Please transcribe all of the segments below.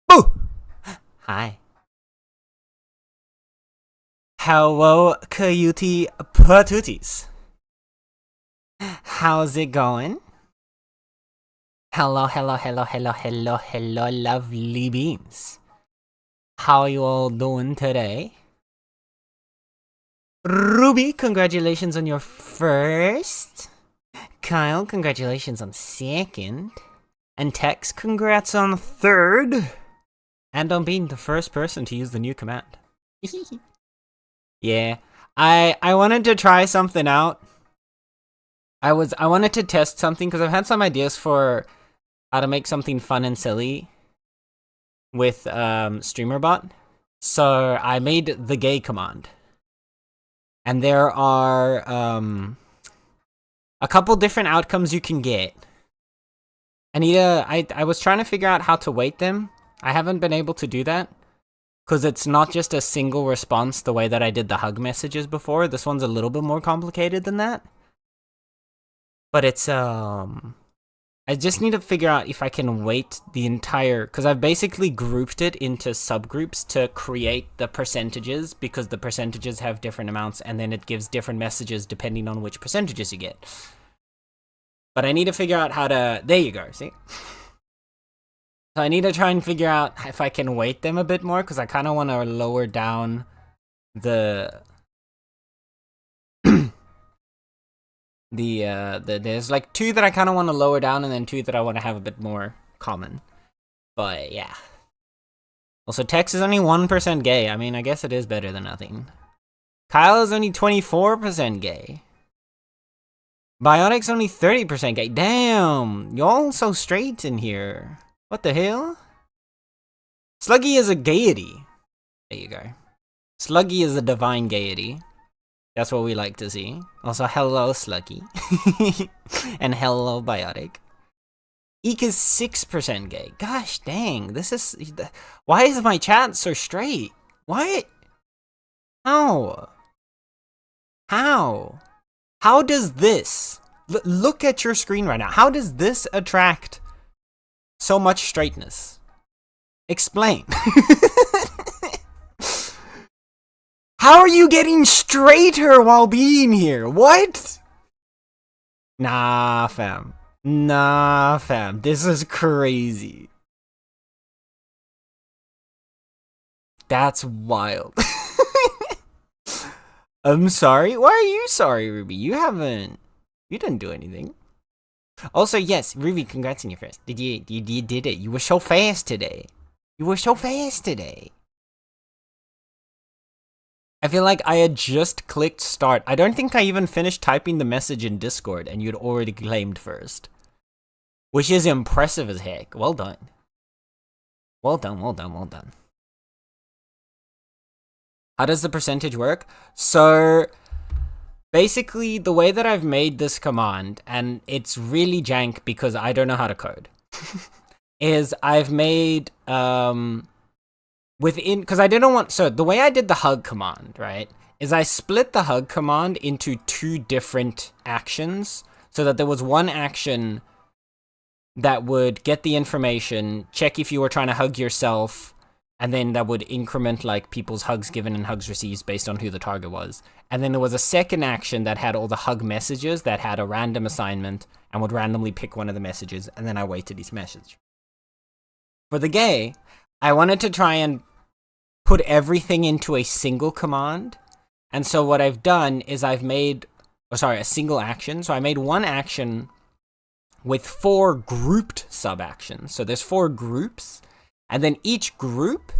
Boo! Hi. Hello, Coyote Patooties. How's it going? Hello, lovely beans. How are you all doing today? Ruby, congratulations on your first. Kyle, congratulations on second. And Tex, congrats on third. And on being the first person to use the new command. Yeah, I wanted to try something out. I wanted to test something because I've had some ideas for how to make something fun and silly with StreamerBot. So I made the gay command. And there are a couple different outcomes you can get. Anita, I was trying to figure out how to weight them. I haven't been able to do that. Because it's not just a single response the way that I did the hug messages before. This one's a little bit more complicated than that. But it's, I just need to figure out if I can weight the entire, because I've basically grouped it into subgroups to create the percentages, because the percentages have different amounts, and then it gives different messages depending on which percentages you get. But I need to figure out how to, there you go, see? So I need to try and figure out if I can weight them a bit more, because I kind of want to lower down the there's like two that I kind of want to lower down, and then two that I want to have a bit more common. But yeah. Also, Tex is only 1% gay. I mean, I guess it is better than nothing. Kyle is only 24% gay. Biotic's only 30% gay. Damn, y'all so straight in here. What the hell? Sluggy is a gaiety. There you go. Sluggy is a divine gaiety. That's what we like to see. Also, hello, Sluggy. And hello, Biotic. Eek is 6% gay. Gosh dang, this is... Why is my chat so straight? Why? How? How? How does this... look at your screen right now. How does this attract so much straightness? Explain. How are you getting straighter while being here? What? Nah, fam. Nah, fam. This is crazy. That's wild. I'm sorry? Why are you sorry, Ruby? You didn't do anything. Also, yes, Ruby, congrats on your first. You did it. You were so fast today. You were so fast today. I feel like I had just clicked start. I don't think I even finished typing the message in Discord and you'd already claimed first. Which is impressive as heck. Well done. Well done, well done, well done. How does the percentage work? So... basically, the way that I've made this command, and it's really jank because I don't know how to code, is I've made, within, because I didn't want, so the way I did the hug command, right, is I split the hug command into two different actions, so that there was one action that would get the information, check if you were trying to hug yourself, and then that would increment like people's hugs given and hugs received based on who the target was. And then there was a second action that had all the hug messages that had a random assignment and would randomly pick one of the messages, and then I weighted each message. For the gay, I wanted to try and put everything into a single command. And so what I've done is I've made, a single action. So I made one action with 4 grouped sub-actions. So there's 4 groups. And then each group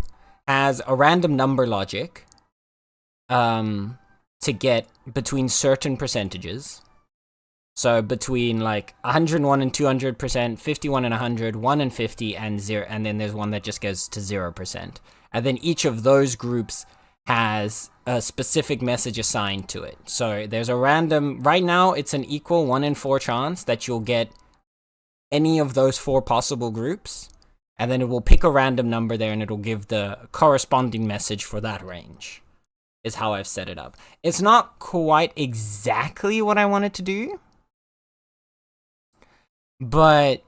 has a random number logic to get between certain percentages. So between like 101 and 200%, 51 and 100, 1 and 50, and 0. And then there's one that just goes to 0%. And then each of those groups has a specific message assigned to it. So there's a random, right now it's an equal 1 in 4 chance that you'll get any of those 4 possible groups. And then it will pick a random number there and it'll give the corresponding message for that range, is how I've set it up. It's not quite exactly what I wanted to do, but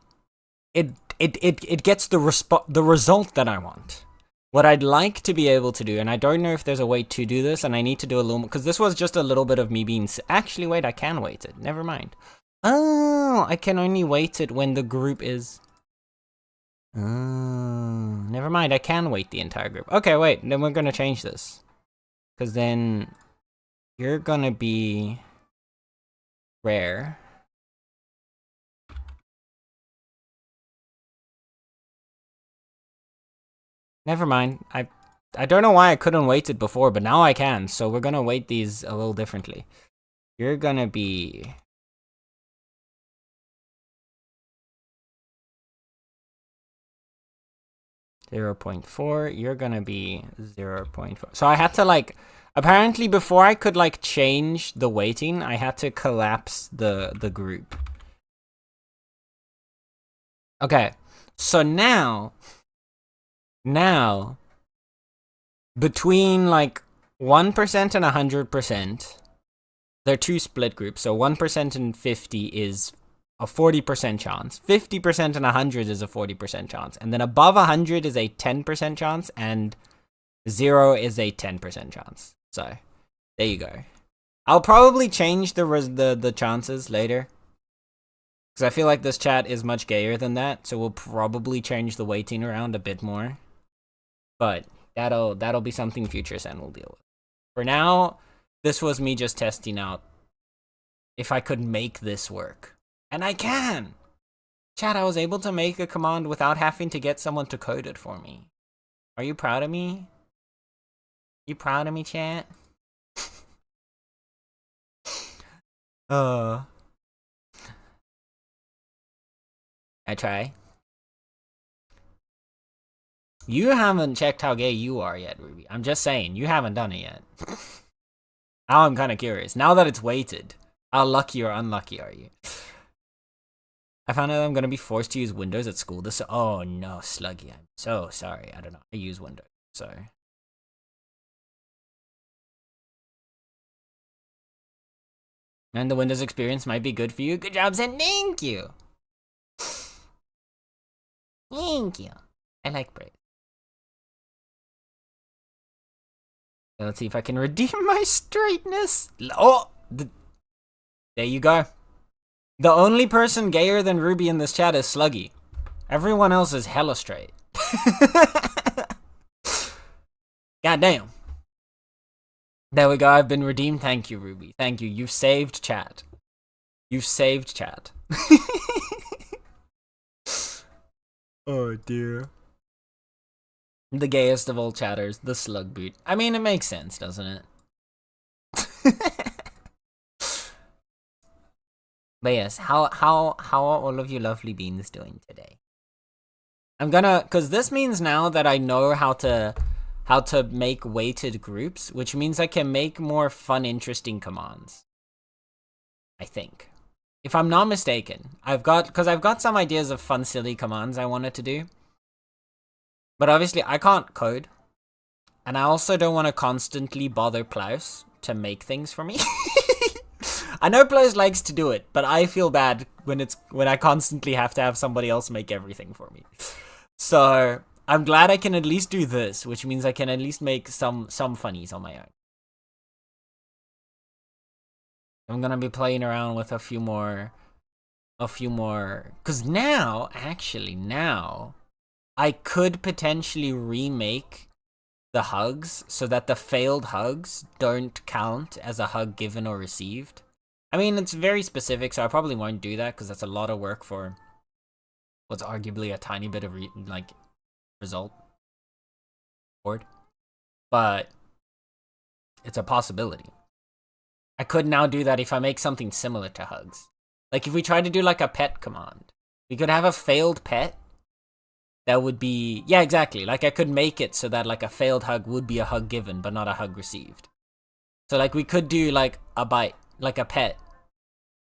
it gets the result that I want. What I'd like to be able to do, and I don't know if there's a way to do this, and I need to do a little, because this was just a little bit of me being, actually, wait, I can weight it. Never mind. Oh, I can only weight it when the group is, never mind, I can weight the entire group. Okay, wait, then we're gonna change this. Because then you're gonna be rare. Never mind. I don't know why I couldn't weight it before, but now I can. So we're gonna weight these a little differently. You're gonna be 0.4. You're gonna be 0.4. So I had to like, apparently before I could like change the weighting, I had to collapse the group. Okay, so now between like 1% and 100%, they're two split groups. So 1% and 50 is a 40% chance. 50% and 100 is a 40% chance. And then above 100 is a 10% chance, and 0 is a 10% chance. So there you go. I'll probably change the chances later, because I feel like this chat is much gayer than that. So we'll probably change the weighting around a bit more. But that'll be something future Sen will deal with. For now, this was me just testing out if I could make this work. And I can! Chat, I was able to make a command without having to get someone to code it for me. Are you proud of me? You proud of me, chat? I try. You haven't checked how gay you are yet, Ruby. I'm just saying, you haven't done it yet. Now I'm kind of curious. Now that it's weighted, how lucky or unlucky are you? I found out I'm going to be forced to use Windows at school. Oh no, Sluggy. I'm so sorry. I don't know. I use Windows, so. And the Windows experience might be good for you. Good job, Zen. Thank you. Thank you. I like Brave. Let's see if I can redeem my straightness. Oh! There you go. The only person gayer than Ruby in this chat is Sluggy. Everyone else is hella straight. God damn. There we go, I've been redeemed. Thank you, Ruby. Thank you. You've saved chat. You've saved chat. Oh dear. The gayest of all chatters, the slug boot. I mean, it makes sense, doesn't it? But yes, how are all of you lovely beans doing today? I'm gonna, cause this means now that I know how to make weighted groups, which means I can make more fun, interesting commands. I think. If I'm not mistaken. I've got some ideas of fun, silly commands I wanted to do. But obviously I can't code. And I also don't want to constantly bother Plaus to make things for me. I know Plaus likes to do it, but I feel bad when I constantly have to have somebody else make everything for me. So I'm glad I can at least do this, which means I can at least make some funnies on my own. I'm gonna be playing around with a few more, cause now, I could potentially remake the hugs so that the failed hugs don't count as a hug given or received. I mean, it's very specific, so I probably won't do that because that's a lot of work for what's arguably a tiny bit of result board. But it's a possibility. I could now do that if I make something similar to hugs. Like if we try to do like a pet command, we could have a failed pet that would be, yeah, exactly. Like I could make it so that like a failed hug would be a hug given, but not a hug received. So like we could do like a bite, like a pet,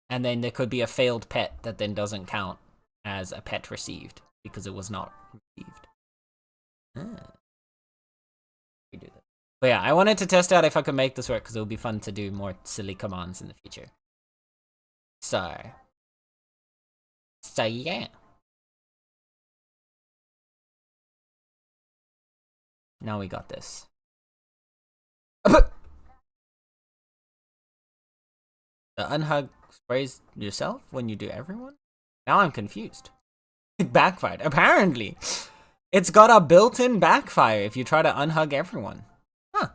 and then there could be a failed pet that then doesn't count as a pet received because it was not received. We do that. But yeah, I wanted to test out if I could make this work because it would be fun to do more silly commands in the future. So yeah. Now we got this. The unhug sprays yourself when you do everyone? Now I'm confused. It backfired. Apparently. It's got a built-in backfire if you try to unhug everyone. Huh.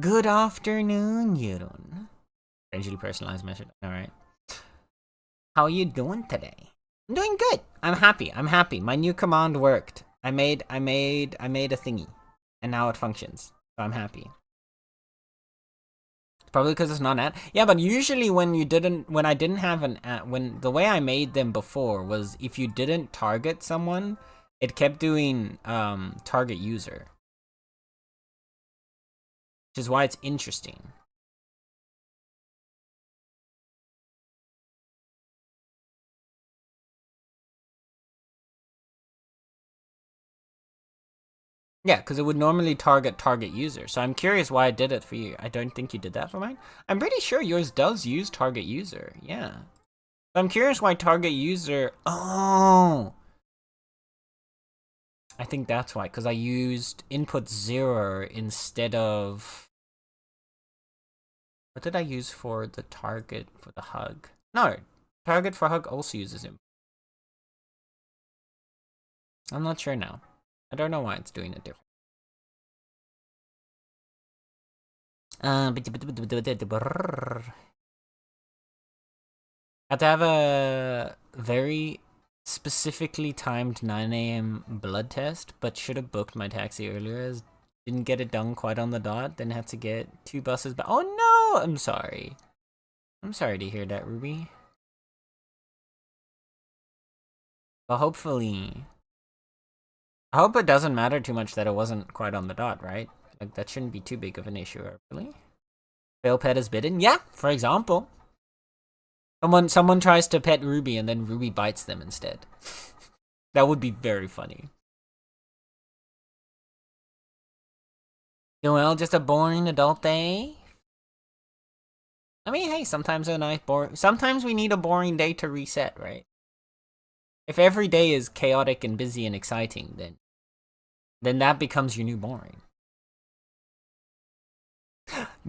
Good afternoon, Yurun. Strangely personalized message. Alright. How are you doing today? I'm doing good. I'm happy. I'm happy. My new command worked. I made a thingy. And now it functions. So I'm happy. Probably because it's not an ad. Yeah, but usually when I didn't have an ad, when the way I made them before was if you didn't target someone, it kept doing target user. Which is why it's interesting. Yeah, because it would normally target user. So I'm curious why I did it for you. I don't think you did that for mine. I'm pretty sure yours does use target user. Yeah. So I'm curious why target user. Oh. I think that's why, because I used input 0 instead of. What did I use for the target for the hug? No, target for hug also uses him. I'm not sure now. I don't know why it's doing it different. Had to have a very specifically timed 9 a.m. blood test, but should have booked my taxi earlier as didn't get it done quite on the dot, then had to get 2 buses back. Oh no! I'm sorry. I'm sorry to hear that, Ruby. But hopefully... I hope it doesn't matter too much that it wasn't quite on the dot, right? Like, that shouldn't be too big of an issue, really. Fail pet is bitten? Yeah, for example. Someone tries to pet Ruby and then Ruby bites them instead. That would be very funny. Well, just a boring adult day? I mean, hey, sometimes sometimes we need a boring day to reset, right? If every day is chaotic and busy and exciting, then that becomes your new boring.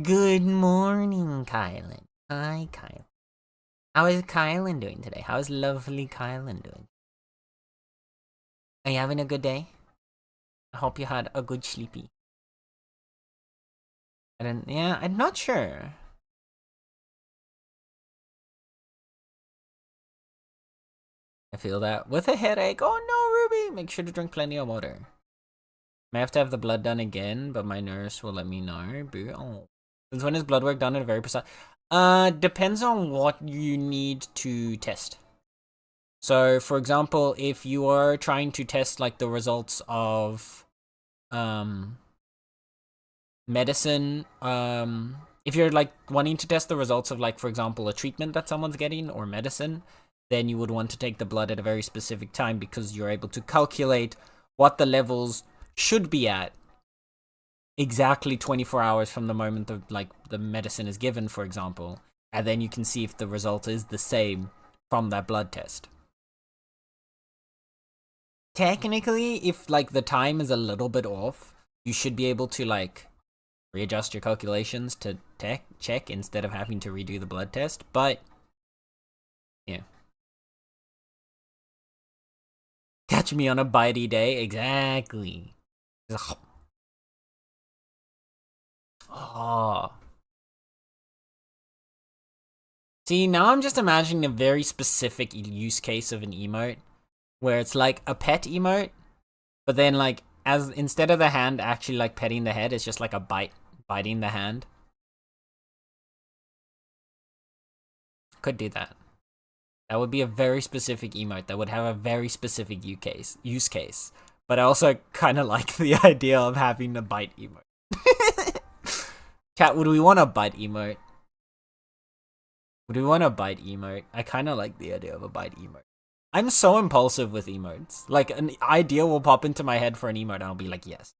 Good morning, Kylan. Hi, Kylan. How is Kylan doing today? How is lovely Kylan doing? Are you having a good day? I hope you had a good sleepy. Yeah, I'm not sure. I feel that. With a headache. Oh no, Ruby! Make sure to drink plenty of water. May have to have the blood done again, but my nurse will let me know. Boo. Oh. Since when is blood work done at a very precise? Depends on what you need to test. So, for example, if you are trying to test like the results of medicine, if you're like wanting to test the results of like, for example, a treatment that someone's getting or medicine, then you would want to take the blood at a very specific time because you're able to calculate what the levels should be at exactly 24 hours from the moment of like the medicine is given, for example, and then you can see if the result is the same from that blood test. Technically, if like the time is a little bit off, you should be able to like readjust your calculations to check instead of having to redo the blood test, but yeah. Catch me on a bitey day, exactly. Oh. See, now I'm just imagining a very specific use case of an emote where it's like a pet emote, but then like as instead of the hand actually like petting the head, it's just like a biting the hand. Could do that. That would be a very specific emote that would have a very specific use case. But I also kind of like the idea of having a bite emote. Chat, would we want a bite emote? Would we want a bite emote? I kind of like the idea of a bite emote. I'm so impulsive with emotes. Like, an idea will pop into my head for an emote and I'll be like, yes.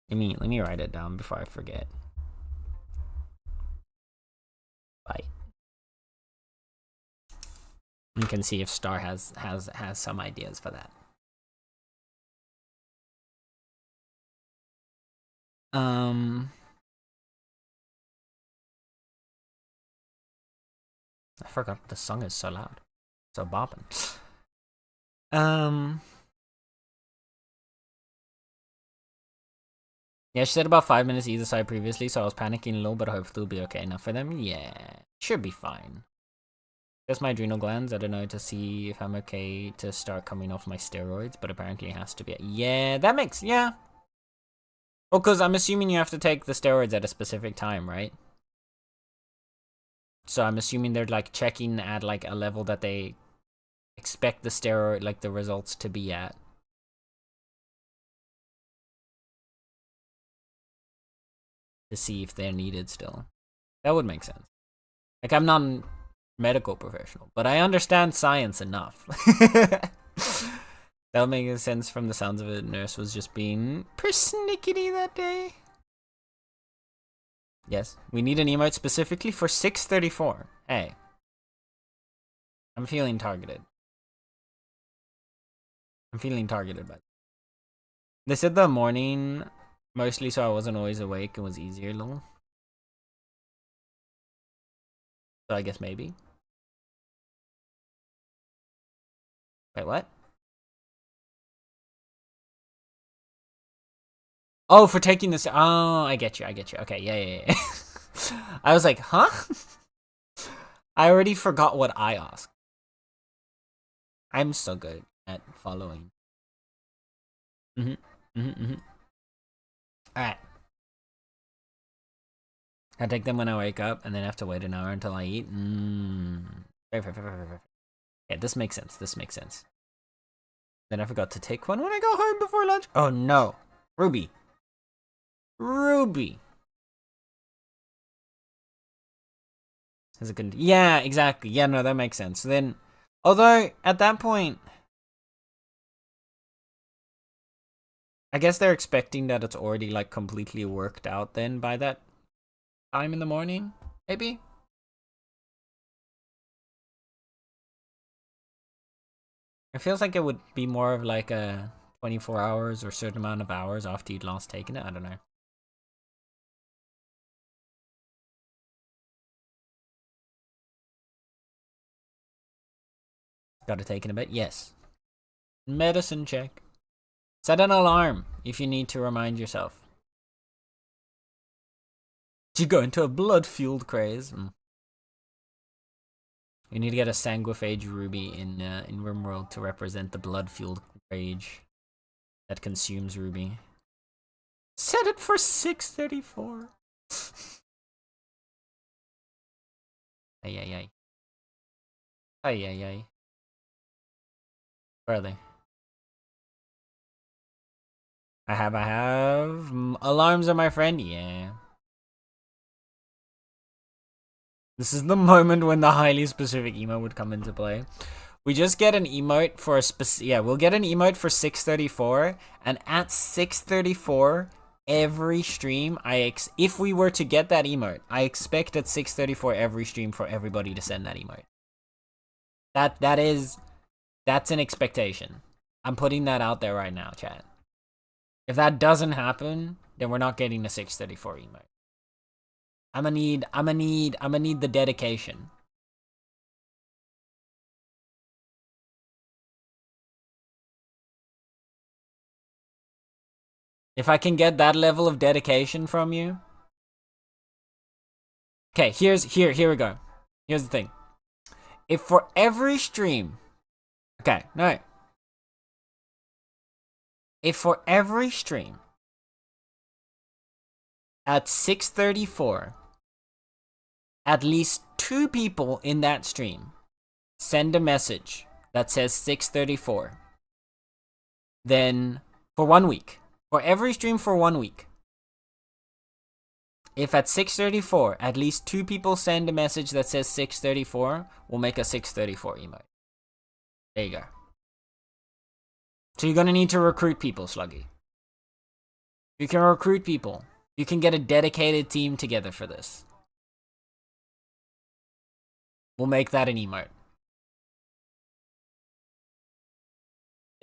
Let me write it down before I forget. Bite. and can see if Star has some ideas for that. I forgot the song is so loud. So bopping. Yeah, she said about 5 minutes either side previously, so I was panicking a little, but hopefully it'll be okay enough for them. Yeah, should be fine. Just my adrenal glands, I don't know, to see if I'm okay to start coming off my steroids, but apparently it has to be. Yeah, that makes, yeah. Well, because I'm assuming you have to take the steroids at a specific time, right? So I'm assuming they're like checking at like a level that they expect the steroid, like the results to be at. To see if they're needed still. That would make sense. Like, I'm not a medical professional, but I understand science enough. That would make sense from the sounds of it. Nurse was just being persnickety that day. Yes, we need an emote specifically for 634. Hey. I'm feeling targeted. I'm feeling targeted by. They said the morning mostly so I wasn't always awake and was easier, lol. So I guess maybe. Wait, what? Oh, for taking this. Oh, I get you. Okay, yeah. I was like, huh? I already forgot what I asked. I'm so good at following. Alright. I take them when I wake up and then have to wait an hour until I eat. Fair. Yeah, this makes sense. Then I forgot to take one when I go home before lunch. Oh no. Ruby. Is it good? Yeah, exactly. Yeah, no, that makes sense. So then, although at that point, I guess they're expecting that it's already like completely worked out then by that time in the morning, maybe? It feels like it would be more of like a 24 hours or certain amount of hours after you'd last taken it. I don't know. Got to take in a bit? Yes. Medicine check. Set an alarm if you need to remind yourself. Did you go into a blood-fueled craze? You need to get a sanguiphage ruby in RimWorld to represent the blood-fueled rage that consumes ruby. Set it for 634. Ay. Where are they? I have. Alarms are my friend. Yeah. This is the moment when the highly specific emote would come into play. We just get an emote for a we'll get an emote for 634, and at 634 every stream, if we were to get that emote, I expect at 634 every stream for everybody to send that emote. That's an expectation. I'm putting that out there right now, chat. If that doesn't happen, then we're not getting the 634 emote. I'ma need the dedication. If I can get that level of dedication from you. Okay, here we go. Here's the thing. If for every stream, okay, no. If for every stream at 634, at least 2 people in that stream send a message that says 634, then for 1 week, for every stream for 1 week, if at 634 at least 2 people send a message that says 634, we'll make a 634 emote. There you go. So you're gonna need to recruit people, Sluggy. You can recruit people. You can get a dedicated team together for this. We'll make that an emote.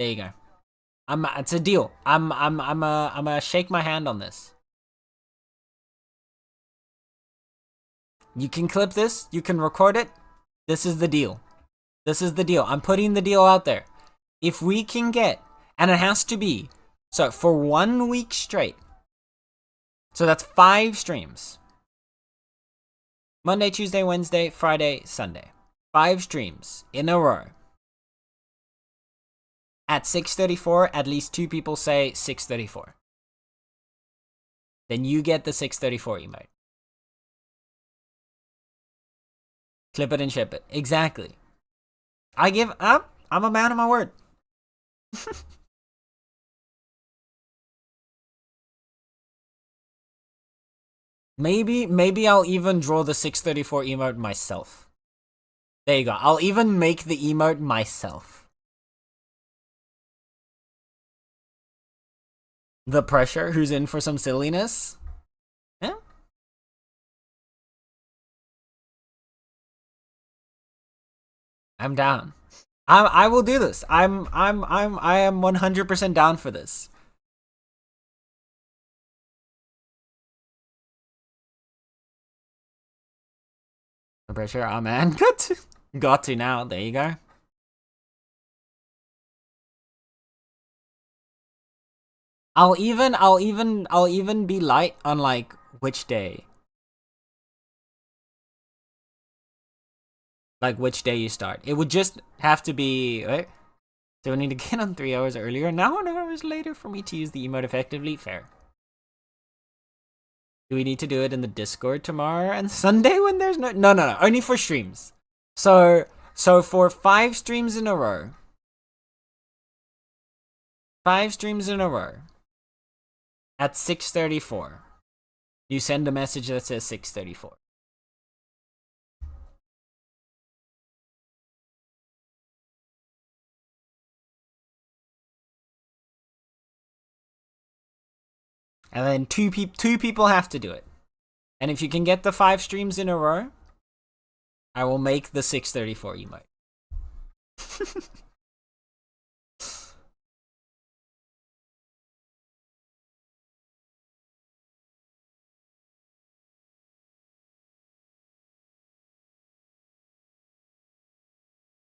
There you go. It's a deal. I'm gonna shake my hand on this. You can clip this. You can record it. This is the deal. This is the deal. I'm putting the deal out there. If we can get, and it has to be, so for 1 week straight. So that's 5 streams. Monday, Tuesday, Wednesday, Friday, Sunday. 5 streams in a row. At 6:34, at least 2 people say 6:34. Then you get the 6:34 emote. Clip it and ship it. Exactly. I give up. I'm a man of my word. Maybe I'll even draw the 6:34 emote myself. There you go. I'll even make the emote myself. The pressure, who's in for some silliness? Yeah. I'm down. I will do this. I am 100% down for this. The pressure, oh man. Got to now. There you go. I'll even be light on like which day. Like which day you start. It would just have to be, right? So I need to get on 3 hours earlier. Now 1 hours later for me to use the emote effectively. Fair. Do we need to do it in the Discord tomorrow and Sunday when there's no, only for streams. So for 5 streams in a row. 5 streams in a row. At 6:34. You send a message that says 6:34. And then two people have to do it. And if you can get the 5 streams in a row, I will make the 6:34 emote.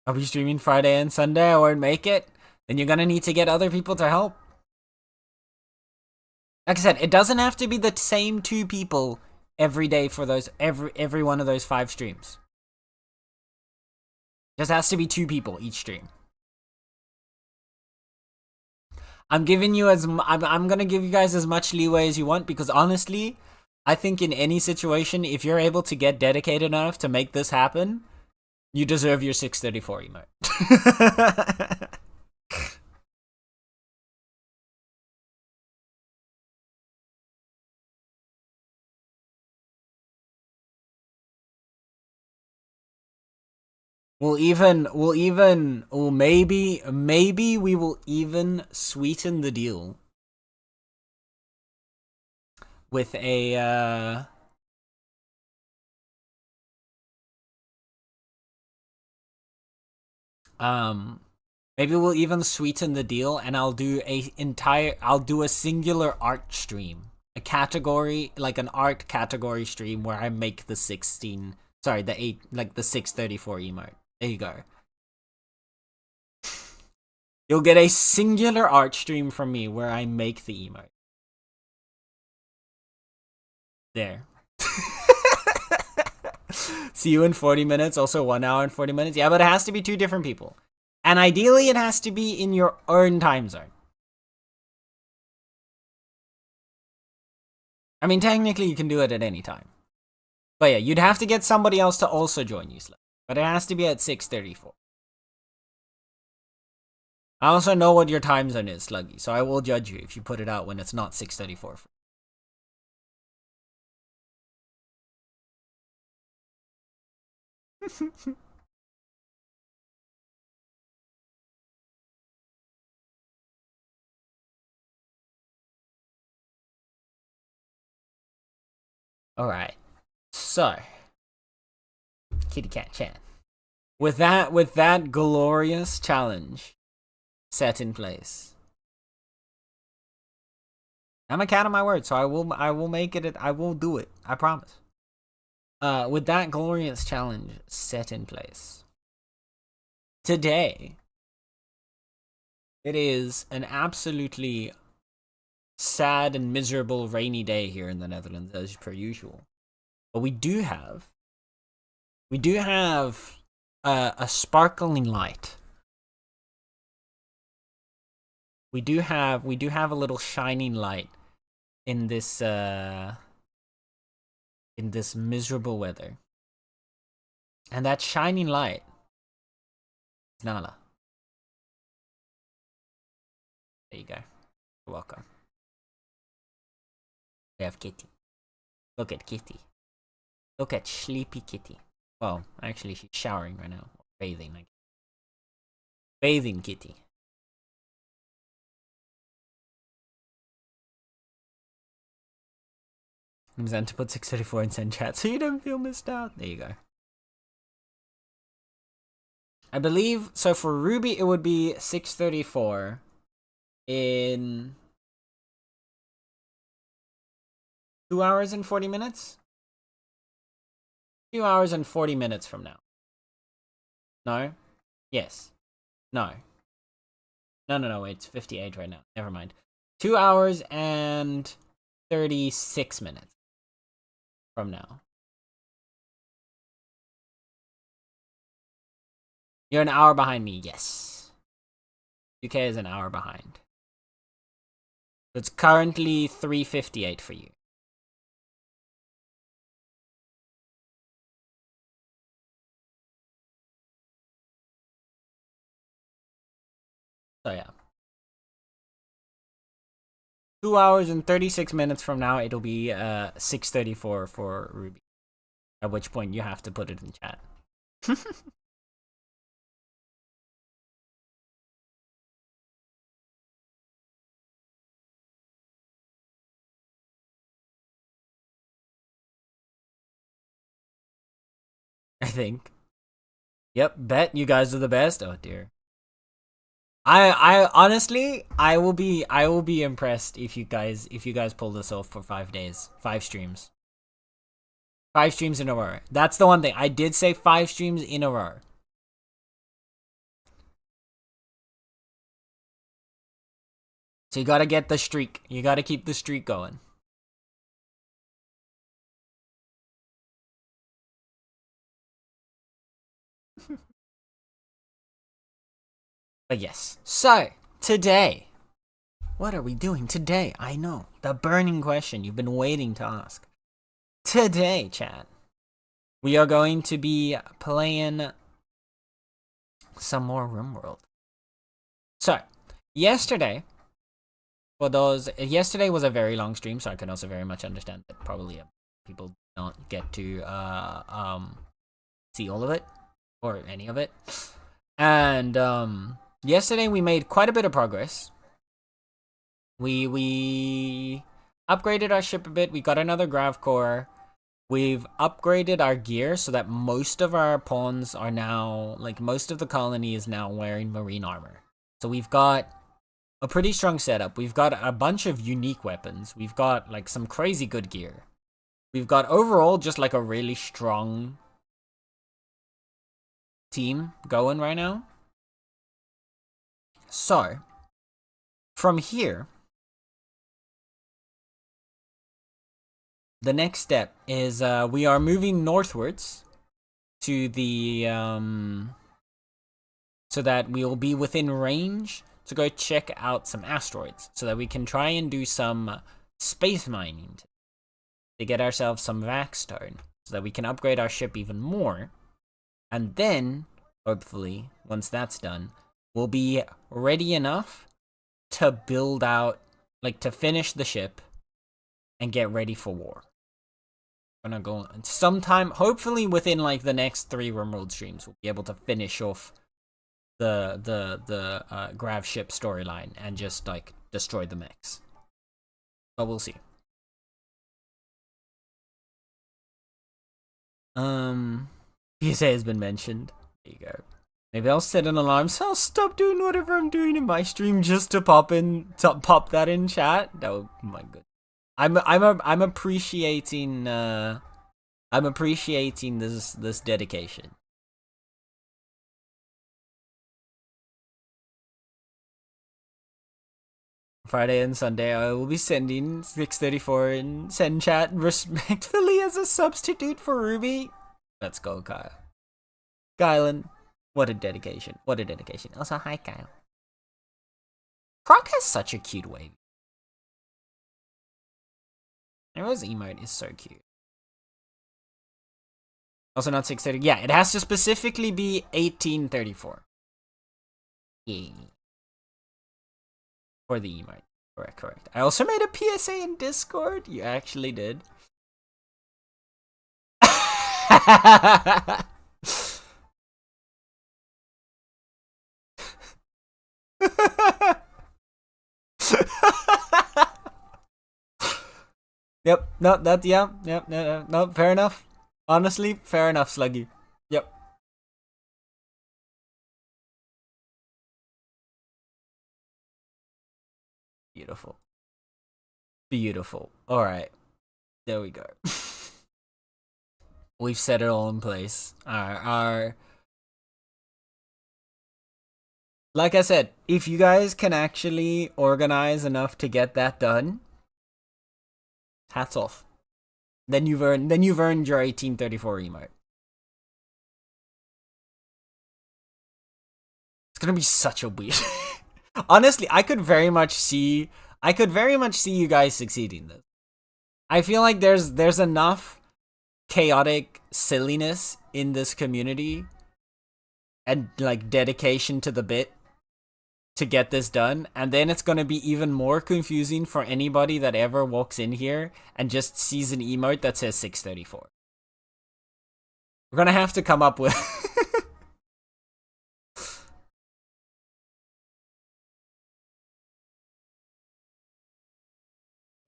I'll be streaming Friday and Sunday. I won't make it. Then you're gonna need to get other people to help. Like I said, it doesn't have to be the same 2 people every day for those every one of those 5 streams. It just has to be 2 people each stream. I'm giving you I'm gonna give you guys as much leeway as you want, because honestly, I think in any situation, if you're able to get dedicated enough to make this happen, you deserve your 6:34 emote. Maybe we will even sweeten the deal with a maybe we'll even sweeten the deal, and I'll do a singular art stream, a category, like an art category stream where I make the 6:34 emote. There you go. You'll get a singular art stream from me where I make the emote. There. See you in 40 minutes, also 1 hour and 40 minutes. Yeah, but it has to be 2 different people. And ideally, it has to be in your own time zone. I mean, technically, you can do it at any time. But yeah, you'd have to get somebody else to also join you, Slug. But it has to be at 6:34. I also know what your time zone is, Sluggy, so I will judge you if you put it out when it's not 6:34. Alright. So, Kitty Cat Chat. With that glorious challenge, set in place. I'm a cat of my word, so I will make it. I will do it. I promise. With that glorious challenge set in place, today it is an absolutely sad and miserable rainy day here in the Netherlands, as per usual. But we do have a sparkling light. We do have a little shining light in this miserable weather. And that shining light is Nala. There you go. You're welcome. We have Kitty. Look at Kitty. Look at sleepy Kitty. Well, actually she's showering right now. Bathing, like bathing Kitty. I'm going to put 634 in send chat so you don't feel missed out. There you go. I believe, so for Ruby it would be 634 in 2 hours and 40 minutes? 2 hours and 40 minutes from now. No? Yes. No. No, wait, it's 58 right now. Never mind. 2 hours and 36 minutes from now. You're an hour behind me, yes. UK is an hour behind. It's currently 3:58 for you. So yeah. 2 hours and 36 minutes from now, it'll be 6:34 for Ruby. At which point you have to put it in chat. I think. Yep, bet you guys are the best. Oh dear. I honestly, I will be impressed if you guys pull this off for 5 days, 5 streams. 5 streams in a row. That's the one thing. I did say 5 streams in a row. So you gotta get the streak. You gotta keep the streak going. But yes. So, today. What are we doing today? I know. The burning question you've been waiting to ask. Today, chat. We are going to be playing some more RimWorld. So, yesterday was a very long stream, so I can also very much understand that probably people don't get to see all of it or any of it. And yesterday we made quite a bit of progress. We upgraded our ship a bit. We got another grav core. We've upgraded our gear so that most of our pawns are now, like most of the colony is now wearing marine armor. So we've got a pretty strong setup. We've got a bunch of unique weapons. We've got like some crazy good gear. We've got overall just like a really strong team going right now. So, from here, the next step is we are moving northwards to the so that we will be within range to go check out some asteroids so that we can try and do some space mining to get ourselves some Vaxstone so that we can upgrade our ship even more. And then, hopefully, once that's done, we'll be ready enough to build out, like to finish the ship and get ready for war. I'm gonna go sometime, hopefully within like the next 3 RimWorld streams, we'll be able to finish off the grav ship storyline and just like destroy the mechs. But we'll see. PSA has been mentioned. There you go. Maybe I'll set an alarm so I'll stop doing whatever I'm doing in my stream just to pop that in chat. Oh my god. I'm appreciating this dedication. Friday and Sunday I will be sending 634 in send chat respectfully as a substitute for Ruby. Let's go, Kyle. Kylan, what a dedication. What a dedication. Also, hi, Kyle. Croc has such a cute wave. Everyone's emote is so cute. Also not 630. Yeah, it has to specifically be 1834. Yeah. For the emote. Correct. I also made a PSA in Discord. You actually did. Yep, no, fair enough. Honestly, fair enough, Sluggy. Yep. Beautiful. Alright. There we go. We've set it all in place. Like I said, if you guys can actually organize enough to get that done, hats off. Then you've earned your 1834 emote. It's gonna be such a weird. Honestly, I could very much see you guys succeeding this. I feel like there's enough chaotic silliness in this community and like dedication to the bit to get this done, and then it's gonna be even more confusing for anybody that ever walks in here and just sees an emote that says 634. We're gonna have to come up with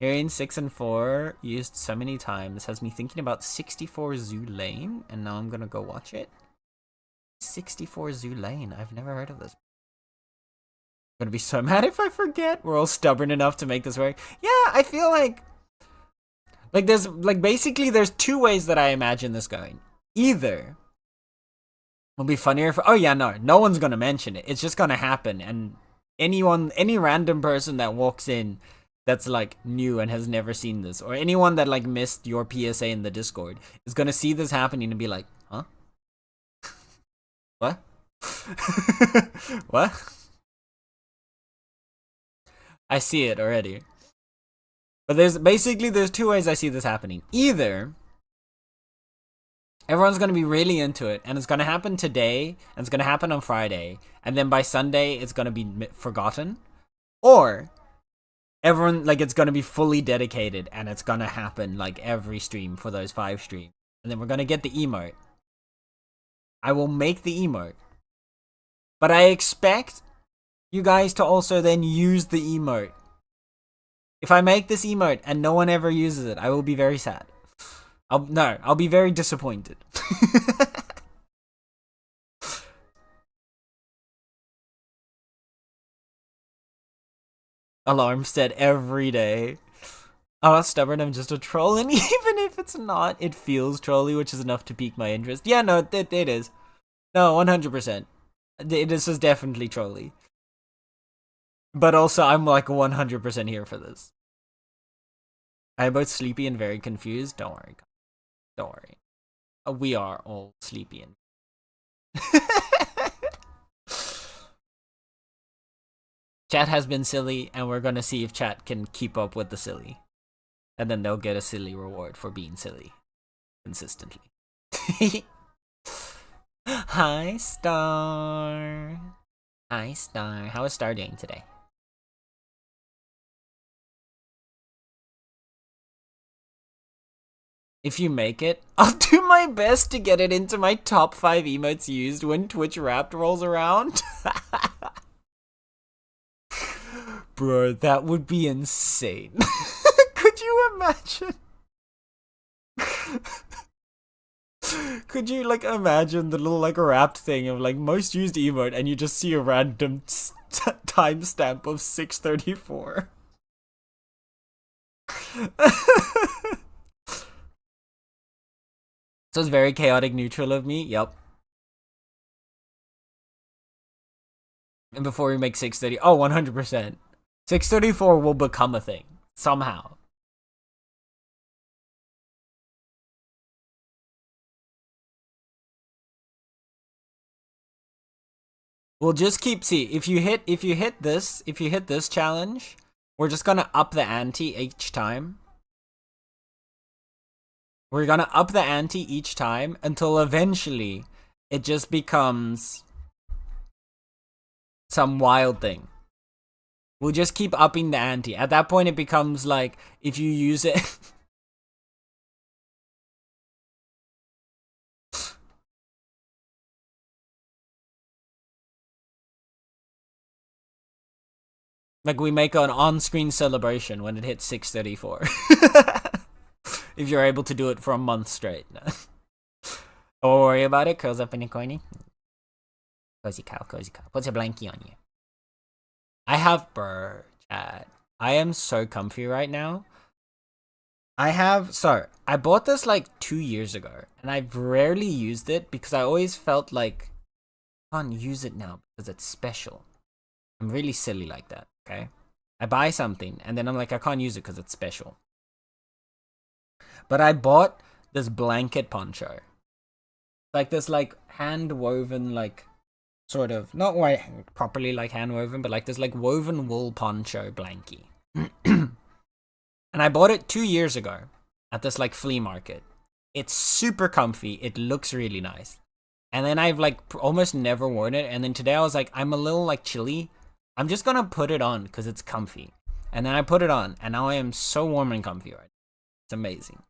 Hearing 6 and 4 used so many times has me thinking about 64 Zoo Lane, and now I'm gonna go watch it. 64 Zoo Lane, I've never heard of this. I'm gonna be so mad if I forget. We're all stubborn enough to make this work. Yeah, I feel like basically there's two ways that I imagine this going. Either it'll be funnier if, oh yeah, no one's gonna mention it. It's just gonna happen, and any random person that walks in that's like new and has never seen this, or anyone that like missed your PSA in the Discord is gonna see this happening and be like, huh? What? What? I see it already. But there's two ways I see this happening. Either everyone's gonna be really into it, and it's gonna happen today, and it's gonna happen on Friday, and then by Sunday it's gonna be forgotten, or everyone, like, it's gonna be fully dedicated and it's gonna happen like every stream for those 5 streams, and then we're gonna get the emote. I will make the emote, but I expect you guys to also then use the emote. If I make this emote and no one ever uses it, I will be very sad. I'll be very disappointed. Alarm set every day. I'm not stubborn, I'm just a troll, and even if it's not, it feels trolly, which is enough to pique my interest. Yeah, no, it is. No, 100%. This is definitely trolly. But also, I'm like 100% here for this. I'm both sleepy and very confused. Don't worry. Don't worry. We are all sleepy and... Chat has been silly, and we're gonna see if chat can keep up with the silly. And then they'll get a silly reward for being silly. Consistently. Hi, Star. Hi, Star. How is Star doing today? If you make it, I'll do my best to get it into my top 5 emotes used when Twitch Wrapped rolls around. Bro, that would be insane. Could you imagine? Could you like imagine the little like wrapped thing of like most used emote, and you just see a random timestamp of 6:34? So it's very chaotic neutral of me. Yep. And before we make 6:30, oh, 100%. 6:34 will become a thing somehow. We'll just keep if you hit this challenge, we're just gonna up the ante each time. We're gonna up the ante each time until eventually it just becomes some wild thing. We'll just keep upping the ante. At that point, it becomes like, if you use it... like, we make an on-screen celebration when it hits 6:34. If you're able to do it for a month straight. Don't worry about it. Curls up in your coiny. Cozy cow, cozy cow. Puts a blankie on you. I have chat. I am so comfy right now. I bought this like 2 years ago, and I've rarely used it because I always felt like I can't use it now because it's special. I'm really silly like that, okay? I buy something, and then I'm like, I can't use it because it's special. But I bought this blanket poncho. Like this like hand-woven like sort of, not properly like hand-woven, but like this like woven wool poncho blankie. And I bought it 2 years ago at this like flea market. It's super comfy. It looks really nice. And then I've like almost never worn it. And then today I was like, I'm a little like chilly. I'm just gonna put it on because it's comfy. And then I put it on, and now I am so warm and comfy right now. It's amazing.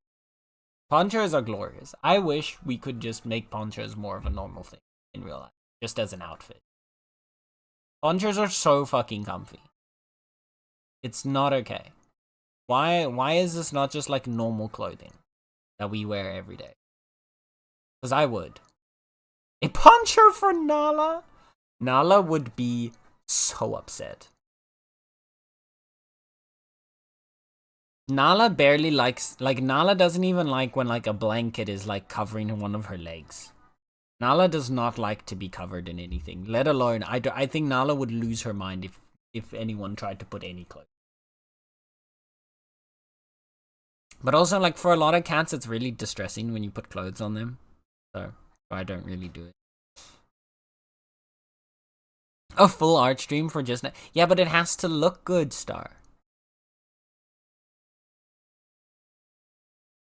Ponchos are glorious. I wish we could just make ponchos more of a normal thing in real life, just as an outfit. Ponchos are so fucking comfy. It's not okay. Why is this not just like normal clothing that we wear every day? Because I would. A poncho for Nala? Nala would be so upset. Nala barely likes, like Nala doesn't even like when like a blanket is like covering one of her legs. Nala does not like to be covered in anything, let alone, I think Nala would lose her mind if anyone tried to put any clothes. But also, like, for a lot of cats, it's really distressing when you put clothes on them. So, I don't really do it. A full art stream for just now. Yeah, but it has to look good, Star.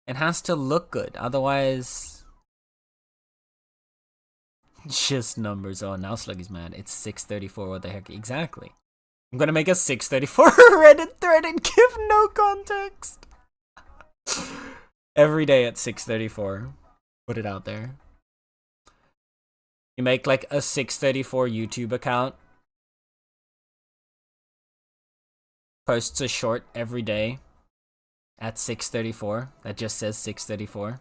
It has to look good. Otherwise... Just numbers. Oh, now Sluggy's mad. It's 6:34. What the heck? Exactly. I'm gonna make a 6:34 Reddit thread and give no context. Every day at 6:34. Put it out there. You make like a 6:34 YouTube account. Posts a short every day at 6:34 that just says 6:34.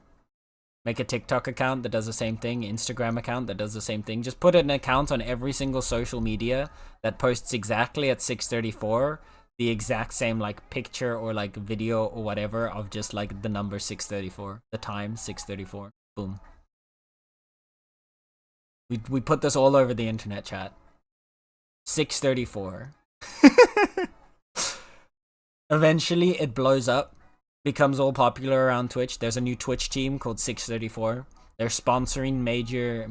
Make a TikTok account that does the same thing, Instagram account that does the same thing. Just put an account on every single social media that posts exactly at 6:34. The exact same like picture or like video or whatever of just like the number 6:34, the time 6:34. Boom. We put this all over the internet, chat. 6:34. Eventually it blows up, becomes all popular around Twitch. There's a new Twitch team called 6:34. They're sponsoring major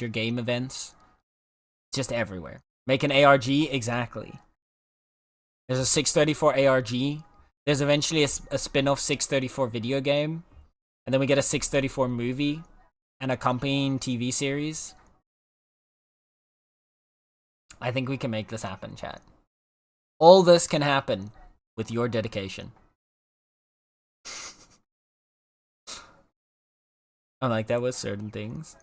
game events. Just everywhere. Make an ARG, exactly. There's a 6:34 ARG. There's eventually a spin-off 6:34 video game. And then we get a 6:34 movie. An accompanying TV series. I think we can make this happen, chat. All this can happen with your dedication. I like that with certain things.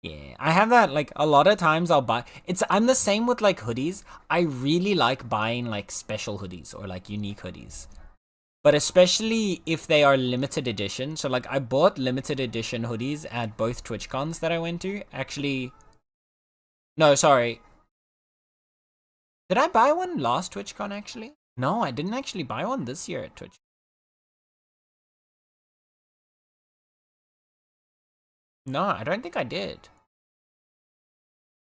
Yeah, I have that, like, a lot of times I'll buy... I'm the same with, like, hoodies. I really like buying, like, special hoodies or, like, unique hoodies. but especially if they are limited edition. So like I bought limited edition hoodies at both TwitchCons that I went to. Actually, no, sorry. Did I buy one last TwitchCon actually? No, I didn't actually buy one this year at Twitch. No, I don't think I did.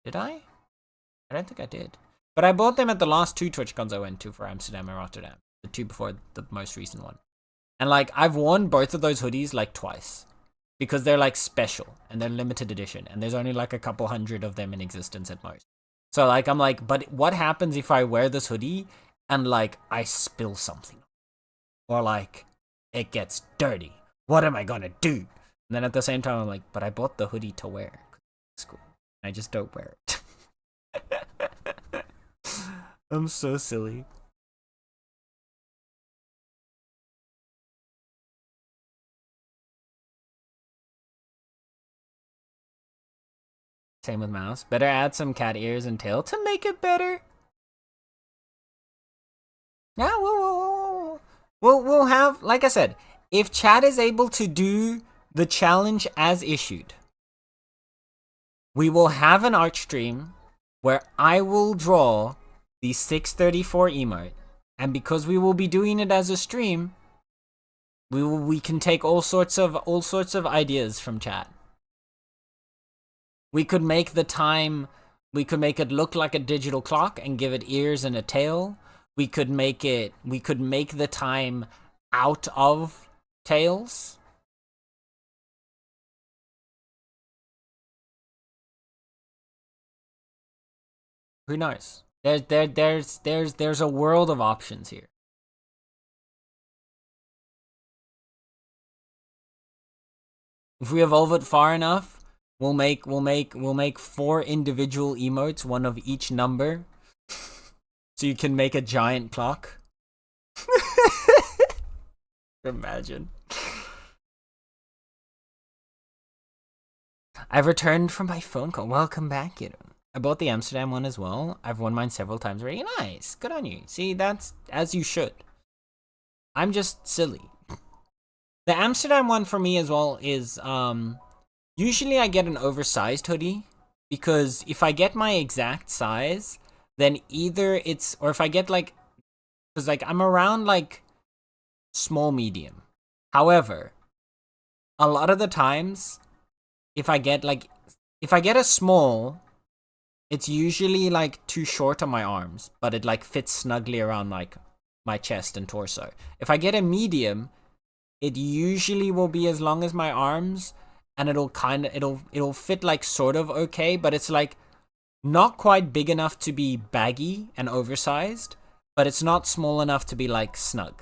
Did I? I don't think I did. But I bought them at the last 2 TwitchCons I went to for Amsterdam and Rotterdam. The 2 before the most recent one. And like, I've worn both of those hoodies like twice. Because they're like special and they're limited edition. And there's only like a couple hundred of them in existence at most. So like, I'm like, but what happens if I wear this hoodie and like, I spill something? Or like, it gets dirty. What am I gonna do? And then at the same time, I'm like, but I bought the hoodie to wear. It's cool. I just don't wear it. I'm so silly. Same with mouse. Better add some cat ears and tail to make it better. Yeah, we'll have, like I said, if chat is able to do the challenge as issued, we will have an art stream where I will draw the 634 emote, and because we will be doing it as a stream, we can take all sorts of ideas from chat. We could make the time, we could make it look like a digital clock and give it ears and a tail. We could make the time out of tails. Who knows? There's a world of options here. If we evolve it far enough, we'll make 4 individual emotes, one of each number. So you can make a giant clock. Imagine. I've returned from my phone call. Welcome back, kiddo. I bought the Amsterdam one as well. I've won mine several times already. Nice. Good on you. See, that's as you should. I'm just silly. The Amsterdam one for me as well is, usually I get an oversized hoodie. Because if I get my exact size, then either it's, or if I get like, because like I'm around like small medium. However, a lot of the times, if I get a small, it's usually like too short on my arms, but it like fits snugly around like my chest and torso. If I get a medium, it usually will be as long as my arms, and it'll fit like sort of okay, but it's like not quite big enough to be baggy and oversized, but it's not small enough to be like snug.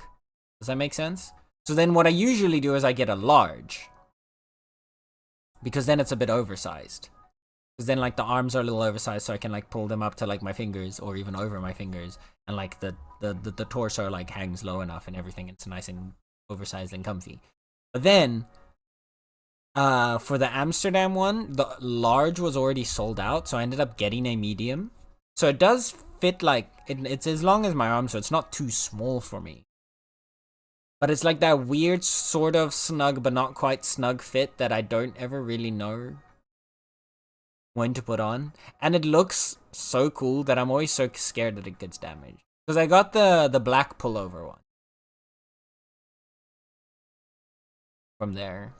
Does that make sense? So then what I usually do is I get a large, because then it's a bit oversized. Because then like the arms are a little oversized, so I can like pull them up to like my fingers or even over my fingers, and like the torso like hangs low enough and everything. It's nice and oversized and comfy. But then for the Amsterdam one, the large was already sold out, so I ended up getting a medium. So it does fit like it's as long as my arm, so it's not too small for me. But it's like that weird sort of snug but not quite snug fit that I don't ever really know when to put on. And it looks so cool that I'm always so scared that it gets damaged. Because I got the black pullover one from there.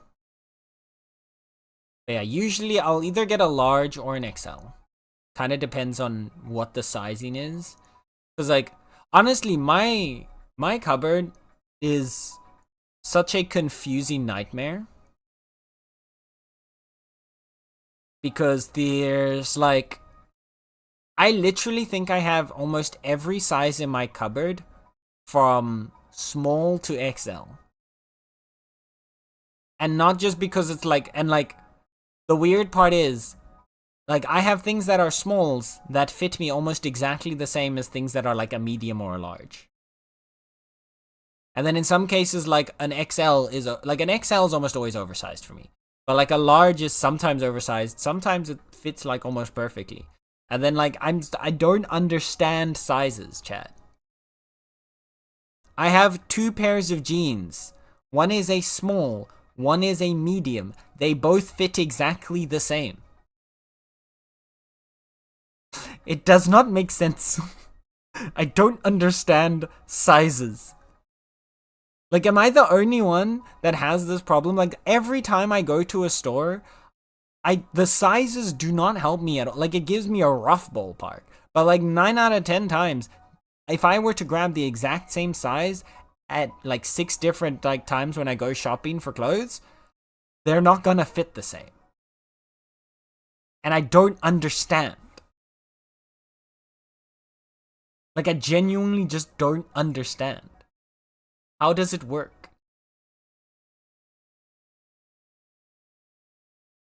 But yeah, usually I'll either get a large or an XL. Kind of depends on what the sizing is. Because like, honestly, my cupboard is such a confusing nightmare. Because there's like, I literally think I have almost every size in my cupboard from small to XL. And not just because it's like, and like, the weird part is, like, I have things that are smalls that fit me almost exactly the same as things that are like a medium or a large. And then in some cases, like an XL is almost always oversized for me. But like a large is sometimes oversized, sometimes it fits like almost perfectly. And then like I don't understand sizes, chat. I have 2 pairs of jeans. One is a small, one is a medium. They both fit exactly the same. It does not make sense. I don't understand sizes. Like, am I the only one that has this problem? Like, every time I go to a store, the sizes do not help me at all. Like, it gives me a rough ballpark. But like 9 out of 10 times, if I were to grab the exact same size at like 6 different like times when I go shopping for clothes, they're not gonna fit the same. And I don't understand. Like, I genuinely just don't understand. How does it work?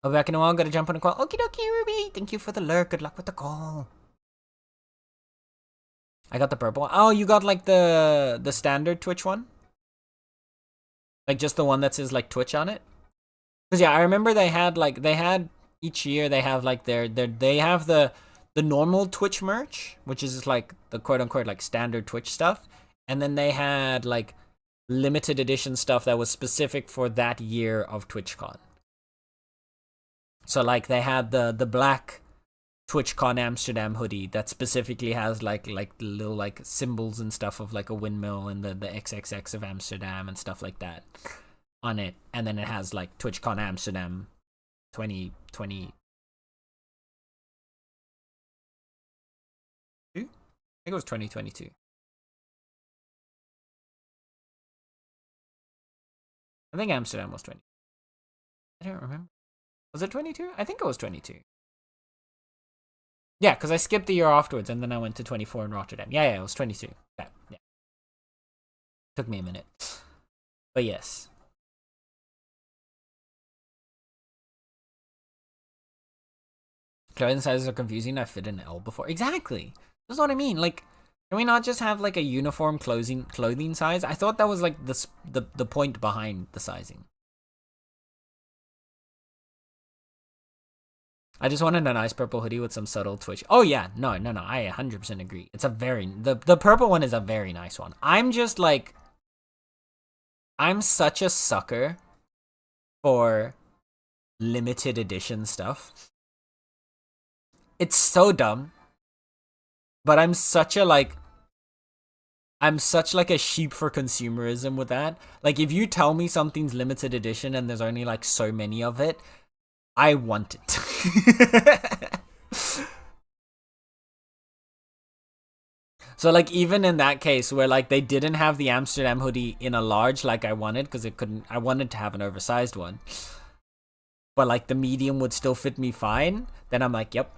I'll be back in a while. Gotta jump on a call. Okie dokie, Ruby. Thank you for the lurk. Good luck with the call. I got the purple one. Oh, you got like the standard Twitch one? Like just the one that says like Twitch on it? Because yeah, I remember they had each year they have like they have the normal Twitch merch, which is like the quote unquote like standard Twitch stuff. And then they had like limited edition stuff that was specific for that year of TwitchCon. So like they had the black TwitchCon Amsterdam hoodie that specifically has like little like symbols and stuff of like a windmill and the XXX of Amsterdam and stuff like that on it. And then it has like TwitchCon Amsterdam 2020. I think it was 2022. I think Amsterdam was 20. I don't remember. Was it 22? I think it was 22. Yeah, because I skipped the year afterwards and then I went to 24 in Rotterdam. Yeah, it was 22. Yeah. Took me a minute. But yes. Clothing sizes are confusing. I fit an L before. Exactly. That's what I mean. Like, can we not just have like a uniform clothing size? I thought that was like the point behind the sizing. I just wanted a nice purple hoodie with some subtle Twitch. Oh yeah, no, I 100% agree. It's a the purple one is a very nice one. I'm just like, I'm such a sucker for limited edition stuff. It's so dumb, but I'm such like a sheep for consumerism with that. Like, if you tell me something's limited edition and there's only like so many of it, I want it. So like, even in that case where like they didn't have the Amsterdam hoodie in a large like I wanted, because I wanted to have an oversized one, but like the medium would still fit me fine, then I'm like, yep,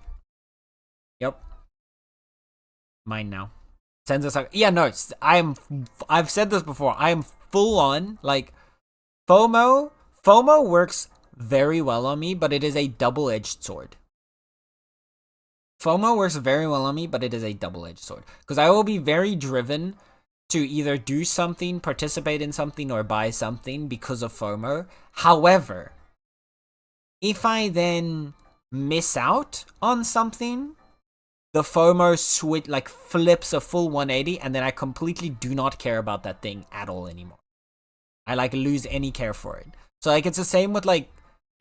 mine now. Sends us like, yeah, no, I've said this before, I am full on like FOMO works very well on me, but it is a double-edged sword. FOMO works very well on me, but it is a double-edged sword. Because I will be very driven to either do something, participate in something, or buy something because of FOMO. However, if I then miss out on something, the FOMO flips a full 180, and then I completely do not care about that thing at all anymore. I like lose any care for it. So like, it's the same with like,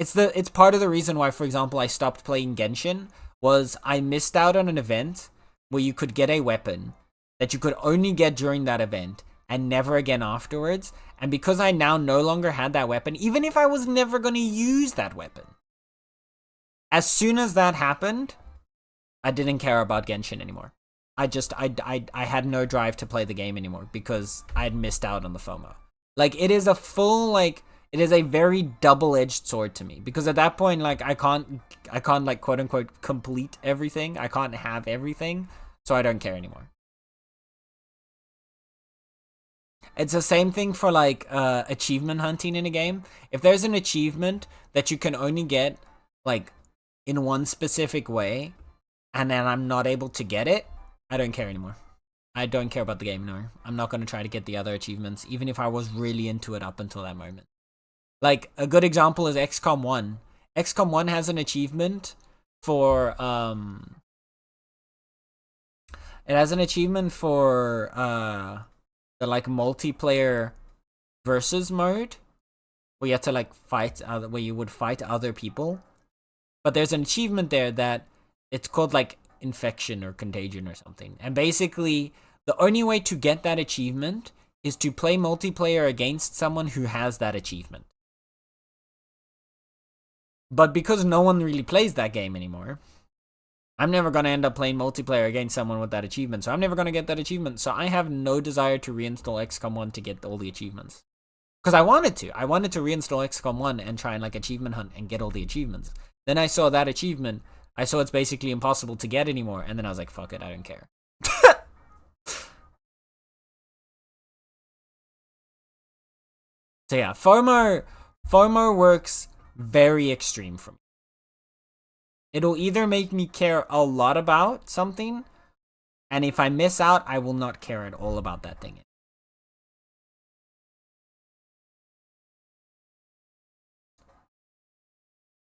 it's part of the reason why, for example, I stopped playing Genshin, was I missed out on an event where you could get a weapon that you could only get during that event and never again afterwards. And because I now no longer had that weapon, even if I was never going to use that weapon, as soon as that happened, I didn't care about Genshin anymore. I had no drive to play the game anymore because I had missed out on the FOMO. Like, it is a full, like, it is a very double-edged sword to me, because at that point, like, I can't like, quote unquote complete everything. I can't have everything, so I don't care anymore. It's the same thing for like achievement hunting in a game. If there's an achievement that you can only get like in one specific way, and then I'm not able to get it, I don't care anymore. I don't care about the game anymore. I'm not going to try to get the other achievements, even if I was really into it up until that moment. Like, a good example is XCOM 1. XCOM 1 has an achievement for, it has an achievement for, the like multiplayer versus mode where you have to like fight where you would fight other people. But there's an achievement there that it's called like infection or contagion or something. And basically the only way to get that achievement is to play multiplayer against someone who has that achievement. But because no one really plays that game anymore, I'm never going to end up playing multiplayer against someone with that achievement. So I'm never going to get that achievement. So I have no desire to reinstall XCOM 1 to get all the achievements. Because I wanted to. I wanted to reinstall XCOM 1 and try and like achievement hunt and get all the achievements. Then I saw that achievement. I saw it's basically impossible to get anymore. And then I was like, fuck it, I don't care. So yeah, FOMO works very extreme for me. It'll either make me care a lot about something, and if I miss out, I will not care at all about that thing.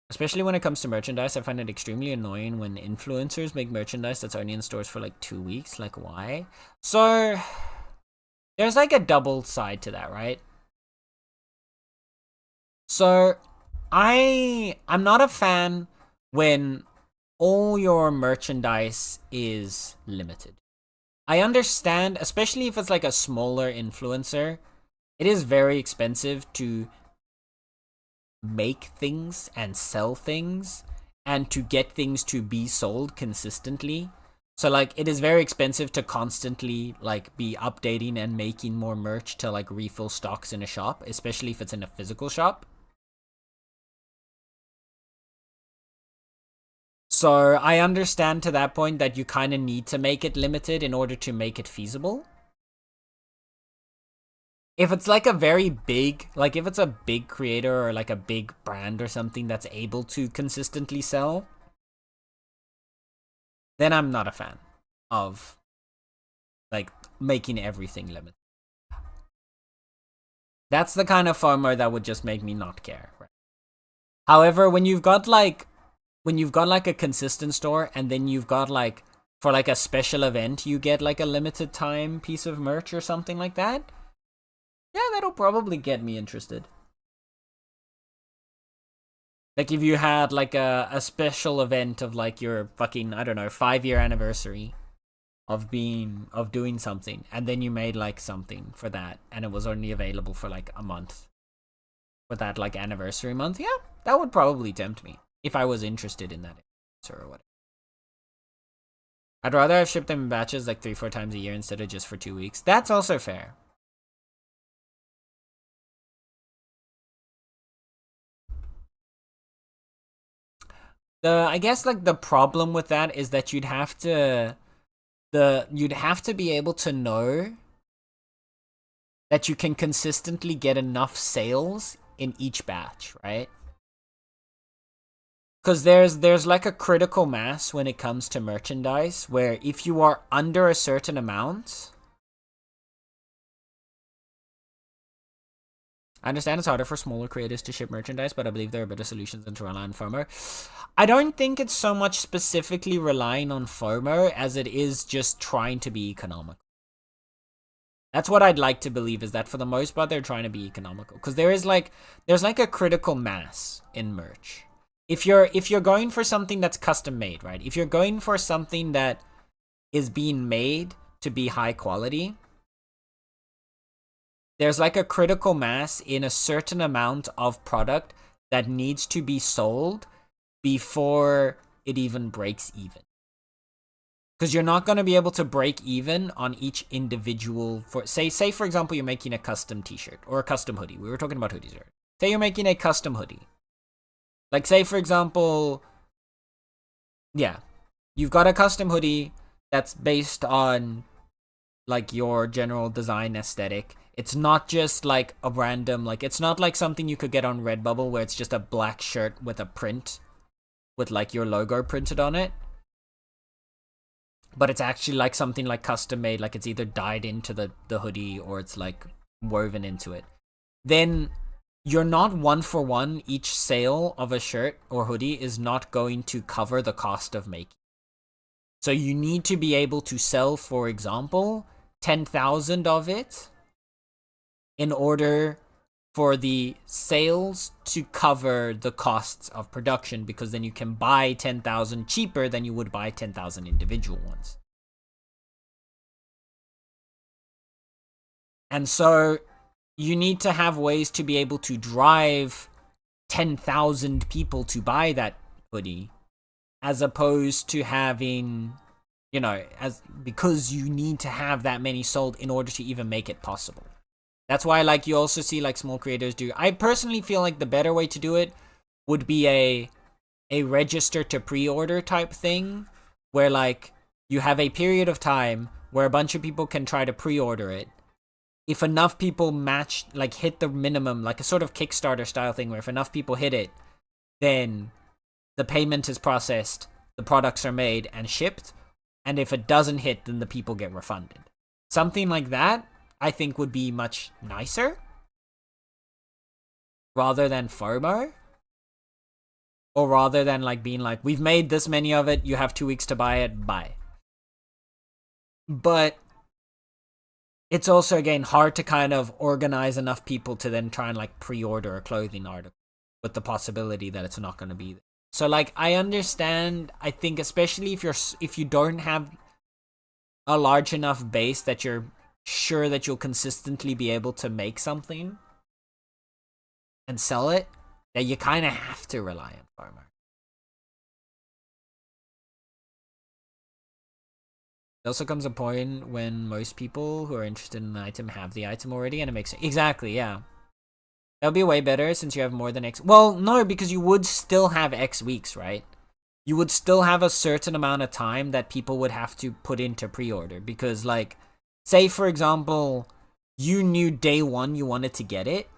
Especially when it comes to merchandise, I find it extremely annoying when influencers make merchandise that's only in stores for like 2 weeks. Like, why? So, there's like a double side to that, right? So, I'm not a fan when all your merchandise is limited. I understand, especially if it's like a smaller influencer, it is very expensive to make things and sell things and to get things to be sold consistently. So like it is very expensive to constantly like be updating and making more merch to like refill stocks in a shop, especially if it's in a physical shop. So I understand to that point that you kind of need to make it limited in order to make it feasible. If it's like a very big, like if it's a big creator or like a big brand or something that's able to consistently sell, then I'm not a fan of like making everything limited. That's the kind of FOMO that would just make me not care. Right? However, when you've got like a consistent store and then you've got like for like a special event you get like a limited time piece of merch or something like that, yeah, that'll probably get me interested. Like if you had like a special event of like your fucking, I don't know, 5-year anniversary of doing something, and then you made like something for that and it was only available for like a month for that like anniversary month, yeah, that would probably tempt me if I was interested in that or whatever. I'd rather have shipped them in batches like 3-4 times a year instead of just for 2 weeks. That's also fair. I guess like the problem with that is that you'd have to be able to know that you can consistently get enough sales in each batch, right? Because there's like a critical mass when it comes to merchandise where if you are under a certain amount, I understand it's harder for smaller creators to ship merchandise, but I believe there are better solutions than to rely on FOMO. I don't think it's so much specifically relying on FOMO as it is just trying to be economical. That's what I'd like to believe, is that for the most part they're trying to be economical. Because there's like a critical mass in merch. If you're going for something that's custom made, right? If you're going for something that is being made to be high quality, there's like a critical mass in a certain amount of product that needs to be sold before it even breaks even. Because you're not going to be able to break even on each individual. Say for example, you're making a custom t-shirt or a custom hoodie. We were talking about hoodies earlier. Say you're making a custom hoodie. Like say for example, yeah, you've got a custom hoodie that's based on like your general design aesthetic. It's not just like a random, like it's not like something you could get on Redbubble where it's just a black shirt with a print with like your logo printed on it. But it's actually like something like custom made, like it's either dyed into the hoodie or it's like woven into it. Then you're not 1-for-1. Each sale of a shirt or hoodie is not going to cover the cost of making. So you need to be able to sell, for example, 10,000 of it in order for the sales to cover the costs of production, because then you can buy 10,000 cheaper than you would buy 10,000 individual ones. And so you need to have ways to be able to drive 10,000 people to buy that hoodie, as opposed to having, you know, because you need to have that many sold in order to even make it possible. That's why, like, you also see, like, small creators do. I personally feel like the better way to do it would be a register to pre-order type thing, where, like, you have a period of time where a bunch of people can try to pre-order it. If enough people match, like, hit the minimum, like a sort of Kickstarter style thing, where if enough people hit it, then the payment is processed, the products are made and shipped, and if it doesn't hit, then the people get refunded. Something like that, I think, would be much nicer, rather than FOMO, or rather than, like, being like, we've made this many of it, you have 2 weeks to buy it, bye. But it's also, again, hard to kind of organize enough people to then try and, like, pre-order a clothing article with the possibility that it's not going to be there. So, like, I understand, I think, especially if you don't have a large enough base that you're sure that you'll consistently be able to make something and sell it, that you kind of have to rely on FOMO. There also comes a point when most people who are interested in an item have the item already, and it makes sense. Exactly, yeah. That'll be way better since you have more than X. Well, no, because you would still have X weeks, right? You would still have a certain amount of time that people would have to put into pre-order. Because, like, say, for example, you knew day one you wanted to get it,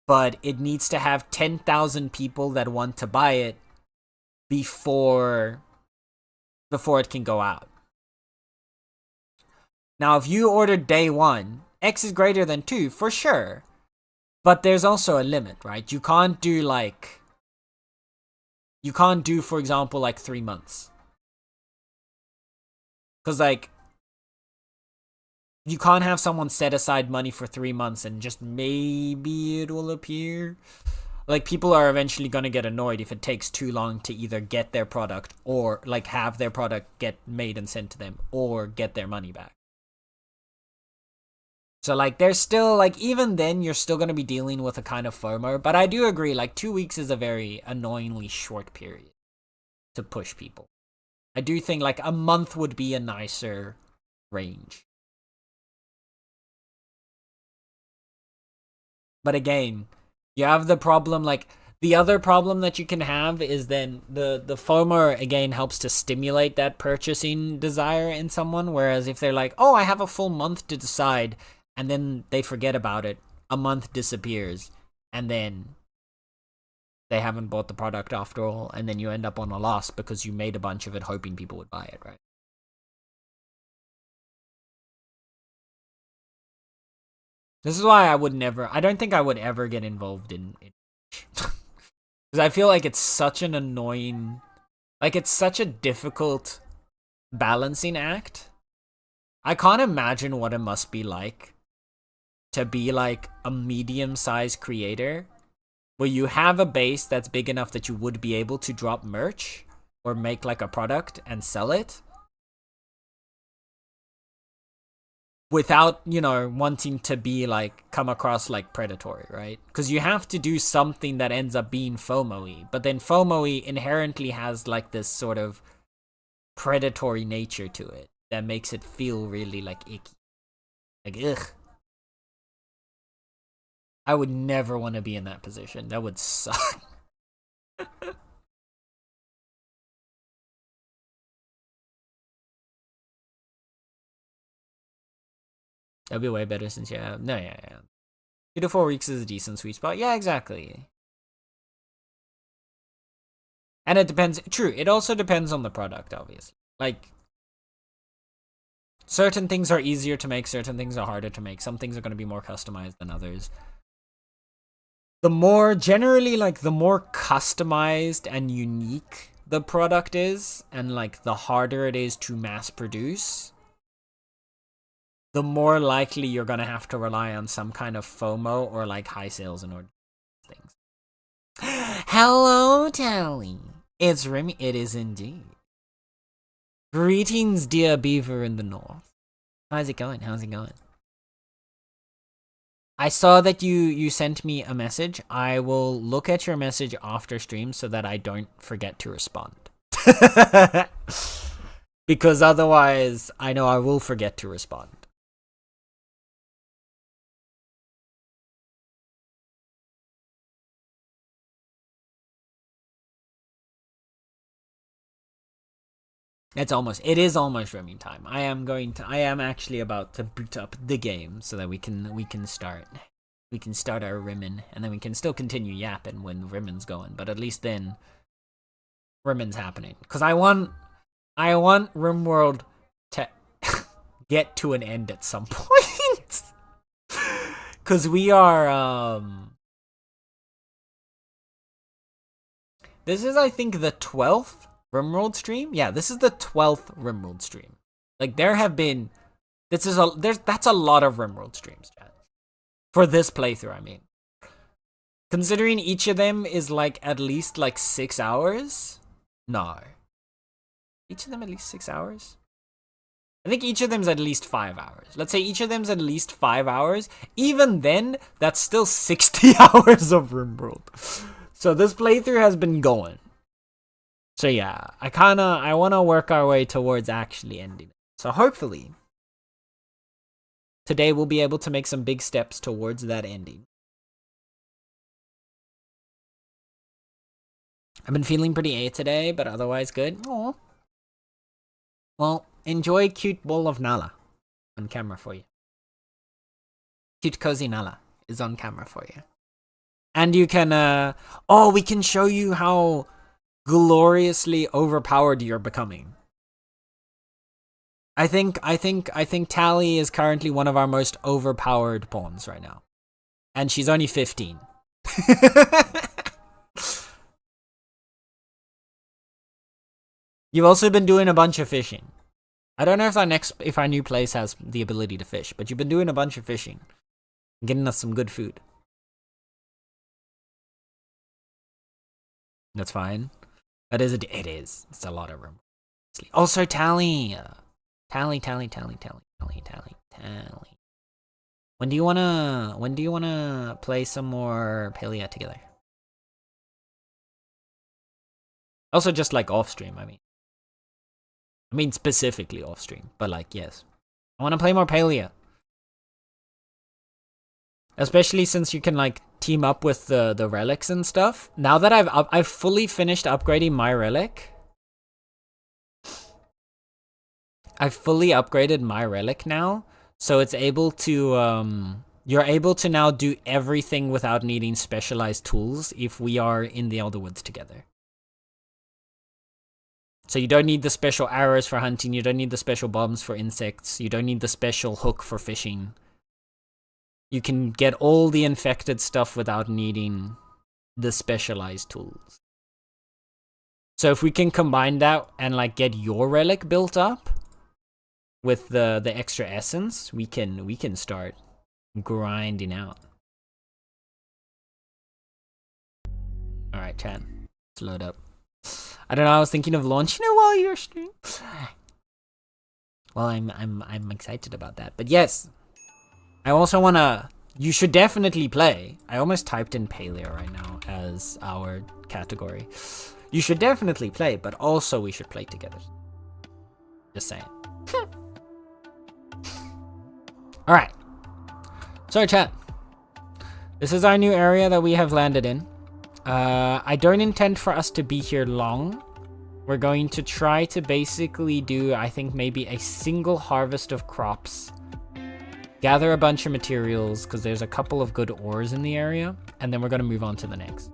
but it needs to have 10,000 people that want to buy it before it can go out. Now, if you ordered day one, X is greater than 2, for sure. But there's also a limit, right? You can't do, for example, like 3 months. Because, like, you can't have someone set aside money for 3 months and just maybe it will appear. Like, people are eventually going to get annoyed if it takes too long to either get their product or, like, have their product get made and sent to them or get their money back. So, like, there's still, like, even then, you're still going to be dealing with a kind of FOMO. But I do agree, like, 2 weeks is a very annoyingly short period to push people. I do think, like, a month would be a nicer range. But again, you have the problem, like, the other problem that you can have is then the FOMO, again, helps to stimulate that purchasing desire in someone. Whereas if they're like, oh, I have a full month to decide, and then they forget about it, a month disappears, and then they haven't bought the product after all, and then you end up on a loss because you made a bunch of it hoping people would buy it, right? This is why I don't think I would ever get involved in because I feel like it's such an annoying, like, it's such a difficult balancing act. I can't imagine what it must be like to be, like, a medium-sized creator where you have a base that's big enough that you would be able to drop merch or make, like, a product and sell it without, you know, wanting to be, like, come across like predatory, right? Because you have to do something that ends up being FOMO-y, but then FOMO-y inherently has, like, this sort of predatory nature to it that makes it feel really, like, icky. Like, ugh. I would never want to be in that position. That would suck. That'd be way better since you have... No, yeah. 2 to 4 weeks is a decent sweet spot. Yeah, exactly. And it depends... True, it also depends on the product, obviously. Like, certain things are easier to make, certain things are harder to make. Some things are going to be more customized than others. The more, generally, like, the more customized and unique the product is, and, like, the harder it is to mass produce, the more likely you're gonna have to rely on some kind of FOMO or like high sales in order to do things. Hello, Tally. It's Remy. It is indeed. Greetings, dear beaver in the north. How's it going? How's it going? I saw that you sent me a message. I will look at your message after stream so that I don't forget to respond. Because otherwise, I know I will forget to respond. It is almost roaming time. I am actually about to boot up the game so that we can start our rimmin, and then we can still continue yapping when rimmin's going, but at least then rimmin's happening. Cause I want RimWorld to get to an end at some point. Cause we are this is I think the 12th RimWorld stream? Yeah, this is the 12th RimWorld stream. Like that's a lot of RimWorld streams, chat. For this playthrough, I mean. Considering each of them is like at least like 6 hours? No. Each of them at least 6 hours? I think each of them's at least 5 hours. Let's say each of them's at least 5 hours. Even then, that's still 60 hours of RimWorld. So this playthrough has been going. So yeah, I want to work our way towards actually ending it. So hopefully, today we'll be able to make some big steps towards that ending. I've been feeling pretty A today, but otherwise good. Aww. Well, enjoy cute bowl of Nala on camera for you. Cute cozy Nala is on camera for you. And you can, we can show you how gloriously overpowered you're becoming. I think Tally is currently one of our most overpowered pawns right now. And she's only 15. You've also been doing a bunch of fishing. I don't know if our new place has the ability to fish, but you've been doing a bunch of fishing. Getting us some good food. That's fine. It is. It's a lot of room. Also, Tally. Tally. When do you wanna play some more Palia together? Also, just like off stream, I mean specifically off stream, but like, yes. I wanna play more Palia. Especially since you can like team up with the relics and stuff. Now that I've fully finished upgrading my relic. I've fully upgraded my relic now, so it's able to you're able to now do everything without needing specialized tools if we are in the Elder Woods together. So you don't need the special arrows for hunting, you don't need the special bombs for insects, you don't need the special hook for fishing. You can get all the infected stuff without needing the specialized tools. So if we can combine that and like get your relic built up with the extra essence, we can start grinding out. All right, chat. Let's load up. I don't know. I was thinking of launching it while you're streaming. Well, I'm excited about that. But yes. I also wanna. You should definitely play. I almost typed in Paleo right now as our category. You should definitely play, but also we should play together. Just saying. Alright. So, chat. This is our new area that we have landed in. I don't intend for us to be here long. We're going to try to basically do, I think, maybe a single harvest of crops. Gather a bunch of materials, because there's a couple of good ores in the area, and then we're going to move on to the next.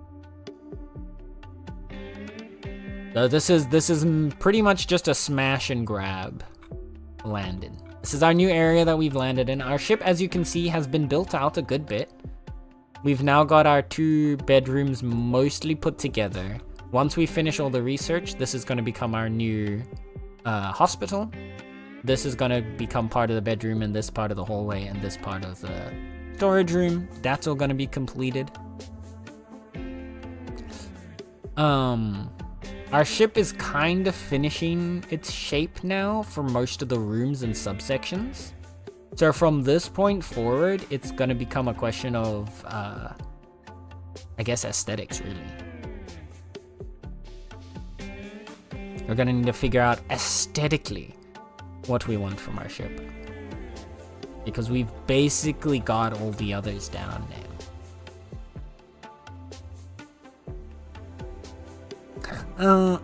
So this is pretty much just a smash and grab landing. This is our new area that we've landed in. Our ship, as you can see, has been built out a good bit. We've now got our 2 bedrooms mostly put together. Once we finish all the research, this is going to become our new hospital. this is gonna become part of the bedroom, and this part of the hallway, and this part of the storage room. That's all gonna be completed. Our ship is kind of finishing its shape now for most of the rooms and subsections. So from this point forward, it's gonna become a question of, I guess, aesthetics, really. We're gonna need to figure out aesthetically what we want from our ship, because we've basically got all the others down now.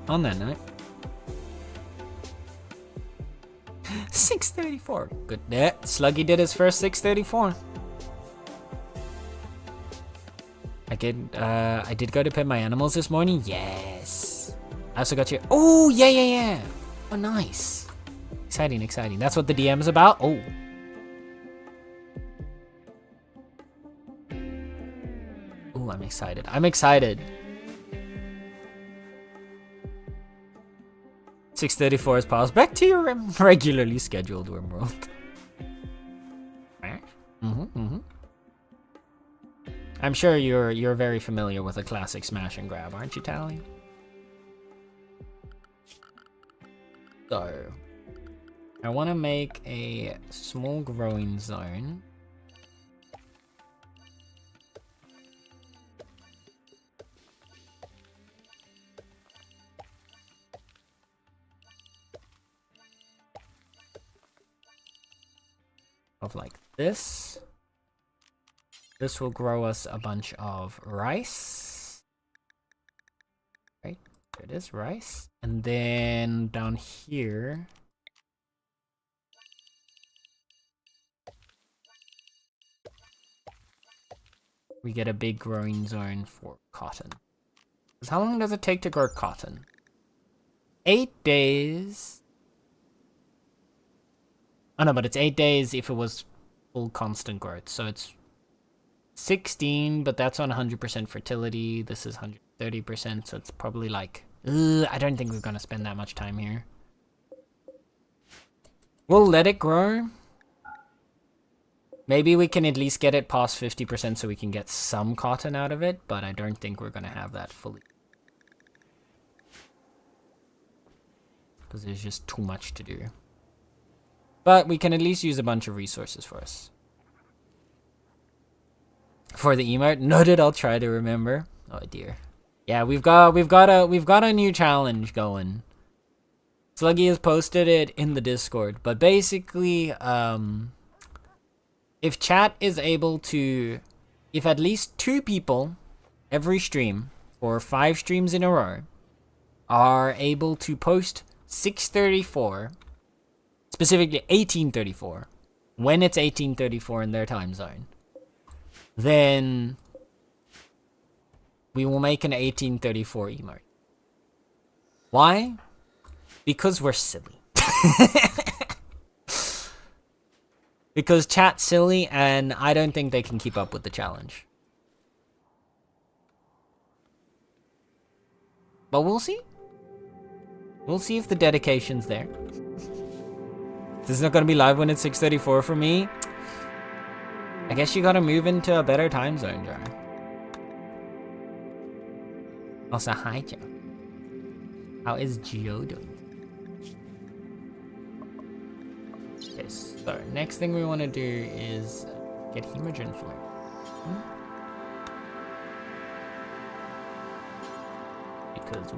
On that note, 634. Good. Yeah, Sluggy did his first 634. I did go to pet my animals this morning. Yes. I also got you. Oh, yeah. Oh, nice. Exciting. That's what the DM is about. Oh. Oh, I'm excited. 6:34 has passed. Back to your regularly scheduled Wormworld. I'm sure you're very familiar with a classic smash and grab, aren't you, Tally? So, I want to make a small growing zone. Of like this. This will grow us a bunch of rice. Right, there it is, rice. And then down here, we get a big growing zone for cotton. Because how long does it take to grow cotton? 8 days. Oh no, but it's 8 days if it was full constant growth. So it's 16, but that's on 100% fertility. This is 130%, so it's probably like... I don't think we're gonna spend that much time here. We'll let it grow. Maybe we can at least get it past 50% so we can get some cotton out of it, but I don't think we're gonna have that fully. Because there's just too much to do. But we can at least use a bunch of resources for us. For the emote, noted. I'll try to remember. Oh dear. Yeah, we've got a new challenge going. Sluggy has posted it in the Discord, but basically, if chat is able to, if at least 2 people every stream for 5 streams in a row are able to post 634. Specifically 1834, when it's 1834 in their time zone, then we will make an 1834 emote. Why? Because we're silly. Because chat's silly, and I don't think they can keep up with the challenge. But we'll see. We'll see if the dedication's there. This is not gonna be live when it's 6:34 for me. I guess you gotta move into a better time zone, Jar. Also, hi, Joe. How is Geo doing? Okay, so next thing we want to do is get Hemogen Flare. Because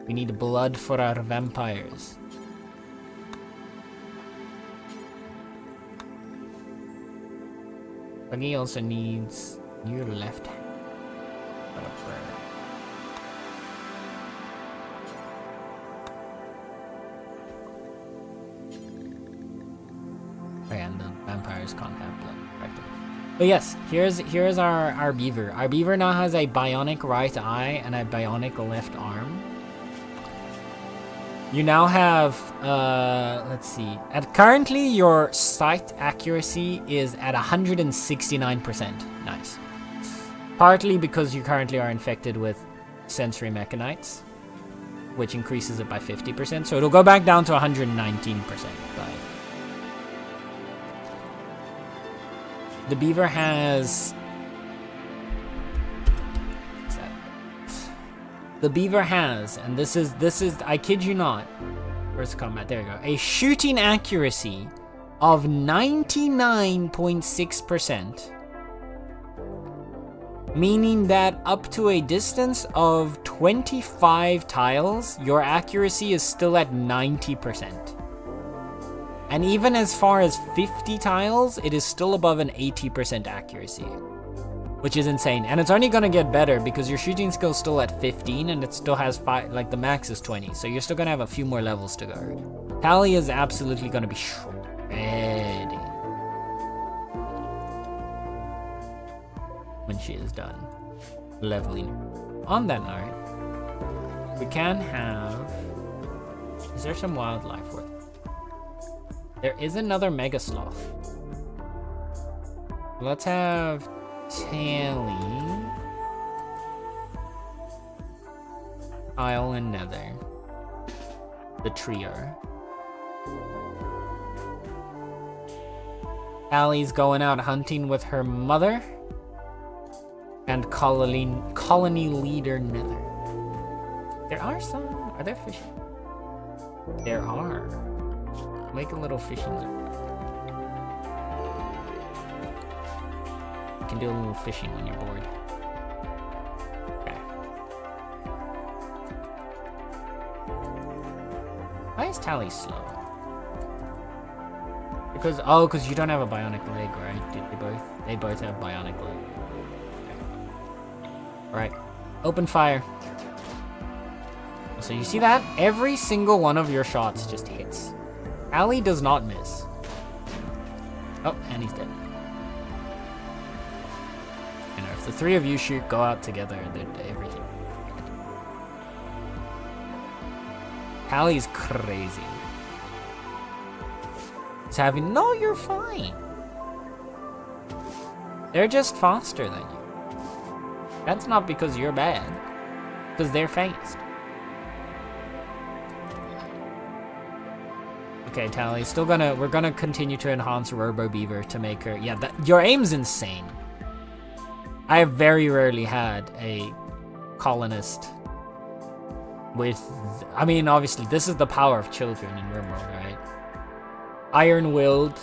we need blood for our vampires. But he also needs your left hand. Oh yeah, and the vampires can't have blood. Correctly. But yes, here's our beaver. Our beaver now has a bionic right eye and a bionic left arm. You now have, let's see. Currently, your sight accuracy is at 169%. Nice. Partly because you currently are infected with sensory mechanites. which increases it by 50%. So it'll go back down to 119%. But the beaver has... What's that? The beaver has, and this is, I kid you not. Where's the combat? There you go. A shooting accuracy of 99.6%. Meaning that up to a distance of 25 tiles, your accuracy is still at 90%. And even as far as 50 tiles, it is still above an 80% accuracy. Which is insane. And it's only gonna get better because your shooting skill's still at 15 and it still has 5, like the max is 20. So you're still gonna have a few more levels to go. Tally is absolutely gonna be shredding when she is done leveling. On that note, we can have... Is there some wildlife worth? There is another mega sloth. Let's have Tally, Isle and Nether, the trio. Tally's going out hunting with her mother. And colony leader Nether. There are some. Are there fishing? There are. Make a little fishing zone. You can do a little fishing when you're bored. Okay. Why is Tally slow? Because you don't have a bionic leg, right? They both have bionic leg. Alright, open fire. So you see that? Every single one of your shots just hits. Ali does not miss. Oh, and he's dead. You know, if the three of you shoot, go out together, then everything. Ali's crazy. He's having, no, you're fine. They're just faster than you. That's not because you're bad, because they're fast. Okay, Tally, we're gonna continue to enhance Robo Beaver to make her, yeah, your aim's insane. I have very rarely had a colonist with, I mean, obviously, this is the power of children in RimWorld, right? Iron-willed,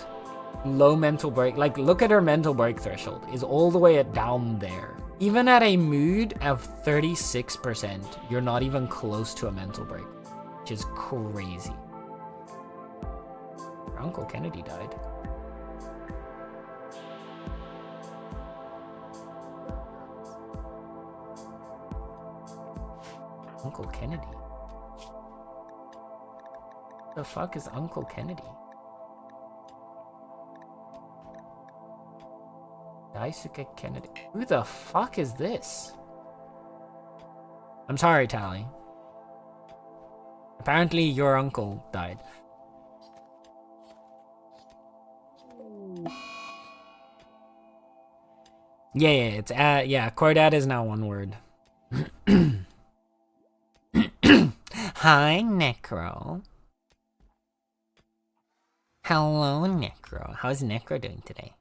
low mental break, like, look at her mental break threshold, is all the way down there. Even at a mood of 36%, you're not even close to a mental break, which is crazy. Your Uncle Kennedy died. Uncle Kennedy? The fuck is Uncle Kennedy? Daisuke Kennedy. Who the fuck is this? I'm sorry, Tally. Apparently your uncle died. Yeah, it's yeah, Cordad is now one word. Hi, Necro. Hello, Necro. How's Necro doing today?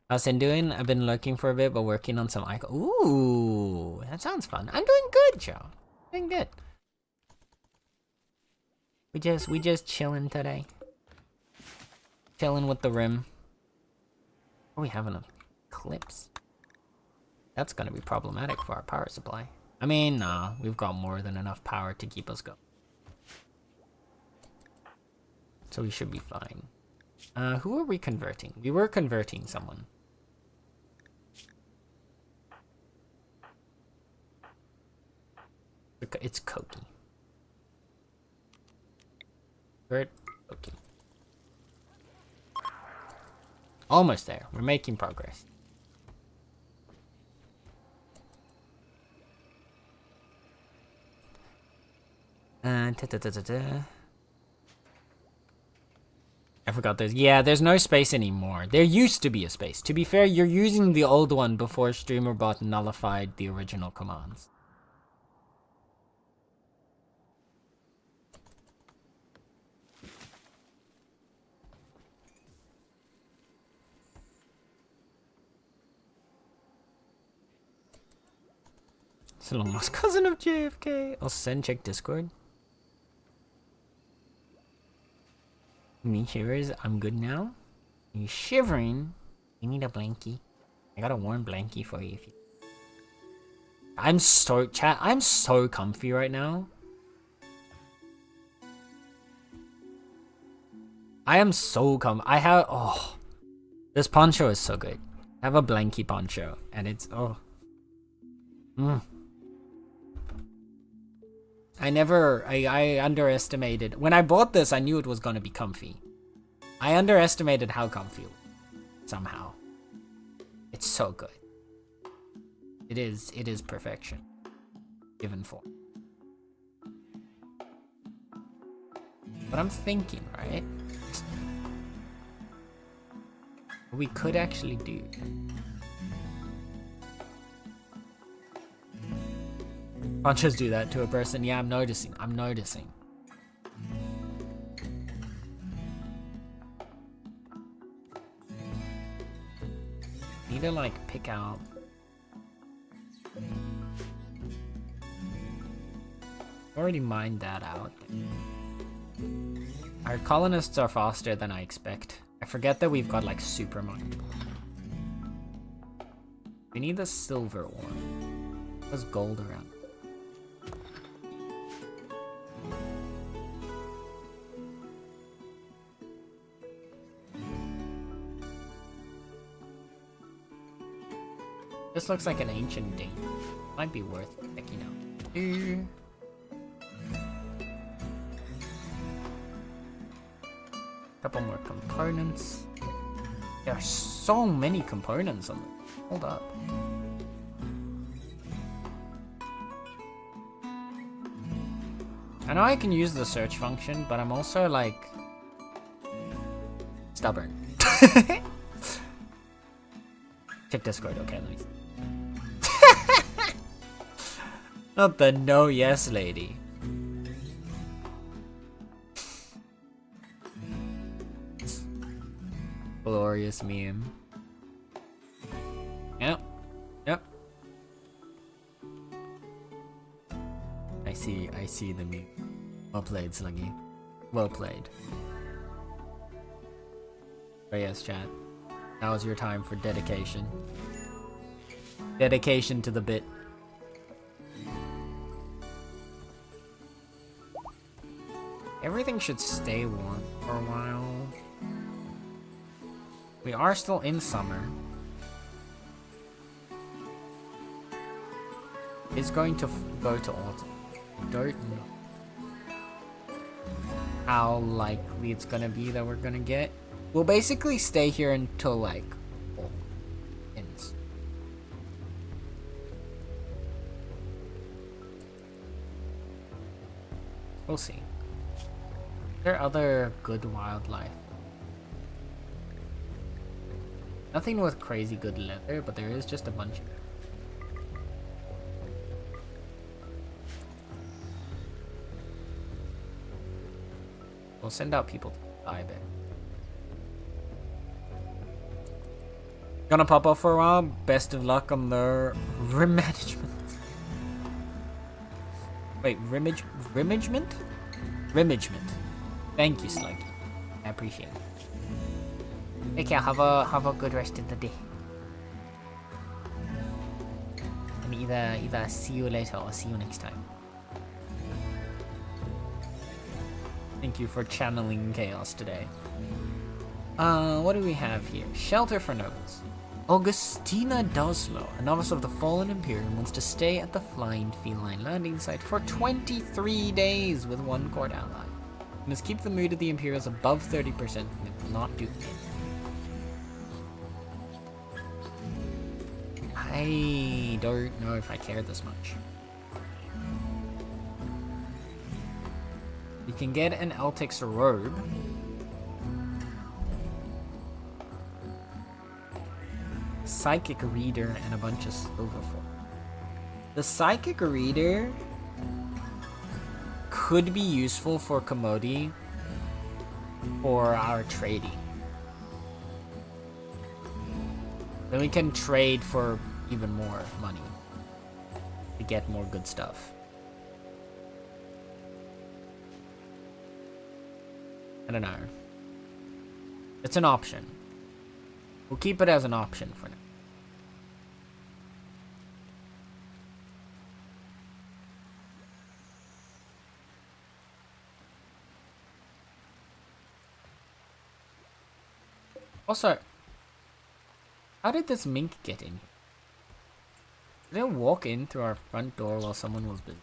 How's Sin doing? I've been lurking for a bit, but working on some icon. Ooh, that sounds fun. I'm doing good, Joe. Doing good. We just chilling today. Chilling with the rim. Are we having eclipse? That's gonna be problematic for our power supply. I mean, nah, we've got more than enough power to keep us going. So we should be fine. Who are we converting? We were converting someone. It's Koki. Convert Koki. Almost there. We're making progress. I forgot there's... Yeah, there's no space anymore. There used to be a space. To be fair, you're using the old one before StreamerBot nullified the original commands. It's a long lost cousin of JFK. I'll send check Discord. Me shivers, I'm good now. Are you shivering? You need a blankie. I got a warm blankie for you if you... I'm so comfy right now. I am so I have, oh, this poncho is so good. I have a blankie poncho and it's, oh. I underestimated, when I bought this, I knew it was gonna be comfy. I underestimated how comfy it was, somehow. It's so good. It is perfection. Given form. But I'm thinking, right? We could actually do. Ponchos do that to a person. Yeah, I'm noticing. Need to like pick out. Already mined that out. Our colonists are faster than I expect. I forget that we've got like super much. We need the silver one. There's gold around. This looks like an ancient date. Might be worth checking out. Couple more components. There are so many components on it. Hold up. I know I can use the search function, but I'm also like stubborn. Check Discord, okay, let me see. Not the no yes lady. Glorious meme. Yep. I see the meme. Well played, Sluggy. Well played. But yes, chat. Now is your time for dedication. Dedication to the bit. Everything should stay warm for a while. We are still in summer. It's going to go to autumn. I don't know how likely it's gonna be that we're gonna get. We'll basically stay here until like fall ends. We'll see. Are there other good wildlife? Nothing with crazy good leather, but there is just a bunch of it. We'll send out people to buy it. Gonna pop off for a while. Best of luck on the remanagement. Wait, rimagement? Rimagement. Thank you, Slug. I appreciate it. Okay, have a good rest of the day. And either see you later or see you next time. Thank you for channeling chaos today. What do we have here? Shelter for nobles. Augustina Doslo, a novice of the Fallen Imperium, wants to stay at the Flying Feline landing site for 23 days with one court ally. We must keep the mood of the Imperials above 30% and it will not do anything. I don't know if I care this much. You can get an Eltix robe. Psychic reader and a bunch of silver for the psychic reader could be useful for commodity for our trading. Then we can trade for even more money to get more good stuff. I don't know. It's an option. We'll keep it as an option for now. Also, how did this mink get in? Did it walk in through our front door while someone was busy?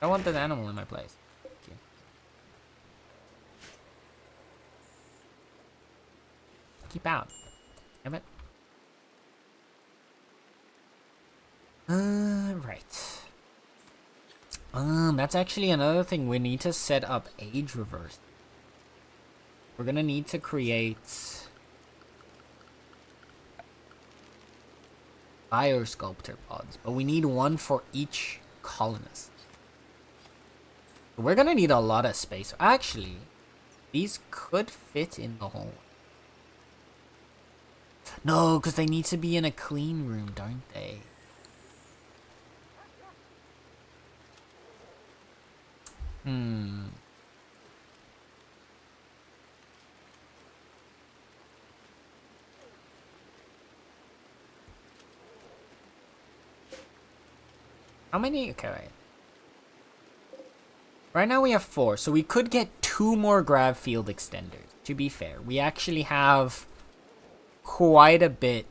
I want that animal in my place. Okay. Keep out. Damn it. Right. That's actually another thing. We need to set up age reverse. We're gonna need to create biosculptor pods, but we need one for each colonist. We're gonna need a lot of space. Actually, these could fit in the hole. No, because they need to be in a clean room, don't they? How many? Okay, wait. Right now we have 4, so we could get 2 more grav field extenders. To be fair, we actually have quite a bit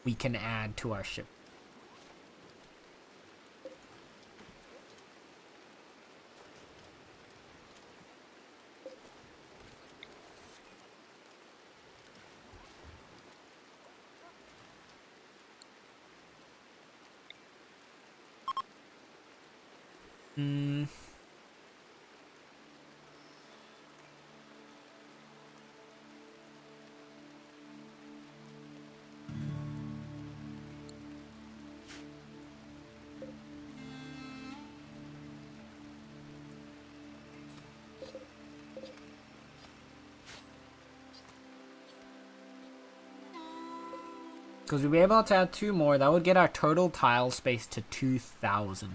we can add to our ship. Because we'll be able to add 2 more. That would get our total tile space to 2,000.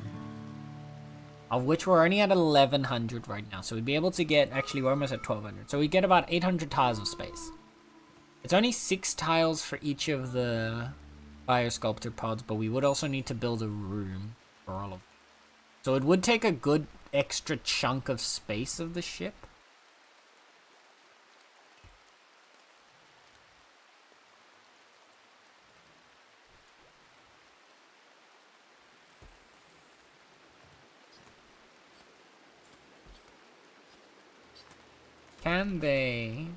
Of which we're only at 1,100 right now. So we'd be able to get... Actually, we're almost at 1,200. So we get about 800 tiles of space. It's only 6 tiles for each of the biosculptor pods. But we would also need to build a room for all of them. So it would take a good extra chunk of space of the ship. Can they...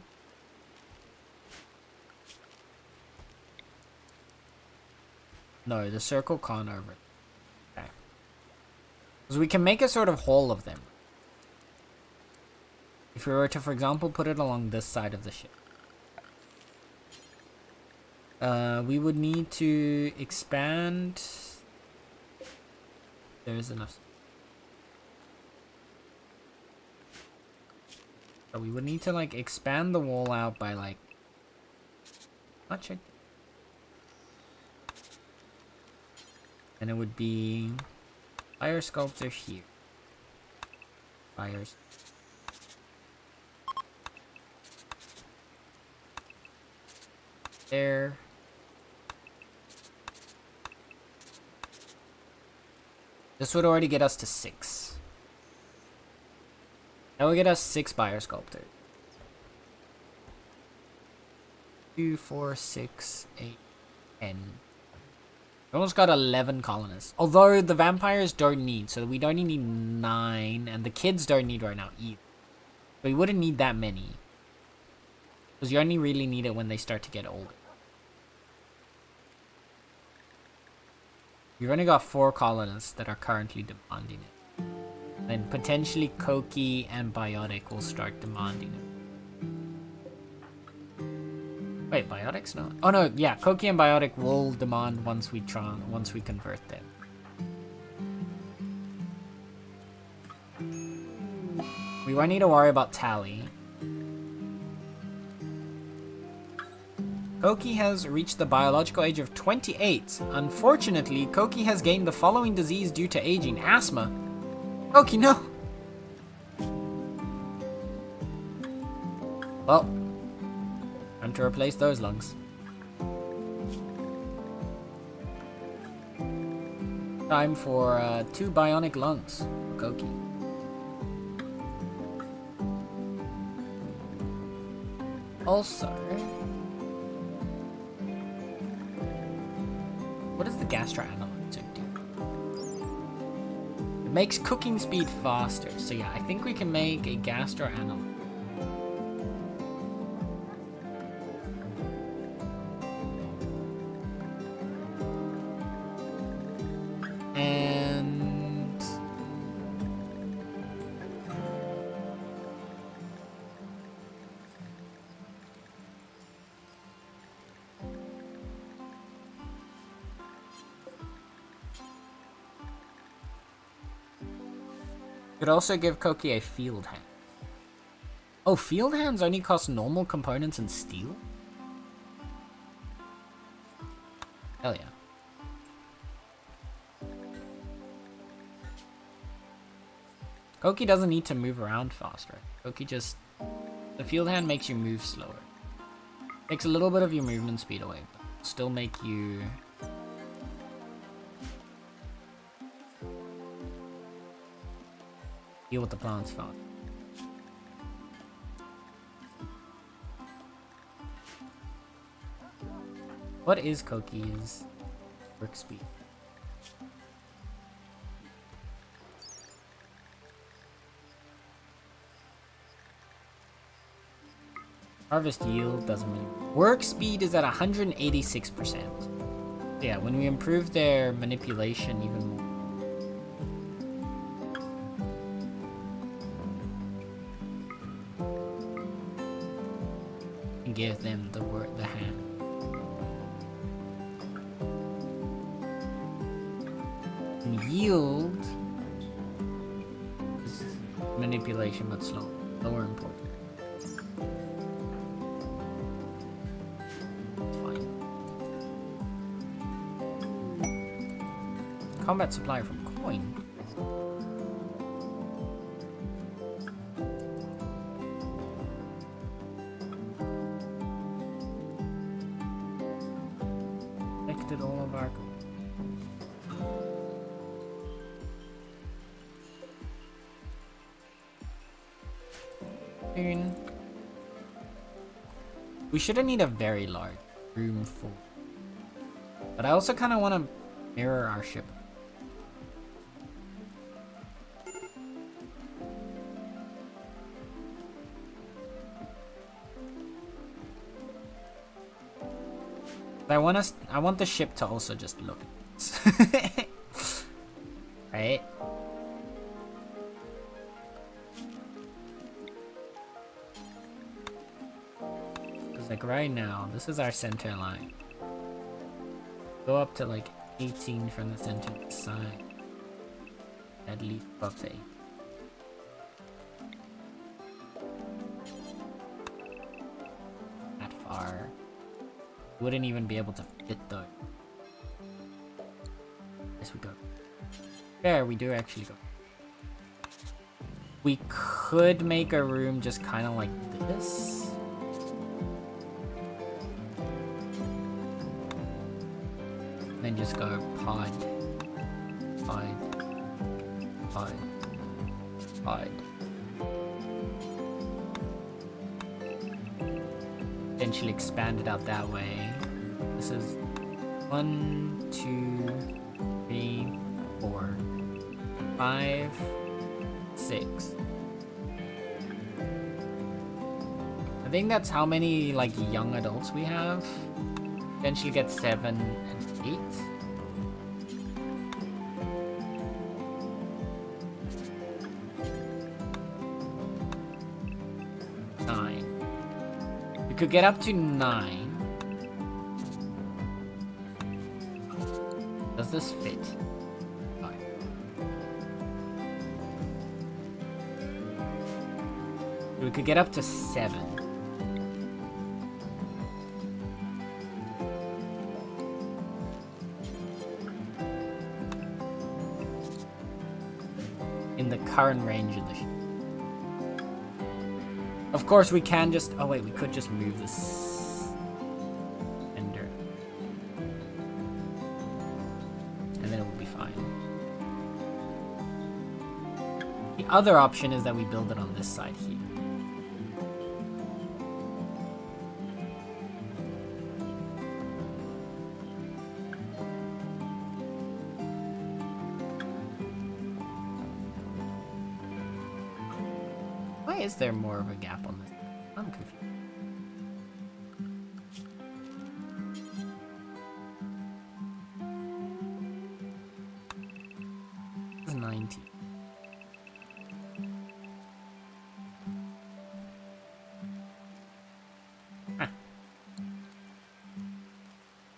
No, the circle can't over it. Okay. Because we can make a sort of hole of them. If we were to, for example, put it along this side of the ship. We would need to expand... There's enough... So we would need to, like, expand the wall out by, like... Not sure. And it would be... Fire sculptor here. Fires. There. This would already get us to 6. That will get us 6 biosculptors. 2, 4, 6, 8, 10. We almost got 11 colonists. Although the vampires don't need, so we don't need 9, and the kids don't need right now either. But you wouldn't need that many. Because you only really need it when they start to get older. You've only got 4 colonists that are currently demanding it. And potentially Koki and Biotic will start demanding it. Wait, Biotic's not? Oh no, yeah, Koki and Biotic will demand once we convert them. We won't need to worry about Tally. Koki has reached the biological age of 28. Unfortunately, Koki has gained the following disease due to aging. Asthma. Koki, no! Well, time to replace those lungs. Time for 2 bionic lungs for Koki. Also, what does the gastro-analog do? It makes cooking speed faster. So yeah, I think we can make a gastro-analog. And could also give Koki a field hand. Oh, field hands only cost normal components and steel? Hell yeah. Koki doesn't need to move around faster. Koki just... The field hand makes you move slower. Takes a little bit of your movement speed away, but still make you... deal with the plants fast. What is Koki's work speed? Harvest yield doesn't really... Work speed is at 186%. Yeah, when we improve their manipulation even more. And give them the hand. And yield is manipulation but slow. Lower important. Combat supplier from coin. Collected all of our we shouldn't need a very large room full. But I also kind of want to mirror our ship. I want the ship to also just look at this. Right? Because like right now, this is our center line. Go up to like 18 from the center to the side. At least up to 8. That far. Wouldn't even be able to fit though. Yes, we go. There, we do actually go. We could make a room just kind of like this. Then just go pod, pod, pod, pod. Eventually expand it out that way. This is 1, 2, 3, 4, 5, 6. I think that's how many like young adults we have. Eventually get 7 and 8. Could get up to 9. Does this fit? Fine. We could get up to 7. in the current range of the ship. Of course, we can just... Oh, wait, we could just move this... ender. And then it will be fine. The other option is that we build it on this side here. Why is there more of a gap on this? I'm confused. This is 90. Huh.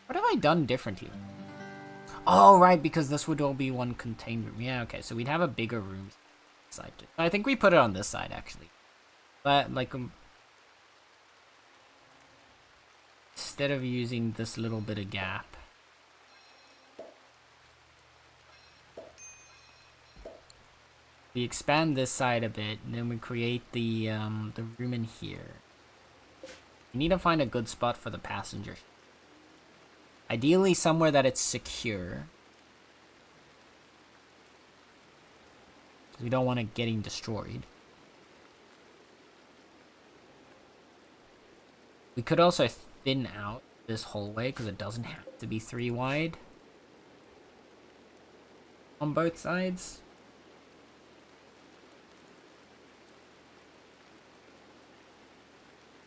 What have I done differently? Oh, right, because this would all be one contained room. Yeah, okay, so we'd have a bigger room. Side. I think we put it on this side actually, but like instead of using this little bit of gap, we expand this side a bit, and then we create the room in here. We need to find a good spot for the passenger. Ideally, somewhere that it's secure. We don't want it getting destroyed. We could also thin out this hallway because it doesn't have to be 3 wide on both sides.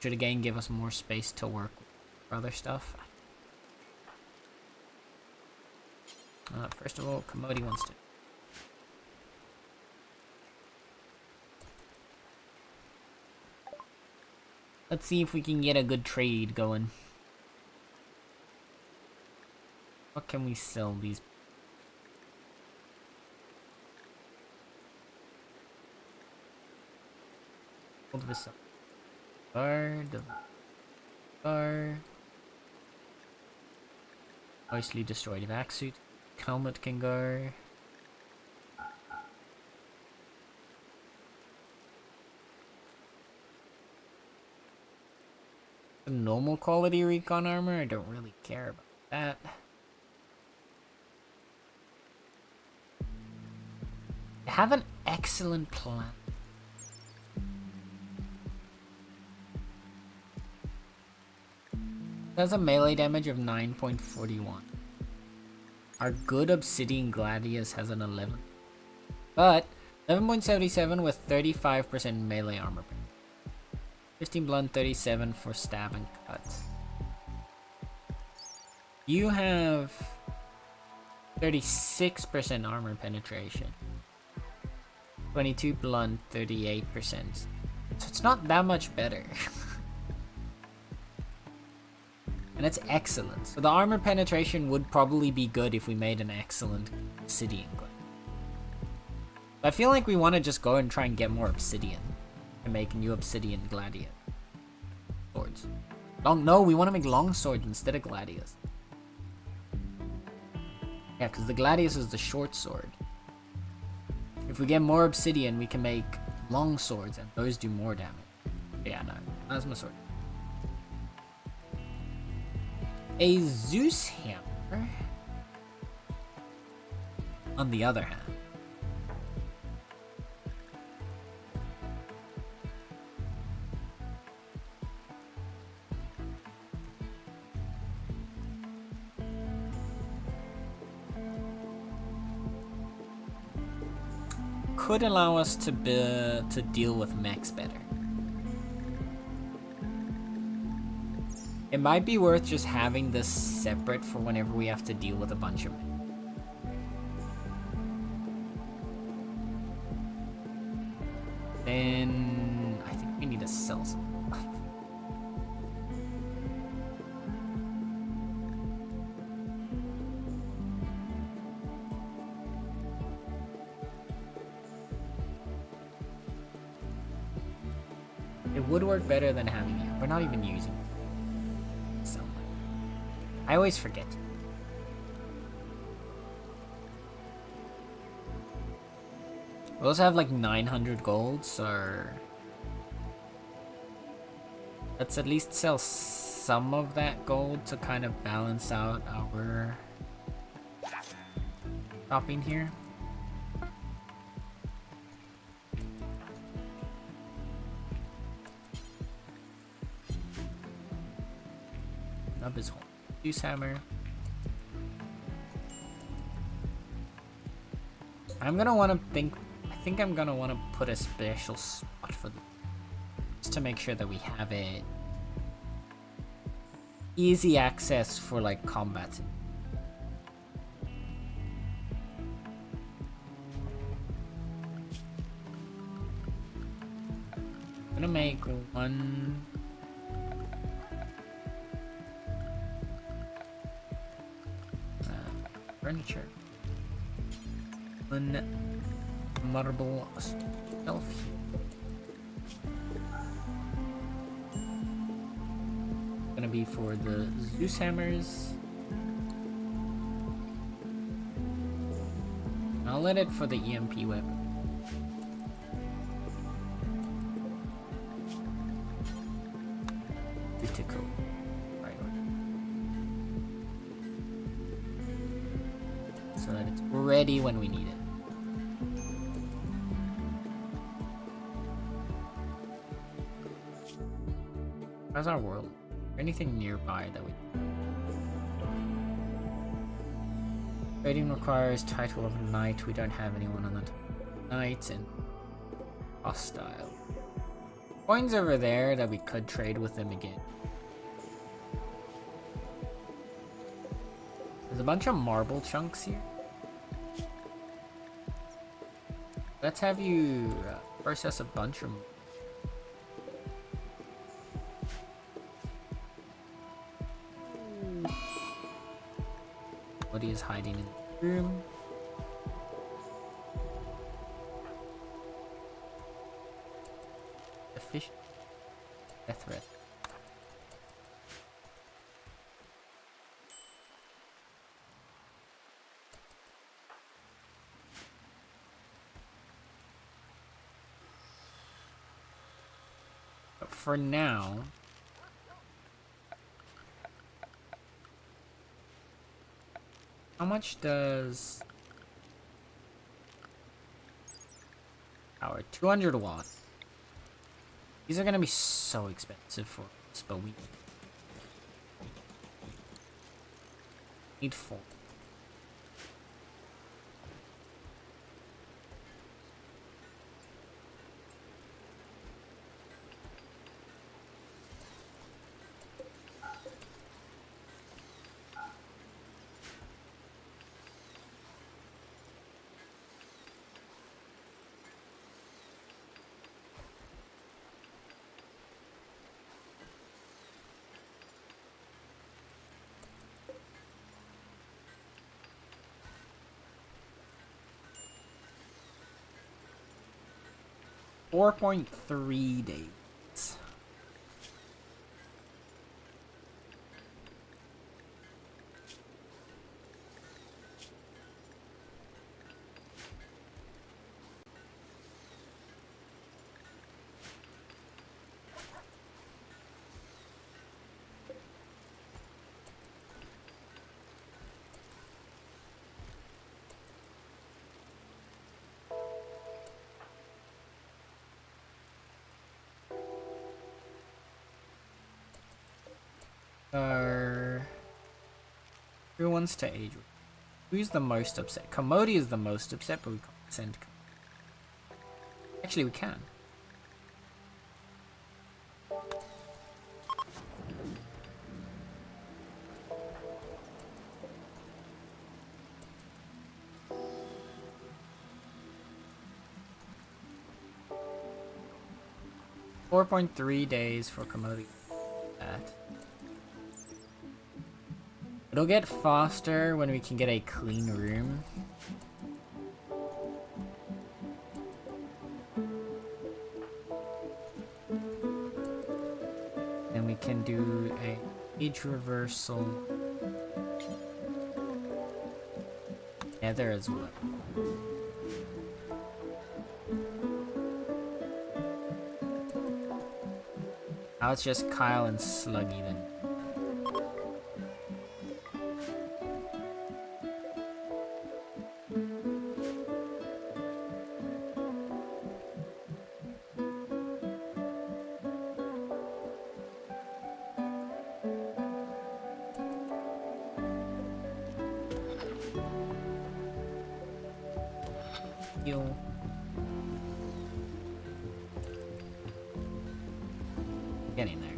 Should again give us more space to work with other stuff. First of all, Commodity wants to... Let's see if we can get a good trade going. What can we sell these? Hold this up. Bar. Obviously destroyed vac suit. Helmet can go. Normal quality recon armor, I don't really care about that. I have an excellent plan. Does a melee damage of 9.41. Our good Obsidian Gladius has an 11. But 11.77 with 35% melee armor. 15 blunt, 37 for stab and cuts. You have 36% armor penetration. 22 blunt, 38%. So it's not that much better. And it's excellent. So the armor penetration would probably be good if we made an excellent obsidian glade. I feel like we want to just go and try and get more obsidian. And make new obsidian gladius swords. No, we want to make long swords instead of gladius. Yeah, because the gladius is the short sword. If we get more obsidian, we can make long swords, and those do more damage. Yeah, no, plasma sword. A Zeus hammer, on the other hand, could allow us to deal with mechs better. It might be worth just having this separate for whenever we have to deal with a bunch of mechs. Then I think we need to sell some. It would work better than having it. We're not even using it. So I always forget. We also have like 900 gold, so let's at least sell some of that gold to kind of balance out our shopping here. Up his home. Use hammer. I'm gonna want to think. I think I'm gonna want to put a special spot for them, just to make sure that we have it easy access for like combat. I'm gonna make one. Furniture. One marble shelf. Gonna be for the Zeus hammers. I'll let it for the EMP weapon. Critical. So that it's ready when we need it. How's our world? Anything nearby that we... Trading requires title of knight. We don't have anyone on that. Knight and hostile. Coins over there that we could trade with them again. There's a bunch of marble chunks here. Let's have you process a bunch of... Woody is hiding in the room. The fish... Death threat. For now, how much does power? 200 watts. These are gonna be so expensive for us, but we need 4. 4.3 days. Who wants to age? Who's the most upset? Commodity is the most upset, but we can't send. Actually, we can. $4.3 days for commodity. That. It'll get faster when we can get a clean room. Then we can do a age reversal. Nether as well. Now it's just Kyle and Sluggy then. You. Get in there.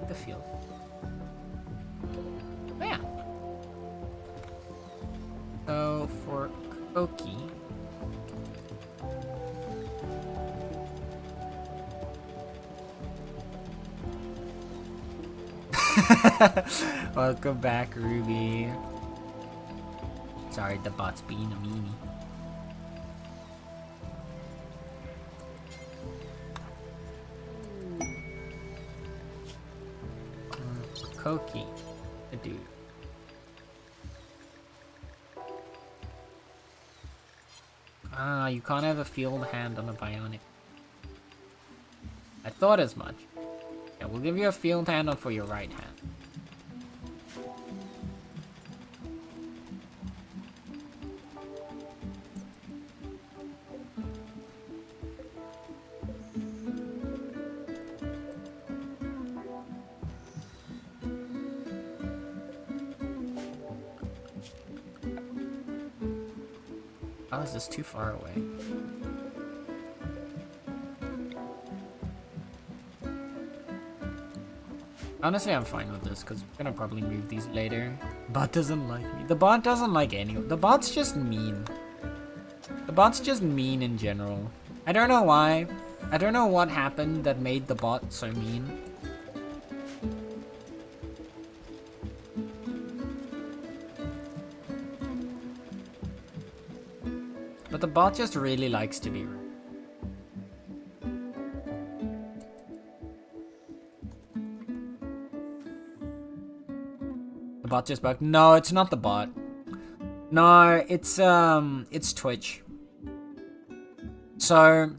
The field. Oh, yeah. So for Koki. Welcome back, Ruby. Sorry, the bot's being a meanie. Koki, the dude. Ah, you can't have a field hand on a bionic. I thought as much. Yeah, we'll give you a field hand on for your right hand. Oh, is this too far away? Honestly, I'm fine with this because we're gonna probably move these later. Bot doesn't like me. The bot doesn't like anyone. The bot's just mean. The bot's just mean in general. I don't know why. I don't know what happened that made the bot so mean. But the bot just really likes to be rude. The bot just bugged. No, it's not the bot. No, it's Twitch. So,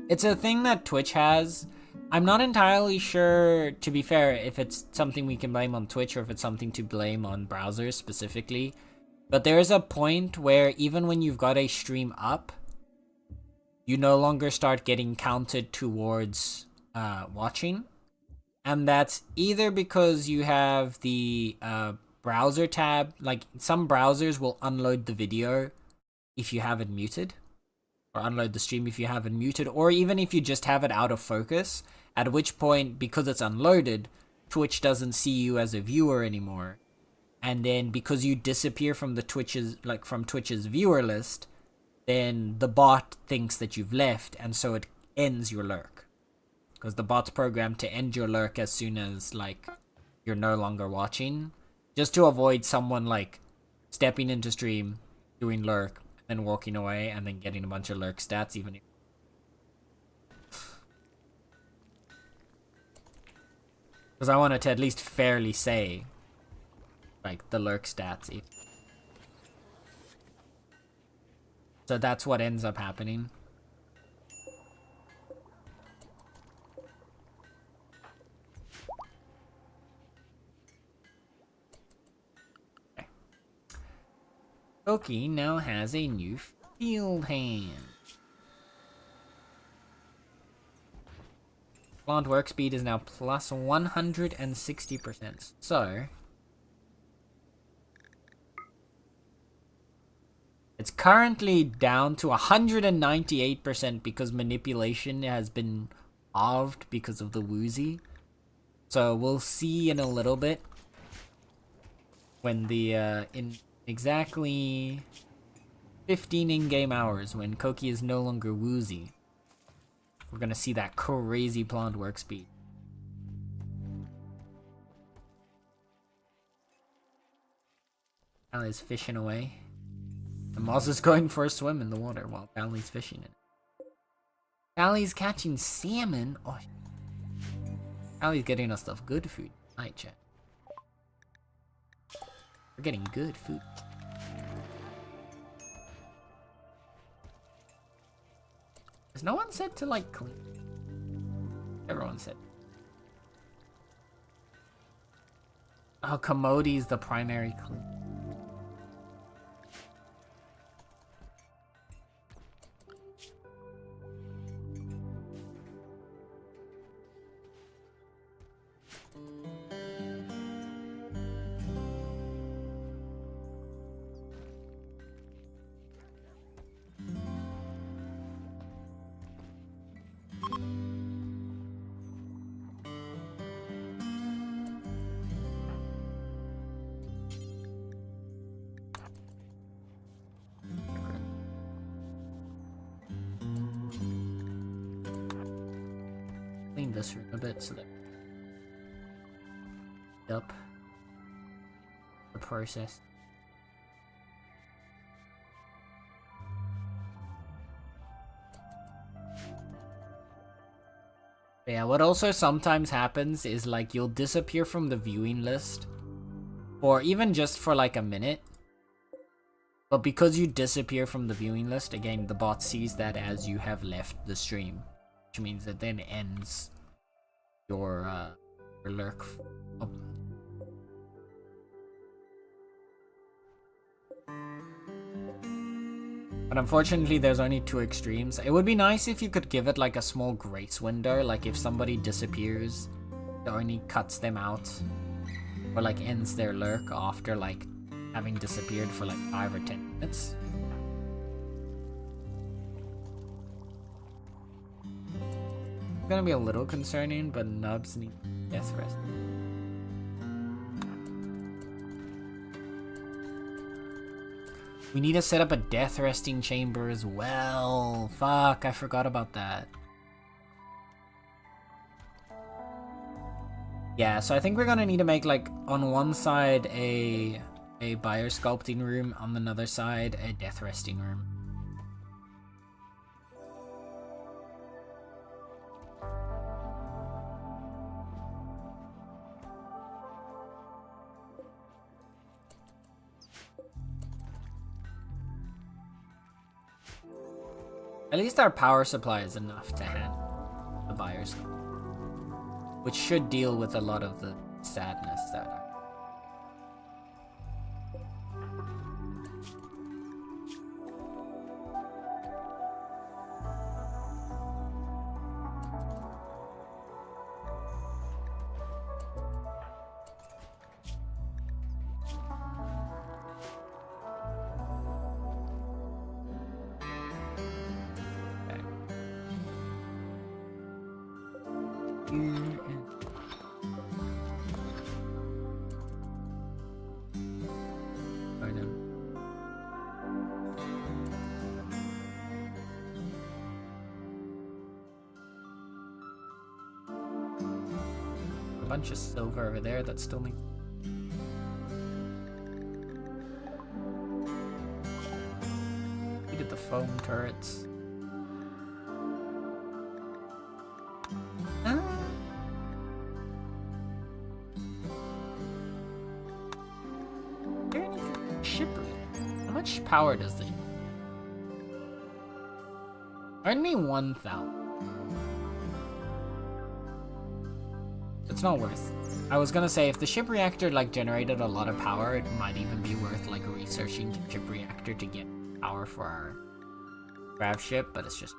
it's a thing that Twitch has. I'm not entirely sure, to be fair, if it's something we can blame on Twitch or if it's something to blame on browsers specifically. But there is a point where even when you've got a stream up, you no longer start getting counted towards watching. And that's either because you have the browser tab, like some browsers will unload the video if you have it muted, or unload the stream if you have it muted, or even if you just have it out of focus, at which point, because it's unloaded, Twitch doesn't see you as a viewer anymore. And then because you disappear from the Twitch's viewer list, then the bot thinks that you've left, and so it ends your lurk. Because the bot's programmed to end your lurk as soon as like you're no longer watching, just to avoid someone like stepping into stream, doing lurk, and then walking away, and then getting a bunch of lurk stats. Even if because I wanted to at least fairly say like the lurk stats. So that's what ends up happening. Okay. Oki now has a new field hand. Blonde work speed is now plus 160%. So it's currently down to 198% because manipulation has been halved because of the woozy. So we'll see in a little bit when the in exactly 15 in-game hours when Koki is no longer woozy. We're gonna see that crazy blonde work speed. Allie's fishing away. And Moz is going for a swim in the water while Allie's fishing it. Allie's catching salmon. Oh, Allie's getting us stuff good food. Night chat. We're getting good food. Has no one said to like clean? Everyone said. Oh, Commodi's the primary clean. Clean this room a bit so that up the process. Yeah, what also sometimes happens is like you'll disappear from the viewing list, or even just for like a minute. But because you disappear from the viewing list, again, the bot sees that as you have left the stream, which means it then ends your lurk. Oh. But unfortunately, there's only two extremes. It would be nice if you could give it like a small grace window, like if somebody disappears, it only cuts them out, or like ends their lurk after like having disappeared for like 5 or 10 minutes. It's gonna be a little concerning, but nubs need death rest. We need to set up a death resting chamber as well. Fuck, I forgot about that. Yeah, so I think we're gonna need to make like on one side a bio sculpting room, on another side a death resting room. At least our power supply is enough to handle the buyer's, which should deal with a lot of the sadness that I... bunch of silver over there that still needs... We did the foam turrets. Is there anything shippery? How much power does this? Only 1,000. It's not worth. I was gonna say if the ship reactor like generated a lot of power, it might even be worth like researching the ship reactor to get power for our grav ship, but it's just...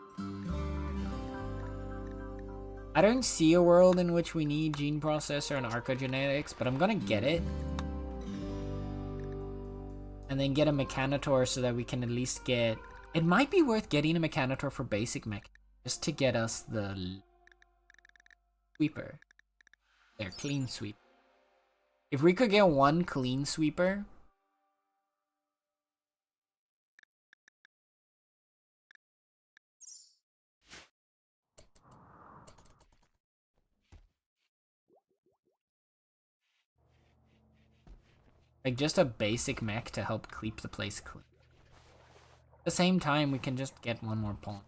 I don't see a world in which we need gene processor and archaeogenetics, but I'm gonna get it. And then get a mechanitor so that we can at least get... It might be worth getting a mechanitor for basic mech, just to get us the sweeper. There, clean sweep. If we could get one clean sweeper... Like just a basic mech to help keep the place clean. At the same time, we can just get one more pawn.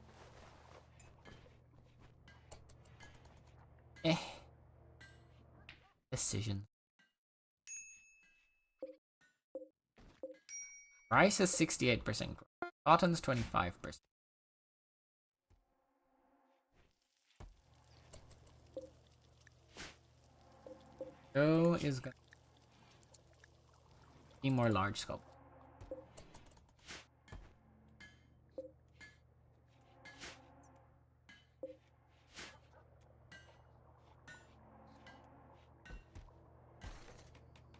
Decision. Rice is 68%. Cotton's 25%. Joe is gonna be more large scope.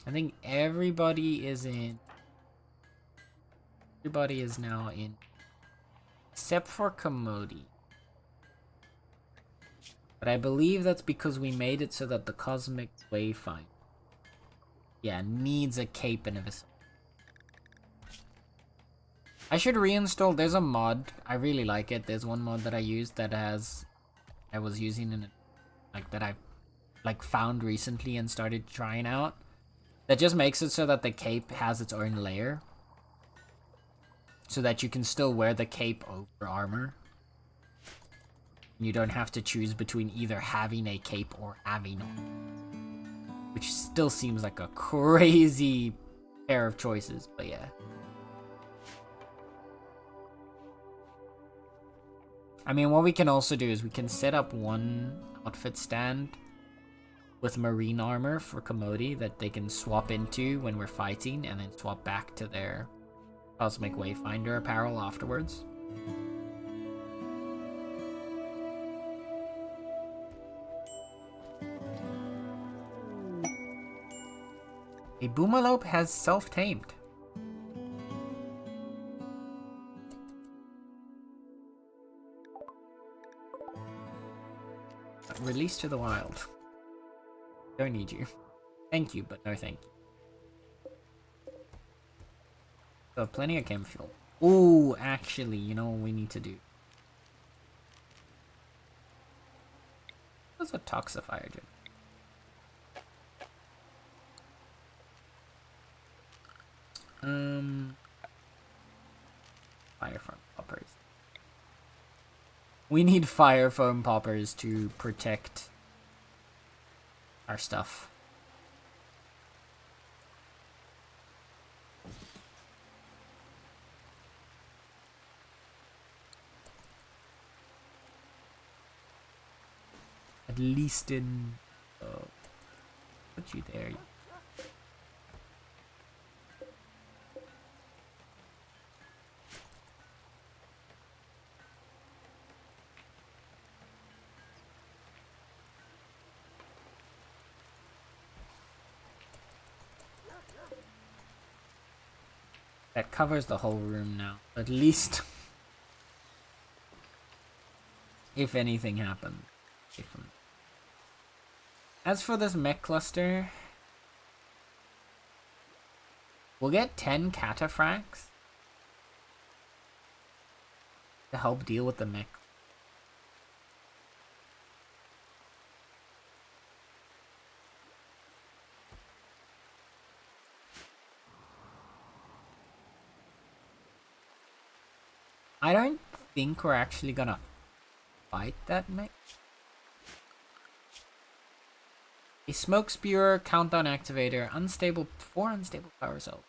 I think everybody is in. Everybody is now in, except for Commodity. But I believe that's because we made it so that the Cosmic Wayfinder, yeah, needs a cape and a vessel. I should reinstall. There's a mod. I really like it. There's one mod that I used that I was using in, like, that I've like found recently and started trying out. That just makes it so that the cape has its own layer. So that you can still wear the cape over armor. You don't have to choose between either having a cape or having one. Which still seems like a crazy pair of choices, but yeah. I mean, what we can also do is we can set up one outfit stand with marine armor for Commodity that they can swap into when we're fighting, and then swap back to their Cosmic Wayfinder apparel afterwards. A Boomalope has self-tamed. Released to the wild. Don't need you. Thank you, but no thank you. So plenty of chem fuel. Ooh, actually, you know what we need to do? What's a toxifier do? Fire foam poppers. We need fire foam poppers to protect our stuff. At least in... put you there. That covers the whole room now. At least... if anything happens. As for this mech cluster... we'll get 10 cataphracts to help deal with the mech. I don't think we're actually gonna fight that mech. A smoke spewer, countdown activator, unstable, 4 unstable power cells,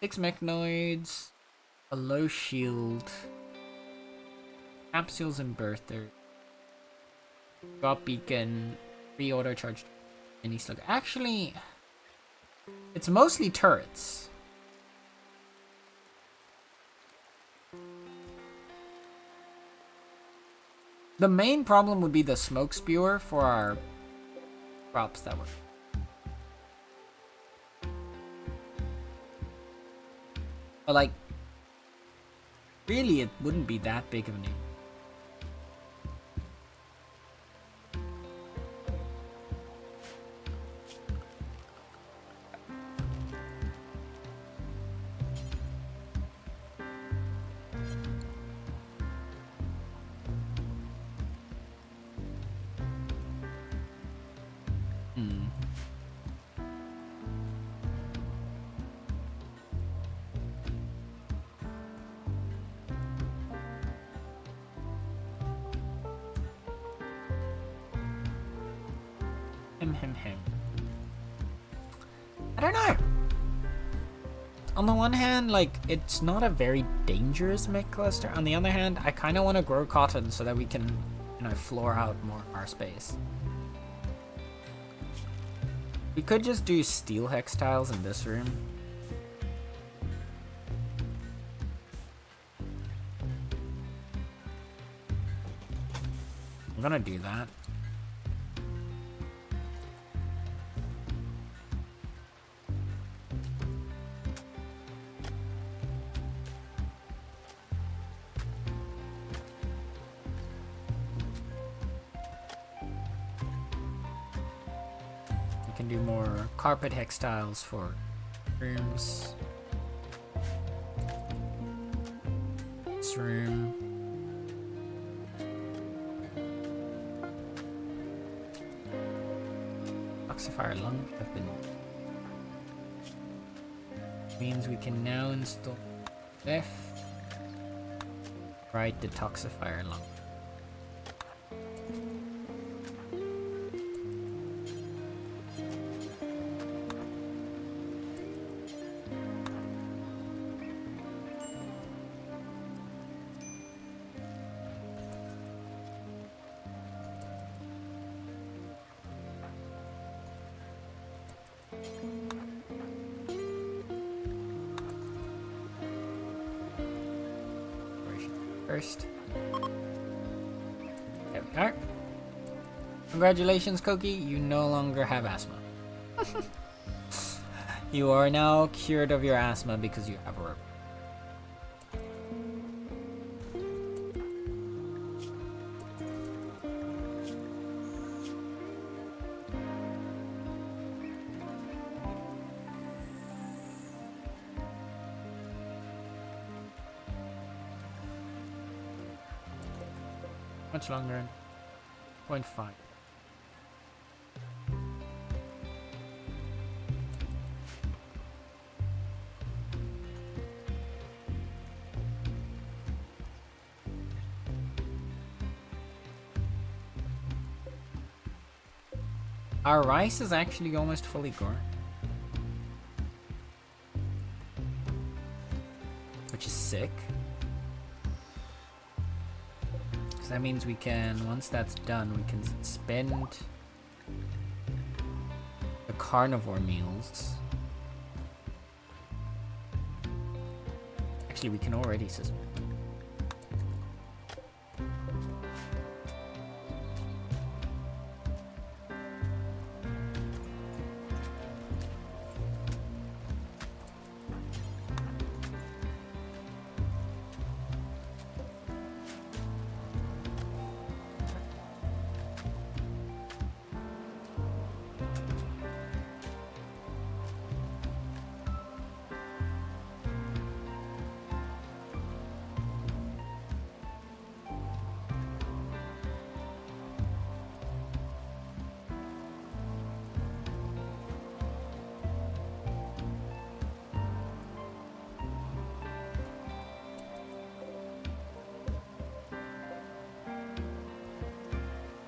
6 mechanoids, a low shield, capsules and birther, drop beacon, 3 auto charge, mini slug. Actually, it's mostly turrets. The main problem would be the smoke spewer for our props that were. But like, really it wouldn't be that big of an issue. I don't know. On the one hand, like, it's not a very dangerous mech cluster. On the other hand, I kind of want to grow cotton so that we can, you know, floor out more of our space. We could just do steel hex tiles in this room. I'm gonna do that. We can do more carpet hex tiles for rooms. This room. Toxifier lung have been. Means we can now install left, right detoxifier lung. First. There we are. Congratulations, Koki. You no longer have asthma. You are now cured of your asthma because you have a rib. Much longer. 0.5. Our rice is actually almost fully grown, which is sick. That means we can, once that's done, we can spend the carnivore meals. Actually, we can already suspend.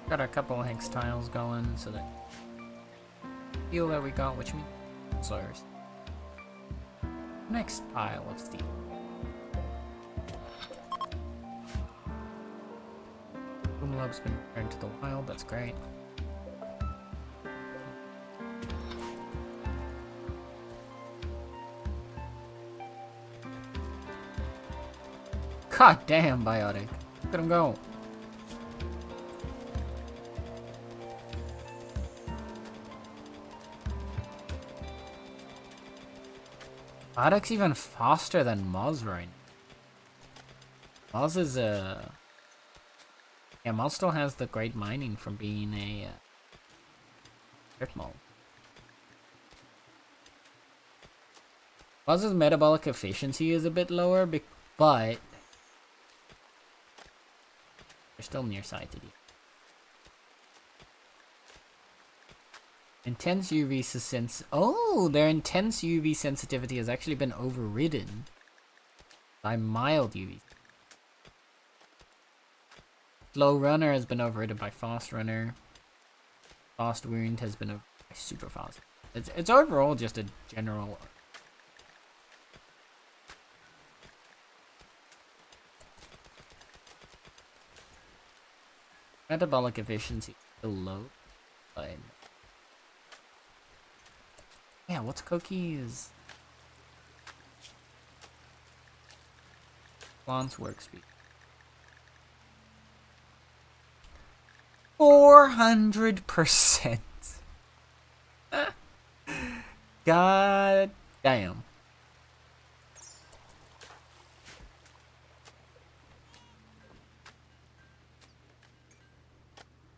Got a couple of hex tiles going, so that steel that we got, which means slurs. Next pile of steel. Boomlob's been returned to the wild, that's great. God damn, Biotic. Look at him go. Biotic's even faster than Moz right now. Moz is a... Yeah, Moz still has the great mining from being a dirt mole. Moz's metabolic efficiency is a bit lower, but they're still nearsighted. Intense UV their intense UV sensitivity has actually been overridden by mild UV. Slow Runner has been overridden by Fast Runner. Fast Wound has been overridden by Super Fast. It's overall just a general... Metabolic efficiency is still low, but... yeah, what's Koki's launch work speed? 400%. God damn.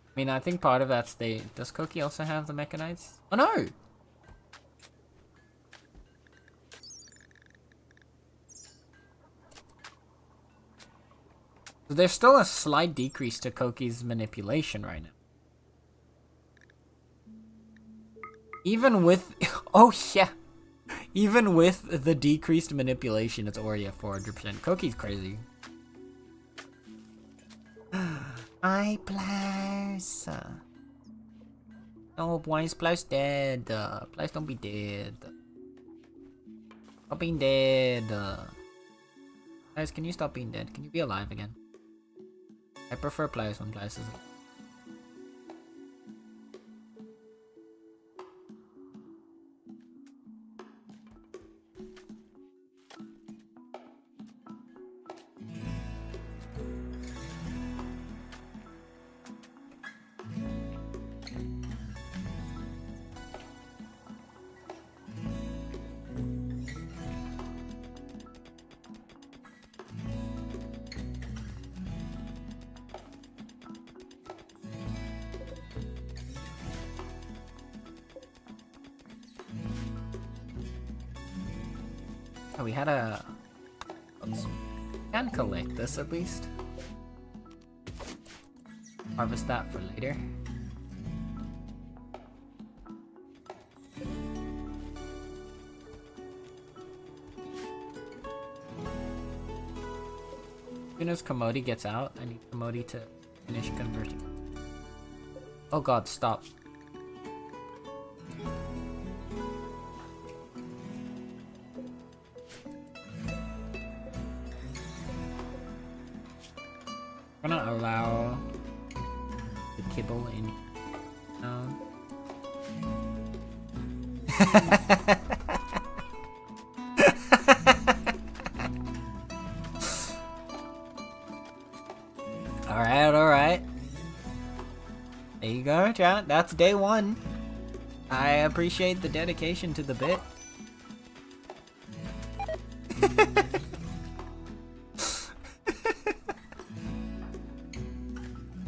I mean, I think part of that's does Koki also have the mechanites? Oh no! So there's still a slight decrease to Koki's manipulation right now. Even with, oh yeah, even with the decreased manipulation, it's already at 400%. Koki's crazy. I Blouse. No, why is Blouse dead? Blouse don't be dead. Stop being dead. Blouse, can you stop being dead? Can you be alive again? I prefer Blouse when Blouse is alive. Oh, we had a... Oops. Can collect this at least. Harvest that for later. As soon as Commodity gets out, I need Commodity to finish converting. Oh god, stop. I'm gonna allow the kibble in. Alright. There you go, chat. That's day one. I appreciate the dedication to the bit.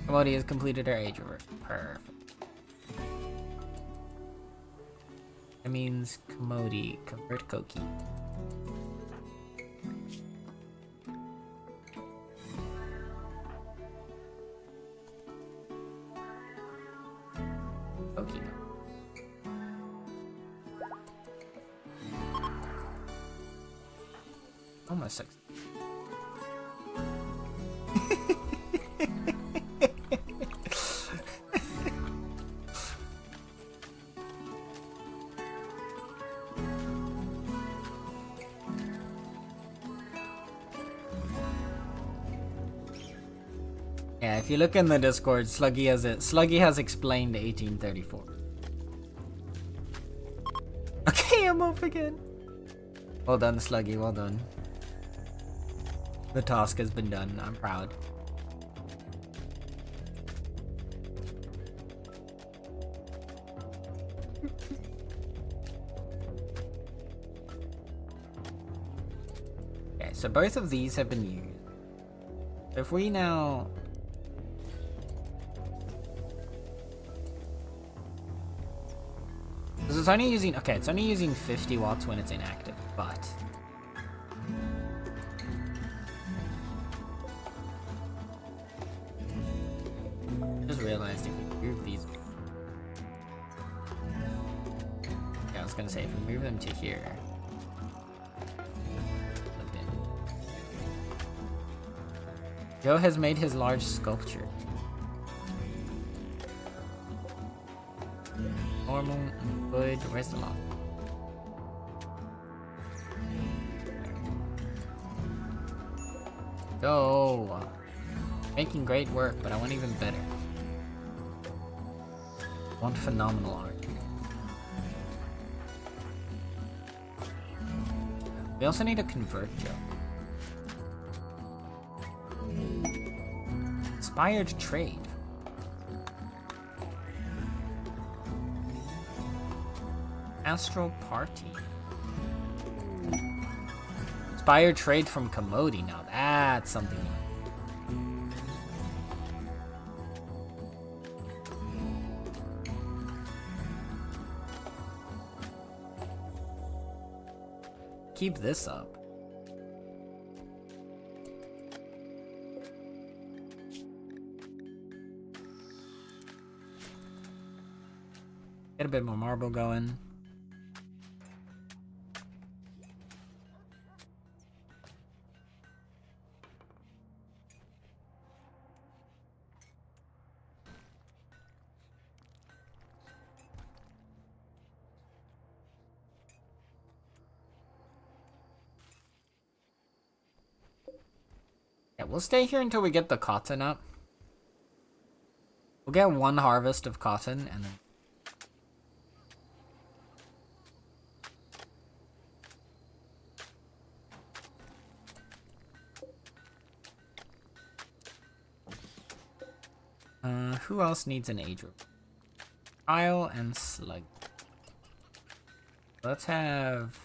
Commodity has completed her age reverse. Perfect. That means Commodity convert Koki. Koki. Almost 6. Yeah, if you look in the Discord, Sluggy has explained 1834. Okay, I'm off again. Well done, Sluggy, well done. The task has been done, I'm proud. Okay, so both of these have been used. If we now... Because it's only using, okay, it's only using 50 watts when it's inactive, but... I just realized if we move these... Yeah, I was gonna say, if we move them to here... Joe has made his large sculpture. Normal and good. Where's the lock? Go! Making great work, but I want even better. I want phenomenal art. We also need a convert joke. Inspired trade. Astral party. Inspired trade from Commodity. Now that's something. Keep this up. Get a bit more marble going. Yeah, we'll stay here until we get the cotton up. We'll get one harvest of cotton and then who else needs an age group? Isle and Slug. Let's have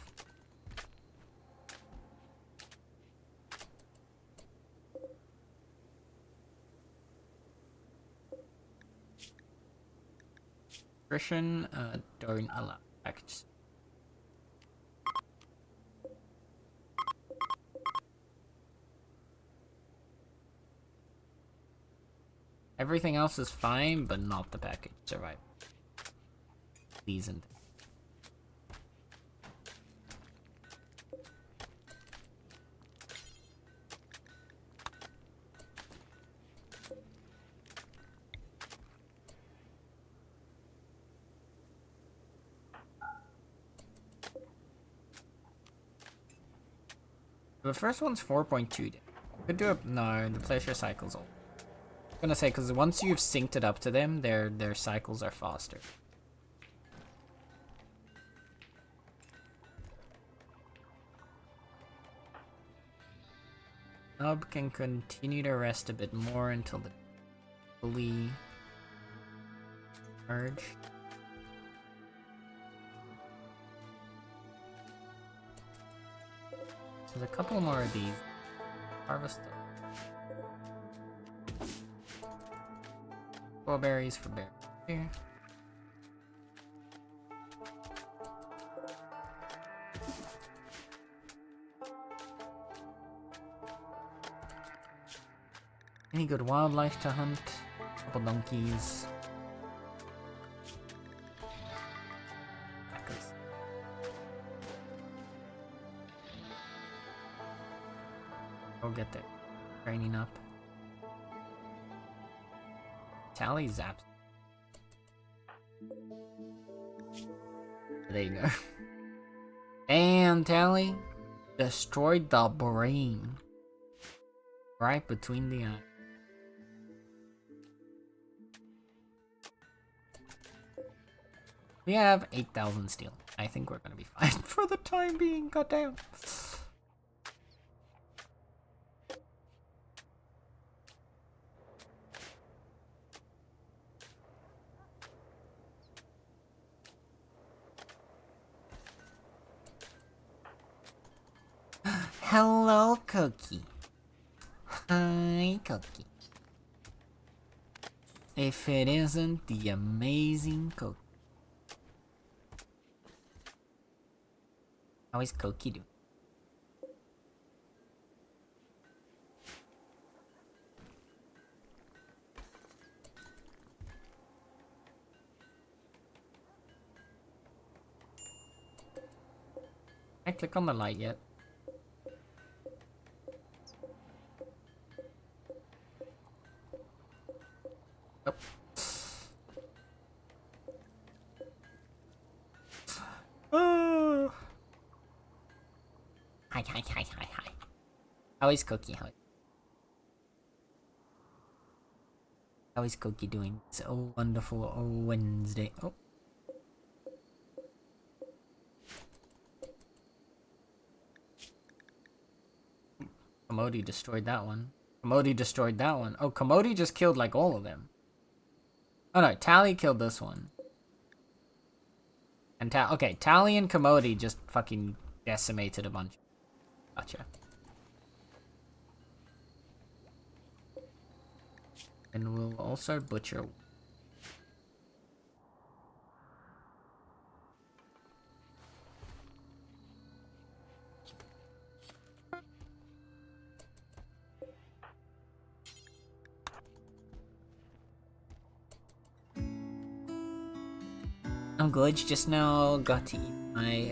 Christian don't allow package. Everything else is fine, but not the package. Survive. Please and the first one's 4.2. Could do it. No, the pleasure cycle's old. I'm gonna say, because once you've synced it up to them, their cycles are faster. Nub can continue to rest a bit more until the fully merge. There's a couple more of these. Harvest them. Berries for bear here. Any good wildlife to hunt? Couple donkeys. Echoes. Go get that training up. Tally zaps. There you go. Damn, Tally. Destroyed the brain. Right between the eyes. We have 8,000 steel. I think we're gonna be fine for the time being. Goddamn. Hello, Cookie. Hi, Cookie. If it isn't the amazing Cookie. How is Cookie doing? I click on the light yet? Oh. Hi. How is Cookie? How is Cookie doing? It's a wonderful Wednesday. Oh. Commodity destroyed that one. Commodity destroyed that one. Oh, Commodity just killed like all of them. Oh no, Tally killed this one. And okay, Tally and Commodity just fucking decimated a bunch. Gotcha. And we'll also butcher. I'm glitched just now. Got to eat my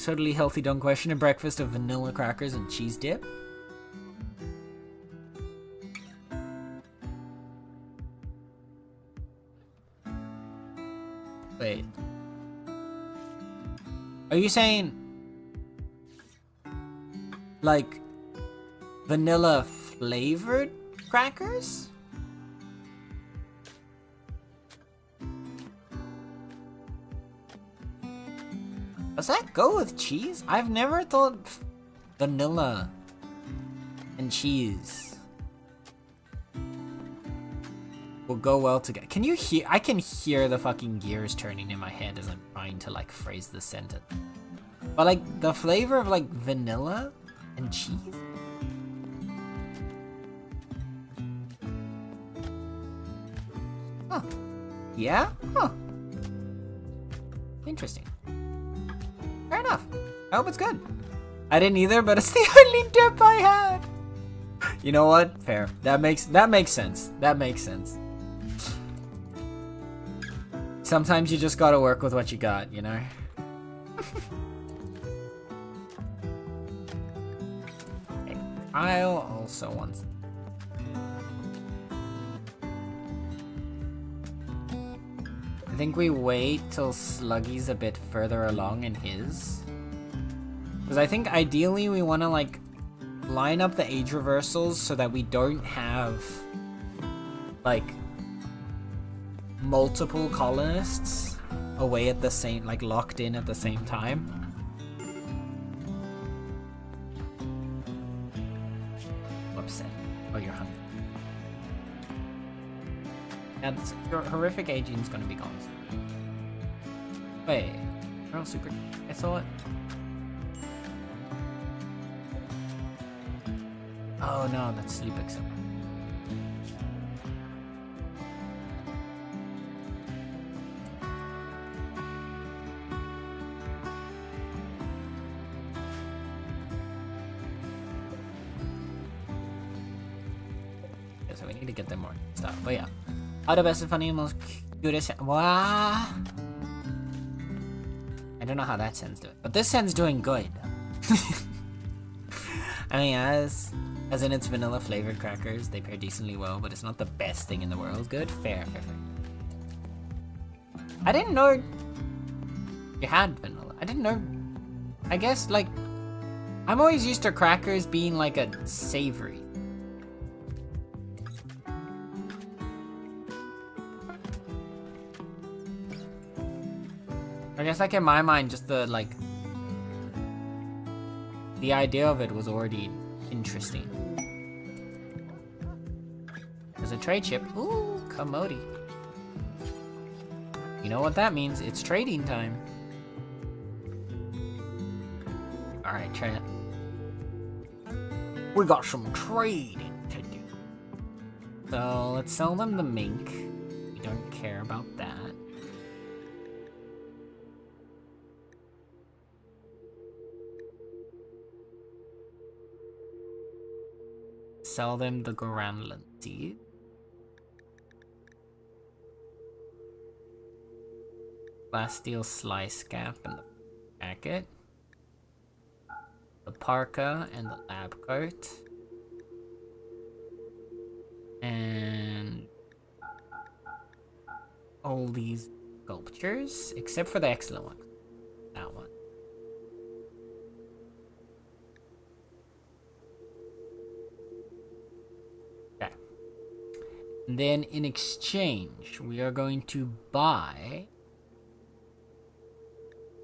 totally healthy, don't question it, breakfast of vanilla crackers and cheese dip. Wait. Are you saying like vanilla flavored crackers? Does that go with cheese? I've never thought vanilla and cheese will go well together. Can you hear? I can hear the fucking gears turning in my head as I'm trying to like phrase the sentence. But like the flavor of like vanilla and cheese? Huh. Yeah? Huh. Interesting. Fair enough. I hope it's good. I didn't either, but it's the only dip I had. You know what? Fair. That makes sense. That makes sense. Sometimes you just gotta work with what you got, you know? Okay. Kyle also wants. I think we wait till Sluggy's a bit further along in his. Because I think ideally we want to like line up the age reversals so that we don't have like multiple colonists away at the same, like locked in at the same time. Whoops. Oh, you're hungry. Yeah, your horrific aging's gonna be gone. Wait, Girl Super. I thought. Oh no, that's Sleep Excel. Yeah, so we need to get them more stuff. But yeah. How the best and funny most cutest. Wow. I don't know how that send's doing, but this send's doing good. I mean, as in its vanilla flavored crackers, they pair decently well, but it's not the best thing in the world. Good, fair. I didn't know you had vanilla. I didn't know. I guess like I'm always used to crackers being like a savory. I guess like in my mind, just the like the idea of it was already interesting. There's a trade ship. Ooh, commodity. You know what that means? It's trading time. Alright, chat. We got some trading to do. So let's sell them the mink. We don't care about that. Sell them the Goranlan seed. Plasteel slice cap and the packet. The parka and the lab coat. And all these sculptures, except for the excellent one. That one. Okay. And then in exchange, we are going to buy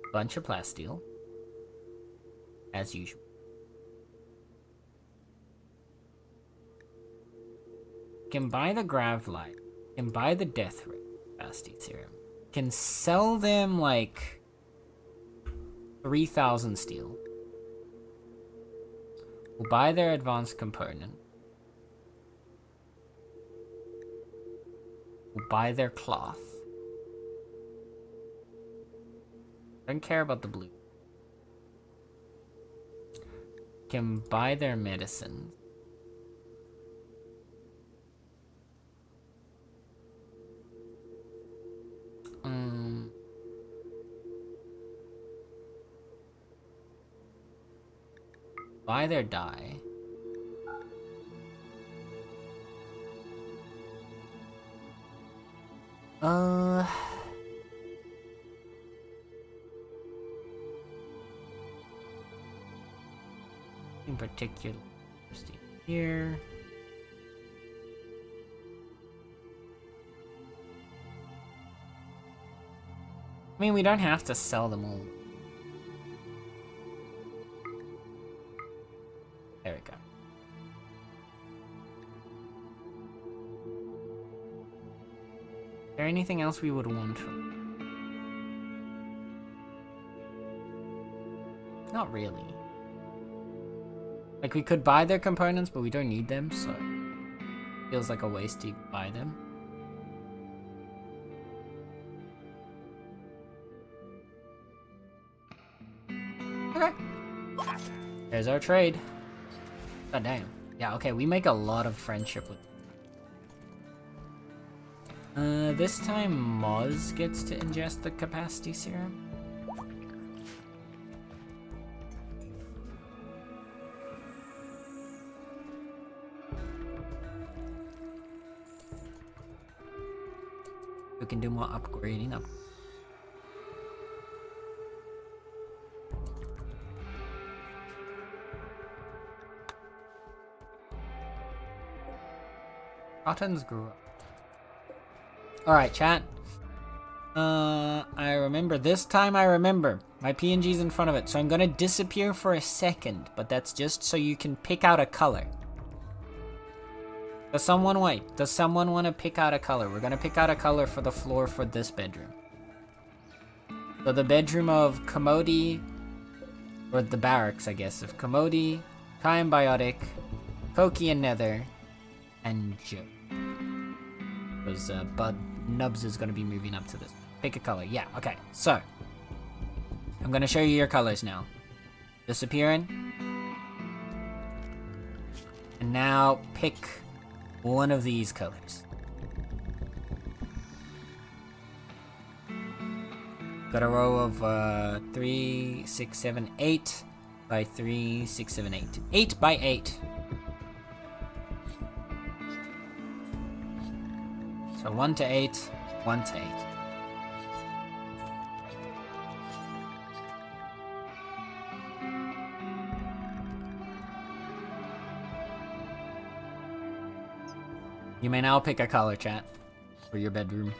a bunch of plasteel, as usual. can buy the grav light. Can buy the death ray capacity serum. Can sell them like 3,000 steel. We'll buy their advanced component. We'll buy their cloth. Don't care about the blue. Can buy their medicines. Buy their dye. In particular, here. I mean, we don't have to sell them all. There we go. Is there anything else we would want from? Not really. Like, we could buy their components, but we don't need them, so feels like a waste to buy them. Okay. There's our trade. God damn. Yeah, okay, we make a lot of friendship with this time Moz gets to ingest the capacity serum. We can do more upgrading up. Cottons grew up. Alright, chat. I remember. This time I remember. My PNG's in front of it, so I'm gonna disappear for a second, but that's just so you can pick out a color. Does someone wait? Does someone want to pick out a color? We're gonna pick out a color for the floor for this bedroom. So the bedroom of Commodi, or the barracks, I guess, of Commodi, Kai and Biotic, Koki and Nether, and Joe. Because Bud Nubs is going to be moving up to this. Pick a color. Yeah, okay. So, I'm going to show you your colors now. Disappearing. And now pick one of these colors. Got a row of 3, 6, 7, 8 by 3, 6, 7, 8. 8 by 8. So 1 to 8, 1 to 8. You may now pick a color, chat, for your bedroom.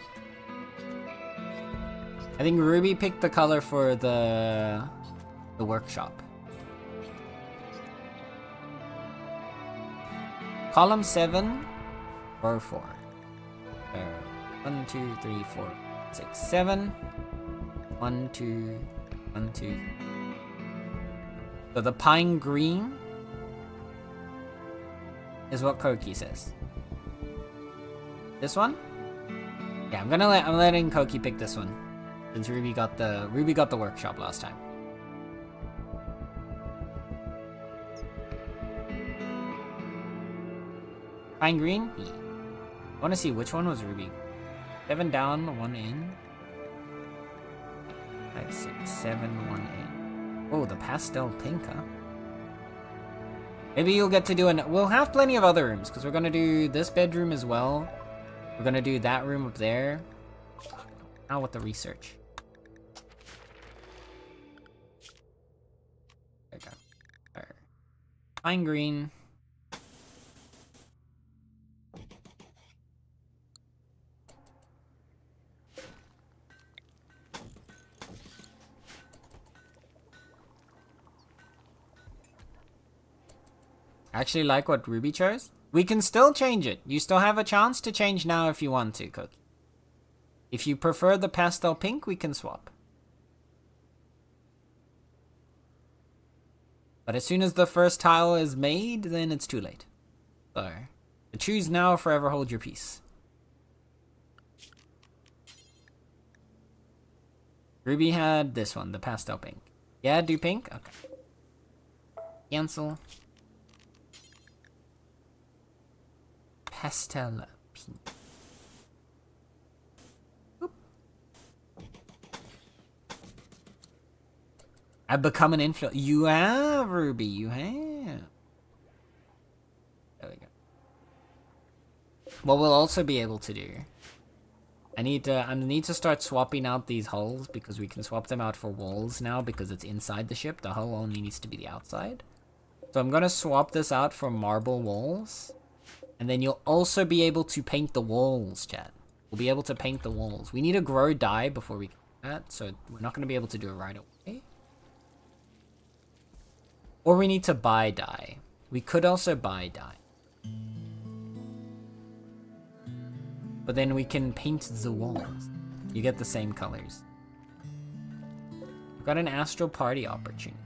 I think Ruby picked the color for the workshop. Column 7, row 4. 1, 2, 3, 4, 6, 7. 1, 2, 1, 2. So the pine green is what Koki says. This one? Yeah, I'm letting Koki pick this one. Since Ruby got the workshop last time. Pine green? Yeah. I want to see which one was Ruby. 7 down, 1 in. 5, 6, 7, 1 in. Oh, the pastel pink, huh? Maybe you'll get to do we'll have plenty of other rooms, because we're going to do this bedroom as well. We're going to do that room up there. Now with the research. There we go. Pine green. I actually like what Ruby chose. We can still change it. You still have a chance to change now if you want to, Cookie. If you prefer the pastel pink, we can swap. But as soon as the first tile is made, then it's too late. So, to choose now or forever hold your peace. Ruby had this one, the pastel pink. Yeah, do pink? Okay. Cancel. Pastel pink. Oop. I've become an influencer. You have, Ruby, you have. There we go. What we'll also be able to do, I need to start swapping out these hulls because we can swap them out for walls now because it's inside the ship. The hull only needs to be the outside. So I'm gonna swap this out for marble walls. And then you'll also be able to paint the walls, chat. We'll be able to paint the walls. We need to grow dye before we can do that, so we're not gonna be able to do it right away. Or we need to buy dye. We could also buy dye. But then we can paint the walls. You get the same colors. We've got an astral party opportunity.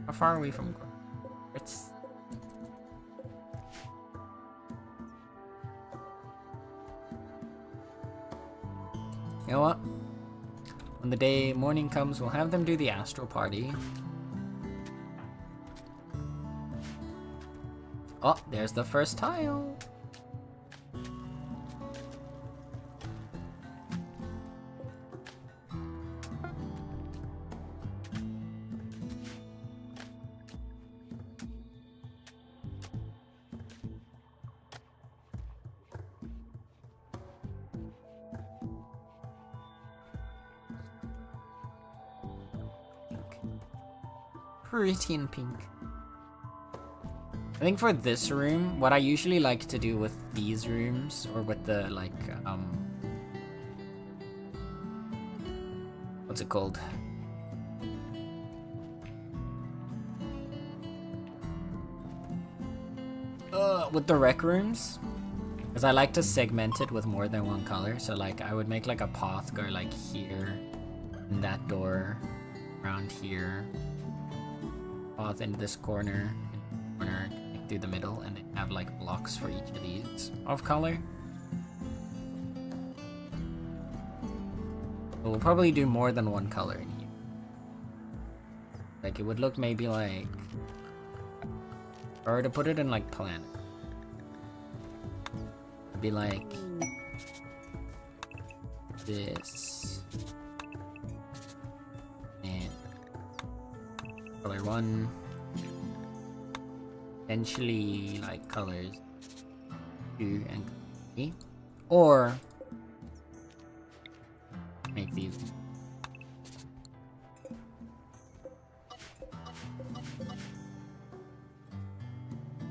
How far are we from it's you know what? When the morning comes, we'll have them do the astral party. Oh, there's the first tile. Pretty in pink. I think for this room, what I usually like to do with these rooms, or with the, like, what's it called? With the rec rooms, is I like to segment it with more than one color. So, like, I would make, like, a path go, like, here, in that door, around here. Path in this corner, through the middle, and then have like blocks for each of these of color. But we'll probably do more than one color in here. Like it would look maybe like, or to put it in like planet. It'd be like this. And color 1. Potentially like colors 2 and 3. Or make these.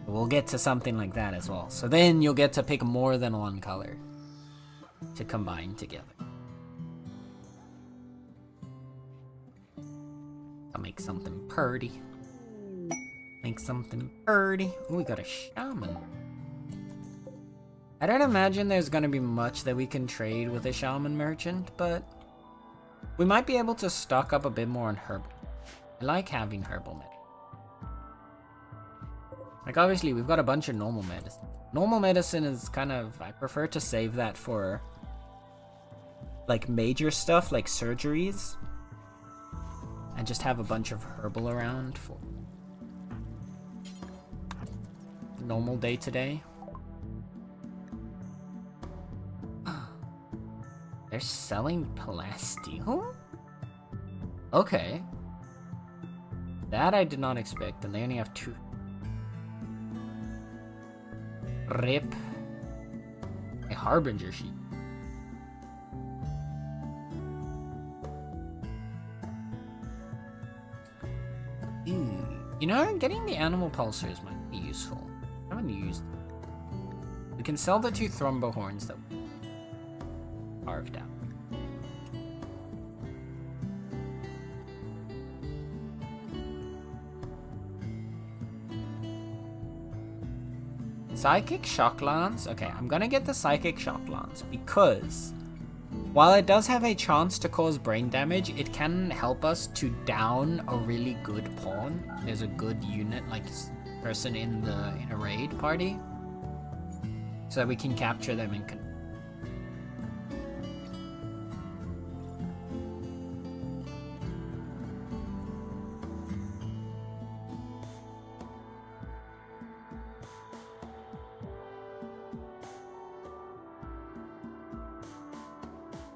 We'll get to something like that as well. So then you'll get to pick more than one color to combine together. I'll make something purty. Make something purty. Oh, we got a shaman. I don't imagine there's gonna be much that we can trade with a shaman merchant, but we might be able to stock up a bit more on herbal. I like having herbal medicine. Like, obviously, we've got a bunch of normal medicine. Normal medicine is kind of, I prefer to save that for, like, major stuff, like surgeries. And just have a bunch of herbal around for normal day-to-day. They're selling plasteel? Okay. That I did not expect, and they only have 2. Rip. A harbinger sheet. Ooh. You know, getting the animal pulsars might be useful. I haven't used them. We can sell the 2 thrombo horns that we carved out. Psychic Shock Lance? Okay, I'm gonna get the Psychic Shock Lance because while it does have a chance to cause brain damage, it can help us to down a really good pawn. There's a good unit, like person in a raid party, so that we can capture them and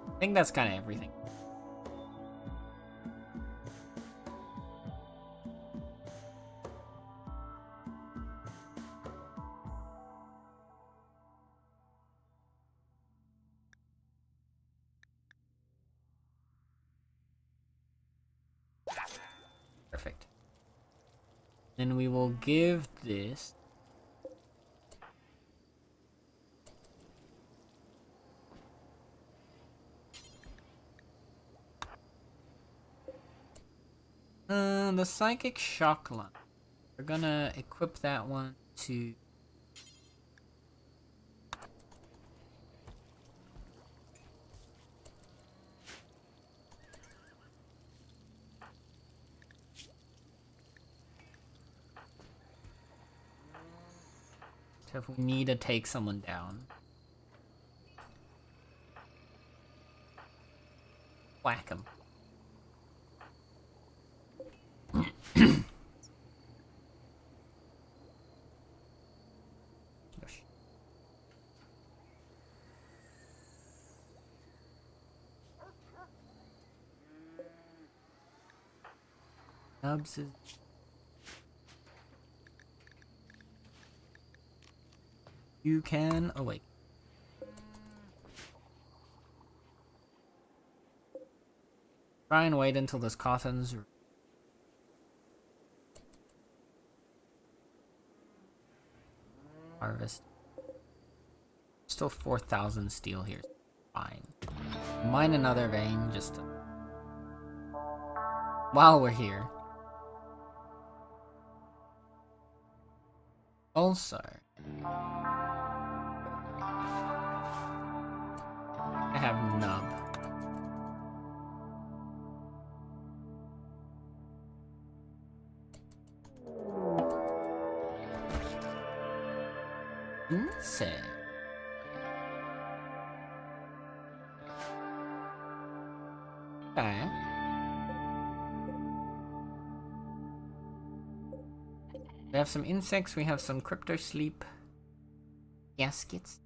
I think that's kind of everything. Perfect. Then we will give this the Psychic Shock Lance. We're gonna equip that one to so if we need to take someone down. Whack him. Nubs is... You can awake. Try and wait until this cotton's harvest. Still 4,000 steel here. Fine. Mine another vein just to... while we're here. Also, I have nub. Insect. Okay. We have some insects, we have some crypto sleep gaskets.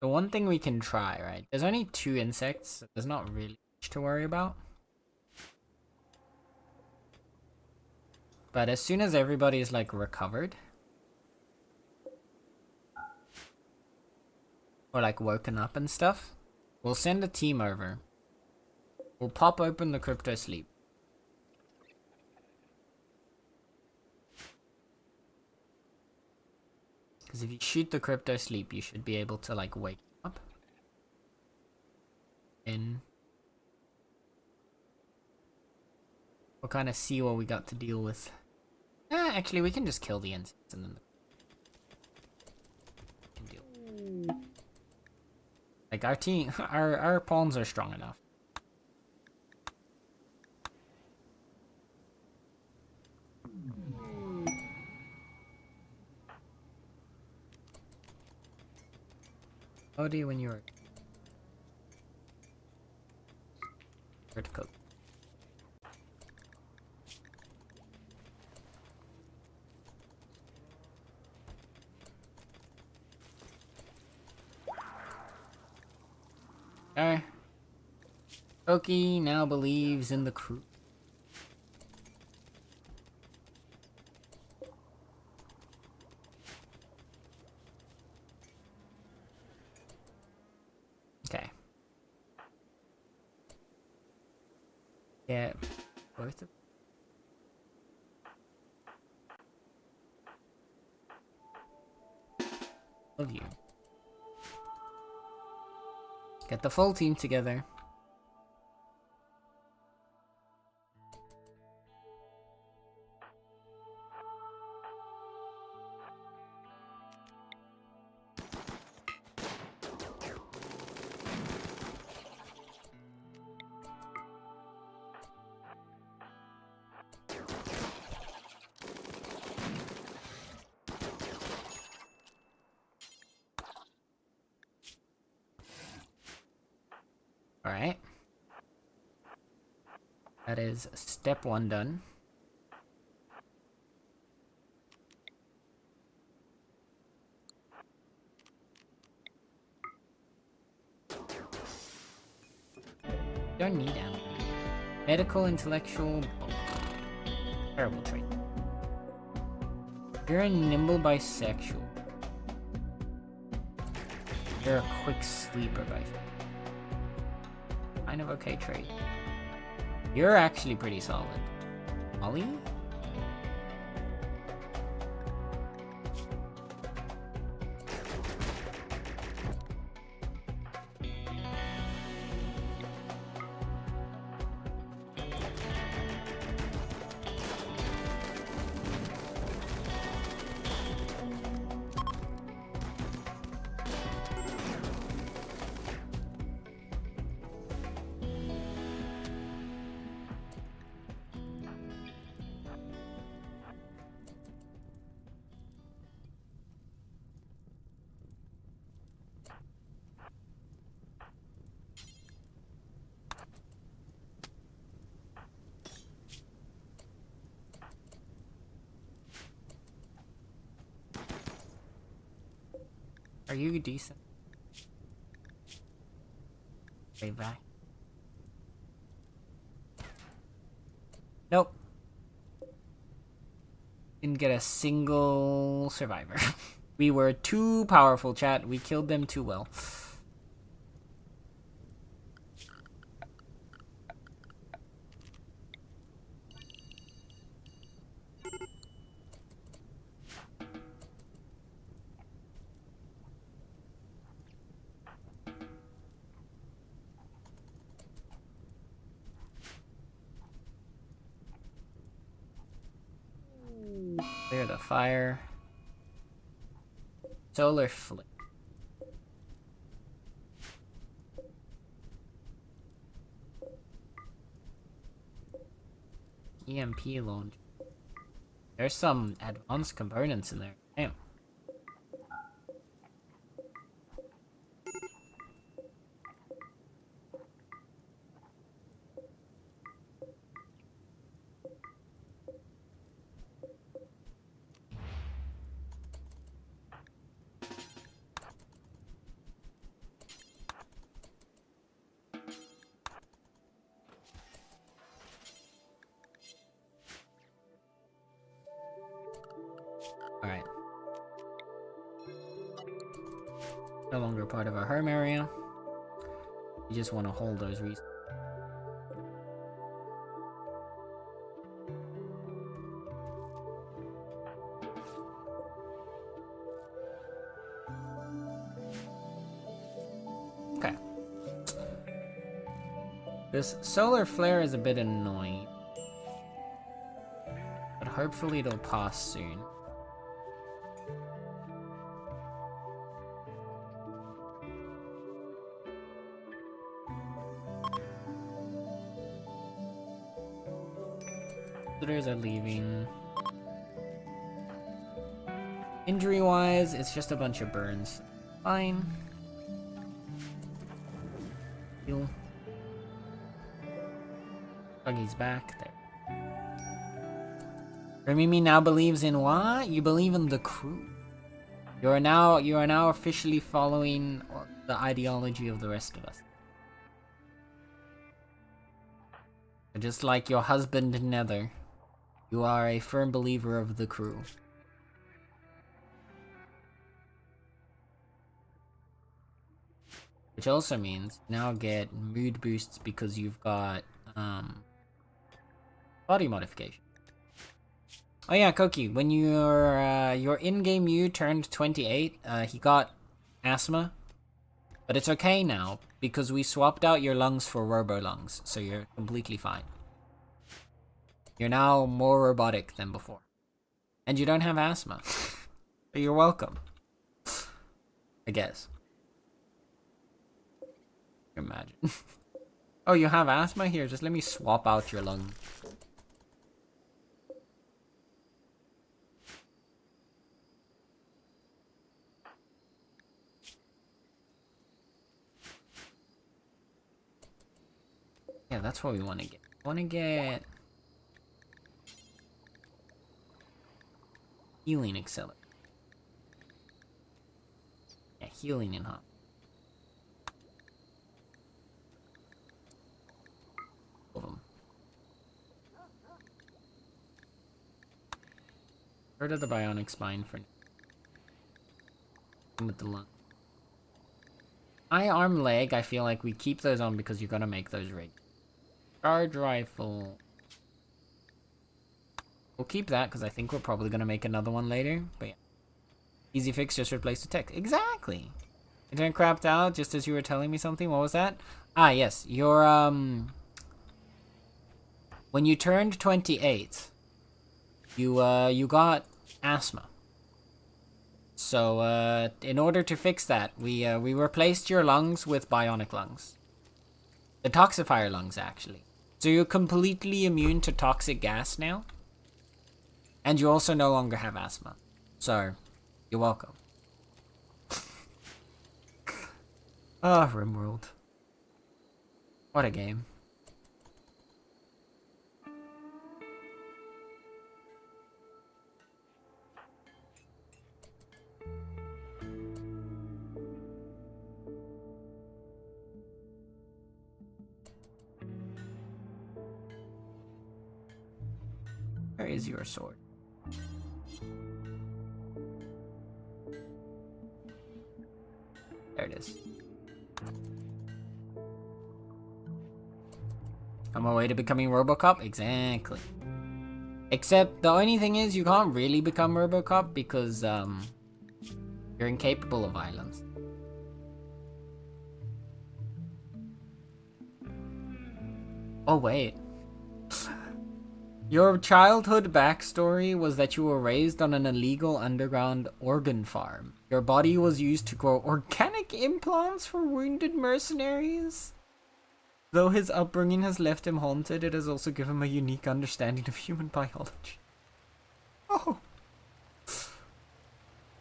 The one thing we can try, right? There's only 2 insects, so there's not really much to worry about. But as soon as everybody is like recovered, or like woken up and stuff, we'll send a team over. We'll pop open the crypto sleep. Because if you shoot the crypto sleep, you should be able to like wake up. And we'll kind of see what we got to deal with. Actually, we can just kill the insects and then we can deal. Like our team, our pawns are strong enough. Odie, when you were critical. Okay. Toki now believes in the crew. Okay. Yeah, both of you. Get the full team together. Alright. That is step 1 done. Don't need ammo. Medical, intellectual, terrible trait. You're a nimble bisexual. You're a quick sleeper bisexual. Kind of okay trait. You're actually pretty solid. Ollie? Are you decent? Way back. Nope. Didn't get a single survivor. We were too powerful, chat. We killed them too well. Clear the fire. Solar flare. EMP launch. There's some advanced components in there. Damn. Alright. No longer part of our home area. You just want to hold those resources. Okay. This solar flare is a bit annoying. But hopefully it'll pass soon. Visitors are leaving. Injury-wise, it's just a bunch of burns. Fine. Heal. Buggy's back there. Remimi now believes in what? You believe in the crew. You are now officially following the ideology of the rest of us. Just like your husband Nether. You are a firm believer of the crew. Which also means you now get mood boosts because you've got body modification. Oh yeah, Koki, when your in-game you turned 28, he got asthma. But it's okay now because we swapped out your lungs for robo lungs, so you're completely fine. You're now more robotic than before. And you don't have asthma. So you're welcome. I guess. Imagine. Oh, you have asthma? Here, just let me swap out your lung. Yeah, that's what we want to get. I want to get healing accelerator. Yeah, healing and hot. Of them. Third of the bionic spine for with the lung. Eye, arm, leg. I feel like we keep those on because you're gonna make those right. Charge rifle. We'll keep that because I think we're probably gonna make another one later. But yeah. Easy fix, just replace the text. Exactly. Internet crapped out just as you were telling me something. What was that? Ah, yes. Your, when you turned 28, you got asthma. So, in order to fix that, we replaced your lungs with bionic lungs. Detoxifier lungs, actually. So you're completely immune to toxic gas now. And you also no longer have asthma. So, you're welcome. Ah, RimWorld. What a game. Where is your sword? There it is. On my way to becoming RoboCop? Exactly. Except the only thing is you can't really become RoboCop because you're incapable of violence. Oh wait. Your childhood backstory was that you were raised on an illegal underground organ farm. Your body was used to grow organic implants for wounded mercenaries. Though his upbringing has left him haunted, it has also given him a unique understanding of human biology. Oh.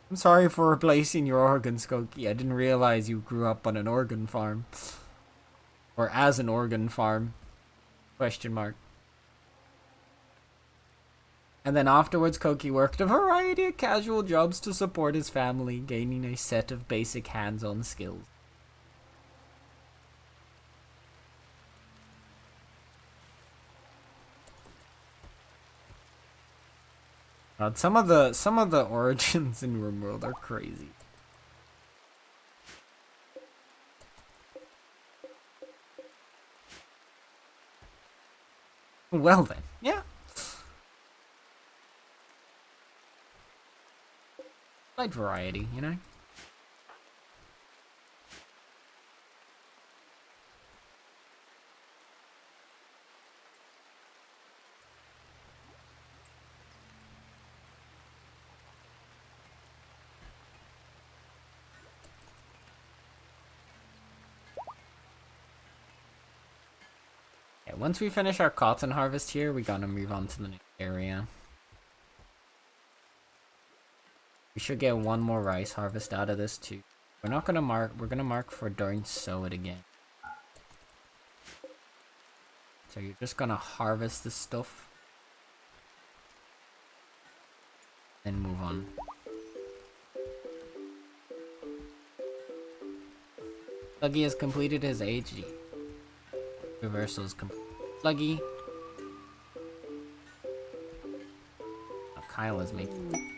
I'm sorry for replacing your organs, Koki. I didn't realize you grew up on an organ farm. Or as an organ farm. Question mark. And then afterwards, Koki worked a variety of casual jobs to support his family, gaining a set of basic hands-on skills. God, some of the origins in RimWorld are crazy. Well then, yeah. Like variety, you know? Okay, once we finish our cotton harvest here, we gotta move on to the next area. We should get one more rice harvest out of this too. We're not gonna mark, we're gonna mark for don't sow it again. So you're just gonna harvest this stuff. Then move on. Sluggy has completed his HD. Reversal is complete. Sluggy. Oh, Kyle is making...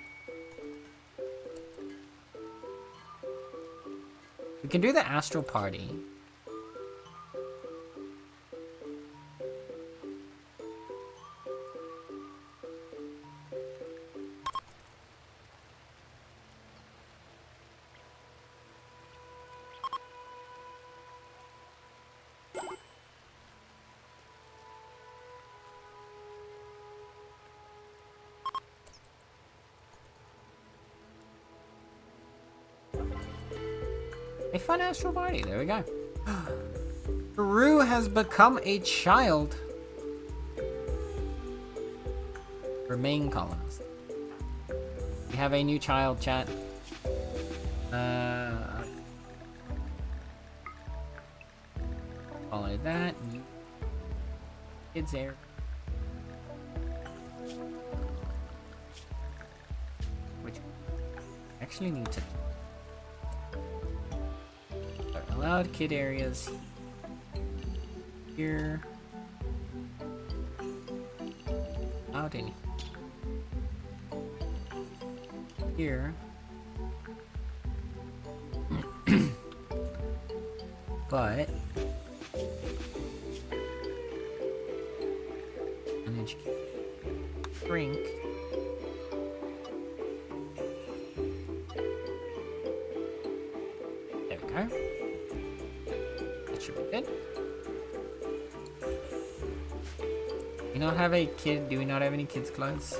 We can do the Astral Party. A fun astral party, there we go. Peru has become a child. Remain columns. We have a new child, chat. Follow that. kids area. Which actually need to allowed kid areas here. Out in here. But shrink. There we go. That should be good. You not have a kid? Do we not have any kids' clothes?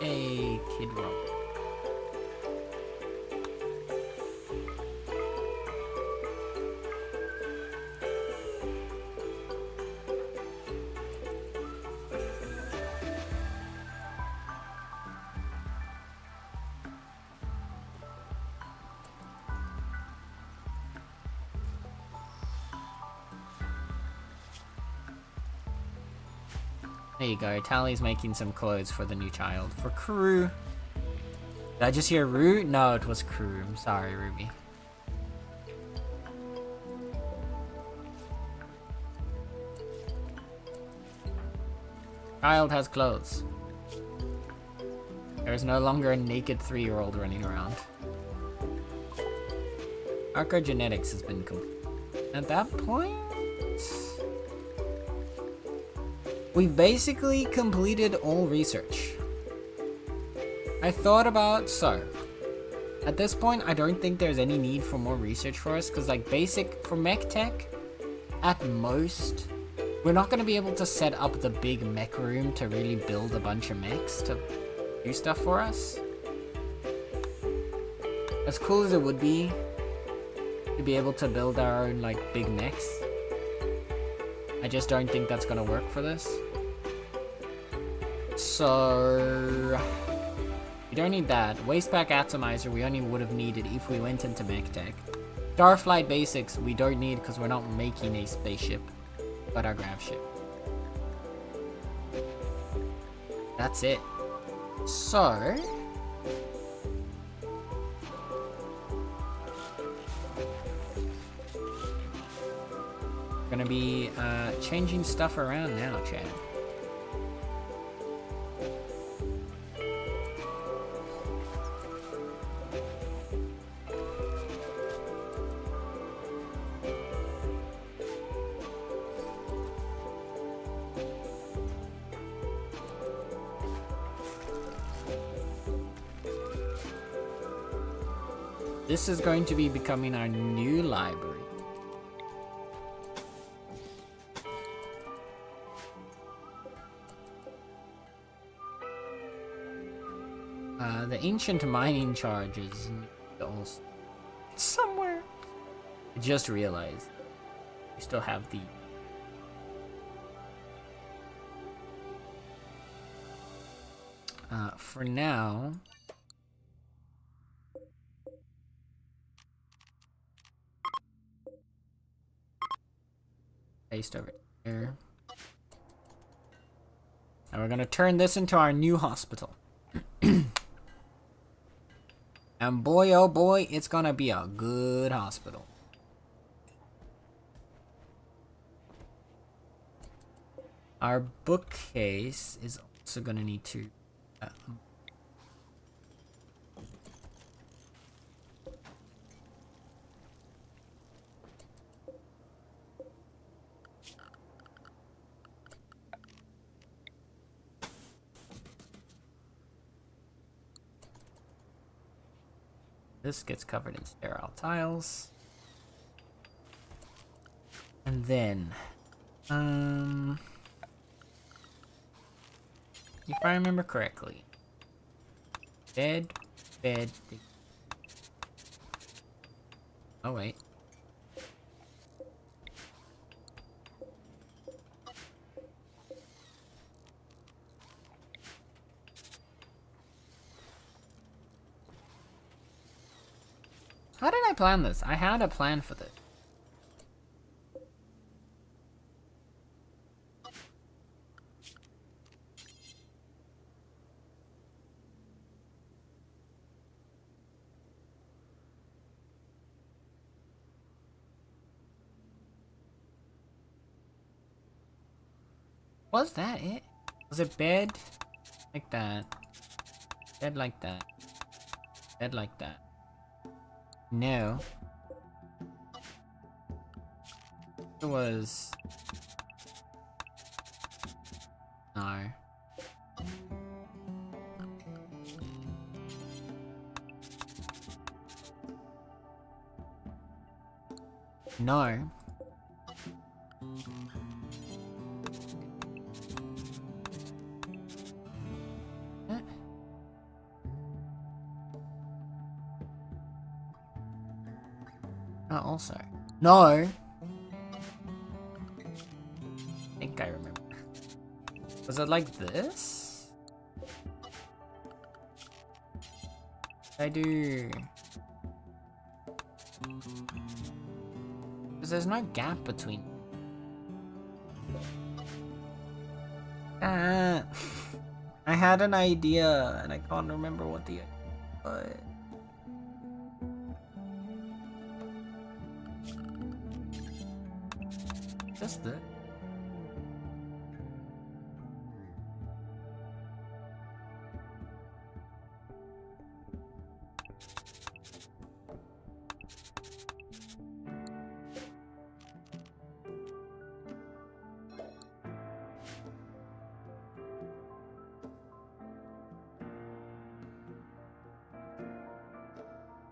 A kid robe. There you go, Tally's making some clothes for the new child. For Crew. Did I just hear Rue? No, it was Crew. I'm sorry, Ruby. Child has clothes. There is no longer a naked 3-year-old running around. Archaeogenetics has been complete. At that point, we've basically completed all research. I thought about, at this point, I don't think there's any need for more research for us, because like basic, for mech tech, at most, we're not going to be able to set up the big mech room to really build a bunch of mechs to do stuff for us. As cool as it would be to be able to build our own like big mechs, I just don't think that's going to work for this. So we don't need that. Wastepack atomizer we only would have needed if we went into mech tech. Starflight basics we don't need because we're not making a spaceship, but our grav ship. That's it. So we're gonna be changing stuff around now, Chad. This is going to be becoming our new library. The ancient mining charges also somewhere. I just realized we still have the for now. Paste over here. And we're gonna turn this into our new hospital. And boy, oh boy, it's gonna be a good hospital. Our bookcase is also gonna need to this gets covered in sterile tiles. And then, if I remember correctly, bed. Oh wait. How did I plan this? I had a plan for this. Was that it? Was it bed like that? Bed like that? Bed like that? No. It was... No. No. Not also. No! I think I remember. Was it like this? I do. Because there's no gap between. I had an idea and I can't remember what the idea was. Just it.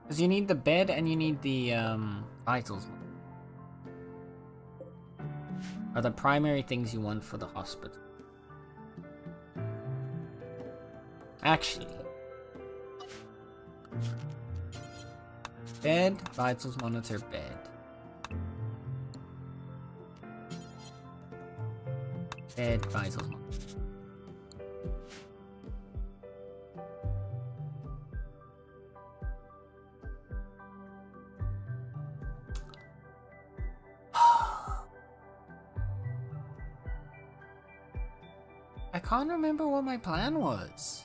Because you need the bed and you need the vitals. Are the primary things you want for the hospital. Actually. Bed, vitals monitor, bed. Bed, vitals monitor. I can't remember what my plan was.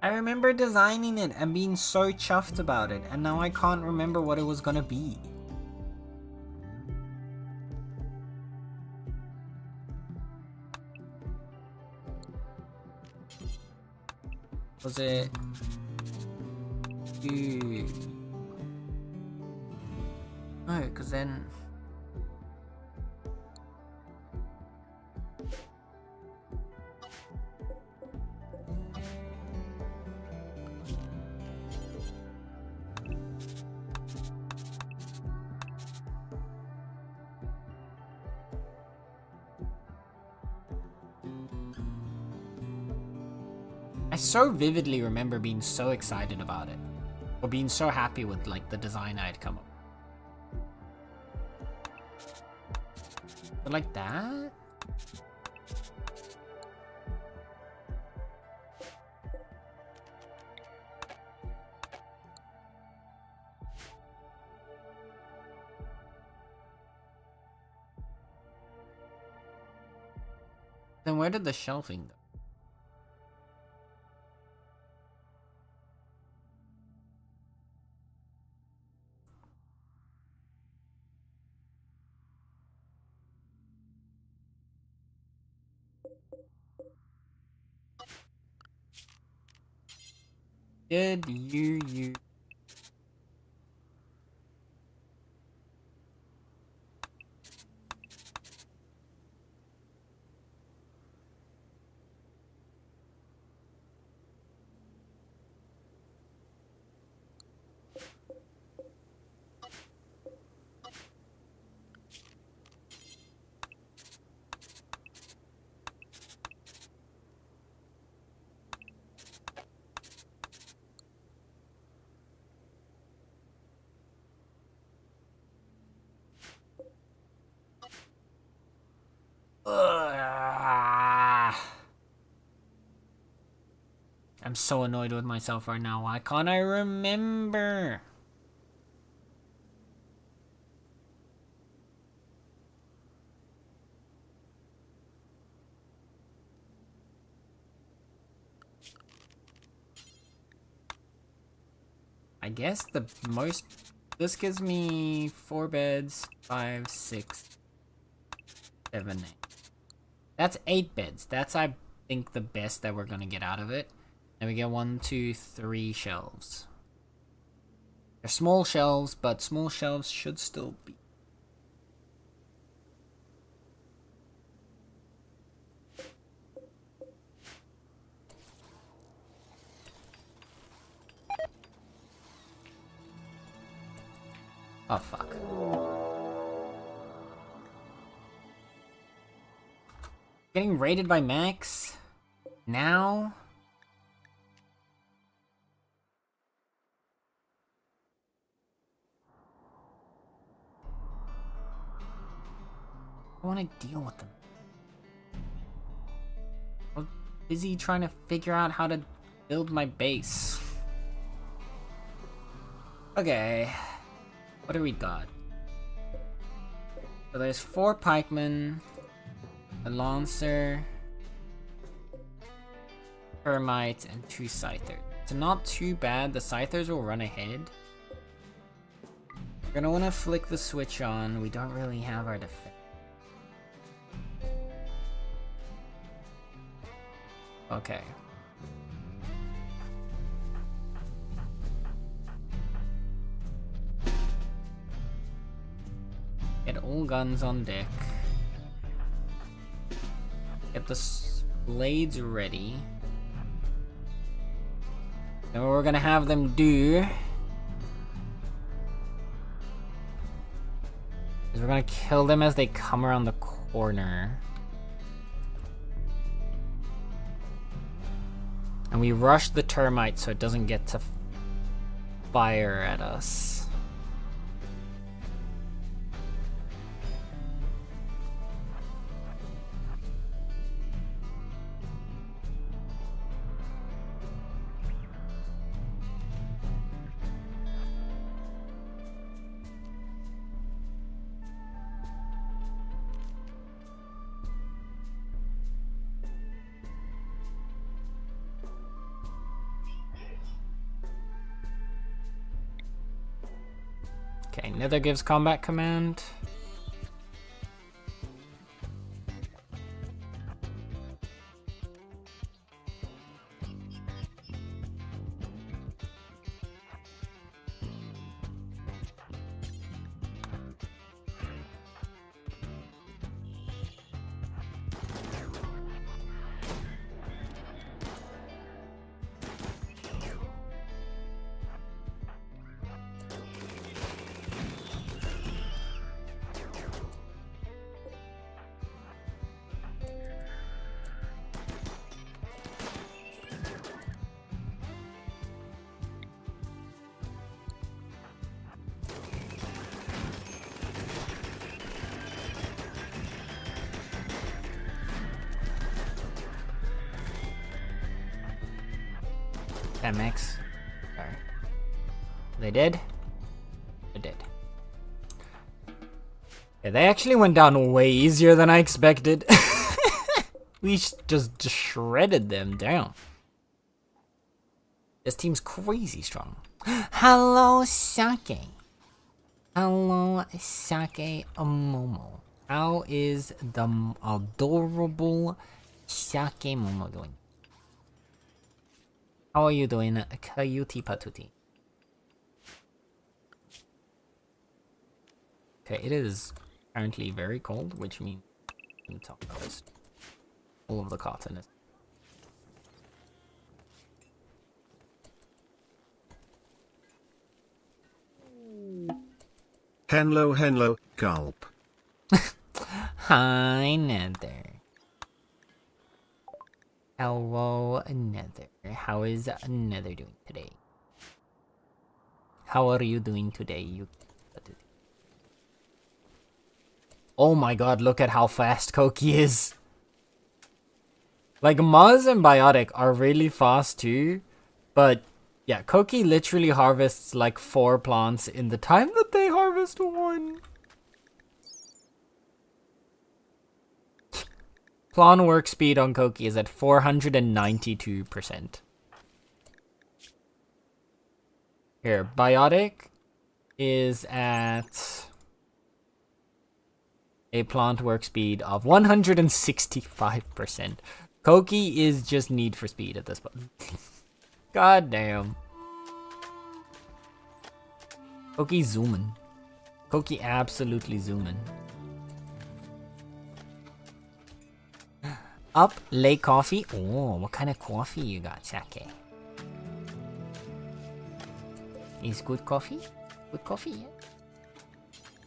I remember designing it and being so chuffed about it, and now I can't remember what it was gonna be. Was it... No, because then... I so vividly remember being so excited about it. Or being so happy with like the design I had come up with. But like that? Then where did the shelving go? Did you I'm so annoyed with myself right now. Why can't I remember? I guess the most... This gives me 4 beds, 5, 6, 7, 8. That's 8 beds. That's, I think, the best that we're gonna get out of it. Then we get 1, 2, 3 shelves. They're small shelves, but small shelves should still be. Oh, fuck. Getting raided by Max? Now? I want to deal with them. I'm busy trying to figure out how to build my base. Okay. What do we got? So there's 4 pikemen, a lancer, termites, and 2 scythers. So not too bad. The scythers will run ahead. We're gonna want to flick the switch on. We don't really have our defense. Okay. Get all guns on deck. Get the blades ready. And what we're gonna have them do is we're gonna kill them as they come around the corner. And we rush the termite so it doesn't get to fire at us. Okay, Nether gives combat command. MX. Sorry. They did? They did. Yeah, they actually went down way easier than I expected. We just shredded them down. This team's crazy strong. Hello, Sake. Hello, Sake Momo. How is the adorable Sake Momo doing? How are you doing, Kayuti Patuti? Okay, it is currently very cold, which means I can talk about this. All of the cotton is. Hello, gulp. Hi, Nether. Hello, Nether. How is Nether doing today? How are you doing today, you? Oh my god, look at how fast Koki is. Like, Muzz and Biotic are really fast too, but yeah, Koki literally harvests like 4 plants in the time that they harvest 1. Plant work speed on Koki is at 492%. Here, Biotic is at a plant work speed of 165%. Koki is just need for speed at this point. God damn. Koki zooming. Koki absolutely zooming. Up, lay coffee. Oh, what kind of coffee you got, Sake? Is good coffee? Good coffee,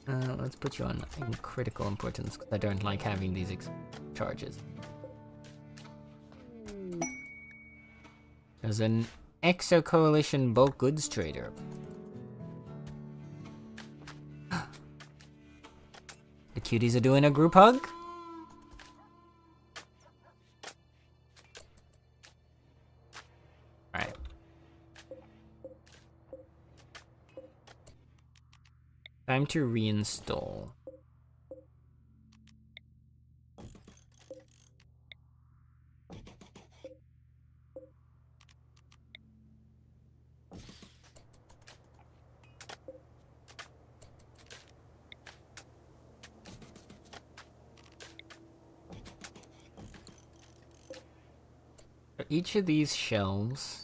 yeah. Let's put you on critical importance because I don't like having these charges. There's an Exo Coalition bulk goods trader. The cuties are doing a group hug. Alright. Time to reinstall. For each of these shelves,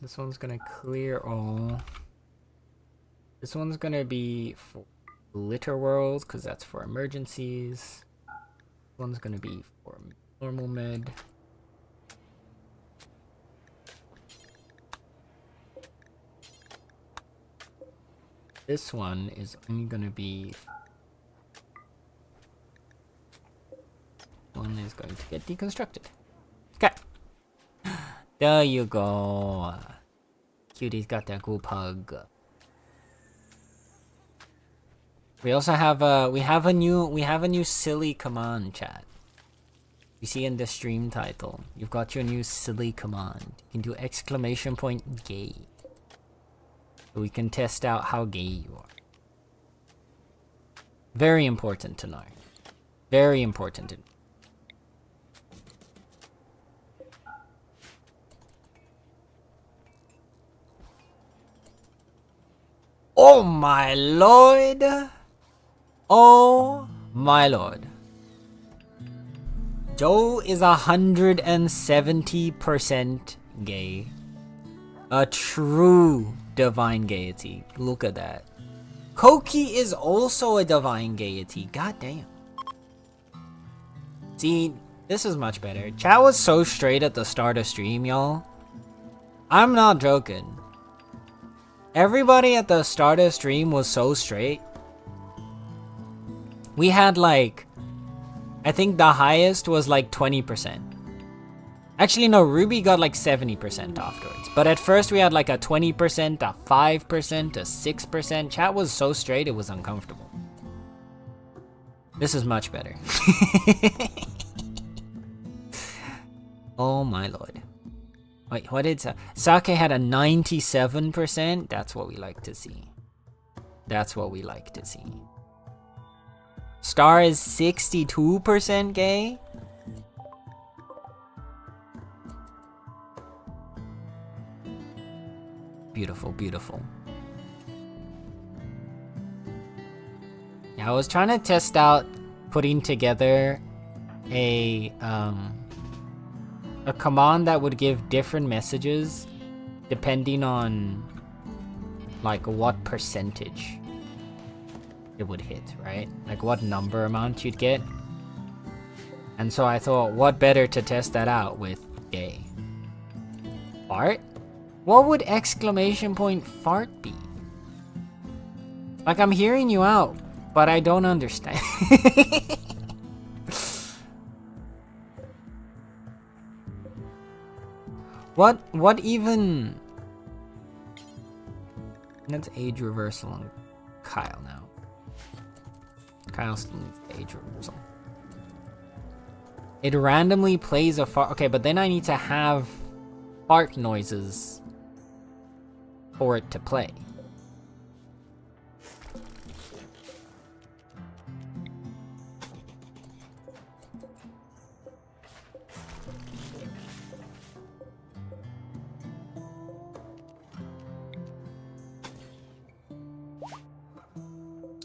this one's gonna clear all. This one's gonna be for litter worlds because that's for emergencies. This one's gonna be for normal med. This one is only gonna be. One is going to get deconstructed. Okay. There you go. Cutie's got that group hug. We also have a new silly command, chat. You see in the stream title, you've got your new silly command. You can do exclamation point gay. So we can test out how gay you are. Very important to know. Very important to know. Oh my lord! Oh my lord. Joe is 170% gay. A true divine gaiety. Look at that. Koki is also a divine gaiety. God damn. See, this is much better. Chat was so straight at the start of stream, y'all. I'm not joking. Everybody at the start of stream was so straight. We had like, I think the highest was like 20%. Actually, no, Ruby got like 70% afterwards. But at first we had like a 20%, a 5%, a 6%. Chat was so straight, it was uncomfortable. This is much better. Oh my lord. Wait, what did Sake had a 97%? That's what we like to see. That's what we like to see. Star is 62% gay? Beautiful, beautiful. Yeah, I was trying to test out putting together a command that would give different messages depending on like what percentage it would hit, right? Like what number amount you'd get. And so I thought, what better to test that out with gay? Fart? What would exclamation point fart be? Like, I'm hearing you out, but I don't understand. What even? That's age reversal on Kyle now. Kyle still needs the age reversal. It randomly plays a fart. Okay, but then I need to have fart noises for it to play.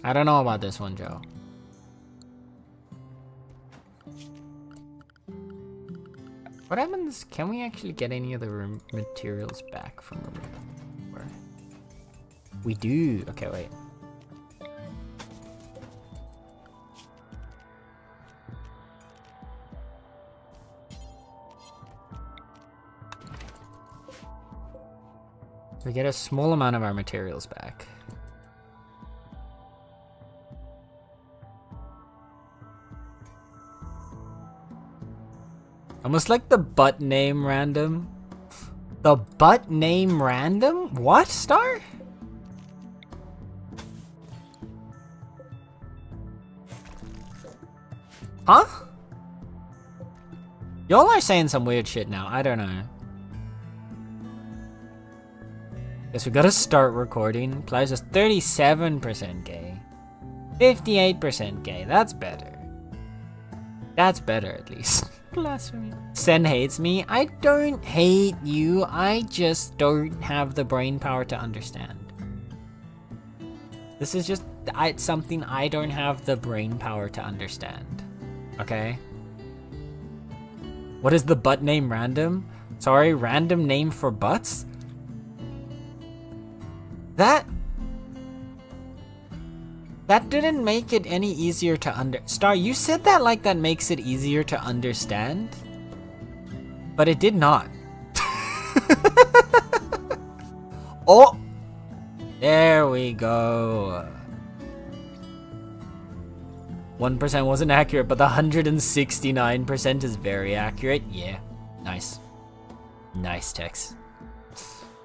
I don't know about this one, Joe. What happens? Can we actually get any of the materials back from the room? We do. Okay, wait. We get a small amount of our materials back. Almost like the butt name random. The butt name random? What, Star? Huh? Y'all are saying some weird shit now. I don't know. Guess we gotta start recording. Plaza's 37% gay. 58% gay. That's better. That's better, at least. Blasphemy. Sen hates me. I don't hate you. I just don't have the brain power to understand. This is just something I don't have the brain power to understand. Okay? What is the butt name random? Sorry, random name for butts? That didn't make it any easier to Star, you said that like that makes it easier to understand? But it did not. Oh! There we go. 1% wasn't accurate, but the 169% is very accurate. Yeah, nice. Nice, Tex.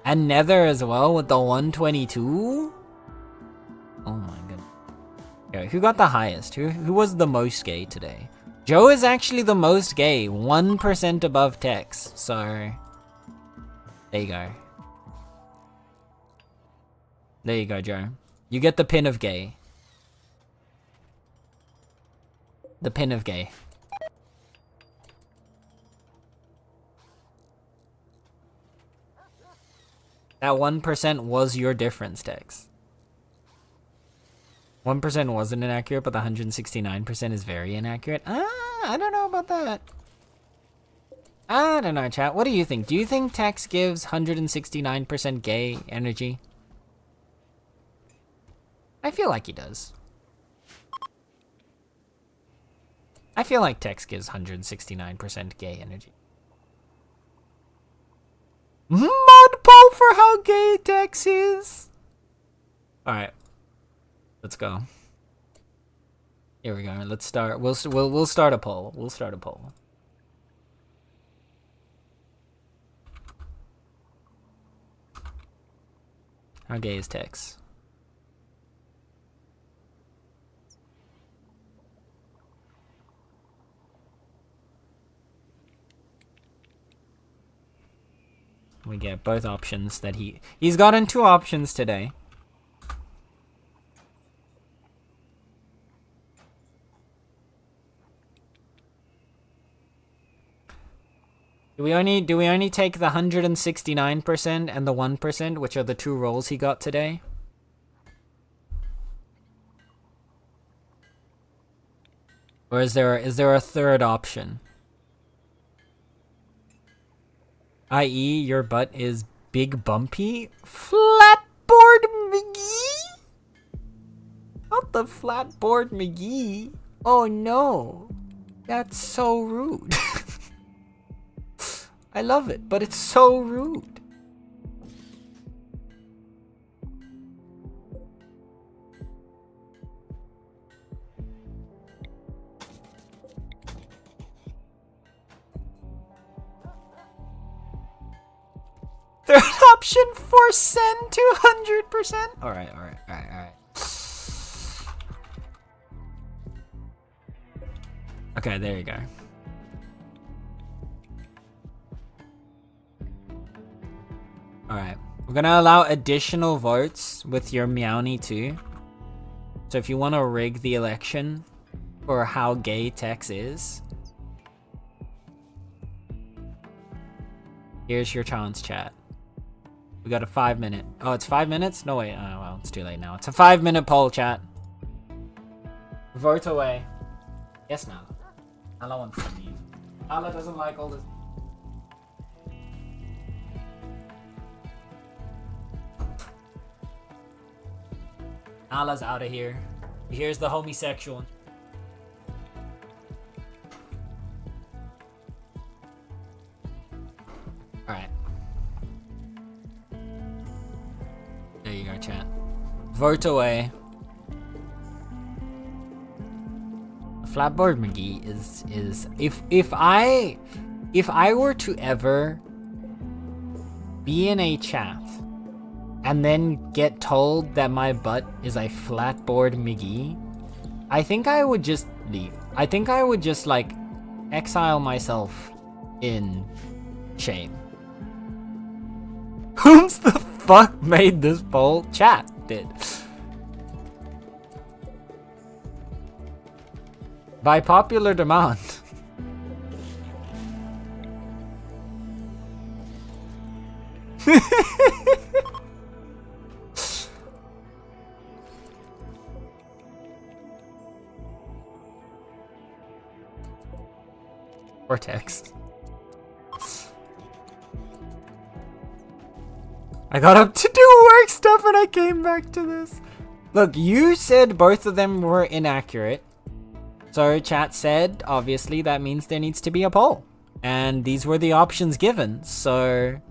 And Nether as well with the 122? Oh my goodness. Okay, who got the highest? Who was the most gay today? Joe is actually the most gay, 1% above Tex. So, there you go. There you go, Joe. You get the pin of gay. The pin of gay. That 1% was your difference, Tex. 1% wasn't inaccurate, but the 169% is very inaccurate. I don't know about that. I don't know, chat. What do you think? Do you think Tex gives 169% gay energy? I feel like he does. I feel like Tex gives 169% gay energy. Mod poll for how gay Tex is. Alright. Let's go. Here we go. Let's start. We'll start a poll. We'll start a poll. How gay is Tex? We get both options that he's gotten 2 options today. Do we only take the 169% and the 1%, which are the 2 rolls he got today? Or is there a third option? I.e., your butt is big bumpy? Flatboard McGee? Not the flatboard McGee. Oh no. That's so rude. I love it, but it's so rude. Third option for send 200%. All right. Okay, there you go. Alright. We're gonna allow additional votes with your Meowny too. So if you want to rig the election for how gay Tex is, here's your chance, chat. We got a 5-minute. Oh, it's 5 minutes? No, wait. Oh, well, it's too late now. It's a 5-minute poll, chat. Vote away. Yes, Nala. Nala wants to leave. Nala doesn't like all this. Nala's out of here. Here's the homosexual. Alright. There you go, chat. Vote away. Flatboard McGee is if I were to ever be in a chat and then get told that my butt is a flatboard McGee, I think I would just leave. I think I would just like exile myself in shame. Who's the fuck made this poll? Chat did. By popular demand. Vortex. I got up to do work stuff and I came back to this. Look, you said both of them were inaccurate. So chat said, obviously, that means there needs to be a poll. And these were the options given, so...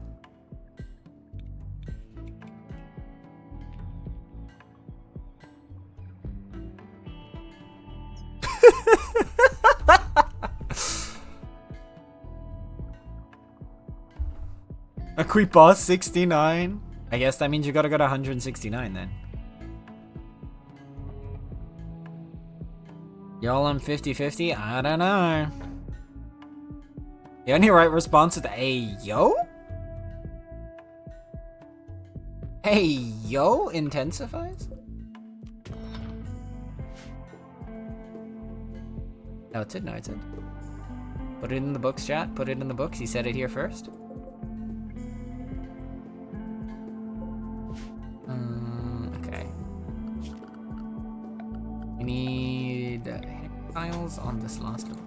A quick boss 69? I guess that means you gotta go to 169 then. Y'all on 50-50? I don't know. The only right response is hey yo? Hey yo intensifies? No, it's it, no, it's it. Put it in the books, chat. Put it in the books. He said it here first. Okay. We need tiles on this last one.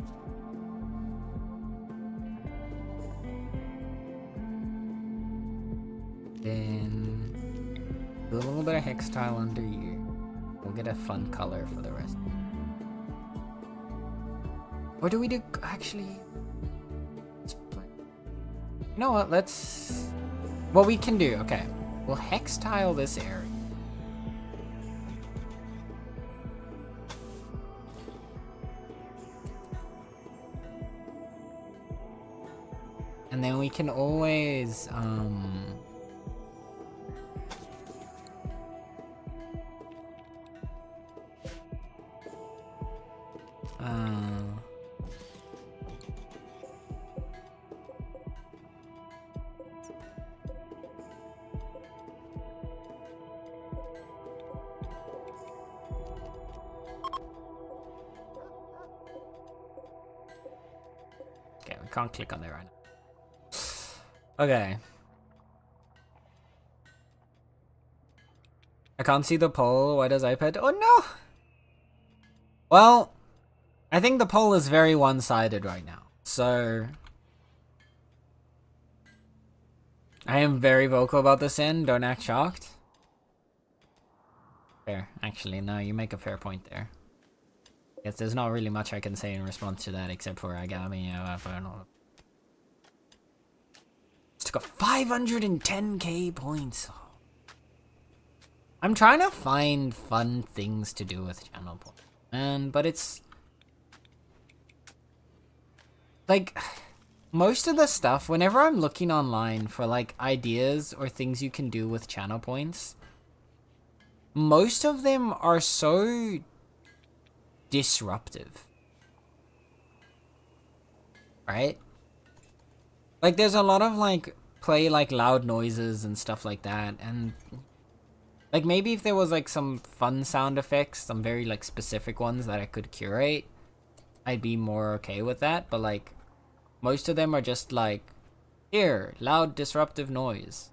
Then do a little bit of hex tile under here. We'll get a fun color for the rest. Or do we do actually? You know what? Let's. What we can do? Okay, we'll hex tile this area. And then we can always, okay, we can't click on there right now. Okay. I can't see the poll. Why does iPad? Oh no! Well, I think the poll is very one-sided right now. So I am very vocal about this end. Don't act shocked. Fair. Actually, no, you make a fair point there. Guess there's not really much I can say in response to that except for I got me. Took a 510k points. I'm trying to find fun things to do with channel points, but it's like most of the stuff whenever I'm looking online for like ideas or things you can do with channel points, most of them are so disruptive. right? Like, there's a lot of, like, play, like, loud noises and stuff like that, and, like, maybe if there was, like, some fun sound effects, some very, like, specific ones that I could curate, I'd be more okay with that, but, like, most of them are just, like, here, loud, disruptive noise.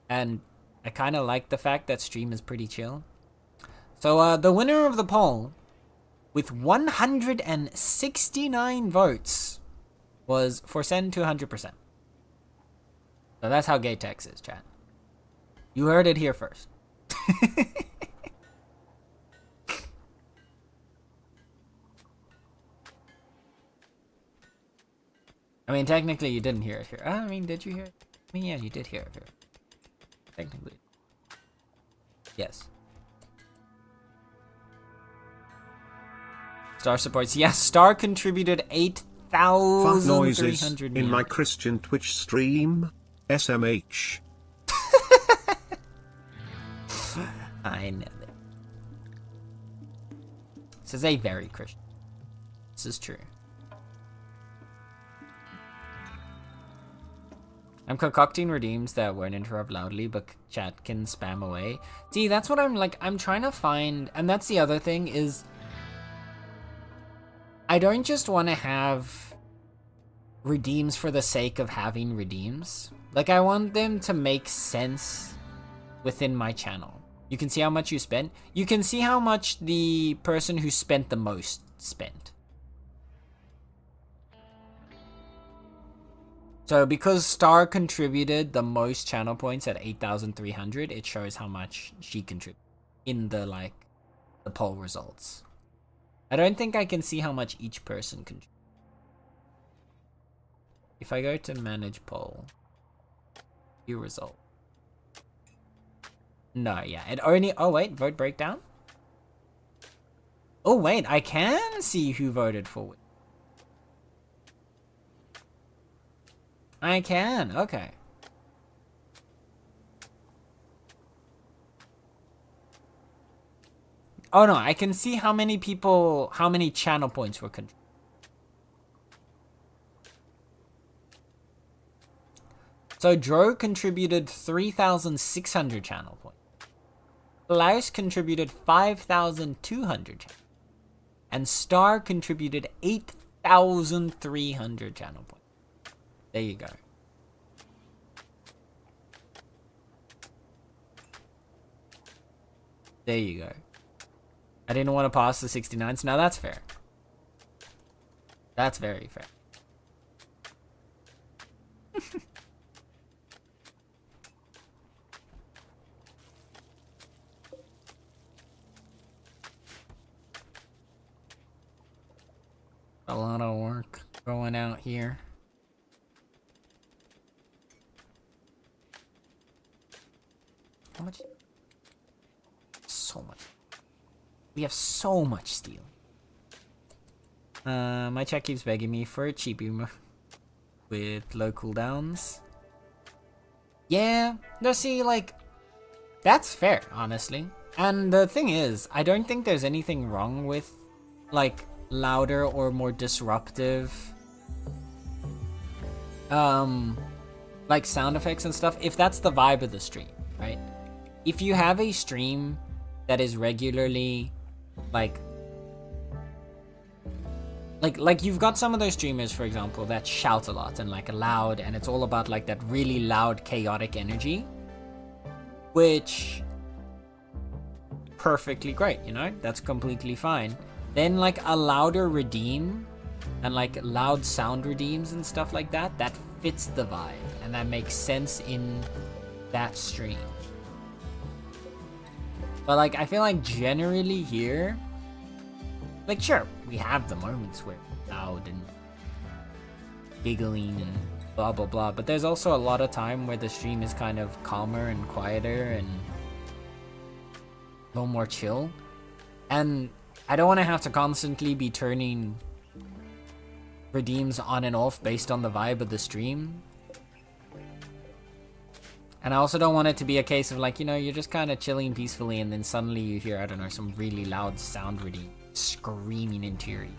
And I kind of like the fact that stream is pretty chill. So, the winner of the poll, with 169 votes, was Forsen to 100%. So that's how gay Tex is, chat. You heard it here first. I mean, technically you didn't hear it here. I mean, did you hear it? I mean, yeah, you did hear it here. Technically. Yes. Star supports. Yes, Star contributed 8,300 in my Christian Twitch stream. SMH. I know that. This is a very Christian. This is true. I'm concocting redeems that won't interrupt loudly, but chat can spam away. See, that's what I'm like. I'm trying to find, and that's the other thing is, I don't just want to have redeems for the sake of having redeems. Like, I want them to make sense within my channel. You can see how much you spent. You can see how much the person who spent the most spent. So because Star contributed the most channel points at 8,300, it shows how much she contributed in the, like, the poll results. I don't think I can see how much each person contributed. If I go to manage poll, view result. No, yeah, it only, oh wait, vote breakdown? Oh wait, I can see who voted for it. I can, okay. Oh no, I can see how many people, how many channel points were contributed. So Dro contributed 3,600 channel points. Spaaaace contributed 5,200 and Star contributed 8,300 channel points. There you go. There you go. I didn't want to pass the 69s. Now that's fair. That's very fair. A lot of work going out here. How much? So much. We have so much steel. My chat keeps begging me for a cheap humor with low cooldowns. Yeah, no, see, like, that's fair, honestly. And the thing is, I don't think there's anything wrong with, like, louder or more disruptive like sound effects and stuff, if that's the vibe of the stream, right? If you have a stream that is regularly like you've got some of those streamers, for example, that shout a lot and like loud, and it's all about like that really loud chaotic energy, which perfectly great, you know, that's completely fine. Then like a louder redeem and like loud sound redeems and stuff like that, that fits the vibe and that makes sense in that stream. But like, I feel like generally here, like sure, we have the moments where we're loud and giggling and blah blah blah, but there's also a lot of time where the stream is kind of calmer and quieter and a little more chill. And I don't want to have to constantly be turning redeems on and off based on the vibe of the stream. And I also don't want it to be a case of like, you know, you're just kind of chilling peacefully and then suddenly you hear, I don't know, some really loud sound redeem screaming into your ear.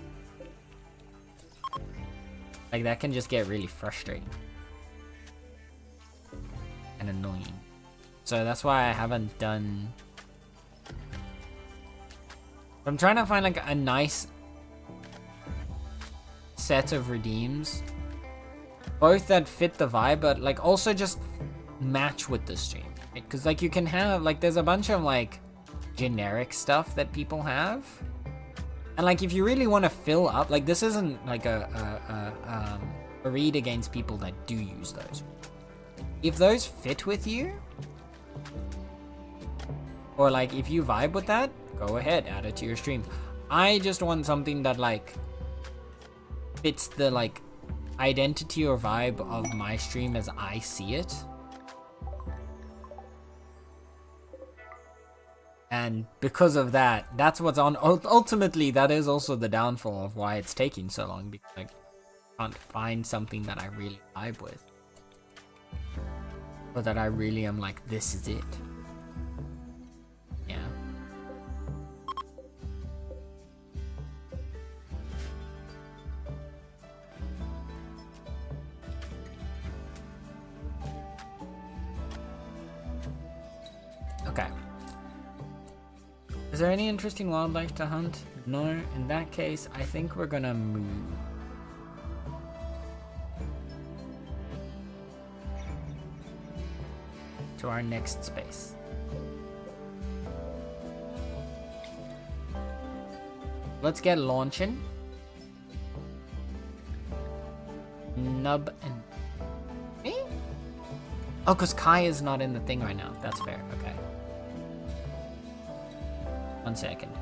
Like, that can just get really frustrating. And annoying. So that's why I haven't done... I'm trying to find, like, a nice set of redeems. Both that fit the vibe, but, like, also just match with the stream. Because, like, you can have, like, there's a bunch of, like, generic stuff that people have. And, like, if you really want to fill up, like, this isn't, like, a read against people that do use those. If those fit with you, or, like, if you vibe with that, go ahead, add it to your stream. I just want something that, like, fits the, like, identity or vibe of my stream as I see it. And because of that, that's what's on. Ultimately, that is also the downfall of why it's taking so long, because I can't find something that I really vibe with. Or that I really am like, this is it. Yeah. Okay. Is there any interesting wildlife to hunt? No. In that case, I think we're gonna move. To our next space. Let's get launching. Nub and... Me? Oh, because Kai is not in the thing right now. That's fair. Okay. 1 second.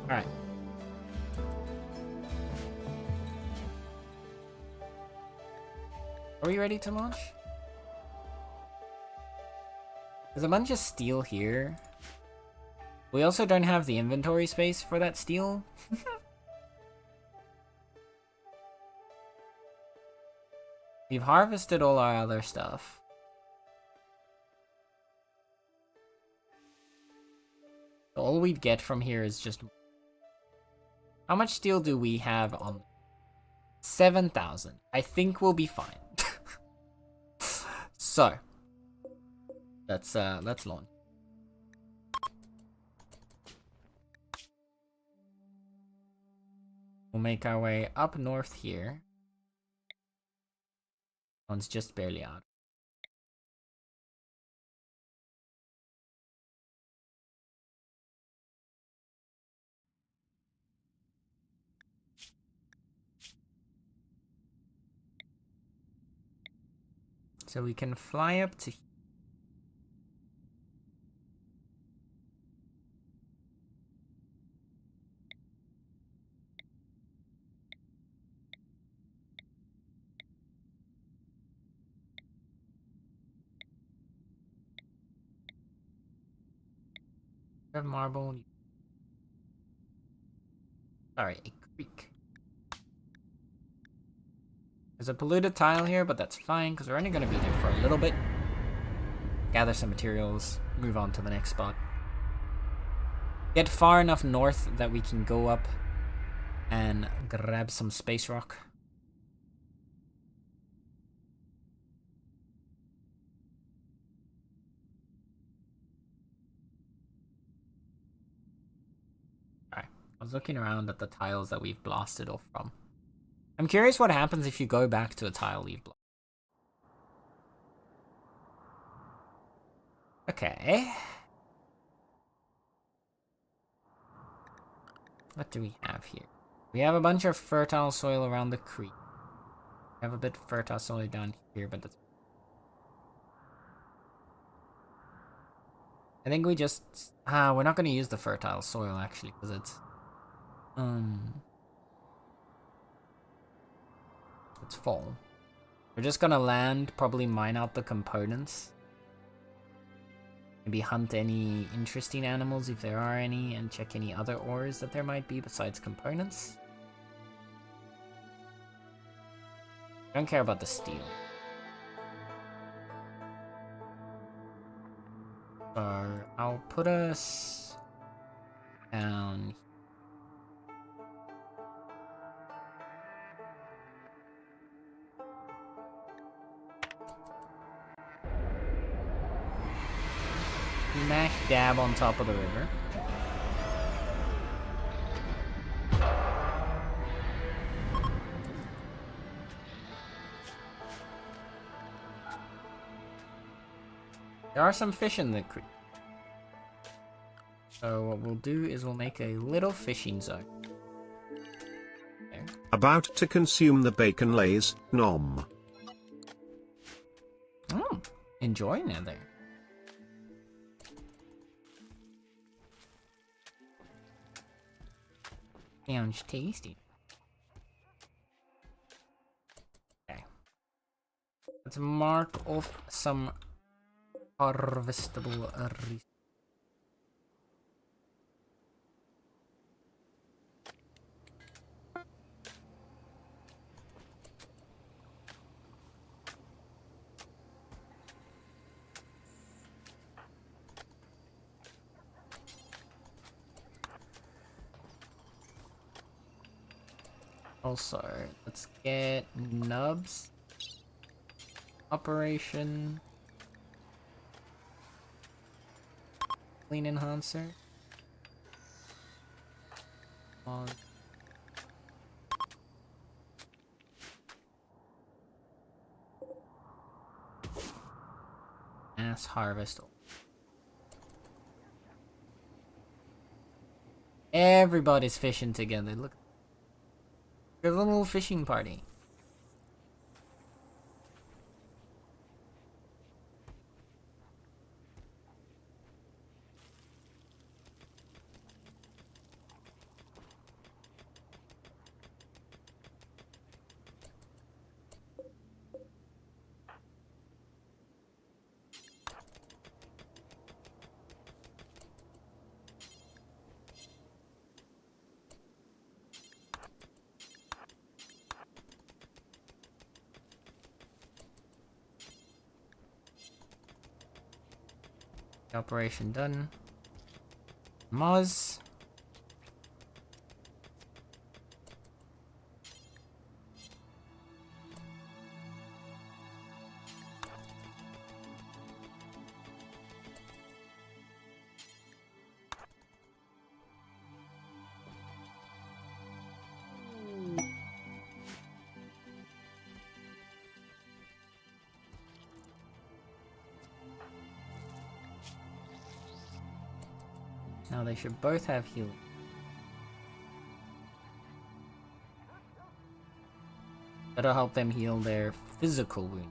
Alright. Are we ready to launch? There's a bunch of steel here. We also don't have the inventory space for that steel. We've harvested all our other stuff. All we'd get from here is just... How much steel do we have on? 7,000. I think we'll be fine. So, let's launch. We'll make our way up north here. One's just barely out. So we can fly up to... Have marble. Sorry, a creek. There's a polluted tile here, but that's fine because we're only going to be there for a little bit. Gather some materials, move on to the next spot. Get far enough north that we can go up and grab some space rock. Alright, I was looking around at the tiles that we've blasted off from. I'm curious what happens if you go back to a tile you've blasted. Okay. What do we have here? We have a bunch of fertile soil around the creek. We have a bit of fertile soil down here, but that's... I think we just... we're not going to use the fertile soil, actually, because it's... It's fall. We're just going to land, probably mine out the components. Maybe hunt any interesting animals if there are any, and check any other ores that there might be besides components. I don't care about the steel. So I'll put us down. smack dab on top of the river. There are some fish in the creek. So what we'll do is we'll make a little fishing zone. There. About to consume the bacon lays, nom. Enjoying it there. Sounds tasty. Okay. Let's mark off some harvestable resources. Also, let's get nubs. Operation. Clean enhancer. On. Mass harvest. Everybody's fishing together. Look. There's a little fishing party. Operation done. Moz. Now they should both have healing. That'll help them heal their physical wound.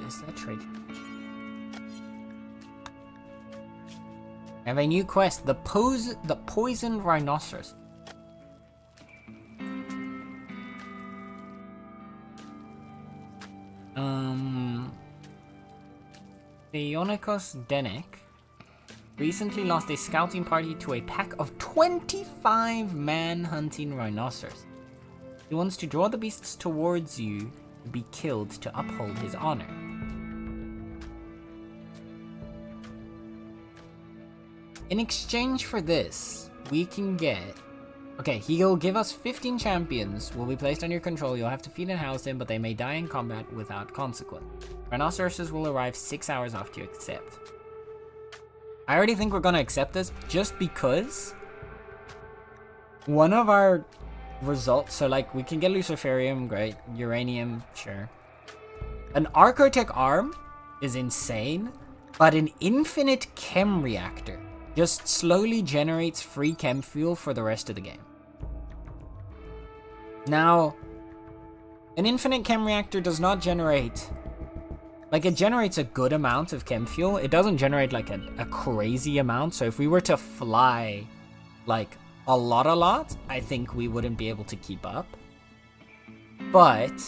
Is that trade? I have a new quest, the poisoned rhinoceros. Theonikos Denek recently lost a scouting party to a pack of 25 man-hunting rhinoceros. He wants to draw the beasts towards you to be killed to uphold his honor. In exchange for this, we can get... Okay, he'll give us 15 champions will be placed under your control. You'll have to feed and house them, but they may die in combat without consequence. Rhinoceroses will arrive 6 hours after you accept. I already think we're gonna accept this just because one of our results, so like we can get Luciferium, great, Uranium, sure. An Archotech arm is insane, but an infinite chem reactor just slowly generates free chem fuel for the rest of the game. Now, an infinite chem reactor does not generate... Like, it generates a good amount of chem fuel. It doesn't generate, like, a crazy amount. So if we were to fly, like, a lot, I think we wouldn't be able to keep up. But...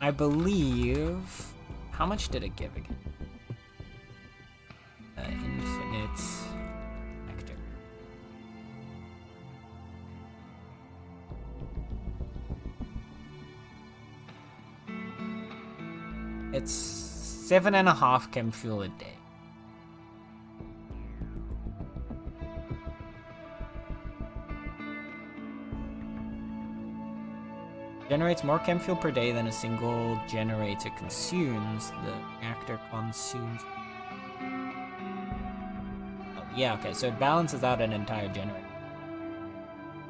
I believe... How much did it give again? Infinite... Nectar. It's 7.5 chem fuel a day. Generates more chem fuel per day than a single generator consumes. The reactor consumes... Oh, yeah, okay, so it balances out an entire generator.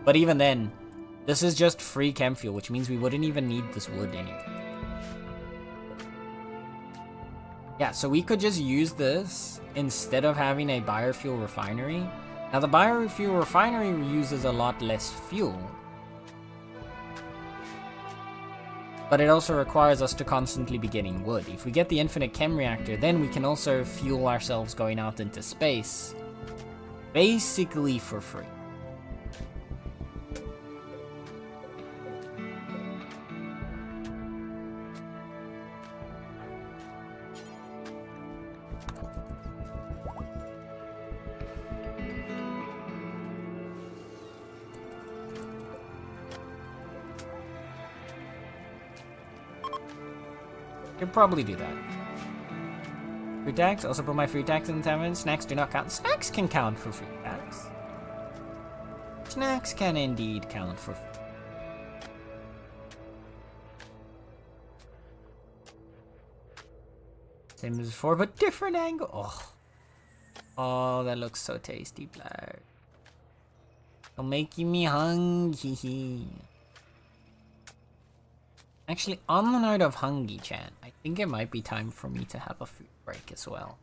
But even then, this is just free chem fuel, which means we wouldn't even need this wood anymore. Yeah, so we could just use this instead of having a biofuel refinery. Now, the biofuel refinery uses a lot less fuel, but it also requires us to constantly be getting wood. If we get the infinite chem reactor, then we can also fuel ourselves going out into space, basically for free. Could probably do that. Food tax? Also put my food tax in the tavern. Snacks do not count. Snacks can count for food tax. Snacks can indeed count for food. Same as before, but different angle. Oh. Oh, that looks so tasty, Blair. You're making me hungry. Actually, on the note of hungry, chan, I think it might be time for me to have a food break as well.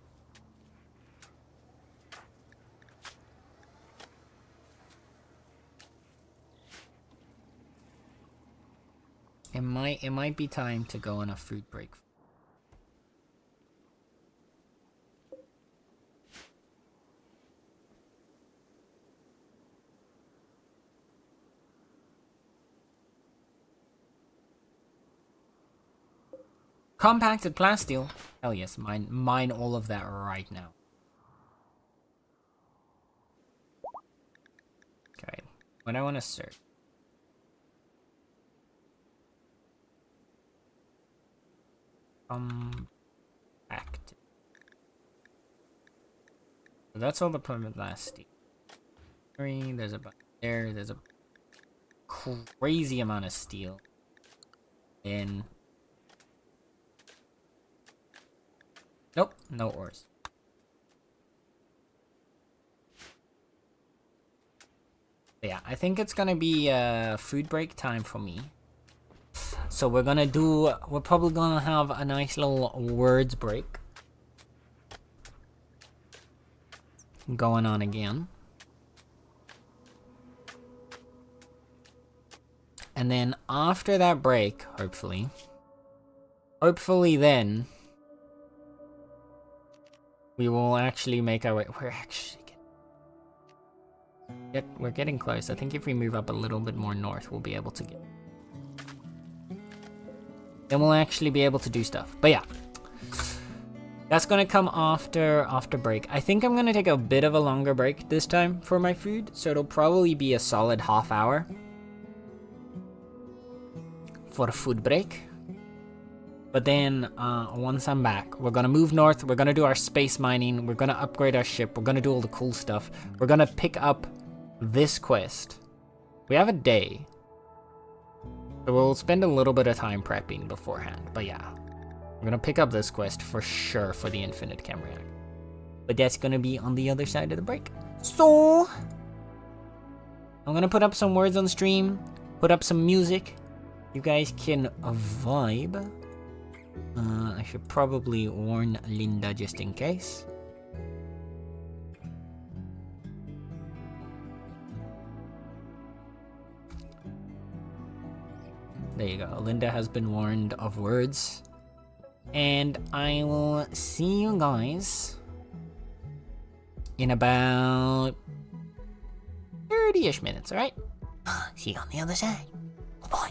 It might be time to go on a food break. Compacted plasteel. Hell yes, mine all of that right now. Okay, what I want to search. Compacted. So that's all the permanent plasteel. There's a there. There's a crazy amount of steel. In. Nope, no ores. But yeah, I think it's gonna be food break time for me. So we're probably gonna have a nice little words break going on again. And then after that break, hopefully then, we will actually make our way. We're getting close. I think if we move up a little bit more north, we'll be able to get. Then we'll actually be able to do stuff. But yeah, that's gonna come after break. I think I'm gonna take a bit of a longer break this time for my food, so it'll probably be a solid half hour for a food break. But then, once I'm back, we're gonna move north, we're gonna do our space mining, we're gonna upgrade our ship, we're gonna do all the cool stuff. We're gonna pick up this quest. We have a day, so we'll spend a little bit of time prepping beforehand. But yeah, we're gonna pick up this quest for sure for the infinite chem reactor. But that's gonna be on the other side of the break. So, I'm gonna put up some words on stream, put up some music. You guys can vibe. I should probably warn Linda just in case. There you go. Linda has been warned of words. And I will see you guys in about 30-ish minutes, alright? See you on the other side. Oh boy.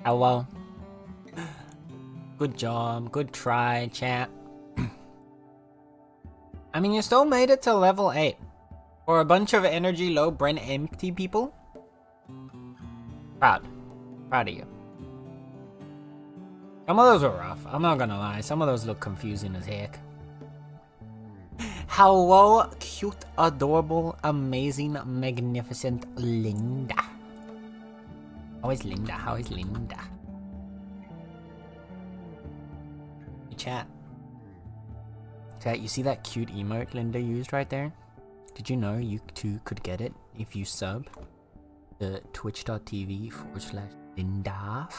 Hello. Good job. Good try, chat. I mean, you still made it to level 8. For a bunch of energy low, brain empty people. Proud. Proud of you. Some of those were rough. I'm not gonna lie. Some of those look confusing as heck. Hello, cute, adorable, amazing, magnificent Linda. How is Linda? How is Linda? Hey, chat. Chat, you see that cute emote Linda used right there? Did you know you too could get it if you sub to twitch.tv/Linda?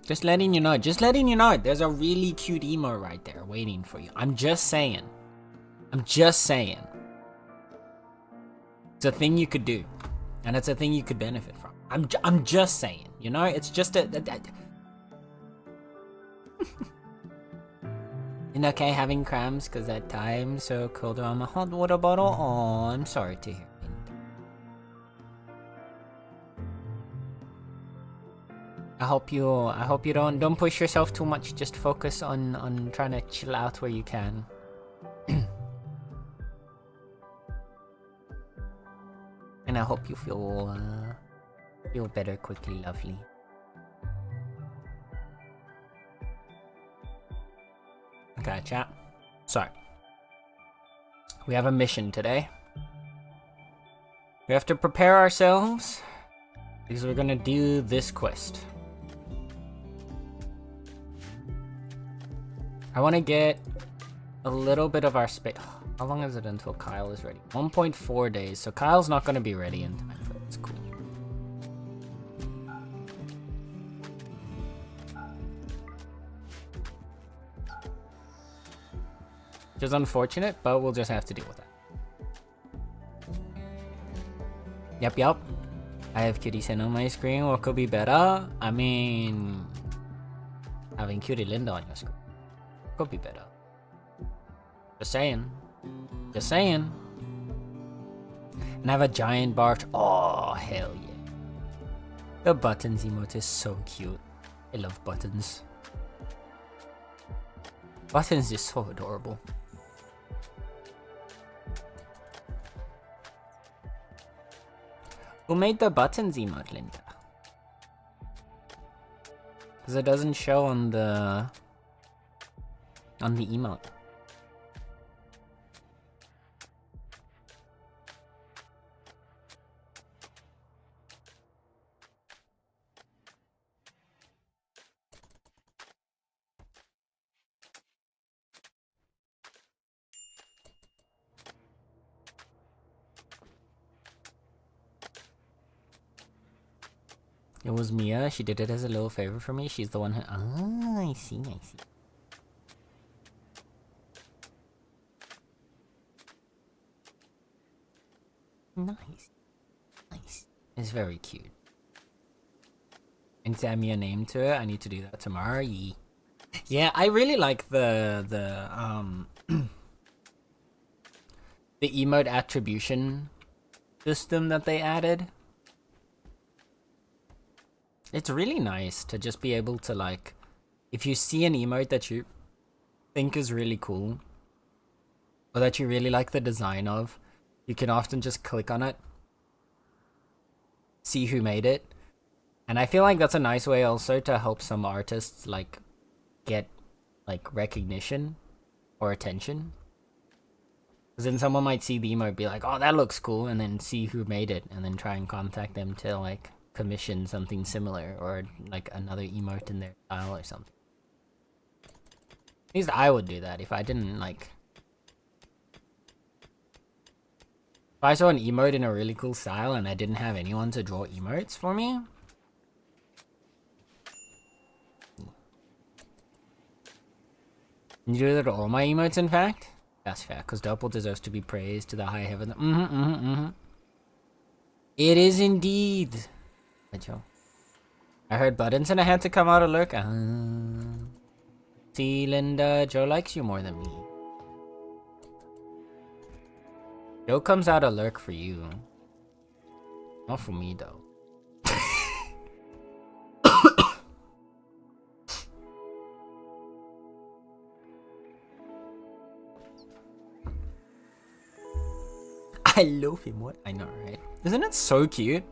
Just letting you know, there's a really cute emote right there waiting for you. I'm just saying. It's a thing you could do. And it's a thing you could benefit from. I'm just saying, you know? It's just a And okay, having cramps because that time so cold around a hot water bottle. Oh, I'm sorry to hear. I hope you don't push yourself too much. Just focus on trying to chill out where you can. And I hope you feel better quickly, lovely. Okay, chat. So, we have a mission today. We have to prepare ourselves because we're gonna do this quest. I want to get a little bit of our space. How long is it until Kyle is ready? 1.4 days, so Kyle's not going to be ready in time for this. Cool. Which is unfortunate, but we'll just have to deal with that. Yep. I have Cutie Sin on my screen. What could be better? I mean, having Cutie Linda on your screen. Could be better. Just saying. And have a giant barge. Oh, hell yeah. The buttons emote is so cute. I love buttons. Buttons is so adorable. Who made the buttons emote, Linda? Because it doesn't show on the emote. It was Mia. She did it as a little favor for me. She's the one who... Ah, I see. Nice. It's very cute. And to add me a name to it, I need to do that tomorrow. Yeah, I really like the emote attribution system that they added. It's really nice to just be able to, like, if you see an emote that you think is really cool, or that you really like the design of, you can often just click on it, see who made it, and I feel like that's a nice way also to help some artists, like, get, like, recognition or attention. Because then someone might see the emote and be like, oh, that looks cool, and then see who made it, and then try and contact them to, like, commission something similar, or like another emote in their style or something. At least I would do that if I didn't like... If I saw an emote in a really cool style and I didn't have anyone to draw emotes for me. You do that to all my emotes, in fact? That's fair, because Doppel deserves to be praised to the high heaven. It is indeed. Joe. I heard buttons and I had to come out of lurk. See, Linda, Joe likes you more than me. Joe comes out of lurk for you. Not for me, though. I love him. What? I know, right? Isn't it so cute?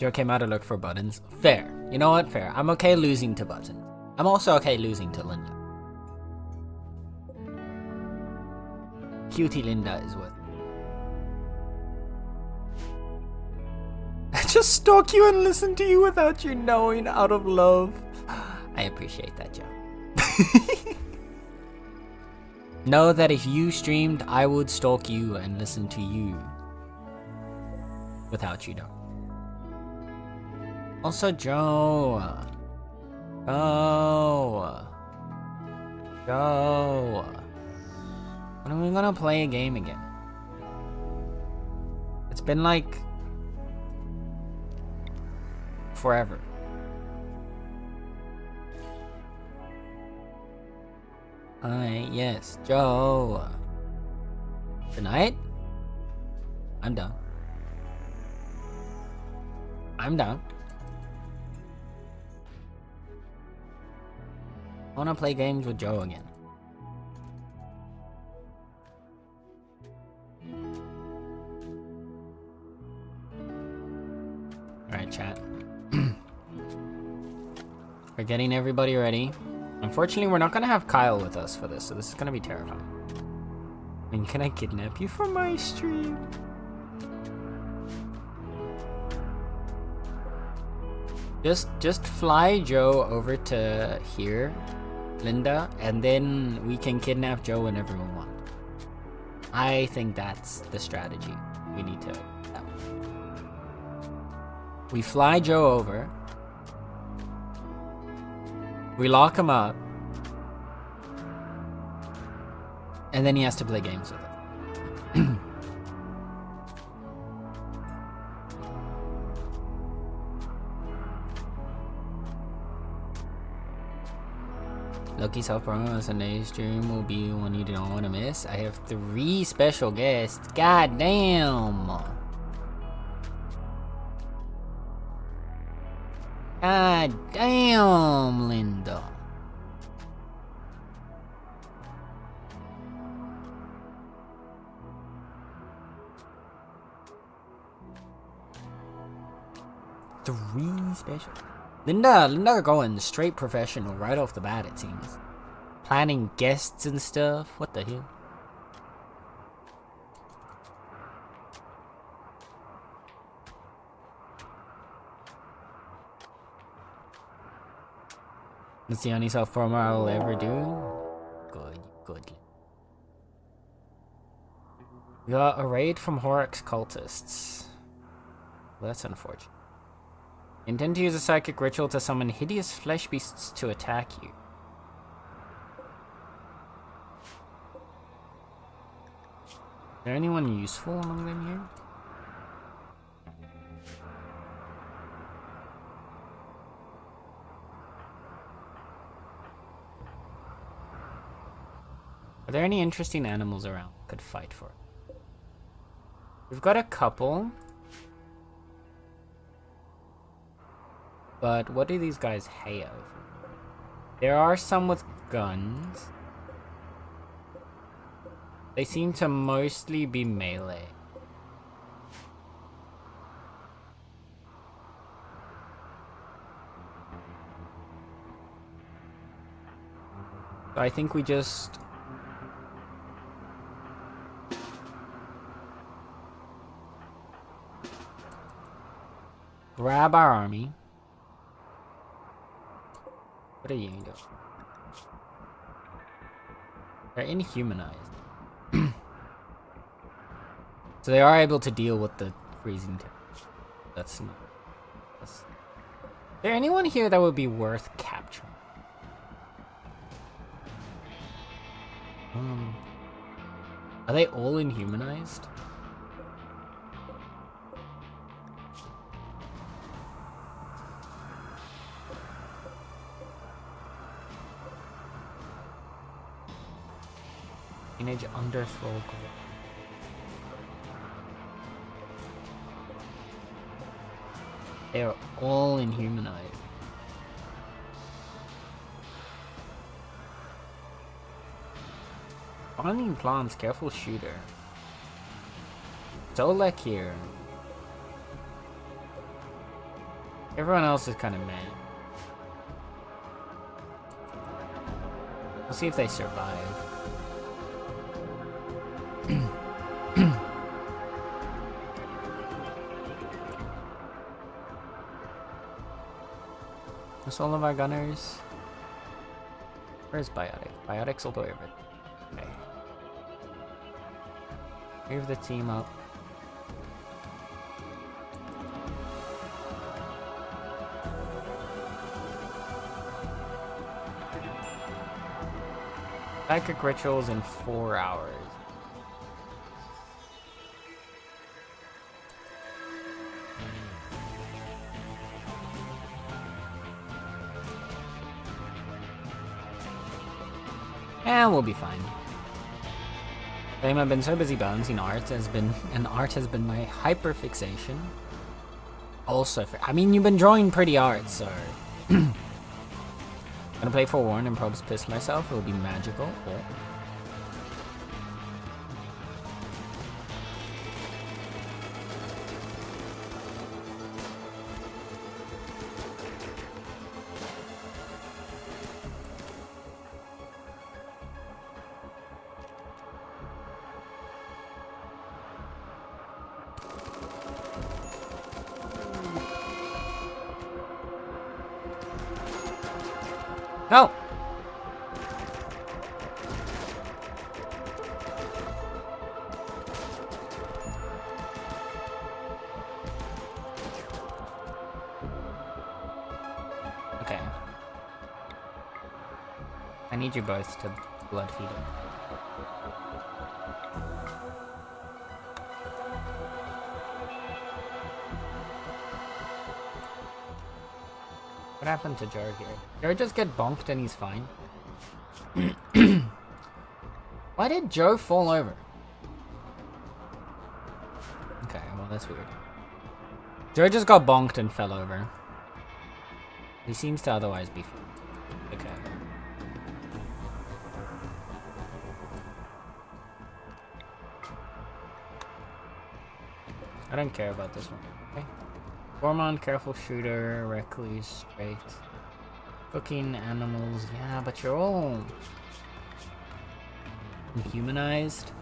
Joe came out to look for buttons. Fair. You know what? Fair. I'm okay losing to buttons. I'm also okay losing to Linda. Cutie Linda is with. I just stalk you and listen to you without you knowing, out of love. I appreciate that, Joe. Know that if you streamed, I would stalk you and listen to you without you knowing. Also, Joe. Joe. When are we gonna play a game again? It's been like forever. Yes, Joe. Tonight? I'm down. I'm down. I wanna play games with Joe again. Alright, chat. We're getting everybody ready. Unfortunately, we're not gonna have Kyle with us for this, so this is gonna be terrifying. I mean, can I kidnap you for my stream? Just fly Joe over to here, Linda, and then we can kidnap Joe whenever we want. I think that's the strategy we need to have. We fly Joe over. We lock him up. And then he has to play games with us. Lucky Self Promo Sunday stream will be one you don't want to miss. I have 3 special guests. God damn. God damn, Linda. Three special. Linda going straight professional right off the bat, it seems. Planning guests and stuff. What the hell? That's the only self promo I will ever do. Good. We got a raid from Horrocks cultists. Well, that's unfortunate. Intend to use a psychic ritual to summon hideous flesh beasts to attack you. Is there anyone useful among them here? Are there any interesting animals around we could fight for? We've got a couple. But what do these guys have? There are some with guns. They seem to mostly be melee. So I think we just... grab our army. What are you doing? They're inhumanized. So they are able to deal with the freezing temps. That's not... Is there anyone here that would be worth capturing? Are they all inhumanized? Teenage underthrow goal. They are all inhumanized. Finding plants, careful shooter. Solek here. Everyone else is kind of meh. We'll see if they survive. That's all of our gunners. Where's Biotic? Biotic's all the way over. Okay. Move the team up. Psychic rituals in 4 hours. And we'll be fine. I've been so busy balancing art has been my hyper fixation. Also, I mean, you've been drawing pretty art, so gonna play Forewarned and probably piss myself. It'll be magical. Oh. No! Okay. I need you both to blood feed him. What happened to Joe here? Joe just get bonked and he's fine. Why did Joe fall over? Okay, well that's weird. Joe just got bonked and fell over. He seems to otherwise be fine. Okay. I don't care about this one. Okay. Gormon, careful shooter, recluse, straight. Cooking animals, yeah, but you're all humanized.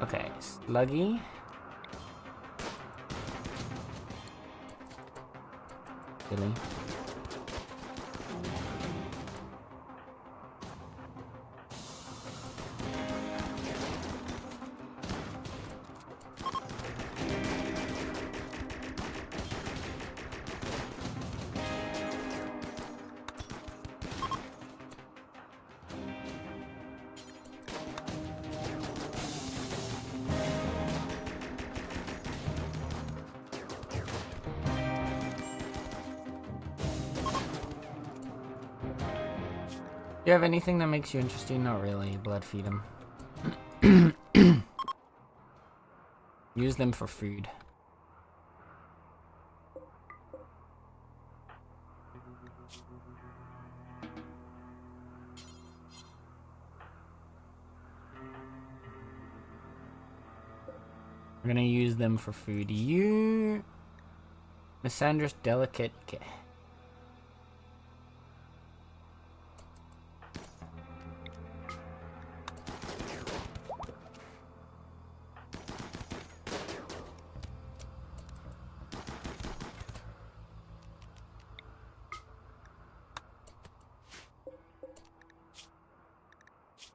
Okay, Sluggy. Billy. Do you have anything that makes you interesting? Not really. Blood feed them. Use them for food. We're gonna use them for food. You... Missandra's delicate...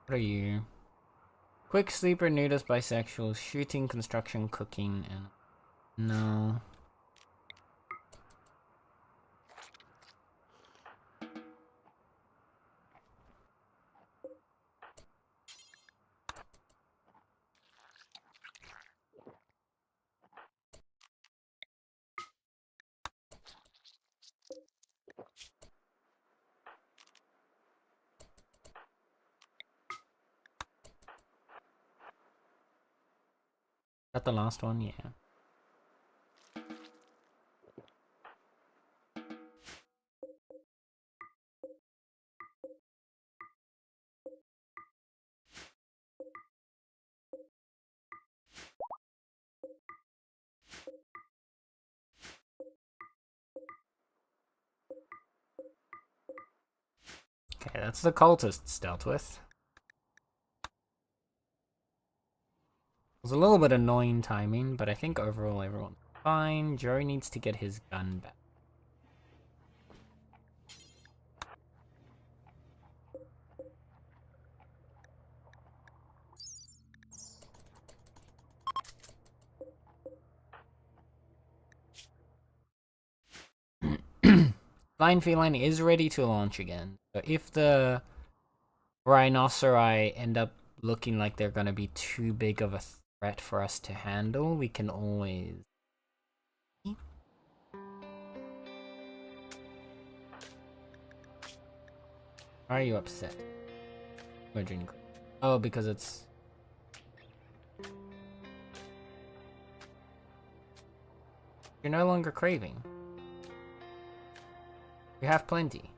What are you? Quick sleeper, nudist, bisexual, shooting, construction, cooking, and... No. Is that the last one? Yeah. Okay, that's the cultists dealt with. It was a little bit annoying timing, but I think overall everyone's fine. Joey needs to get his gun back. Flying Feline is ready to launch again. So if the Rhinoceri end up looking like they're gonna be too big of a threat for us to handle, we can always... Why are you upset? Oh, because it's... You're no longer craving. We have plenty.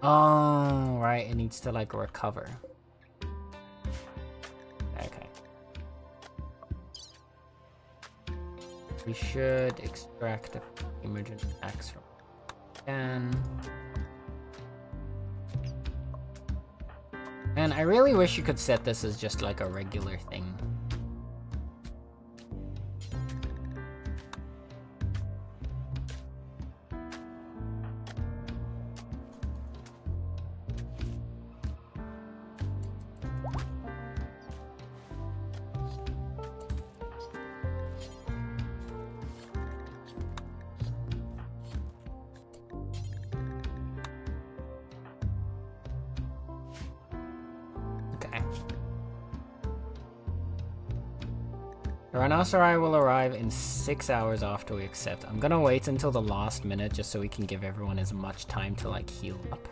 Oh, right, it needs to like recover. Okay. We should extract the emergency axe from can. Man, I really wish you could set this as just like a regular thing. The Rhinoceri will arrive in 6 hours after we accept. I'm gonna wait until the last minute just so we can give everyone as much time to like heal up.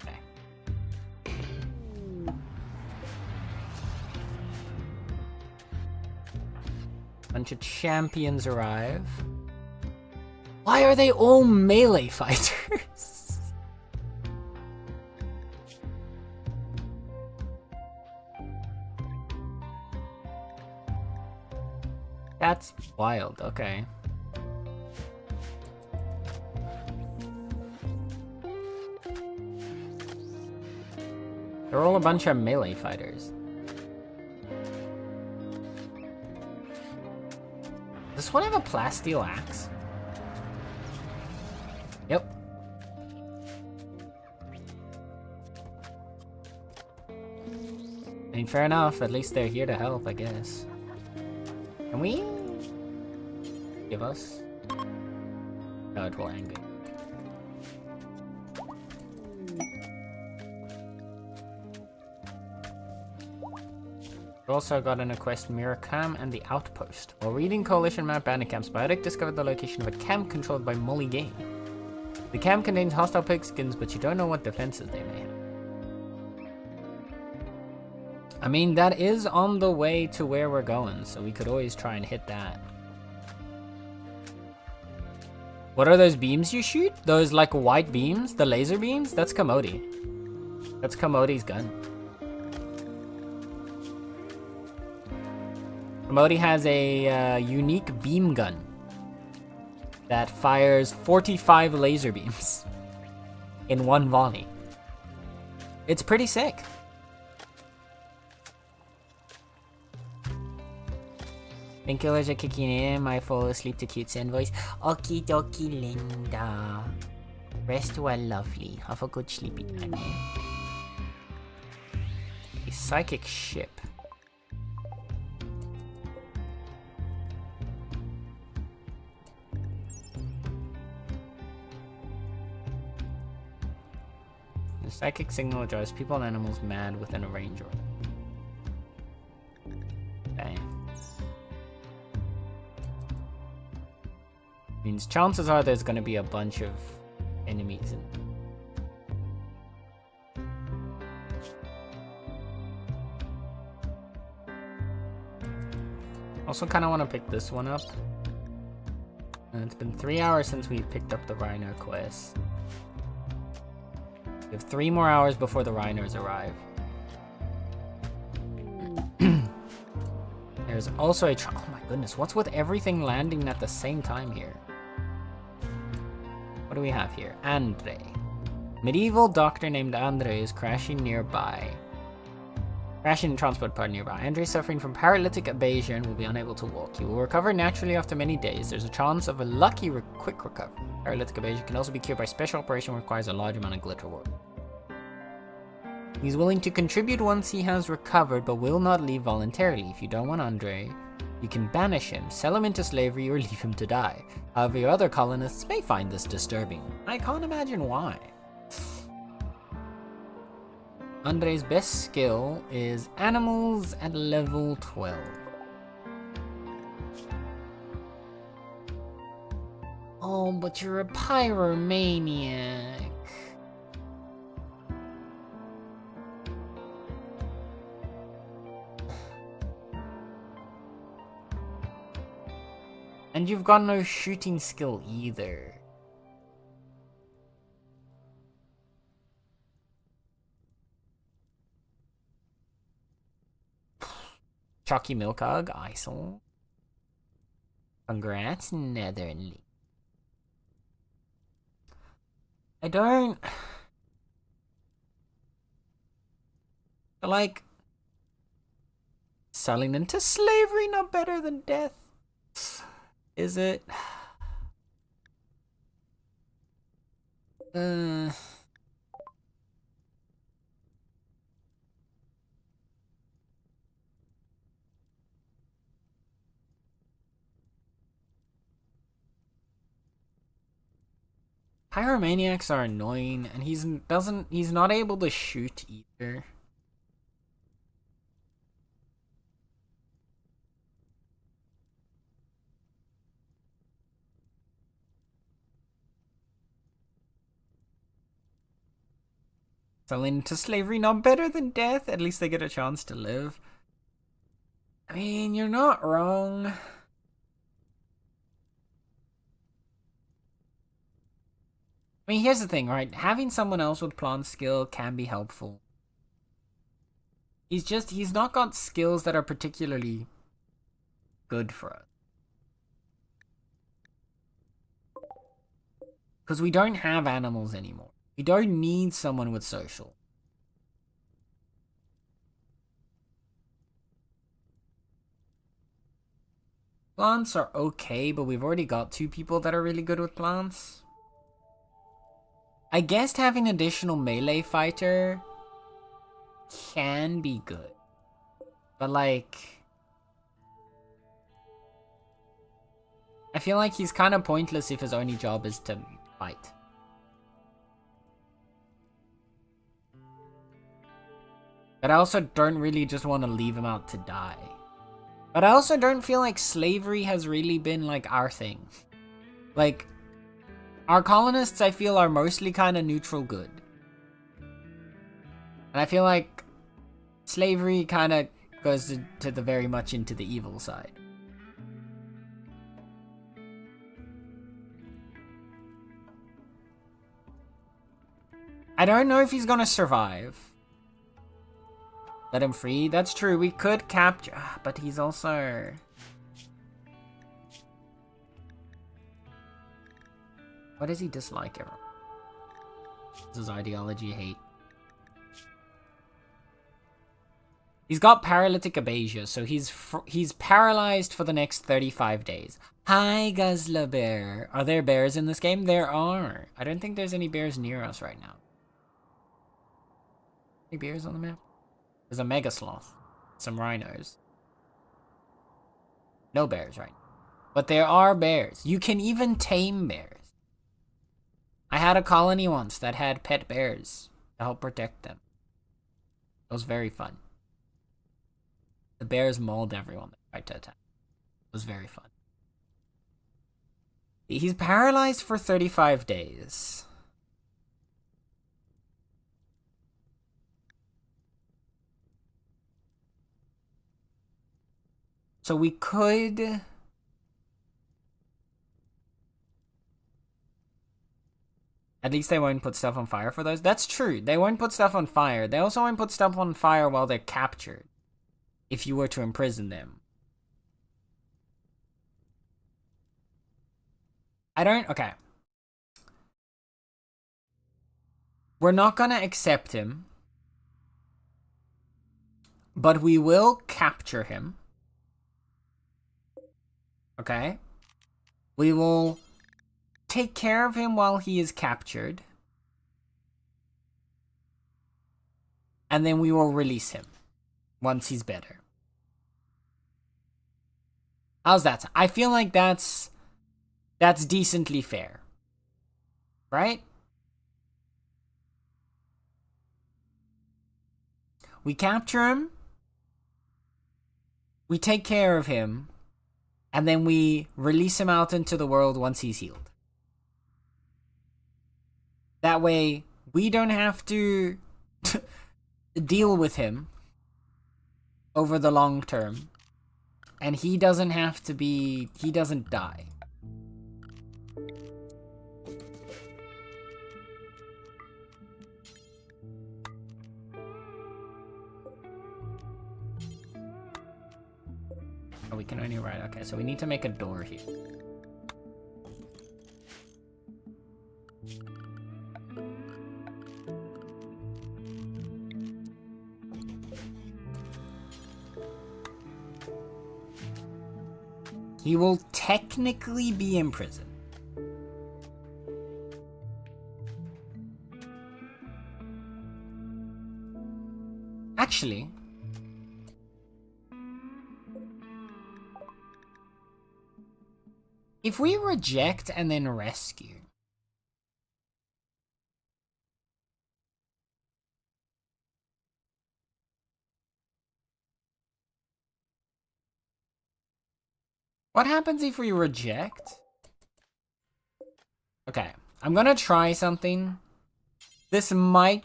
Okay. Bunch of champions arrive. Why are they all melee fighters? That's wild, okay. They're all a bunch of melee fighters. Does this one have a plasteel axe? Yep. I mean, fair enough. At least they're here to help, I guess. Can we give us? No, it will anger. We also got in a quest Mirror Cam and the Outpost. While reading Coalition map bandit camps, Biotic discovered the location of a camp controlled by Molly Gay. The camp contains hostile pigskins, but you don't know what defenses they may have. I mean, that is on the way to where we're going, so we could always try and hit that. What are those beams you shoot? Those, like, white beams? The laser beams? That's Commodi. That's Commodi's gun. Commodi has a unique beam gun that fires 45 laser beams in one volley. It's pretty sick. Painkillers are kicking in. I fall asleep to cute sand voice. Okie dokie, Linda. Rest well, lovely. Have a good sleepy time. A psychic ship. The psychic signal drives people and animals mad within a range. Dang. Means chances are there's gonna be a bunch of enemies in. Also kind of want to pick this one up. And it's been 3 hours since we picked up the Rhino quest. We have 3 more hours before the Rhinos arrive. There's also a oh my goodness, what's with everything landing at the same time here? What do we have here? Andre. Medieval doctor named Andre is crashing nearby. Crashing in transport pod nearby. Andre is suffering from paralytic abasia and will be unable to walk. He will recover naturally after many days. There's a chance of a lucky quick recovery. Paralytic abasia can also be cured by special operation which requires a large amount of glitter work. He's willing to contribute once he has recovered, but will not leave voluntarily. If you don't want Andre, you can banish him, sell him into slavery, or leave him to die. However, your other colonists may find this disturbing. I can't imagine why. Andre's best skill is animals at level 12. Oh, but you're a pyromaniac. And you've got no shooting skill either. Chalky Milkog, Isol. Congrats, Netherly. I don't... like... selling into slavery not better than death? Is it? Pyromaniacs are annoying, and he's not able to shoot either. Selling into slavery not better than death? At least they get a chance to live. I mean, you're not wrong. I mean, here's the thing, right? Having someone else with plant skill can be helpful. He's not got skills that are particularly good for us. Because we don't have animals anymore. We don't need someone with social. Plants are okay, but we've already got 2 people that are really good with plants. I guess having additional melee fighter can be good. But like... I feel like he's kind of pointless if his only job is to fight. But I also don't really just want to leave him out to die. But I also don't feel like slavery has really been like our thing. Like, our colonists I feel are mostly kind of neutral good. And I feel like slavery kind of goes to the very much into the evil side. I don't know if he's gonna survive. Let him free. That's true. We could capture... but he's also... what does he dislike, everyone? This is ideology hate. He's got paralytic abasia, so he's paralyzed for the next 35 days. Hi, Guzzler Bear. Are there bears in this game? There are. I don't think there's any bears near us right now. Any bears on the map? There's a mega sloth. Some rhinos. No bears right now. But there are bears. You can even tame bears. I had a colony once that had pet bears to help protect them. It was very fun. The bears mauled everyone that tried to attack. It was very fun. He's paralyzed for 35 days. So we could... At least they won't put stuff on fire for those. That's true. They won't put stuff on fire. They also won't put stuff on fire while they're captured. If you were to imprison them. Okay. We're not gonna accept him. But we will capture him. Okay? We will take care of him while he is captured. And then we will release him. Once he's better. How's that? I feel like that's decently fair. Right? We capture him. We take care of him. And then we release him out into the world once he's healed. That way, we don't have to deal with him over the long term. And he doesn't have to be... He doesn't die. Oh, we can only ride. Okay, so we need to make a door here. He will technically be in prison. Actually, if we reject and then rescue, what happens if we reject? Okay, I'm gonna try something. This might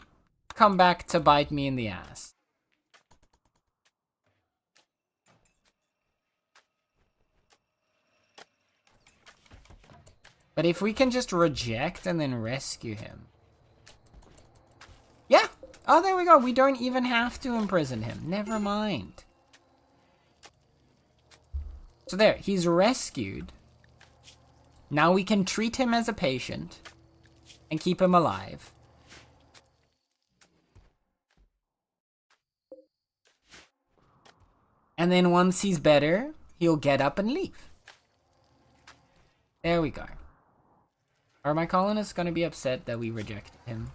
come back to bite me in the ass. But if we can just reject and then rescue him. Yeah! Oh, there we go. We don't even have to imprison him. Never mind. So there, he's rescued. Now we can treat him as a patient and keep him alive. And then once he's better, he'll get up and leave. There we go. Are my colonists going to be upset that we rejected him?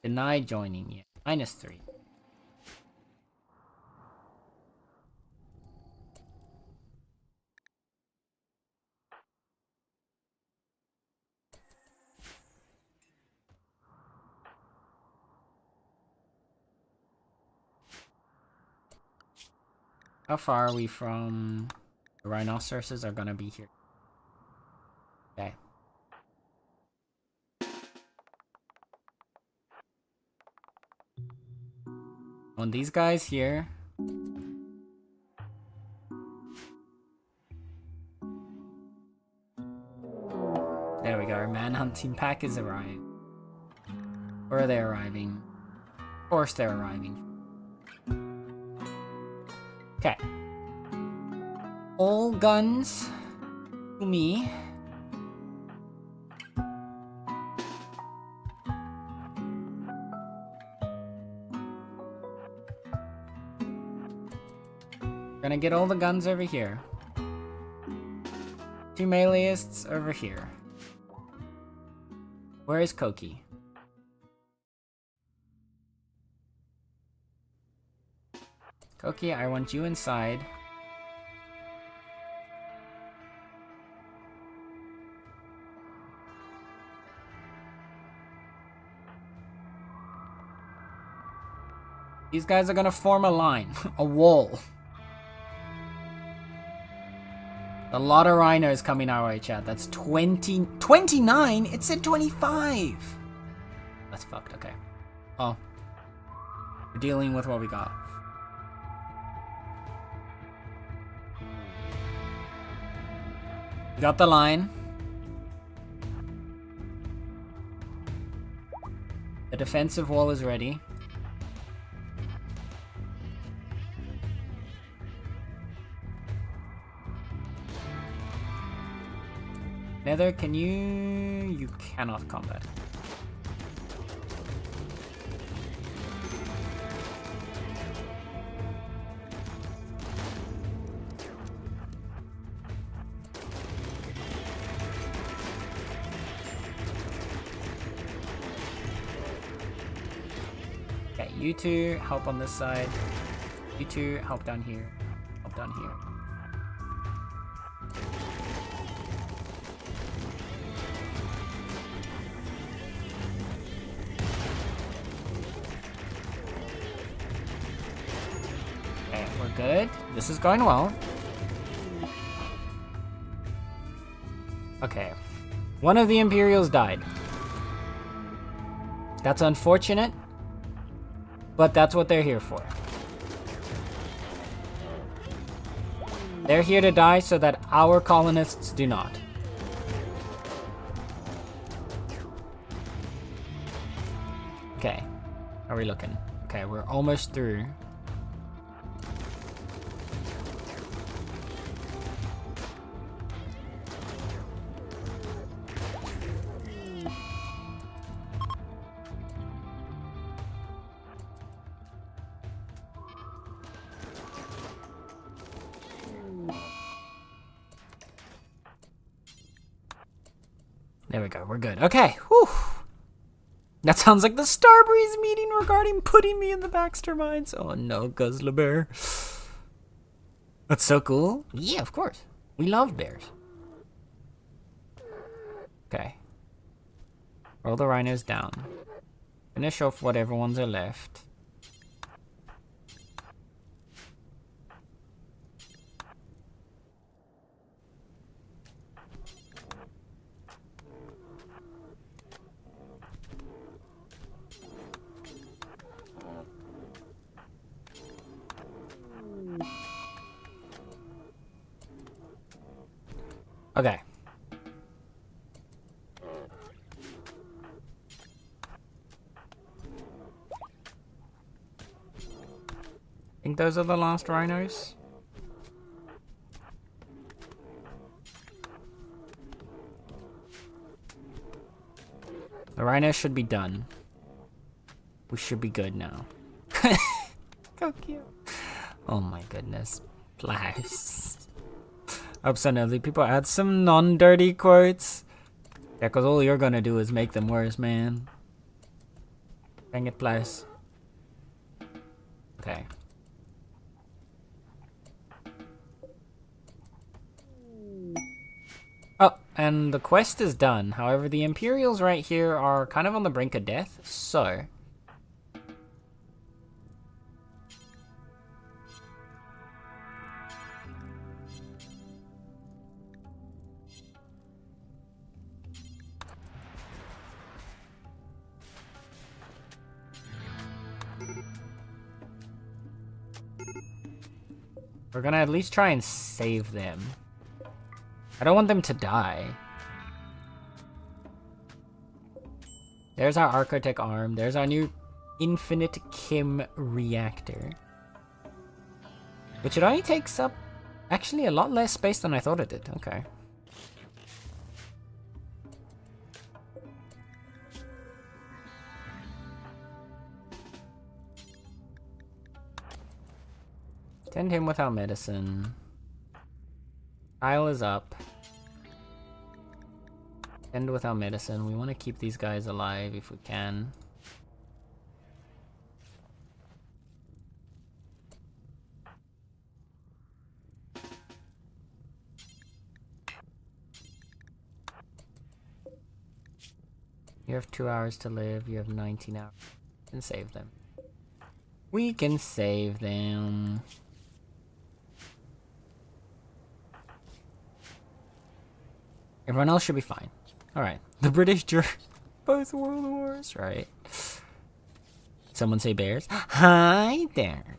Deny joining you. -3. How far are we from... The rhinoceroses are going to be here. Okay. On these guys here. There we go, our manhunting pack is arriving. Where are they arriving? Of course they're arriving. Okay. All guns to me. gonna get all the guns over here. 2 meleeists over here. Where is Koki? Koki, I want you inside. These guys are gonna form a line, a wall. A lot of rhinos coming our way, chat. That's 29? It said 25! That's fucked, okay. Oh. We're dealing with what we got. We got the line. The defensive wall is ready. Nether, can you... You cannot combat. Okay, you two help on this side. You two help down here. Help down here. Good. This is going well. Okay. One of the Imperials died. That's unfortunate, but that's what they're here for. They're here to die so that our colonists do not. Okay. How are we looking? Okay, we're almost through. There we go, we're good. Okay, whew. That sounds like the Starbreeze meeting regarding putting me in the Baxter mines. Oh no, Guzzler Bear. That's so cool. Yeah, of course. We love bears. Okay. Roll the rhinos down. Finish off whatever ones are left. Okay. I think those are the last rhinos. The rhinos should be done. We should be good now. How cute. Oh my goodness. Splash. Hope so, Nelly. People add some non-dirty quotes. Yeah, because all you're gonna do is make them worse, man. Dang it, Splash. Okay. Oh, and the quest is done. However, the Imperials right here are kind of on the brink of death, so... we're gonna at least try and save them. I don't want them to die. There's our Architect arm. There's our new Infinite Kim reactor. Which it only takes up actually a lot less space than I thought it did. Okay. Tend him without medicine. Kyle is up. Tend without medicine. We want to keep these guys alive if we can. You have 2 hours to live. You have 19 hours. We can save them. We can save them. Everyone else should be fine. Alright. The British during both world wars. Right. Someone say bears. Hi there.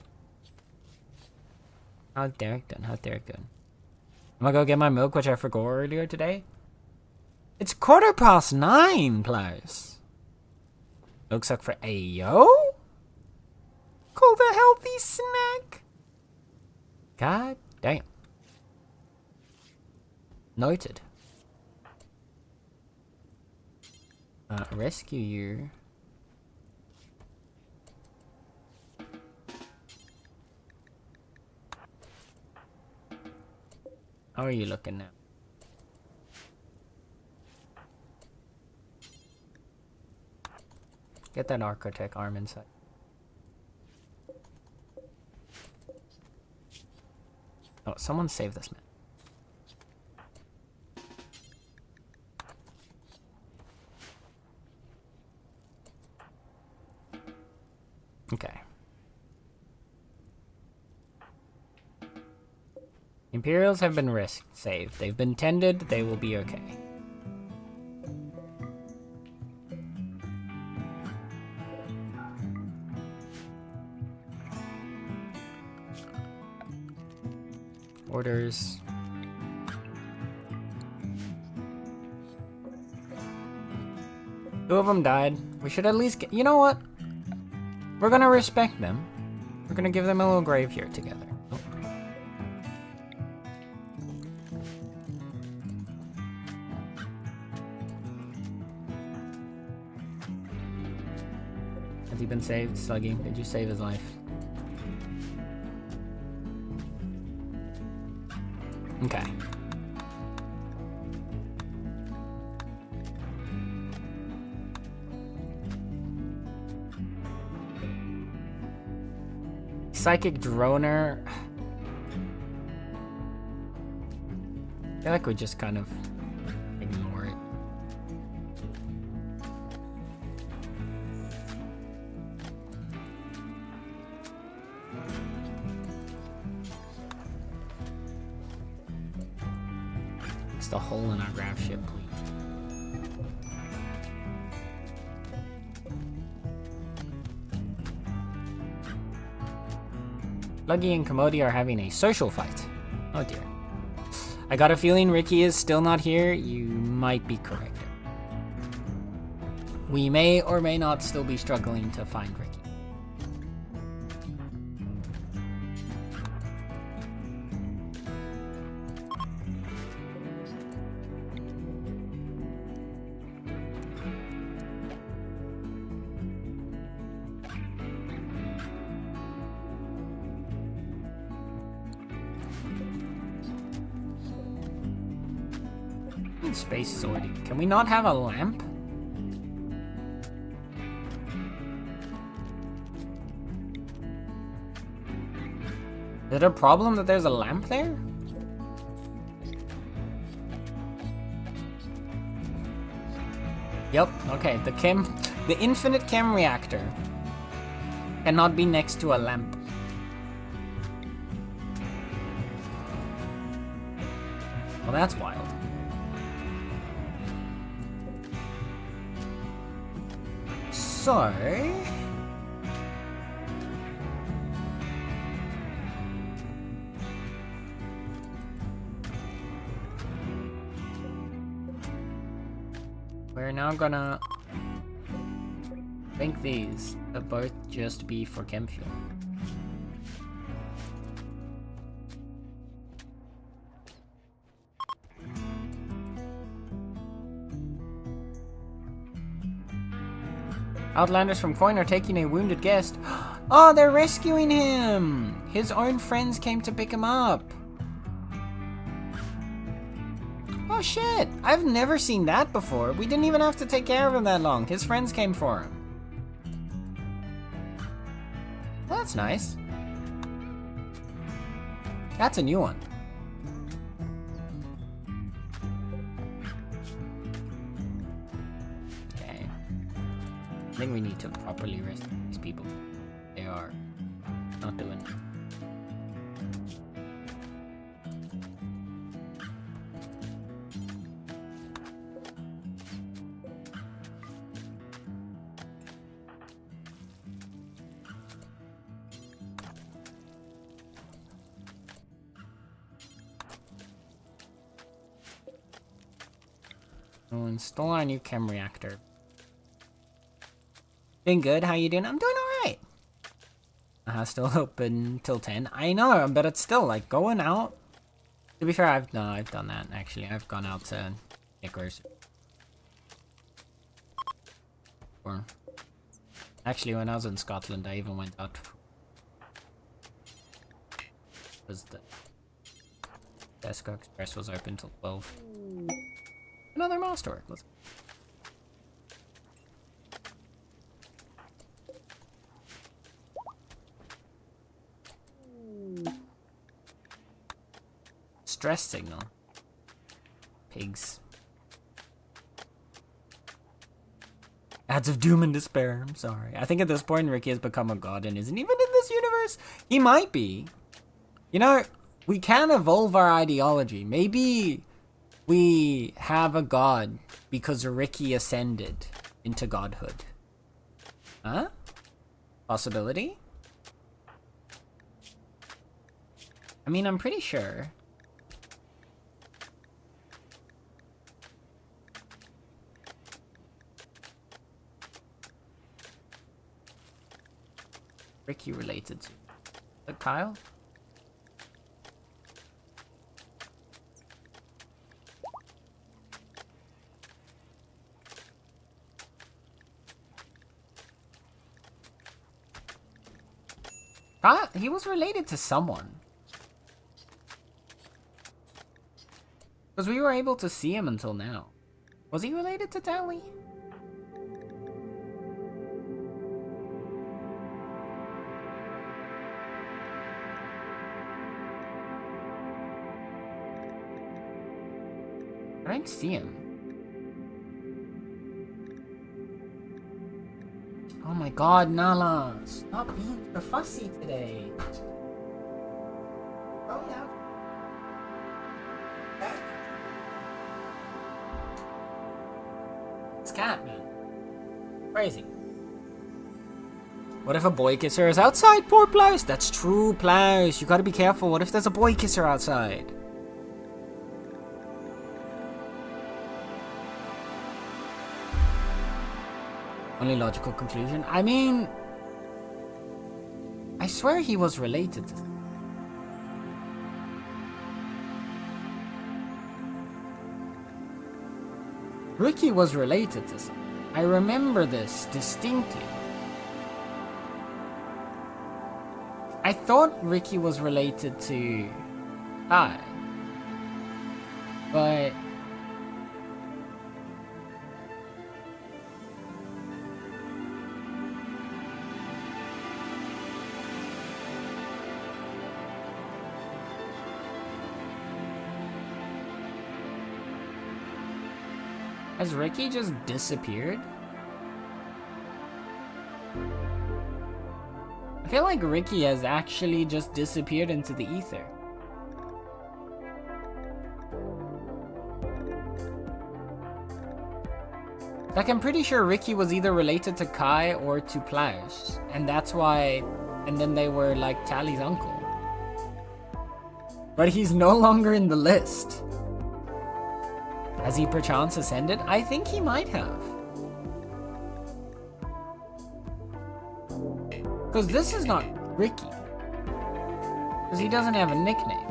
How's Derek doing? How's Derek doing? I'm gonna go get my milk, which I forgot earlier today. It's 9:15, plus. Milk suck for Ayo? Called a healthy snack? God damn. Noted. Rescue you. How are you looking now? Get that architect arm inside. Oh, someone save this man. Okay. Imperials have been saved. They've been tended. They will be okay. Orders. Two of them died. We should at least get... You know what? We're gonna respect them. We're gonna give them a little grave here together. Oh. Has he been saved, Sluggy? Did you save his life? Okay. Psychic droner. I feel like we just kind of ignore it. Fix the hole in our graph ship, please. Luggy and Commodity are having a social fight. Oh dear. I got a feeling Ricky is still not here. You might be correct. We may or may not still be struggling to find Ricky. Space is already... Can we not have a lamp? Is it a problem that there's a lamp there? Yep, okay. The infinite chem reactor cannot be next to a lamp. Well, that's wild. So... we're now gonna think these will both just be for chem fuel. Outlanders from Coin are taking a wounded guest. Oh, they're rescuing him! His own friends came to pick him up. Oh shit, I've never seen that before. We didn't even have to take care of him that long. His friends came for him. Well, that's nice. That's a new one. Okay. I think we need to properly rescue these people. They are not doing it. We'll install our new chem reactor. Been good, how you doing? I'm doing alright. Still open till 10. I know, but it's still like going out. To be fair, I've done that actually. I've gone out to get groceries. Or actually, when I was in Scotland, I even went out. Because the Tesco Express was open till 12. Another mall store. Let's. Stress signal. Pigs. Ads of doom and despair. I'm sorry. I think at this point Ricky has become a god and isn't even in this universe. He might be. You know, we can evolve our ideology. Maybe we have a god because Ricky ascended into godhood. Huh? Possibility? I mean, I'm pretty sure. Ricky related to Kyle? He was related to someone. Because we were able to see him until now. Was he related to Tally? I didn't see him. Oh my god, Nala! Stop being so fussy today. Oh yeah. It's Catman. Crazy. What if a boy kisser is outside? Poor Plouse. That's true, Plouse. You gotta be careful. What if there's a boy kisser outside? Only logical conclusion. I mean, I swear he was related to them. Ricky was related to some. I remember this distinctly. I thought Ricky was related to Kai, but has Ricky just disappeared? I feel like Ricky has actually just disappeared into the ether. Like, I'm pretty sure Ricky was either related to Kai or to Plouse, and that's why, and then they were like Tally's uncle. But he's no longer in the list. Has he perchance ascended? I think he might have. Because this is not Ricky. Because he doesn't have a nickname.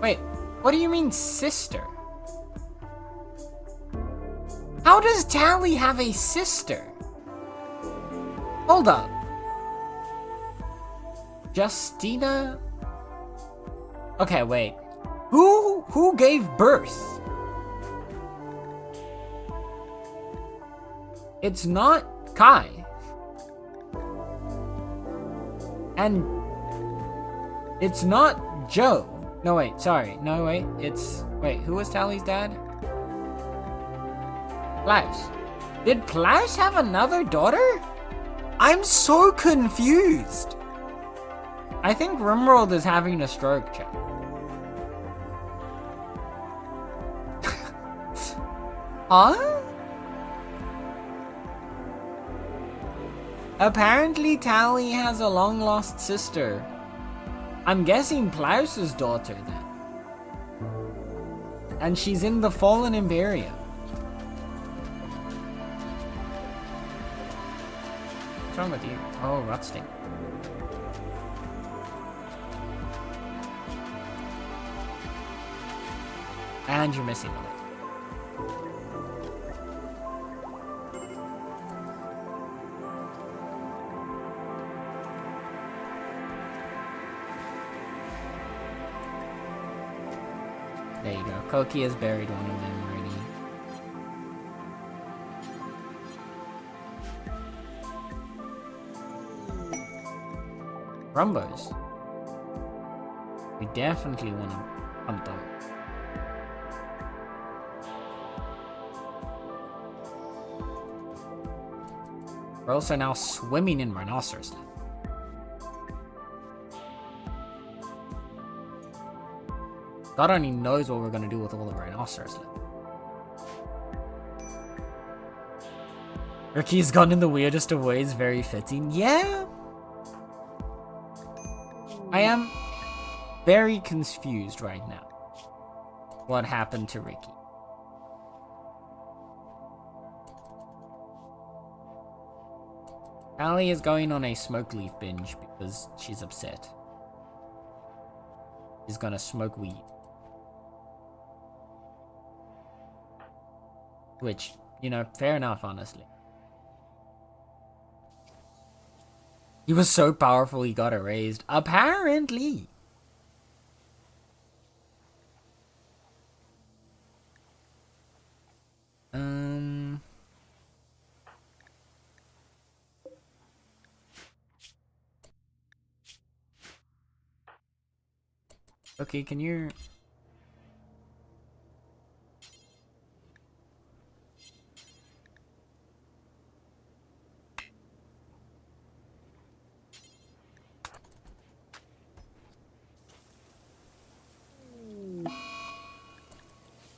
Wait, what do you mean sister? How does Tally have a sister? Hold up. Justina? Okay, wait. Who gave birth? It's not Kai. And it's not Joe. No, wait, sorry. No, wait, wait, who was Tally's dad? Klaus. Did Klaus have another daughter? I'm so confused. I think Rimworld is having a stroke, chat. Huh? Apparently Tally has a long-lost sister. I'm guessing Klaus's daughter then. And she's in the Fallen Imperium. What's wrong with you? Oh, Rusting. And you're missing a leg. There you go. Koki has buried one of them already. Rumbos. We definitely want to hunt those. We're also now swimming in rhinoceros land. God only knows what we're gonna do with all the rhinoceros land. Ricky's gone in the weirdest of ways, very fitting. Yeah. I am very confused right now. What happened to Ricky? Allie is going on a smoke leaf binge because she's upset. She's gonna smoke weed. Which, you know, fair enough, honestly. He was so powerful he got erased. Apparently. Okay, can you...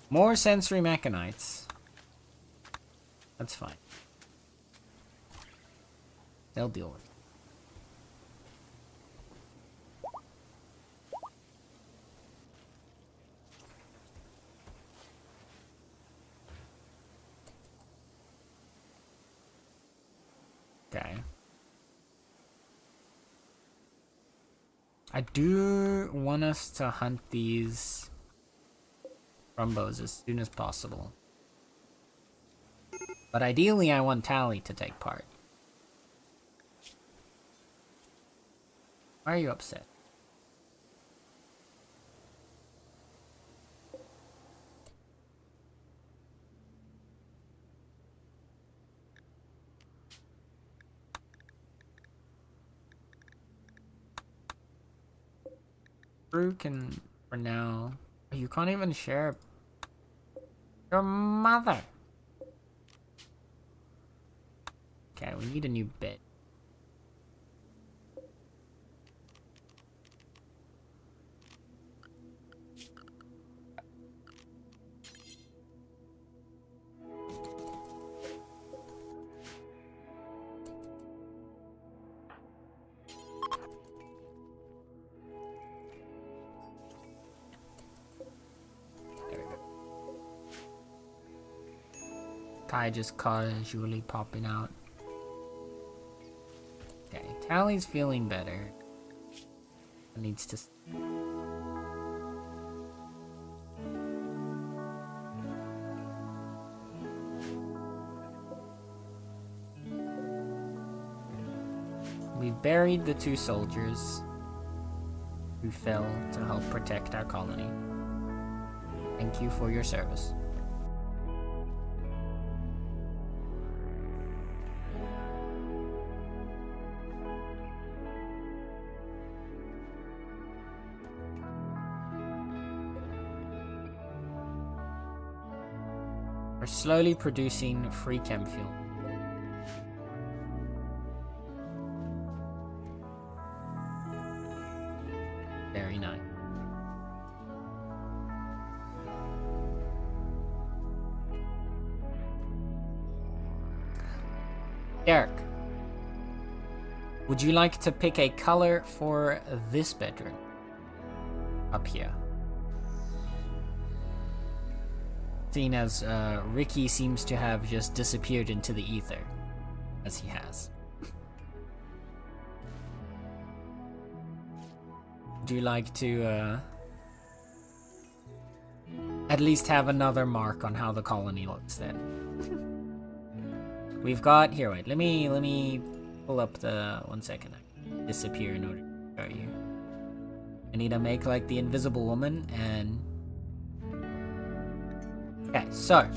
More sensory mechanites. That's fine. They'll deal with it. Okay. I do want us to hunt these Rumbos as soon as possible. But ideally I want Tally to take part. Why are you upset? Brew can, for now... You can't even share your mother. Okay, we need a new bed. Kai just casually popping out. Okay, Tally's feeling better. It needs to... buried the 2 soldiers who fell to help protect our colony. Thank you for your service. We're slowly producing free chem fuel. Very nice. Derek, would you like to pick a color for this bedroom? Up here. Seeing as Ricky seems to have just disappeared into the ether, as he has. Would you like to at least have another mark on how the colony looks then? We've got here. Wait, let me pull up the 1 second. I disappear in order to show you. I need to make like the Invisible Woman and. Okay, so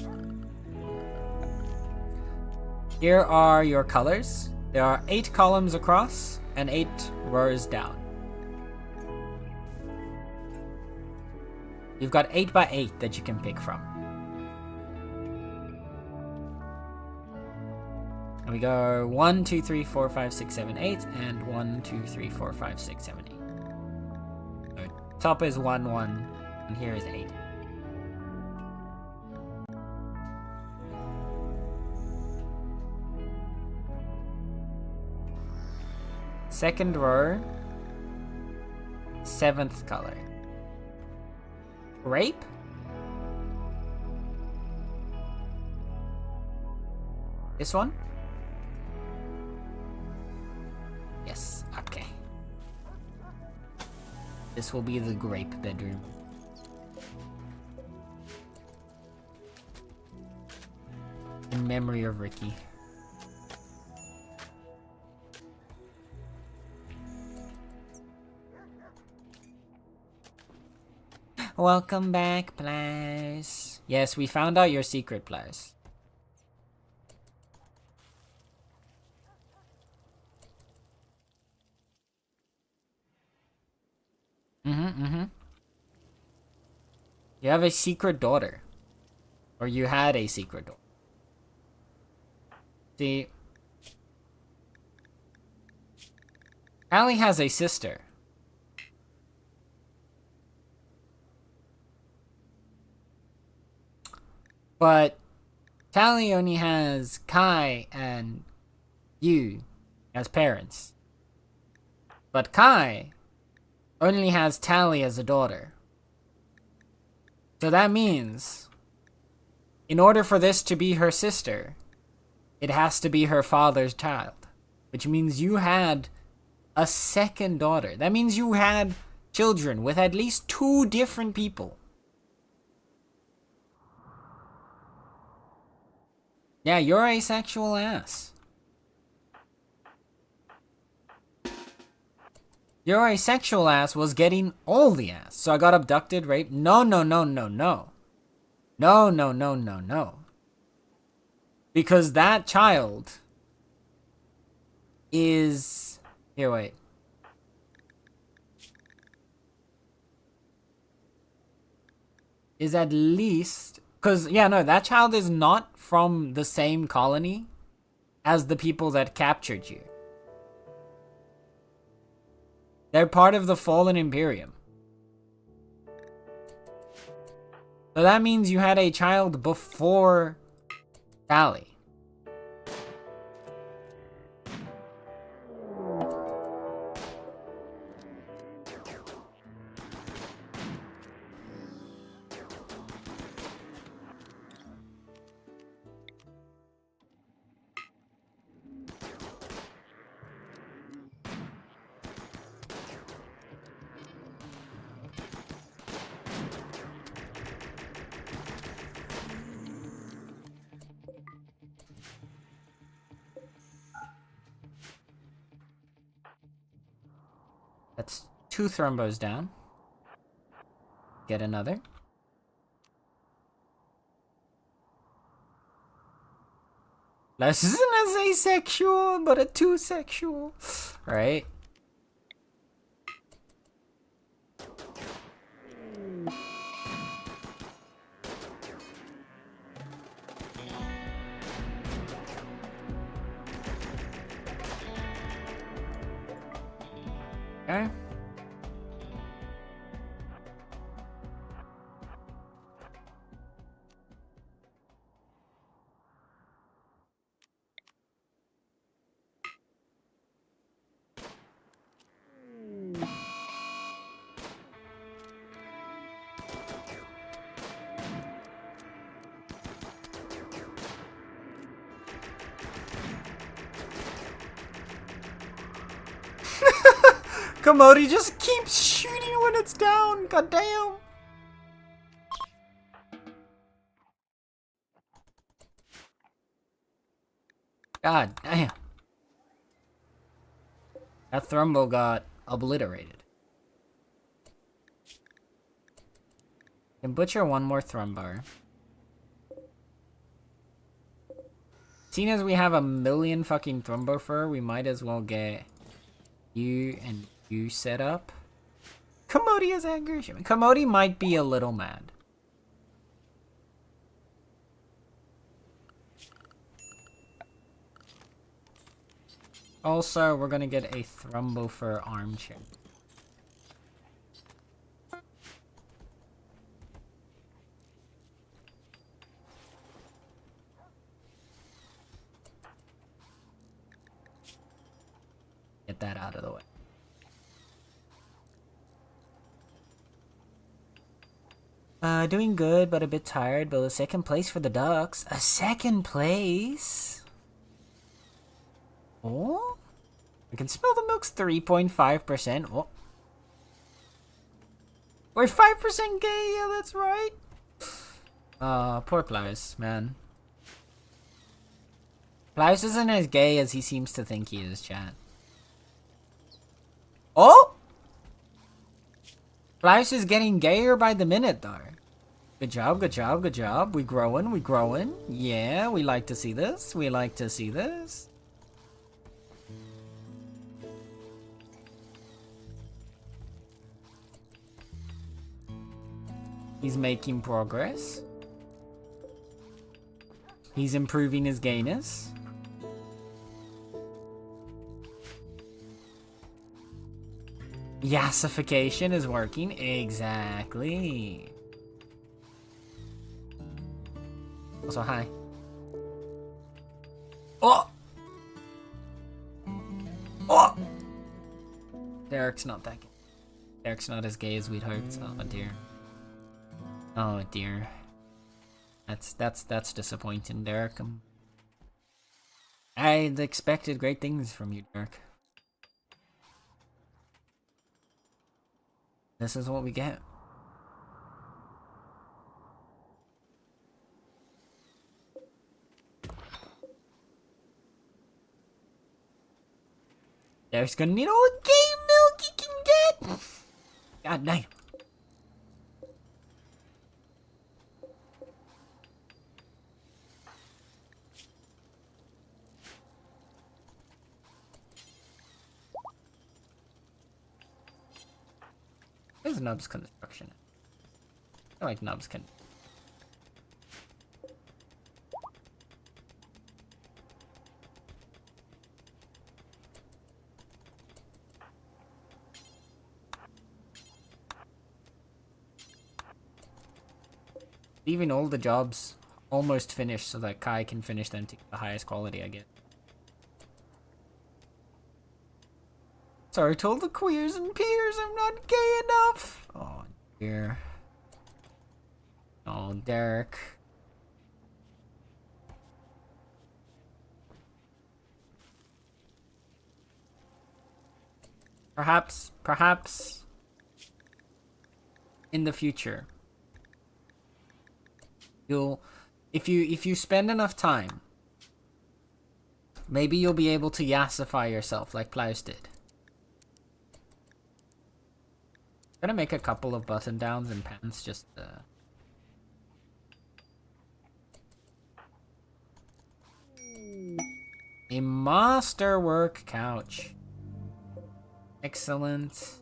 here are your colors. There are 8 columns across and 8 rows down. You've got 8 by 8 that you can pick from. And we go 1, 2, 3, 4, 5, 6, 7, 8, and 1, 2, 3, 4, 5, 6, 7, 8. So top is 1, 1, and here is 8. Second row, 7th color. Grape? This one? Yes, okay. This will be the grape bedroom. In memory of Ricky. Welcome back, Plaz. Yes, we found out your secret, Plaz. You have a secret daughter. Or you had a secret daughter. See, Allie has a sister. But Tally only has Kai and you as parents. But Kai only has Tally as a daughter. So that means, in order for this to be her sister, it has to be her father's child. Which means you had a second daughter. That means you had children with at least 2 different people. Yeah, you're a sexual ass. Your asexual ass was getting all the ass. So I got abducted, raped. No. No. Because that child is... Here, wait. Is at least... Because, yeah, no, that child is not from the same colony as the people that captured you. They're part of the Fallen Imperium. So that means you had a child before Tally. That's 2 thrombos down. Get another. This isn't as asexual, but a 2-sexual. Right? Okay. Commodity just keeps shooting when it's down. God damn. God damn. That thrombo got obliterated. Can butcher one more thrombar. Seeing as we have a million fucking thrombo fur, we might as well get you and you set up. Commodity is angry. Commodity might be a little mad. Also, we're gonna get a thrombo fur armchair. Get that out of the way. Doing good, but a bit tired. But a 2nd place for the Ducks. A 2nd place? Oh? I can smell the milk's 3.5%. Oh. We're 5% gay, yeah, that's right. Poor Plowes, man. Plowes isn't as gay as he seems to think he is, chat. Oh! Plowes is getting gayer by the minute, though. Good job, good job, good job. We growing, we growing. Yeah, we like to see this. We like to see this. He's making progress. He's improving his gayness. Yassification is working. Exactly. Also, hi. Oh! Oh! Derek's not that gay. Derek's not as gay as we'd hoped. Oh dear. Oh dear. That's disappointing, Derek. I'd expected great things from you, Derek. This is what we get. Derek's gonna need all the gay milk he can get! God damn. Where's Nub's construction? I feel like Nubs can. Leaving all the jobs almost finished so that Kai can finish them to the highest quality, I guess. Sorry to all the queers and peers, I'm not gay enough. Oh dear. Oh, Derek. Perhaps in the future, if you spend enough time, maybe you'll be able to yassify yourself like Plowes did. Gonna make a couple of button downs and pants just a masterwork couch. Excellent.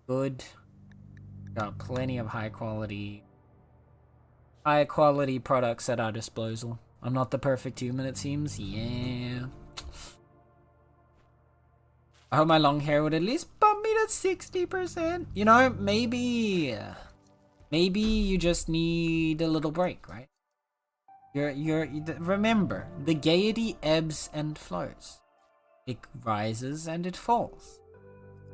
Good. Got plenty of high quality products at our disposal. I'm not the perfect human, it seems. Yeah. I hope my long hair would at least bump me to 60%. You know, maybe you just need a little break, right? Remember, the gaiety ebbs and flows. It rises and it falls.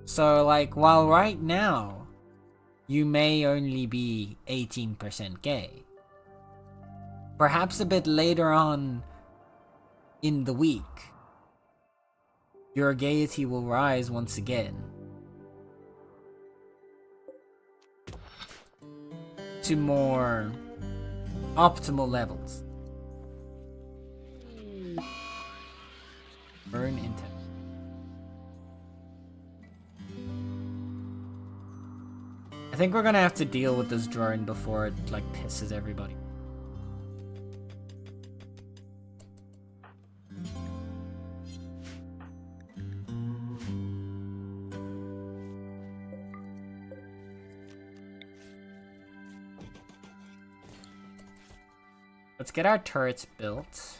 So, like, while right now you may only be 18% gay, perhaps a bit later on in the week, your gaiety will rise once again to more optimal levels. Burn intent. I think we're gonna have to deal with this drone before it like pisses everybody. Let's get our turrets built.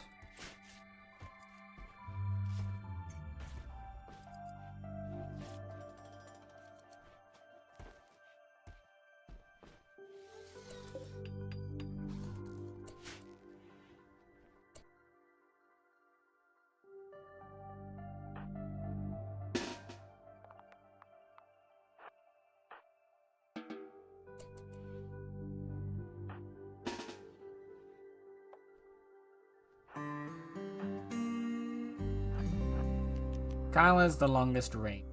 Kyle has the longest range.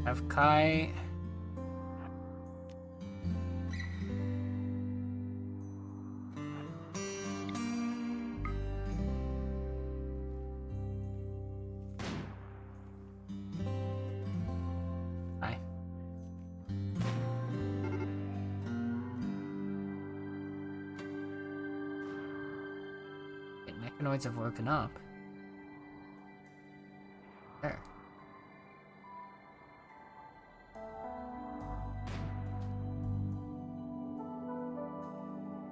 Have Kai. Kai. Okay, mechanoids have woken up. There.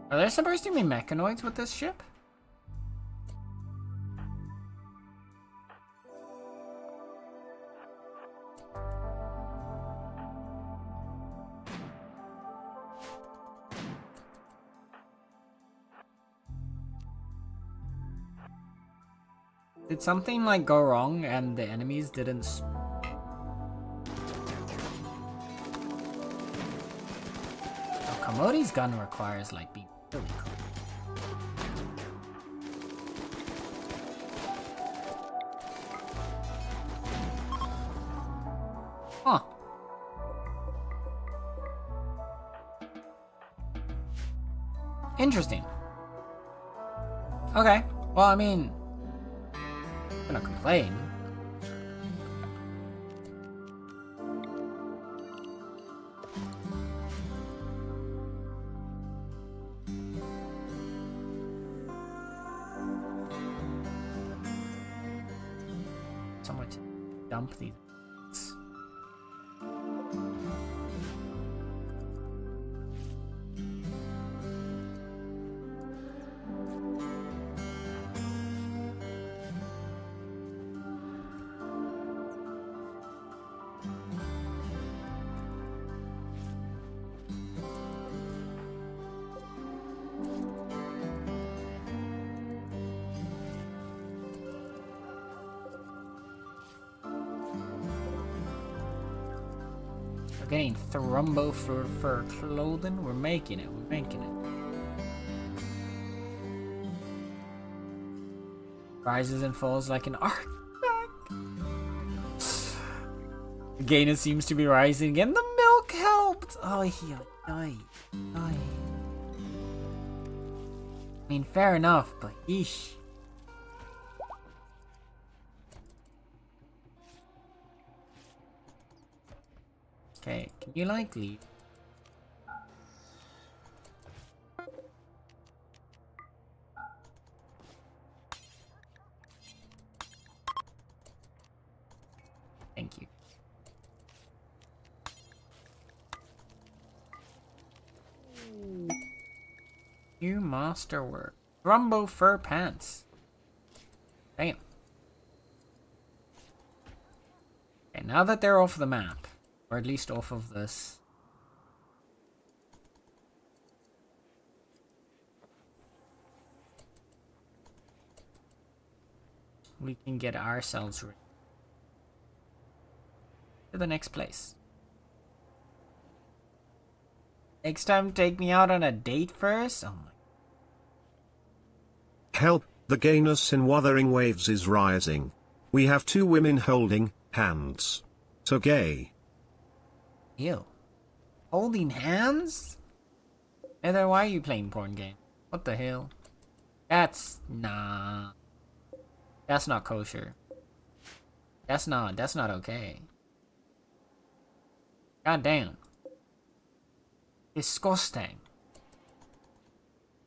Are there supposed to be mechanoids with this ship? Did something like go wrong and the enemies didn't Oh, Commodi's gun requires like being really cool. Huh. Interesting. Okay. Well, I mean, I'm gonna complain. Someone to dump these. Getting thrumbo for clothing. We're making it. We're making it. Rises and falls like an arc. Gaina seems to be rising again. The milk helped. Oh, he died. I mean, fair enough, but yeesh. Okay, can you like leave? Thank you. New masterwork. Rumbo fur pants. Damn. Okay, now that they're off the map, or at least off of this. We can get ourselves ready to the next place. Next time, take me out on a date first? Oh my. Help, the gayness in Wuthering Waves is rising. We have 2 women holding hands. So gay. Ew. Holding hands? Heather, why are you playing porn game? What the hell? Nah. That's not kosher. That's not okay. God damn. Disgusting.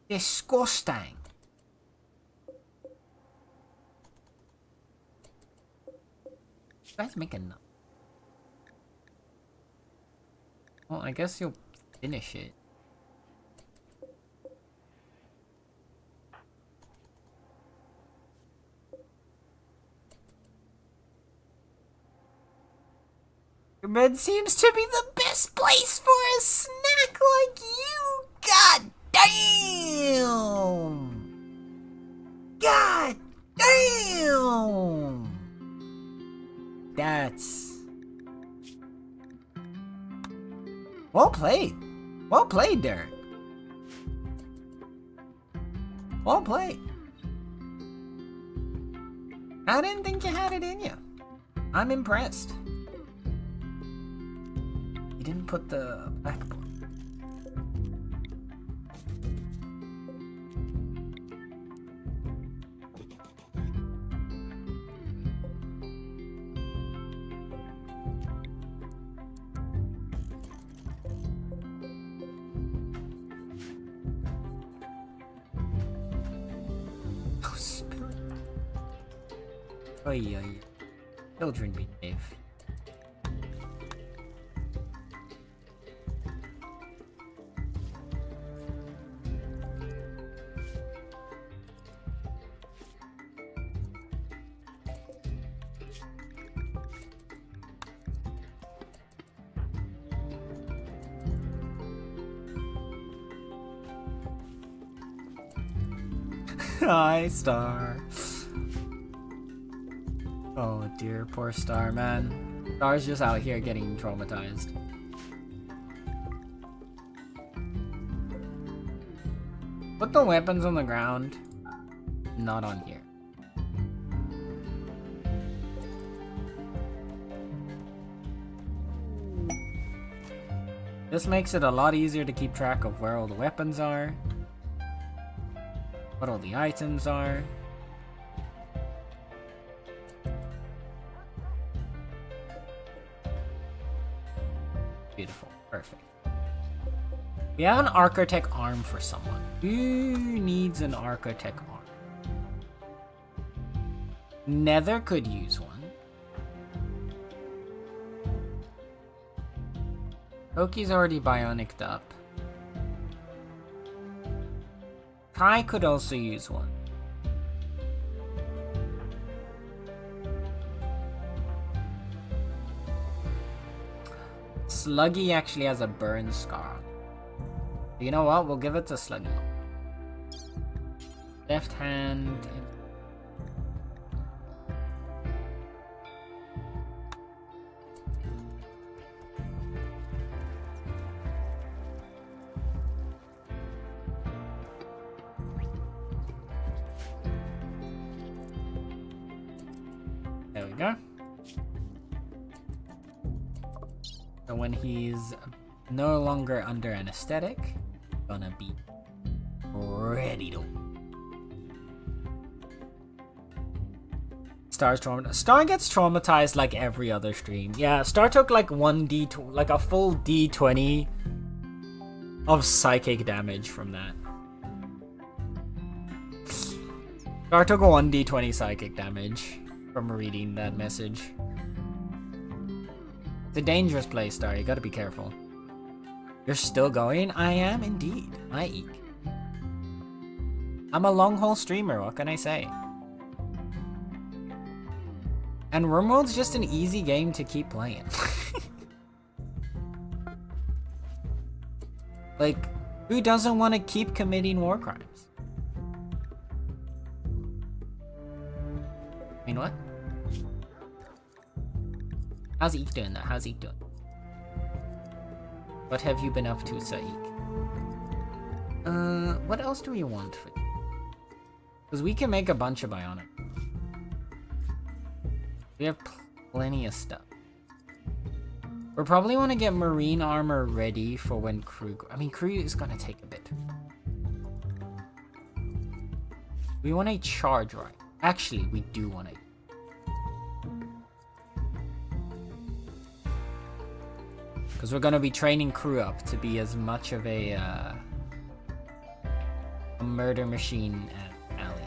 Disgusting. You guys making noise. Well, I guess you'll finish it. Your bed seems to be the best place for a snack like you. God damn. God damn. That's... Well played. Well played, Derek. Well played. I didn't think you had it in you. I'm impressed. You didn't put the backboard. Oh, spirit. Oy, oy. Children behave. Hi, Star. Oh dear, poor Star, man. Star's just out here getting traumatized. Put the weapons on the ground, not on here. This makes it a lot easier to keep track of where all the weapons are, what all the items are. Beautiful. Perfect. We have an architect arm for someone. Who needs an architect arm? Nether could use one. Poki's already bionicked up. Kai could also use one. Sluggy actually has a burn scar. You know what? We'll give it to Sluggy. Left hand. There we go. So when he's no longer under anesthetic, gonna be ready to Star's traumatized. Star gets traumatized like every other stream. Yeah, Star took like like a full D20 of psychic damage from that. Star took a 1d20 psychic damage from reading that message. It's a dangerous place, Star. You gotta be careful. You're still going? I am indeed. I eek. I'm a long haul streamer, what can I say? And Wormworld's just an easy game to keep playing. Like, who doesn't want to keep committing war crimes? I mean, what? How's Eek doing that? How's Eek doing? What have you been up to, Saik? What else do we want for you? Because we can make a bunch of bionic. We have plenty of stuff. We probably want to get marine armor ready for when crew... I mean, crew is going to take a bit. We want a charge right. Actually, we do want a... Because we're going to be training crew up to be as much of a murder machine as Allie.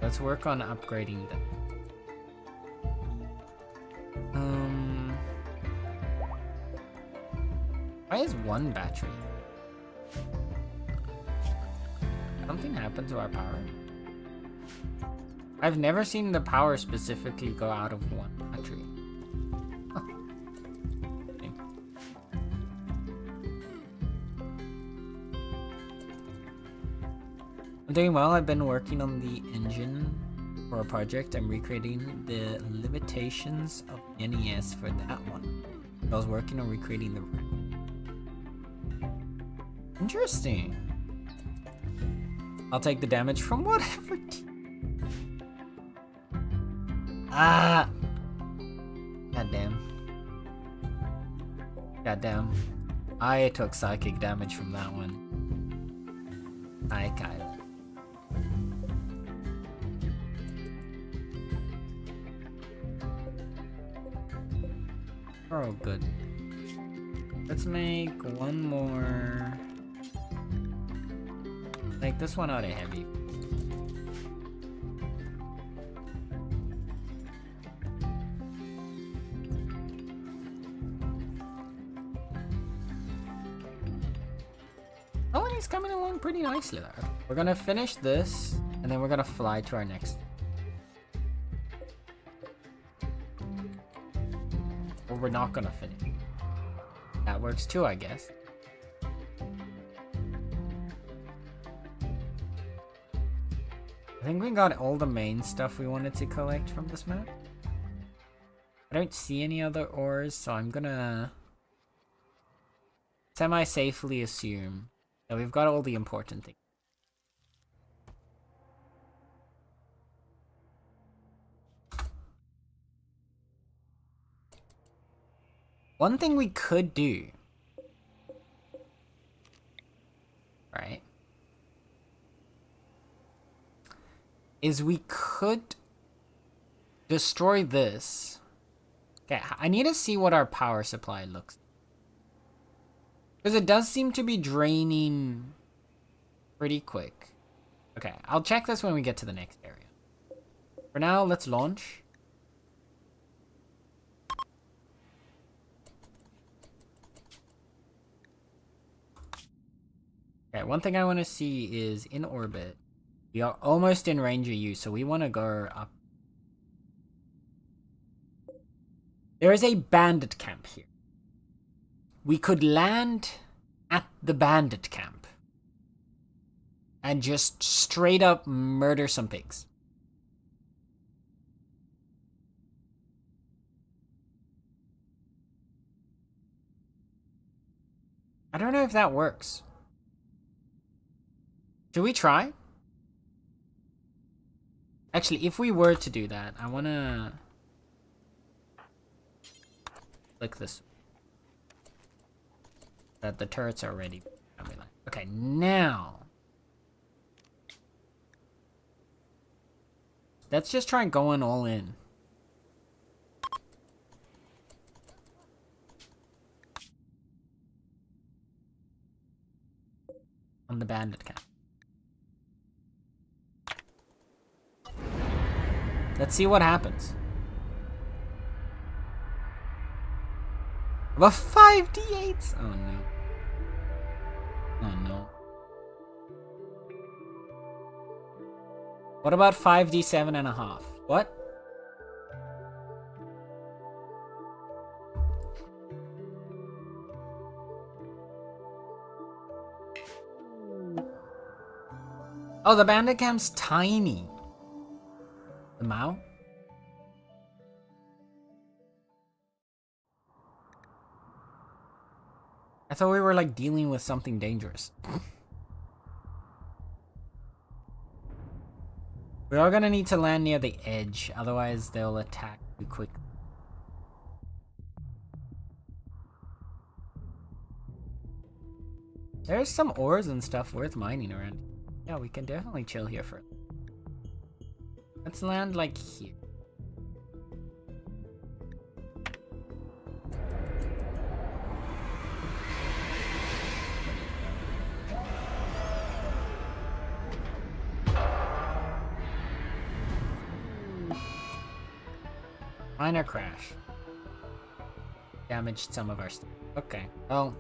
Let's work on upgrading them. Why is one battery? Something happened to our power? I've never seen the power specifically go out of one battery. Huh. Okay. I'm doing well. I've been working on the engine for a project. I'm recreating the limitations of NES for that one. I was working on recreating the... Interesting. I'll take the damage from whatever. Ah! Goddamn. Goddamn. I took psychic damage from that one. Hi, Kyla. Oh, good. Let's make one more. Make this one out of heavy. Oh, and he's coming along pretty nicely there. We're gonna finish this, and then we're gonna fly to our next. Or we're not gonna finish. That works too, I guess. I think we got all the main stuff we wanted to collect from this map. I don't see any other ores, so I'm gonna semi-safely assume that we've got all the important things. One thing we could do, right, is we could destroy this. Okay, I need to see what our power supply looks like. Because it does seem to be draining pretty quick. Okay, I'll check this when we get to the next area. For now, let's launch. Okay, one thing I want to see is in orbit. We are almost in range of you, so we want to go up. There is a bandit camp here. We could land at the bandit camp and just straight up murder some pigs. I don't know if that works. Should we try? Actually, if we were to do that, I want to click this. That the turrets are ready. Okay, now. Let's just try going all in. On the bandit camp. Let's see what happens. About 5d8s! Oh no. Oh no. What about 5d7.5? What? Oh, the bandit camp's tiny. The Mao? I thought we were like dealing with something dangerous. We are gonna need to land near the edge, otherwise they'll attack too quick. There's some ores and stuff worth mining around. Yeah, we can definitely chill here for. Let's land like here. Minor crash. Damaged some of our stuff. Okay, well.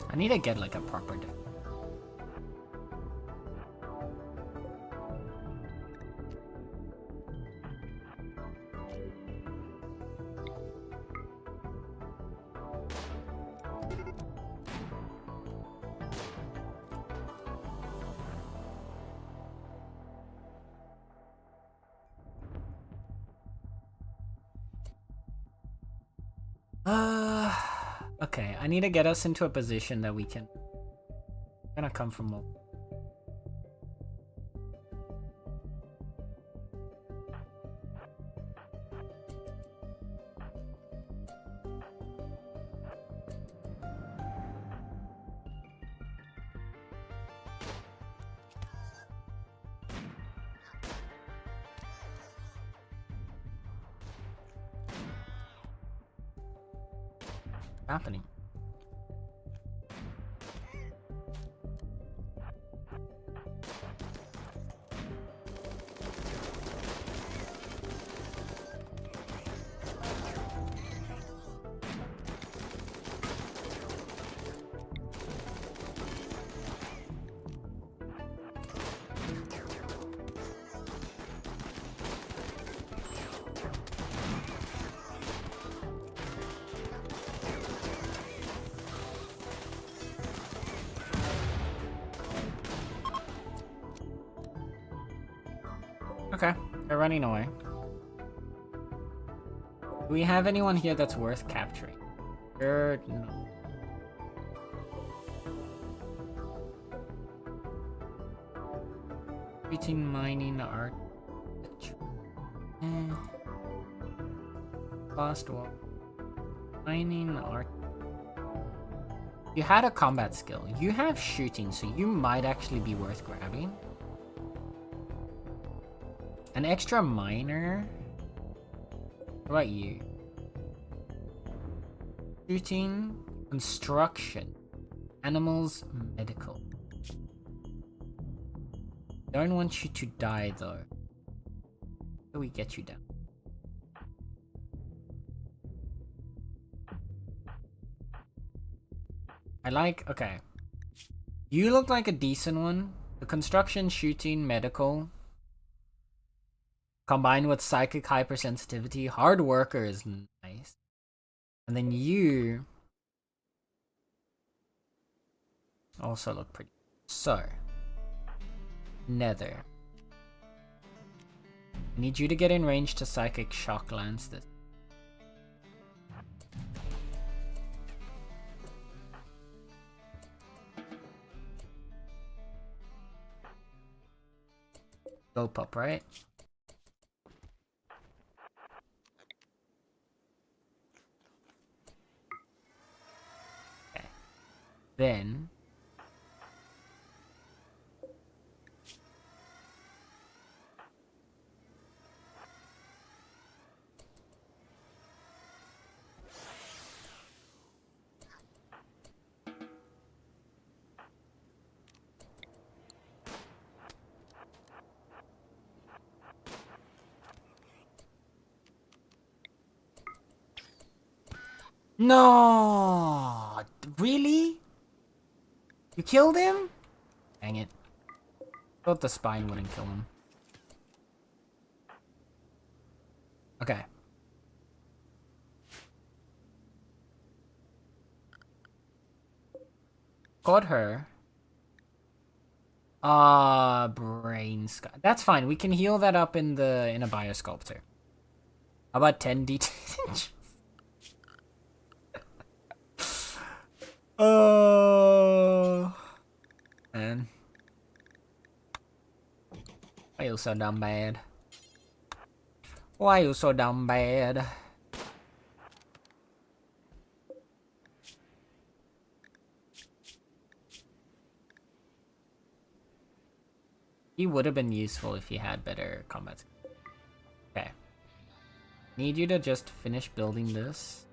I need to get like a proper okay, I need to get us into a position that we can. I'm gonna come from. Happening. Okay, they're running away. Do we have anyone here that's worth capturing? Sure, no. Treating mining art. Lost wall. Mining art. You had a combat skill. You have shooting, so you might actually be worth grabbing. An extra miner? What about you? Shooting, construction, animals, medical. Don't want you to die though. How do we get you down? Okay. You look like a decent one. The construction, shooting, medical. Combined with psychic hypersensitivity, hard worker is nice. And then you Also look pretty. So, Nether. I need you to get in range to Psychic Shock Lance this. Go pup, right? Okay. Then no, really? You killed him? Dang it. Thought the spine wouldn't kill him. Okay. Got her. Brain sky. That's fine. We can heal that up in a biosculptor. How about 10 d10? Oh, man. Why you so damn bad? Why you so damn bad? He would have been useful if he had better combat. Okay. Need you to just finish building this.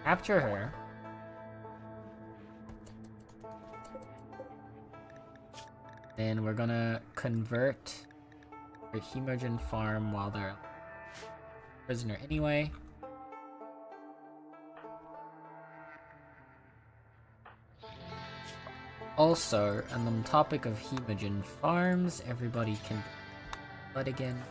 Capture her. Then we're gonna convert the Hemogen farm while they're prisoner anyway. Also, on the topic of Hemogen farms, everybody can blood again.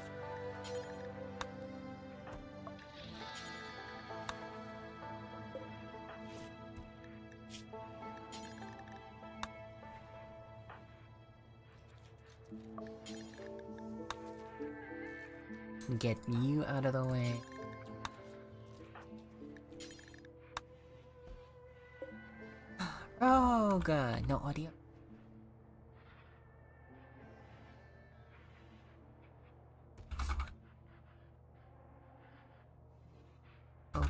Get you out of the way. Oh god, no audio. OP.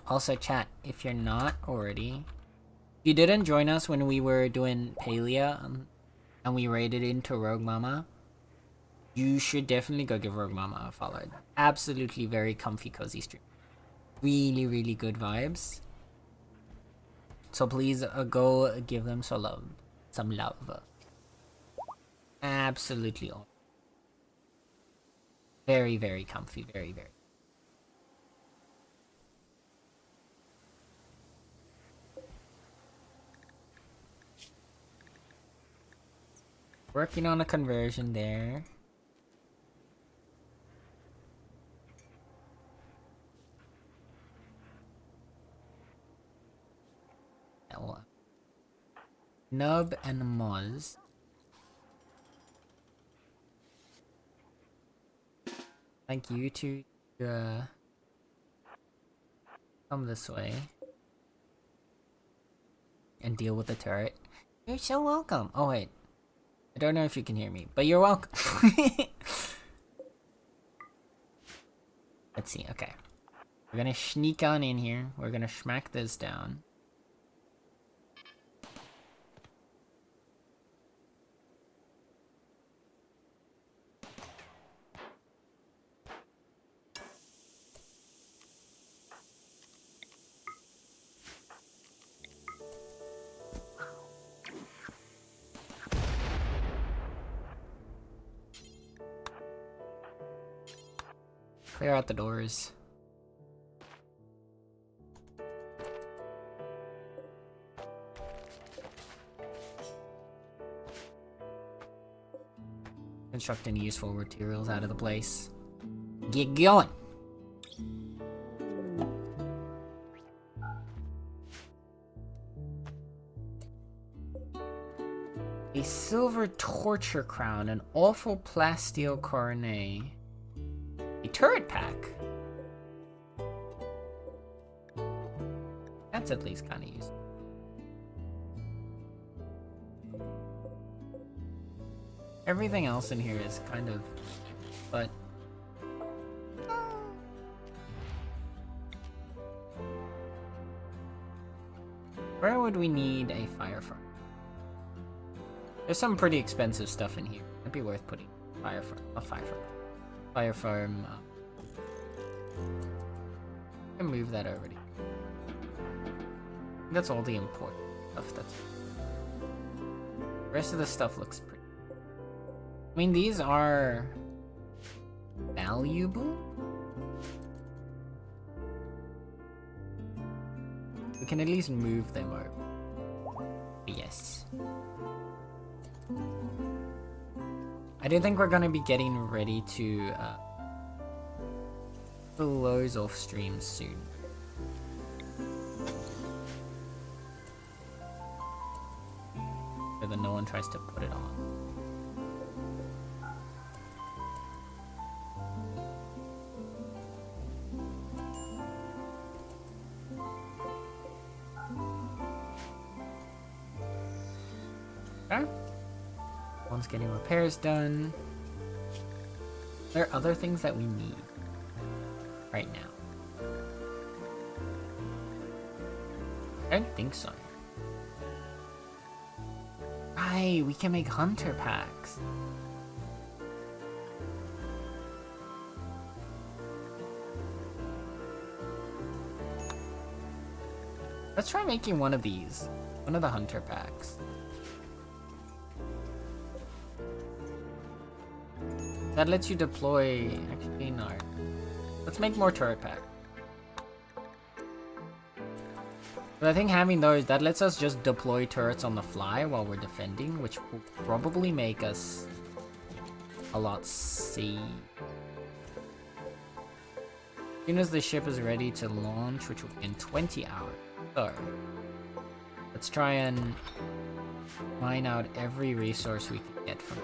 Also, chat, if you're not already, you didn't join us when we were doing Palia and we raided into Rogue Mama, you should definitely go give Rogue Mama a follow. Absolutely very comfy, cozy stream. Really, really good vibes. So please go give them some love. Some love. Absolutely. Very, very comfy. Very, very. Working on a conversion there. Nub and Moz. Thank you to come this way and deal with the turret. You're so welcome. Oh wait, I don't know if you can hear me, but you're welcome. Let's see. Okay, we're gonna sneak on in here. We're gonna smack this down. Clear out the doors. Construct any useful materials out of the place. Get going! A silver torture crown, an awful plasteel coronet, a turret pack. That's at least kind of useful. Everything else in here is kind of, but where would we need a fire farm? There's some pretty expensive stuff in here. It'd be worth putting fire farm. I can move that over to here. That's all the important stuff. The rest of the stuff looks pretty. I mean, these are valuable. We can at least move them over. Yes. I do think we're gonna be getting ready to close off stream soon. So that no one tries to put it on. Okay. One's getting repairs done. There are other things that we need right now. I don't think so. Right, we can make hunter packs. Let's try making one of these. One of the hunter packs. That lets you deploy... Actually, no. Let's make more turret pack. But I think having those, that lets us just deploy turrets on the fly while we're defending, which will probably make us a lot safe. As soon as the ship is ready to launch, which will be in 20 hours. So, let's try and mine out every resource we can get from it.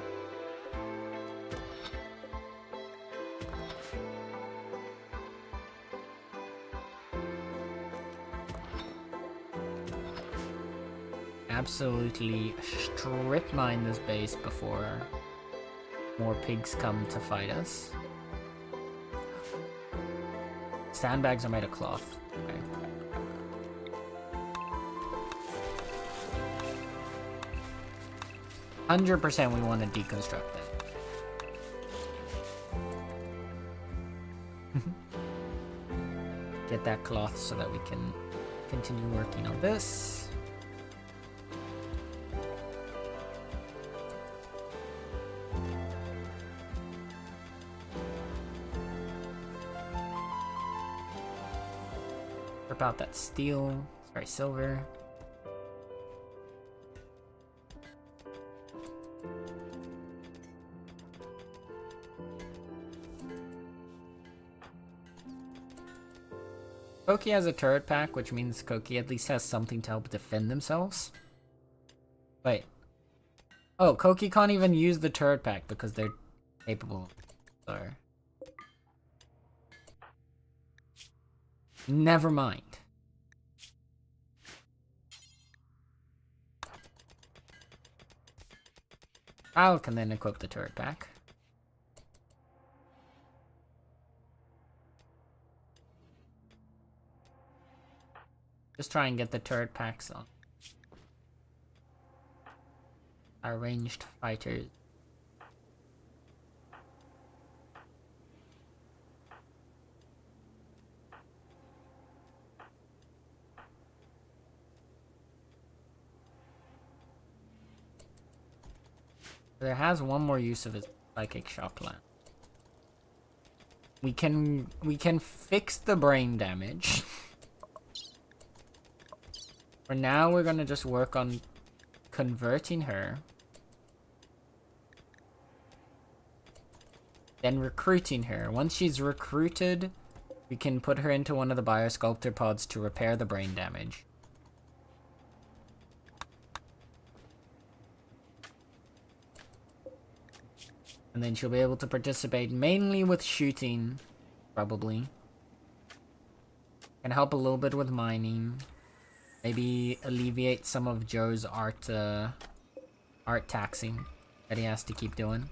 Absolutely strip mine this base before more pigs come to fight us. Sandbags are made of cloth. Okay. 100% we want to deconstruct that. Get that cloth so that we can continue working on this. Rip out that steel, sorry, silver. Koki has a turret pack, which means Koki at least has something to help defend themselves. Wait. Oh, Koki can't even use the turret pack because they're capable. Sorry. Never mind. Kyle can then equip the turret pack. Just try and get the turret packs on our ranged fighters. There has one more use of his psychic shock lance. We can fix the brain damage. For now, we're gonna just work on converting her then recruiting her. Once she's recruited, we can put her into one of the biosculptor pods to repair the brain damage. And then she'll be able to participate mainly with shooting, probably. Can help a little bit with mining. Maybe alleviate some of Joe's art taxing that he has to keep doing.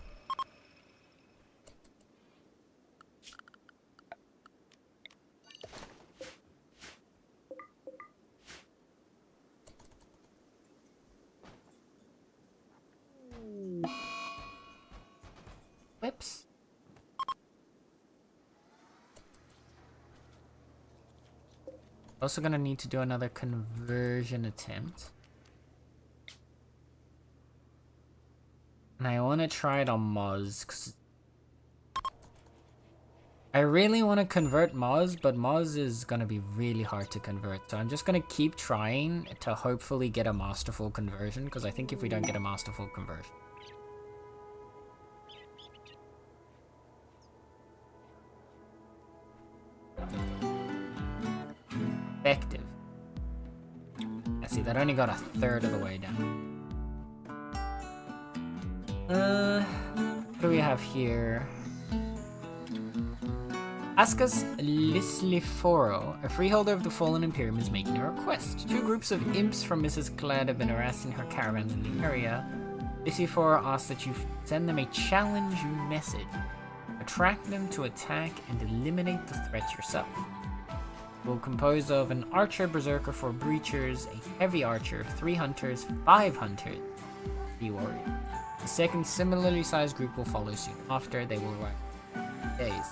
Whoops. Also gonna need to do another conversion attempt. And I want to try it on Moz, cause I really want to convert Moz, but Moz is gonna be really hard to convert. So I'm just gonna keep trying to hopefully get a masterful conversion, because I think if we don't get a masterful conversion, effective. I see, that only got a third of the way down. What do we have here? Ascus Lisliforo, a freeholder of the Fallen Imperium, is making a request. 2 groups of imps from Mrs. Clad have been harassing her caravans in the area. Lisliforo asks that you send them a challenging message. Attract them to attack and eliminate the threat yourself. Will compose of an archer berserker, 4 breachers, a heavy archer, 3 hunters, 5 hunters, 3 warriors. A second similarly sized group will follow soon after. They will arrive in days.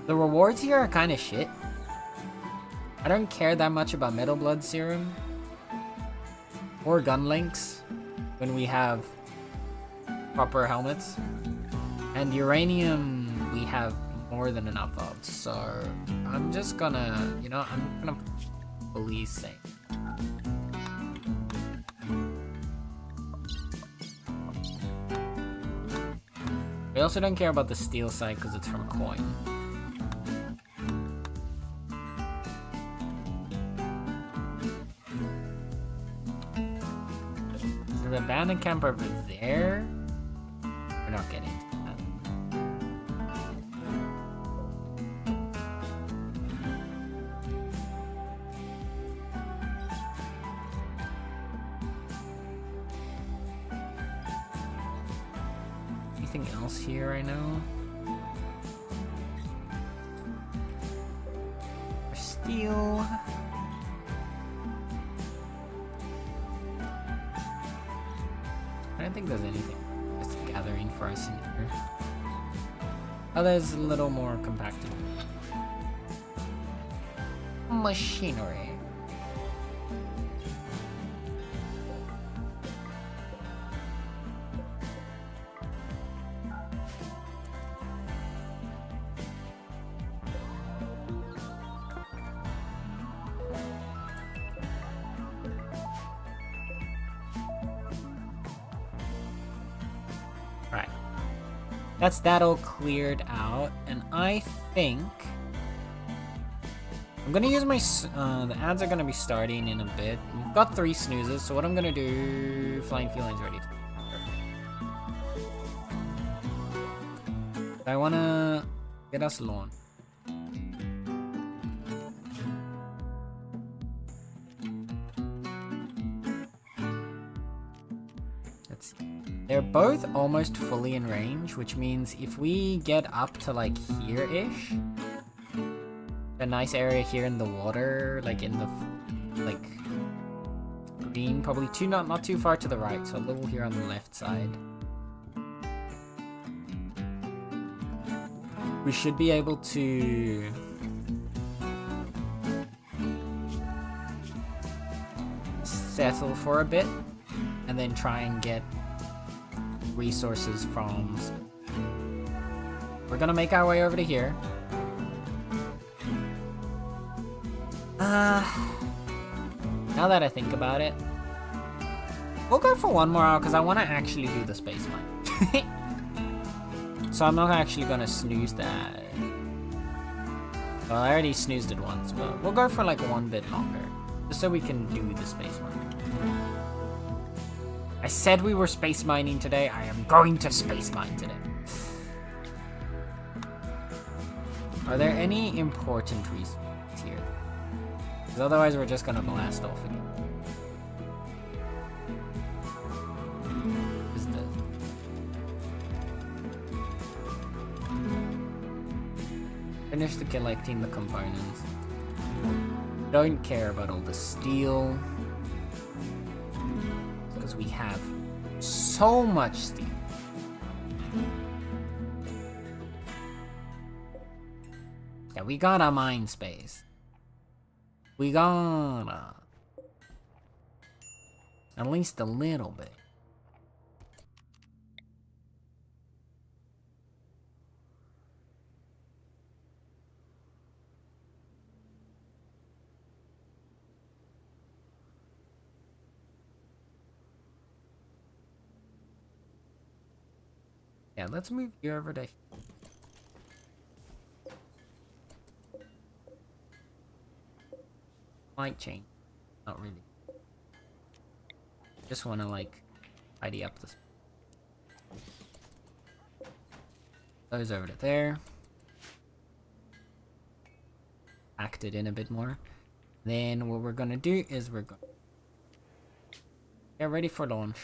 The rewards here are kind of shit. I don't care that much about Metal Blood Serum or gun links when we have proper helmets, and uranium we have more than enough of, so I'm just gonna, you know, I'm gonna police thing. We also don't care about the steel side because it's from coin. There's a abandoned camp over there. We're not getting to that. Anything else here I know? Steel. I don't think there's anything just gathering for us in here. Oh, there's a little more compacted machinery. Right. That's that all cleared out, and I think I'm gonna use my, the ads are gonna be starting in a bit. We've got 3 snoozes, so what I'm gonna do, Flying Feline's ready. I wanna get us lawn. Let's see. They're both almost fully in range, which means if we get up to like here-ish, a nice area here in the water, like in the like green, probably not too far to the right, so a little here on the left side. We should be able to settle for a bit and then try and get resources from. We're gonna make our way over to here. Now that I think about it, we'll go for one more hour because I want to actually do the space mine. so I'm not actually gonna snooze that. Well, I already snoozed it once, but we'll go for like 1 bit longer. Just so we can do the space mining. I said we were space mining today. I am going to space mine today. Are there any important reasons here? Because otherwise we're just gonna blast off again. Finish collecting the components. Don't care about all the steel. Because we have so much steel. Yeah, we gotta mine space. We gotta. At least a little bit. Yeah, let's move you over to... Might change. Not really. Just want to, like, tidy up this. Those over to there. Act it in a bit more. Then what we're going to do is we're going to get ready for launch.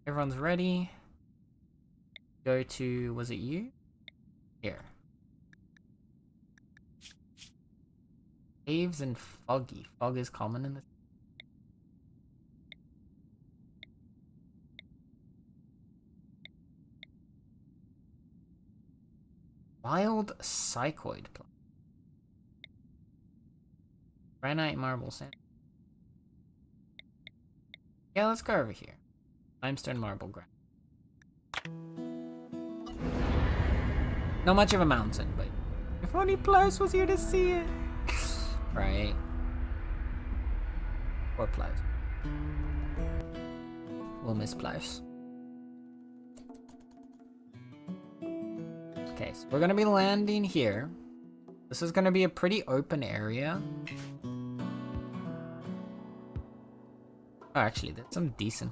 Everyone's ready. Go to, was it you? Here. Caves and foggy. Fog is common in this. Wild psychoid plant. Granite marble sand. Yeah, let's go over here. Limestone marble granite. Not much of a mountain, but if only Plouse was here to see it. Right. Or Plouse. We'll miss Plouse. Okay, so we're gonna be landing here. This is gonna be a pretty open area. Oh, actually, there's some decent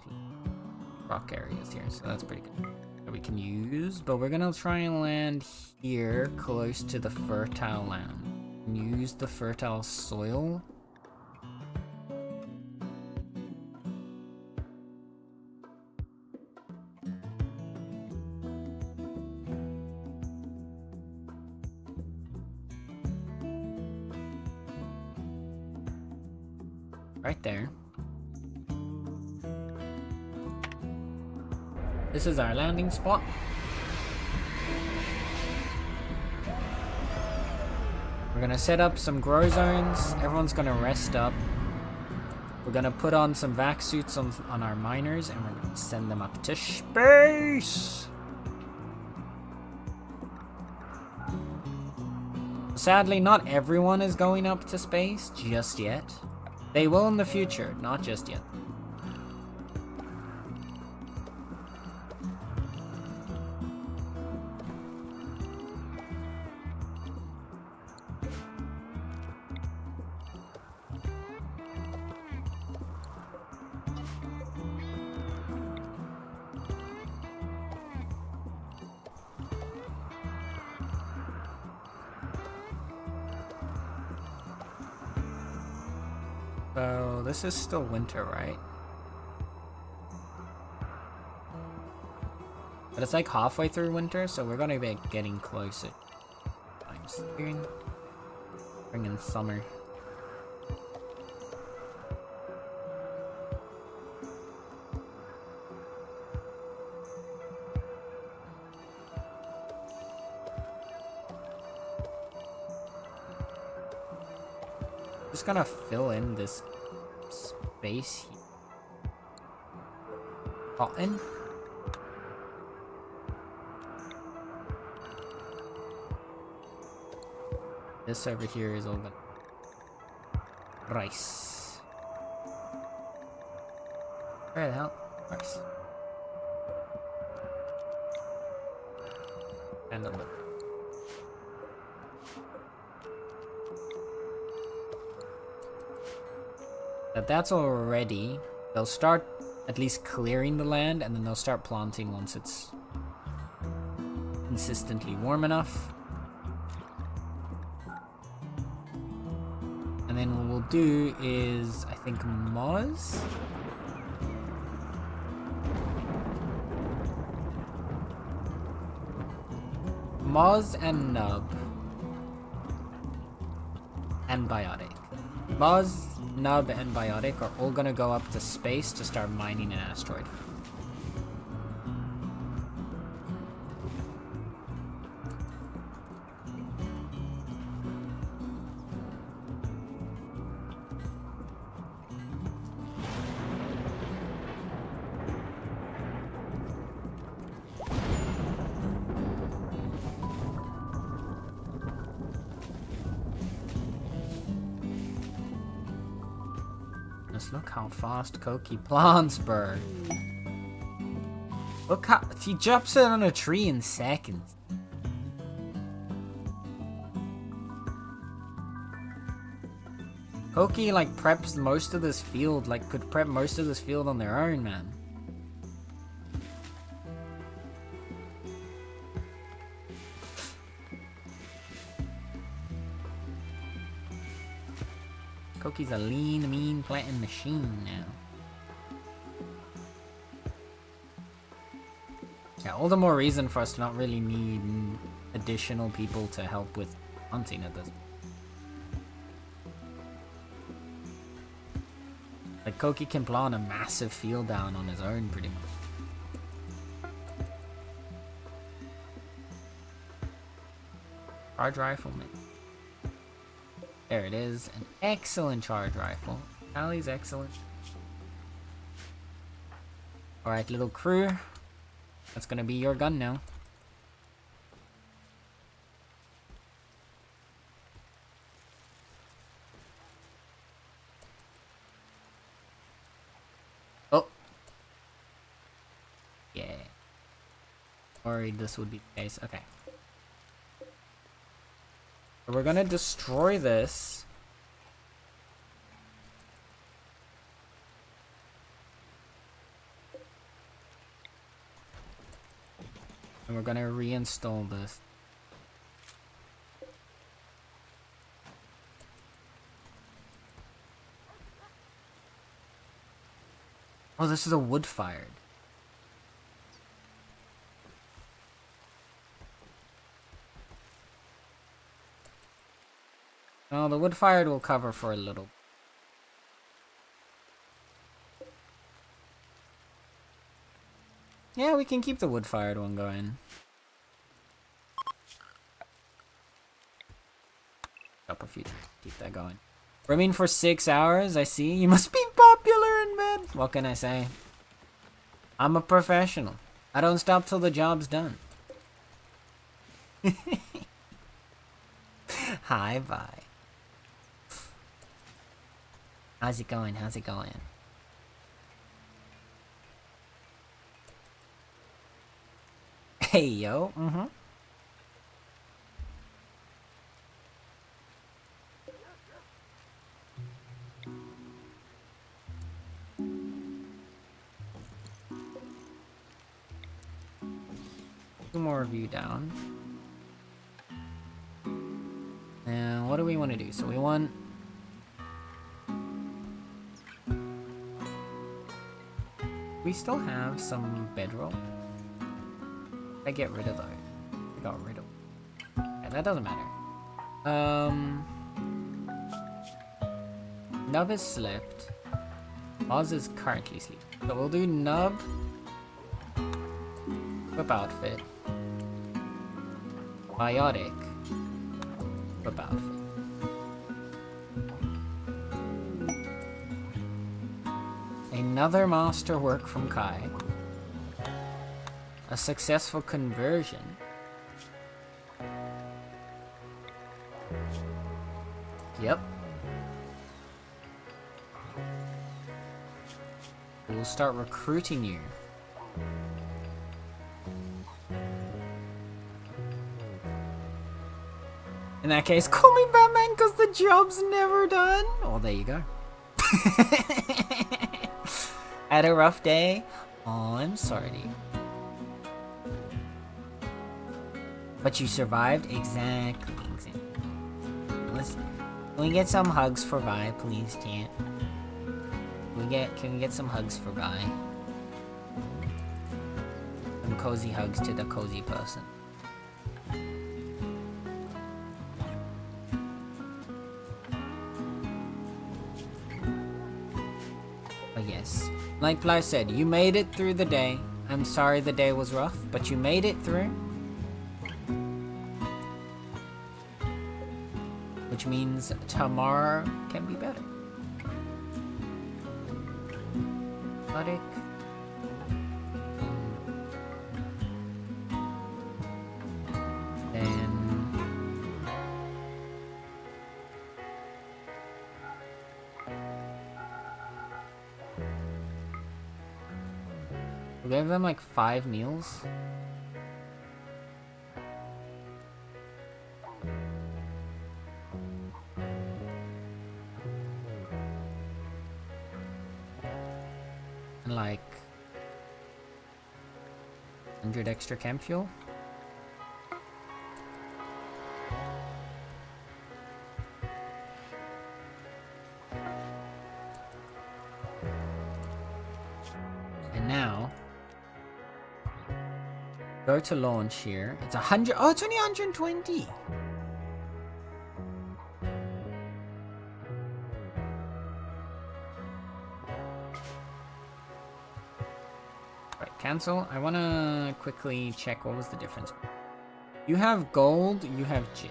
rock areas here, so that's pretty good. That we can use, but we're gonna try and land here, close to the fertile land. And use the fertile soil. Right there. This is our landing spot. We're gonna set up some grow zones. Everyone's gonna rest up. We're gonna put on some vac suits on our miners and we're gonna send them up to space. Sadly, not everyone is going up to space just yet. They will in the future, not just yet. So this is still winter, right? But it's like halfway through winter, so we're gonna be getting closer. I'm soon. Bring in summer. Just gonna fill in this space here. Cotton. This over here is all gonna... Rice. Where the hell? Rice. And a little. That's already. They'll start at least clearing the land, and then they'll start planting once it's consistently warm enough. And then what we'll do is, I think, moz. Moz and nub. And biotic. Moz, nub, and biotic are all gonna go up to space to start mining an asteroid. Just look how fast Koki plants, bro. Look how he jumps it on a tree in seconds. Koki like preps most of this field, like could prep most of this field on their own, man. Koki's a lean, mean planting machine now. Yeah, all the more reason for us to not really need additional people to help with hunting at this. Like, Koki can plant a massive field down on his own, pretty much. Charge rifleman. There it is. An excellent charge rifle. Alley's excellent. Alright, little crew. That's gonna be your gun now. Oh. Yeah. Worried this would be the case. Okay. So we're gonna destroy this. And we're gonna reinstall this. Oh, this is a wood-fired. Oh, the wood-fired will cover for a little. Yeah, we can keep the wood-fired one going. Up a few. Keep that going. Rimming for 6 hours, I see. You must be popular in bed. What can I say? I'm a professional. I don't stop till the job's done. Hi, bye. How's it going? How's it going? Hey, yo. Mm-hmm. Two more of you down. And what do we want to do? So we want... We still have some bedroll. I get rid of those. I got rid of... Yeah, that doesn't matter. Nub has slept. Oz is currently sleeping. So we'll do Nub. Whip outfit. Biotic. Whip outfit. Another masterwork from Kai. A successful conversion. Yep. We'll start recruiting you. In that case, call me Batman because the job's never done. Oh, there you go. Had a rough day? Oh, I'm sorry. But you survived? Exactly. Listen, can we get some hugs for Vi, please, chat? Can we get some hugs for Vi? Some cozy hugs to the cozy person. But yes, like Ply said, you made it through the day. I'm sorry the day was rough, but you made it through. Which means tomorrow can be better. Then we gave them like 5 meals. And like 100 extra camp fuel. And now go to launch here. It's 100. Oh, it's only 120. Cancel. I want to quickly check what was the difference. You have gold, you have jade.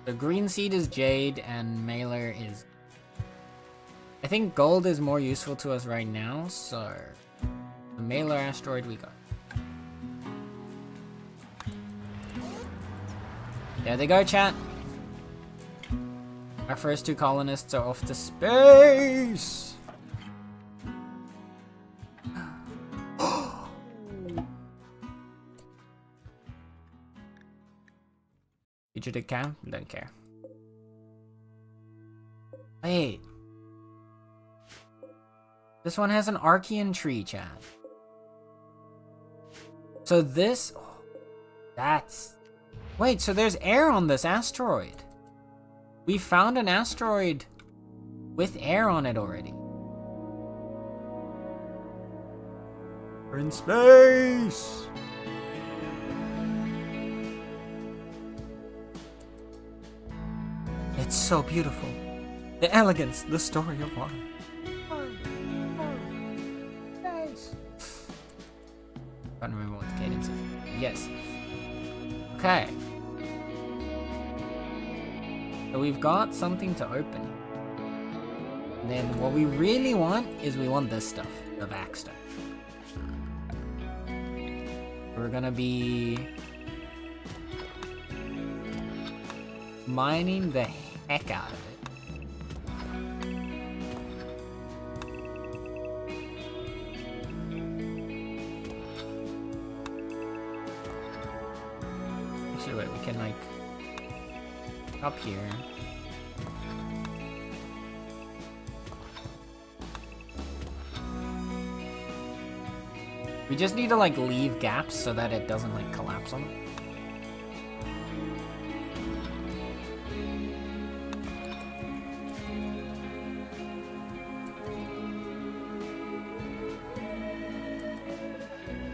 The green seed is jade and mailer is... I think gold is more useful to us right now, so... The mailer asteroid we got. There they go, chat. Our first 2 colonists are off to space! Fugitive camp? Don't care. Wait. This one has an Archean tree, chat. So this... That's... Wait, so there's air on this asteroid. We found an asteroid with air on it already. We're in space! It's so beautiful. The elegance, the story of life. Nice. Can't remember what the cadence is. Yes. Okay. So we've got something to open. And then what we really want is we want this stuff. The vac stuff. We're gonna be mining the heck out of it. Actually, wait, we can like up here. We just need to like leave gaps so that it doesn't like collapse on them.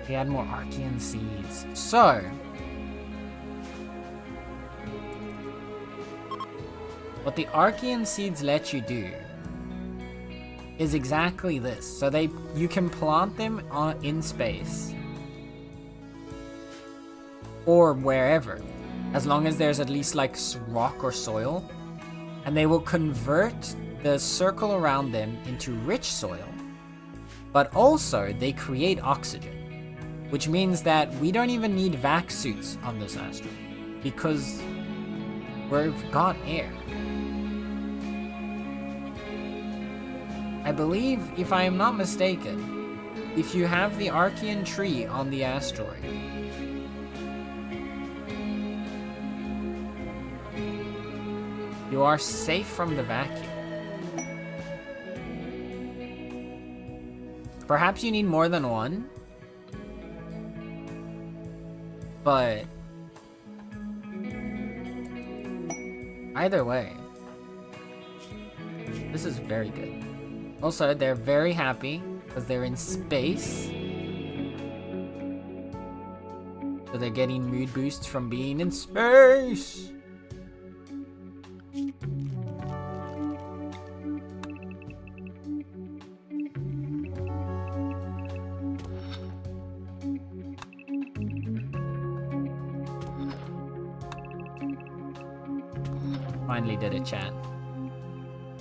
We add more Archean seeds. So, what the Archean seeds let you do is exactly this. So you can plant them in space or wherever, as long as there's at least like rock or soil, and they will convert the circle around them into rich soil, but also they create oxygen. Which means that we don't even need vac suits on this asteroid because we've got air. I believe, if I am not mistaken, if you have the Archean tree on the asteroid, you are safe from the vacuum. Perhaps you need more than one, but either way, this is very good. Also, they're very happy because they're in space. So they're getting mood boosts from being in space. Finally did it, chat.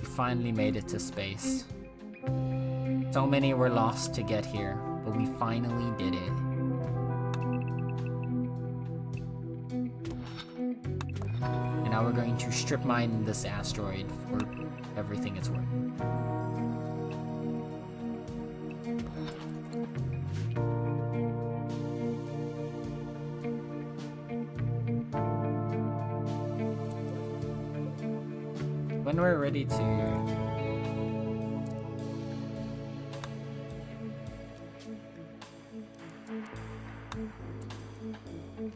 We finally made it to space. So many were lost to get here, but we finally did it. And now we're going to strip mine this asteroid for everything it's worth. When we're ready to...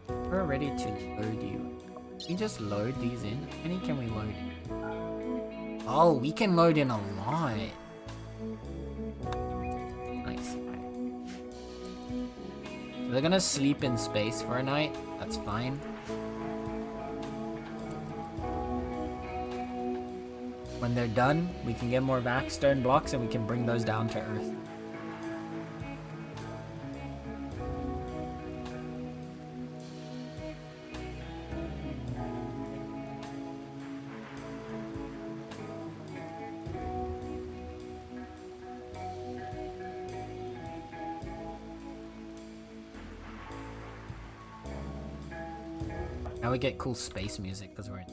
We're ready to load you. Can we just load these in? How many can we load in? Oh, we can load in a lot. Nice. So they're gonna sleep in space for a night. That's fine. When they're done, we can get more vac stone blocks and we can bring those down to Earth. Now we get cool space music because we're in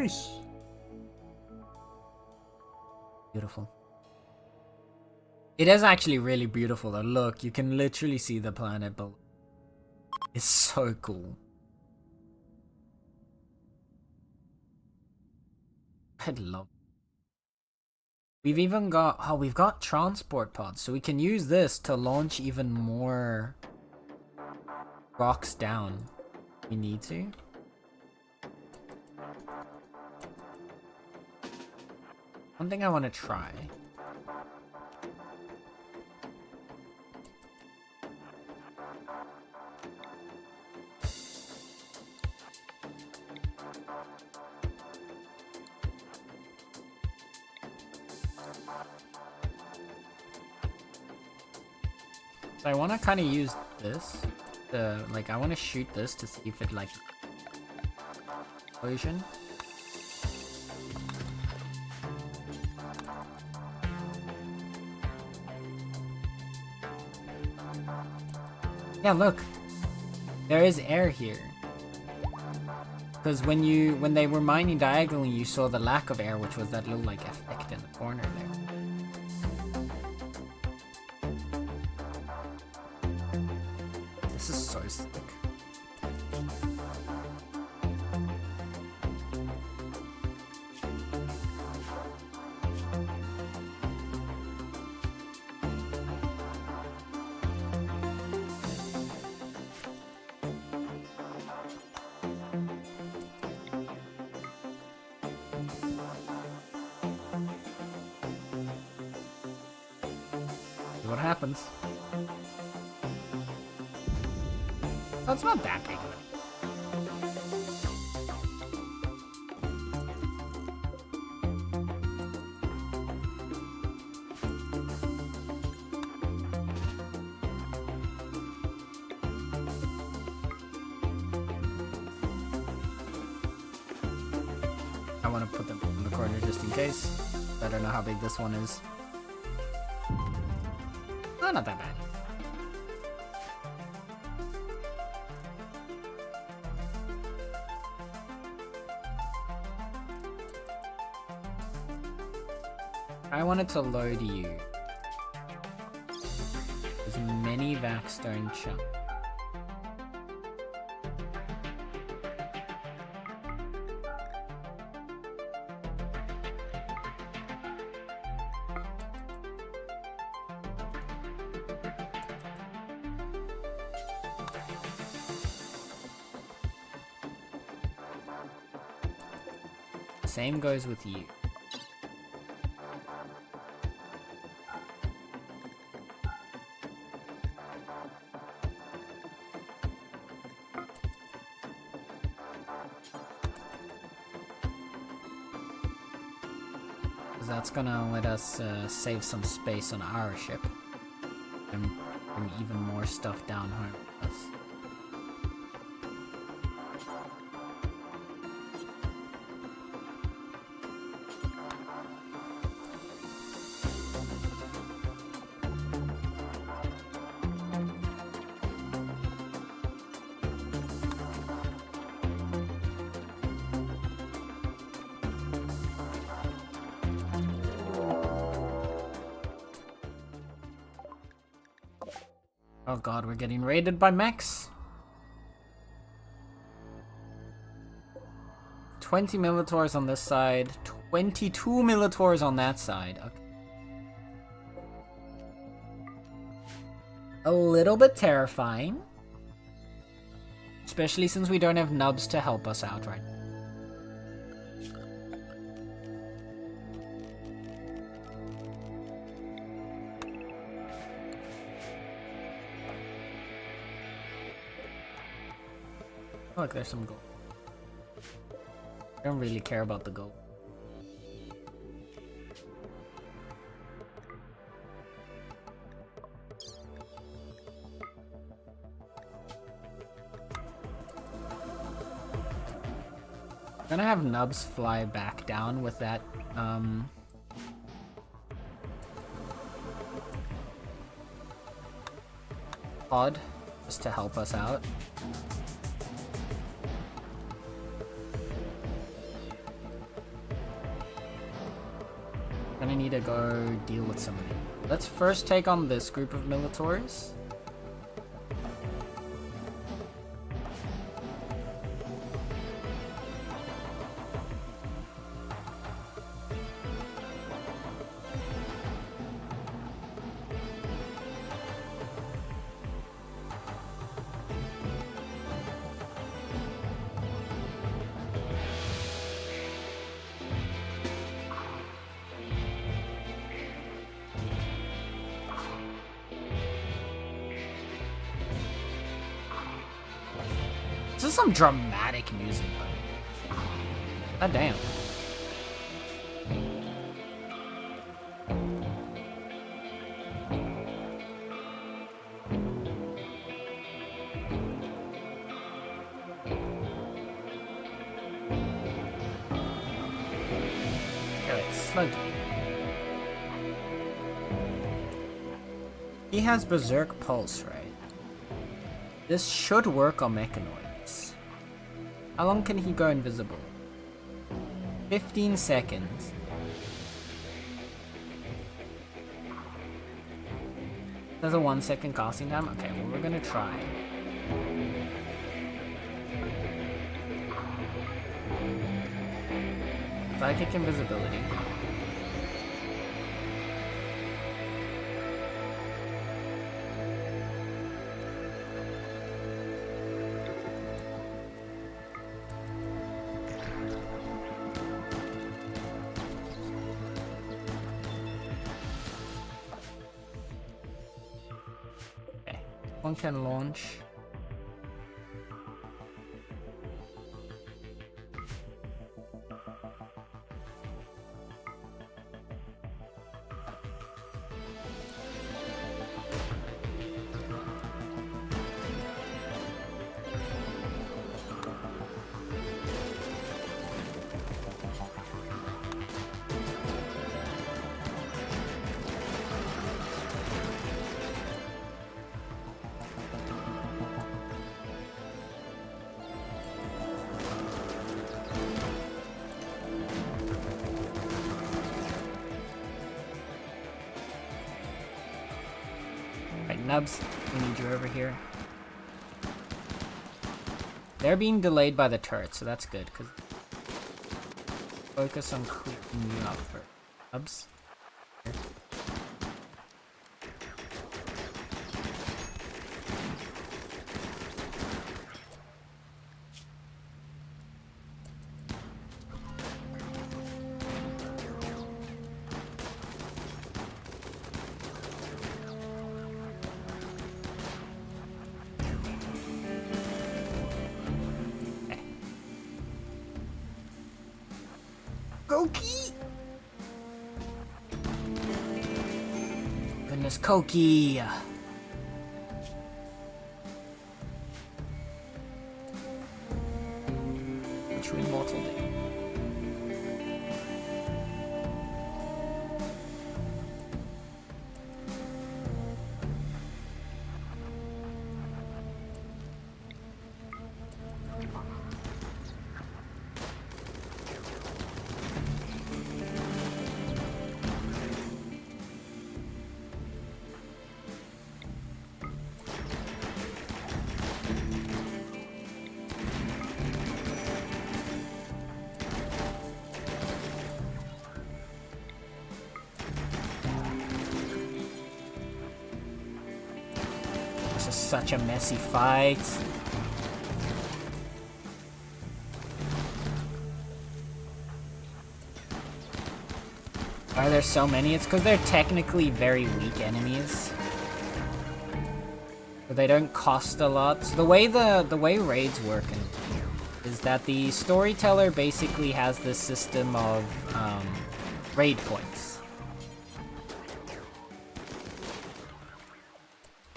space! Beautiful. It is actually really beautiful though. Look, you can literally see the planet below. It's so cool. I'd love it. We've even got... Oh, we've got transport pods, so we can use this to launch even more rocks down. We need to. One thing I want to try. So I want to kind of use this. Like, I want to shoot this to see if it, like, explosion. Yeah, look. There is air here. Because when they were mining diagonally, you saw the lack of air, which was that little, like, effect in the corner there. This is so sick. See what happens. Oh, it's not that big of it. I want to put them in the corner just in case. I don't know how big this one is. Oh, not that bad. I wanted to load you. As many Vaxstone chunks. Same goes with you. That's gonna let us save some space on our ship and bring even more stuff down home with us. Oh god, we're getting raided by mechs. 20 Militaurs on this side, 22 Militaurs on that side. Okay. A little bit terrifying. Especially since we don't have nubs to help us out right now. Look, there's some gold. I don't really care about the gold. I'm gonna have nubs fly back down with that, pod, just to help us out. Gonna need to go deal with somebody. Let's first take on this group of Militaurs. This is some dramatic music. God damn. Okay, slow down. He has Berserk Pulse, right? This should work on Mechanoids. How long can he go invisible? 15 seconds. There's a 1 second casting time? Okay, well we're gonna try. Psychic invisibility. One can launch. Nubs, we need you over here. They're being delayed by the turret, so that's good, because focus on clearing you out first. Nubs. Here. Koki! Goodness, Koki! Which we immortal day. This is such a messy fight. Why are there so many? It's because they're technically very weak enemies. But they don't cost a lot. So the way raids work is that the storyteller basically has this system of raid points.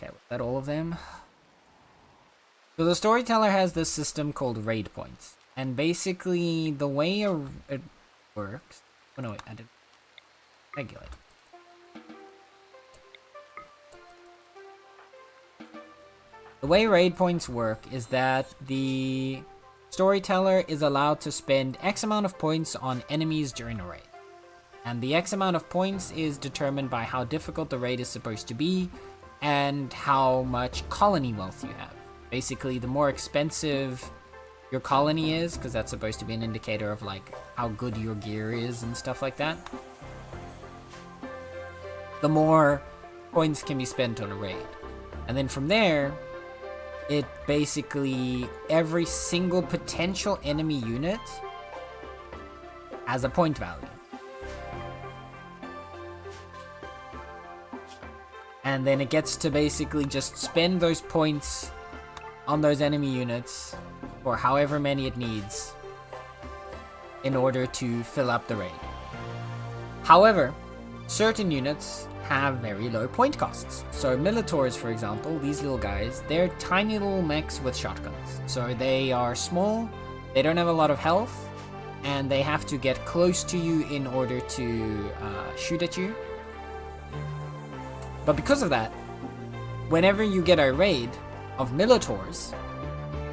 Okay, was that all of them? So the storyteller has this system called raid points. And basically the way it works... Oh no, wait, I didn't regulate. The way raid points work is that the storyteller is allowed to spend X amount of points on enemies during a raid. And the X amount of points is determined by how difficult the raid is supposed to be and how much colony wealth you have. Basically, the more expensive your colony is, because that's supposed to be an indicator of like how good your gear is and stuff like that, the more points can be spent on a raid. And then from there, it basically, every single potential enemy unit has a point value. And then it gets to basically just spend those points on those enemy units for however many it needs in order to fill up the raid. However, certain units have very low point costs. So Militors, for example, these little guys, they're tiny little mechs with shotguns. So they are small, they don't have a lot of health, and they have to get close to you in order to shoot at you. But because of that, whenever you get a raid of Militors,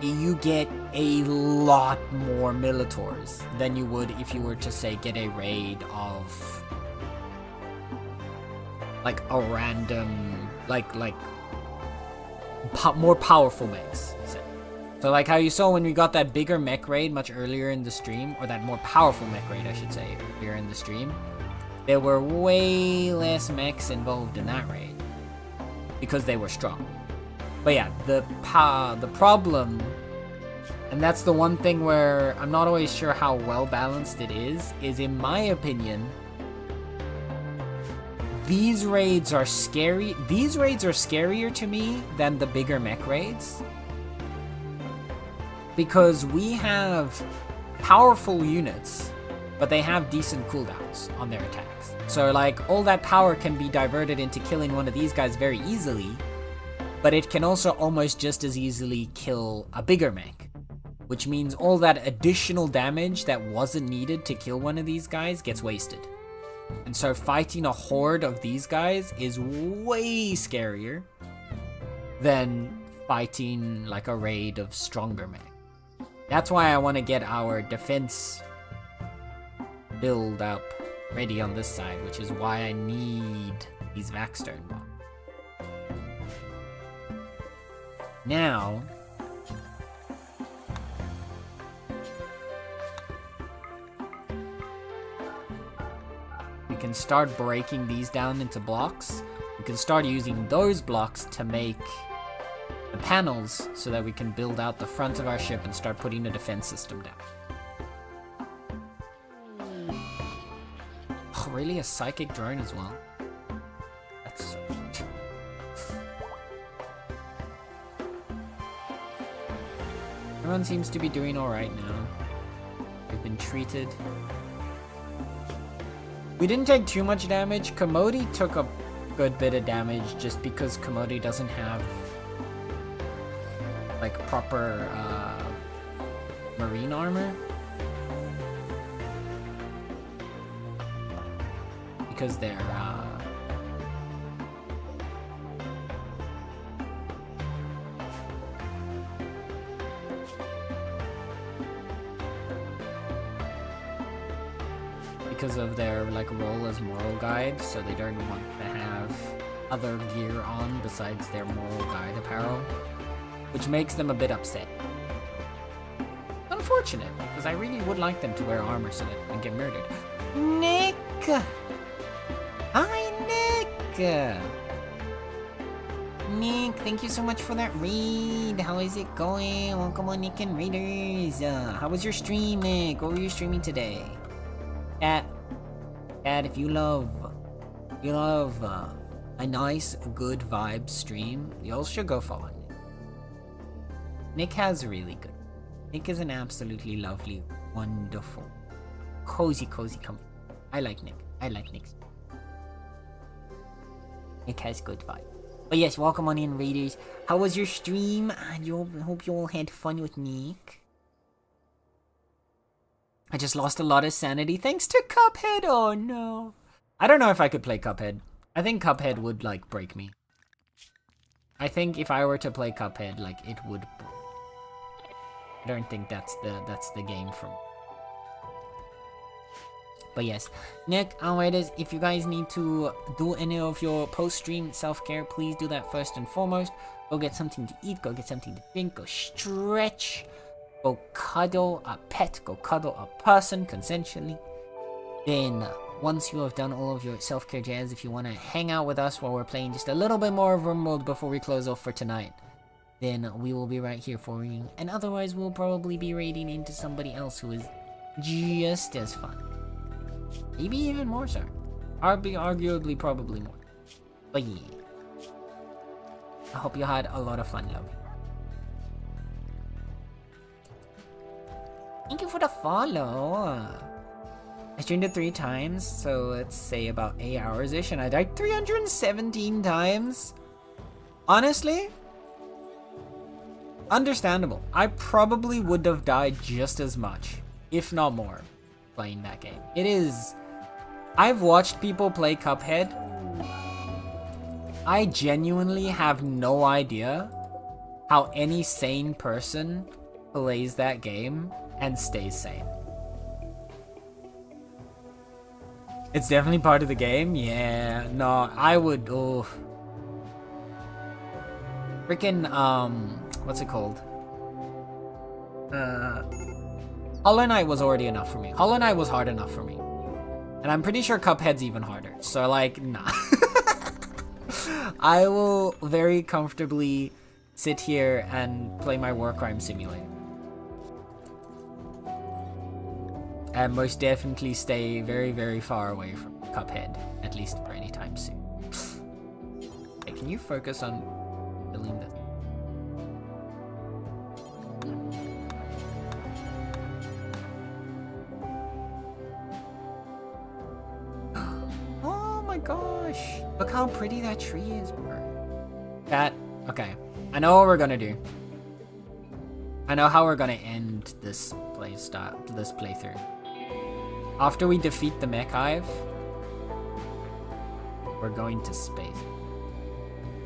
you get a lot more Militors than you would if you were to, say, get a raid of like a random, more powerful mechs. So like how you saw when we got that bigger mech raid much earlier in the stream, or that more powerful mech raid, I should say, earlier in the stream, there were way less mechs involved in that raid because they were strong. But yeah, the problem, and that's the one thing where I'm not always sure how well balanced it is in my opinion, these raids are scary. These raids are scarier to me than the bigger mech raids, because we have powerful units, but they have decent cooldowns on their attacks. So like all that power can be diverted into killing one of these guys very easily, but it can also almost just as easily kill a bigger mech, which means all that additional damage that wasn't needed to kill one of these guys gets wasted. And so fighting a horde of these guys is way scarier than fighting like a raid of stronger mech. That's why I want to get our defense build up ready on this side, which is why I need these Vaxstone bombs. Now, we can start breaking these down into blocks. We can start using those blocks to make the panels so that we can build out the front of our ship and start putting the defense system down. Oh, really? A psychic drone as well? That's so good. Everyone seems to be doing alright now. We've been treated. We didn't take too much damage. Commodity took a good bit of damage just because Commodity doesn't have like proper marine armor. Because they're because of their like role as moral guide, so they don't want to have other gear on besides their moral guide apparel, which makes them a bit upset. Unfortunate, because I really would like them to wear armor so that they don't get murdered. Nick! Hi, Nick! Nick, thank you so much for that raid. How is it going? Welcome on Nick and Raiders. How was your stream, Nick? What were you streaming today? Cat, if you love a nice, good vibe stream, y'all should go follow Nick. Nick has really good. Nick is an absolutely lovely, wonderful, cozy comfort. I like Nick. I like Nick. Nick has good vibe. But yes, welcome on in, Raiders. How was your stream? I hope you all had fun with Nick. I just lost a lot of sanity thanks to Cuphead. Oh no. I don't know if I could play Cuphead. I think Cuphead would like break me. I think if I were to play Cuphead, like it would break. I don't think that's the game for me. But yes, Nick, Raiders, if you guys need to do any of your post-stream self-care, please do that first and foremost. Go get something to eat, go get something to drink, go stretch, go cuddle a pet, go cuddle a person consensually. Then, once you have done all of your self-care jazz, if you want to hang out with us while we're playing just a little bit more of RimWorld before we close off for tonight, then we will be right here for you. And otherwise, we'll probably be raiding into somebody else who is just as fun. Maybe even more so. Arguably, probably more. But yeah. I hope you had a lot of fun, love. Thank you for the follow. I streamed it 3 times, so let's say about 8 hours-ish, and I died 317 times. Honestly, understandable. I probably would have died just as much, if not more, playing that game. It is... I've watched people play Cuphead. I genuinely have no idea how any sane person plays that game and stays sane. It's definitely part of the game? Yeah, no, I would, oh. Freaking, what's it called? Hollow Knight was already enough for me. Hollow Knight was hard enough for me. And I'm pretty sure Cuphead's even harder. So, like, nah. I will very comfortably sit here and play my War Crime Simulator. And most definitely stay very, very far away from Cuphead. At least for any time soon. Hey, can you focus on filling this? Gosh, look how pretty that tree is, bro. Okay, I know what we're gonna do. I know how we're gonna end this playthrough. After we defeat the Mech Hive, we're going to space.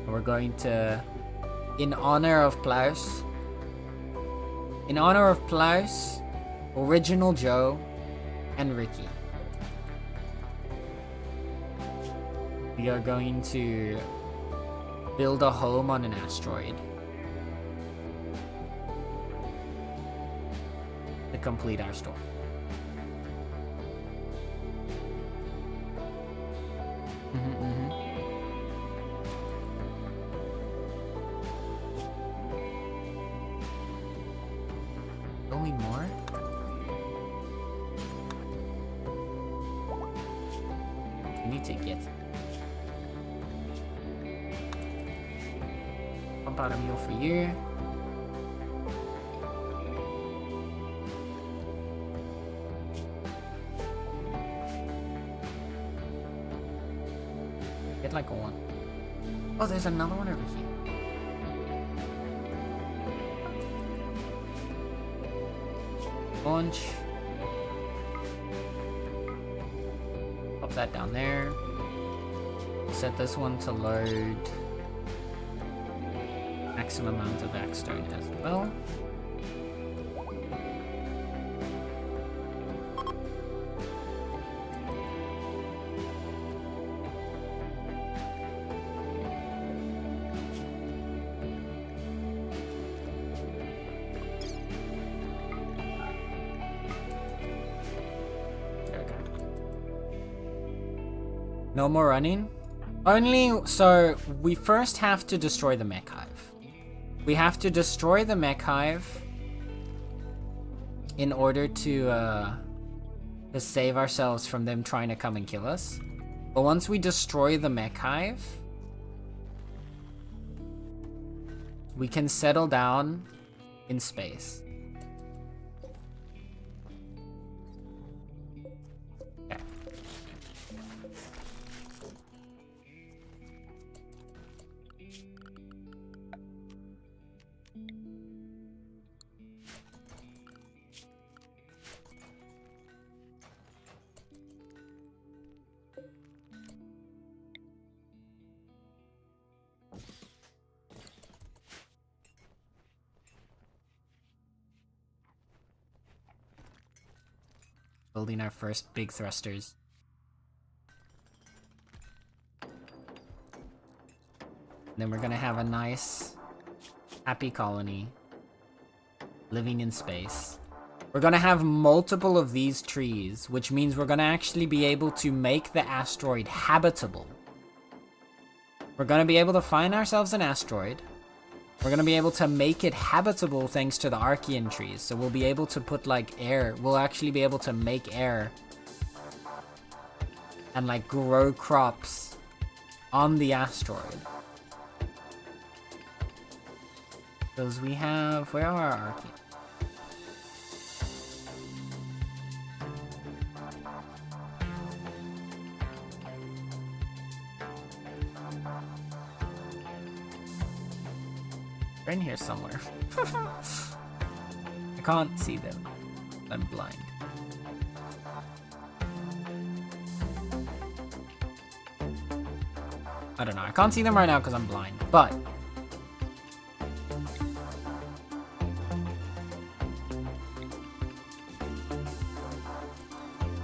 We're going to, in honor of Plaus, Original Joe, and Ricky, we are going to build a home on an asteroid. complete our story. Only more? We need to get pump out a meal for you. Get like one. Oh, there's another one over here. Launch. Pop that down there. Set this one to load maximum amount of Axstone as well. No more running? Only, so we first have to destroy the mech hive. We have to destroy the mech hive in order to save ourselves from them trying to come and kill us. But once we destroy the mech hive, we can settle down in space. Building our first big thrusters. Then we're gonna have a nice, happy colony living in space. We're gonna have multiple of these trees, which means we're gonna actually be able to make the asteroid habitable. We're gonna be able to find ourselves an asteroid. We're gonna be able to make it habitable thanks to the Archean trees. So we'll be able to put like air. We'll actually be able to make air and like grow crops on the asteroid. Because we have, where are our Archean? They're in here somewhere. I can't see them. I'm blind. I don't know. I can't see them right now because I'm blind, but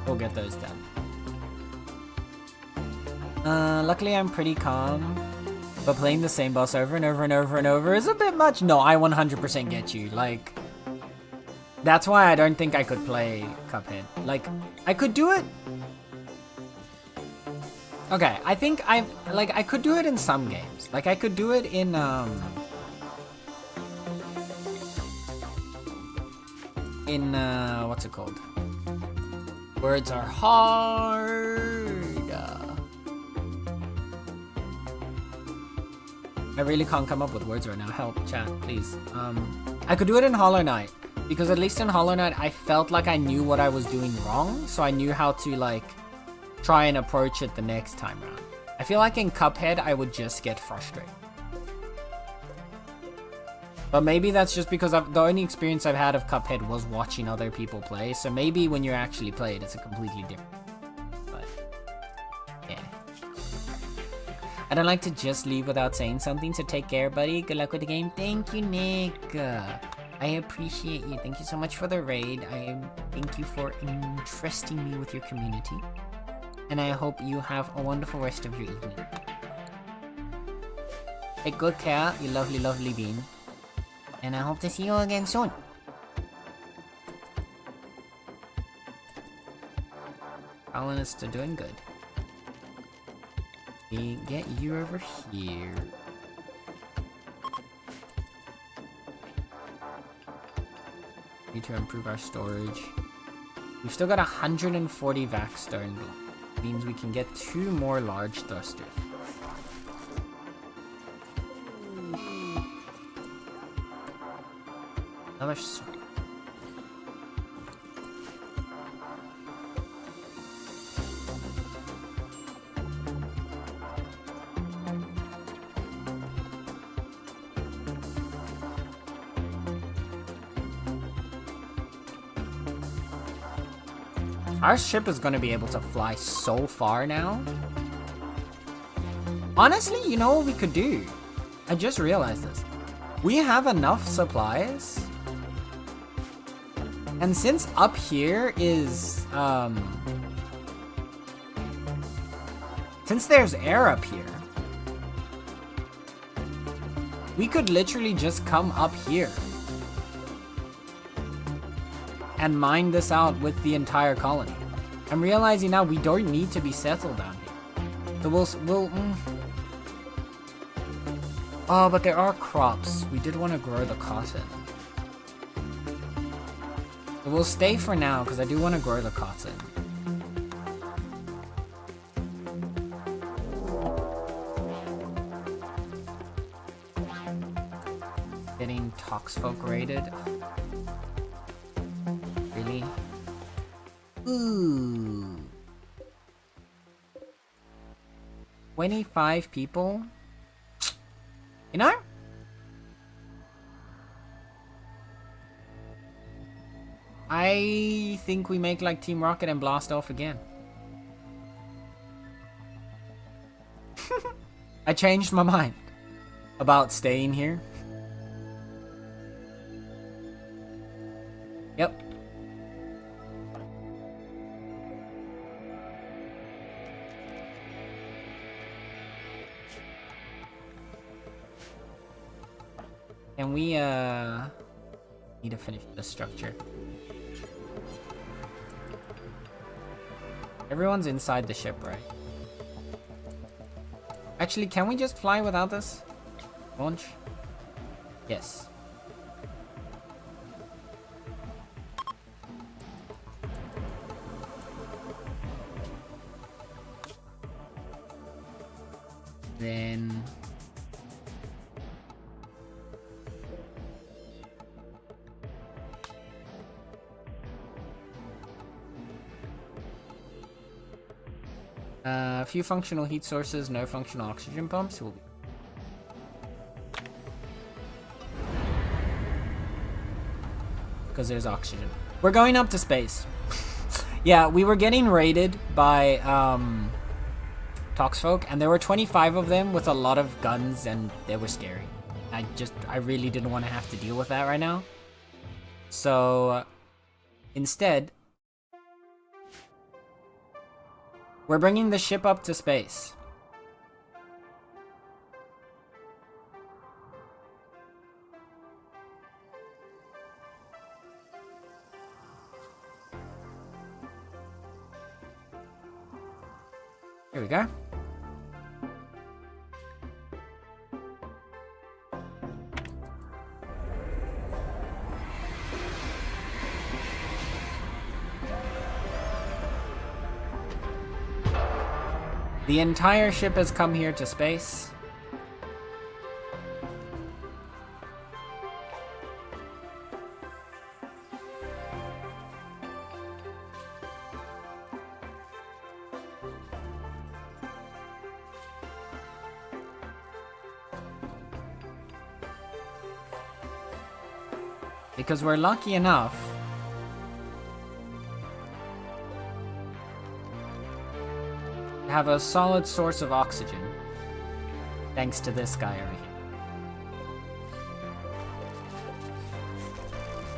we'll get those done. Luckily I'm pretty calm. But playing the same boss over and over and over and over is a bit much. No, I 100% get you. Like, that's why I don't think I could play Cuphead. Like, I could do it. Okay, I think I could do it in some games. Like, I could do it in, what's it called? Words are hard. I really can't come up with words right now. Help, chat, please. I could do it in Hollow Knight, because at least in Hollow Knight, I felt like I knew what I was doing wrong, so I knew how to, like, try and approach it the next time around. I feel like in Cuphead, I would just get frustrated. But maybe that's just because the only experience I've had of Cuphead was watching other people play, so maybe when you actually play it, it's a completely different. I don't like to just leave without saying something, so take care, buddy. Good luck with the game. Thank you, Nick. I appreciate you. Thank you so much for the raid. I thank you for entrusting me with your community. And I hope you have a wonderful rest of your evening. Take good care, you lovely, lovely bean. And I hope to see you again soon. Colonists are doing good. We get you over here. Need to improve our storage. We've still got 140 vac starting. Means we can get 2 more large thrusters. Another sword. Our ship is going to be able to fly so far now. Honestly, you know what we could do? I just realized this. We have enough supplies. And since up here is, since there's air up here, we could literally just come up here and mine this out with the entire colony. I'm realizing now we don't need to be settled down here. So we'll Oh, but there are crops. We did want to grow the cotton. So we'll stay for now, because I do want to grow the cotton. Getting Toxfolk raided. Really? Ooh. 25 people? You know? I think we make like Team Rocket and blast off again. I changed my mind about staying here. Yep. And we need to finish the structure. Everyone's inside the ship, right? Actually, can we just fly without this? Launch? Yes. Then... a few functional heat sources, no functional oxygen pumps. Will be because there's oxygen. We're going up to space. Yeah, we were getting raided by Toxfolk, and there were 25 of them with a lot of guns, and they were scary. I really didn't want to have to deal with that right now. So instead, we're bringing the ship up to space. Here we go. The entire ship has come here to space. Because we're lucky enough to have a solid source of oxygen, thanks to this guy over here.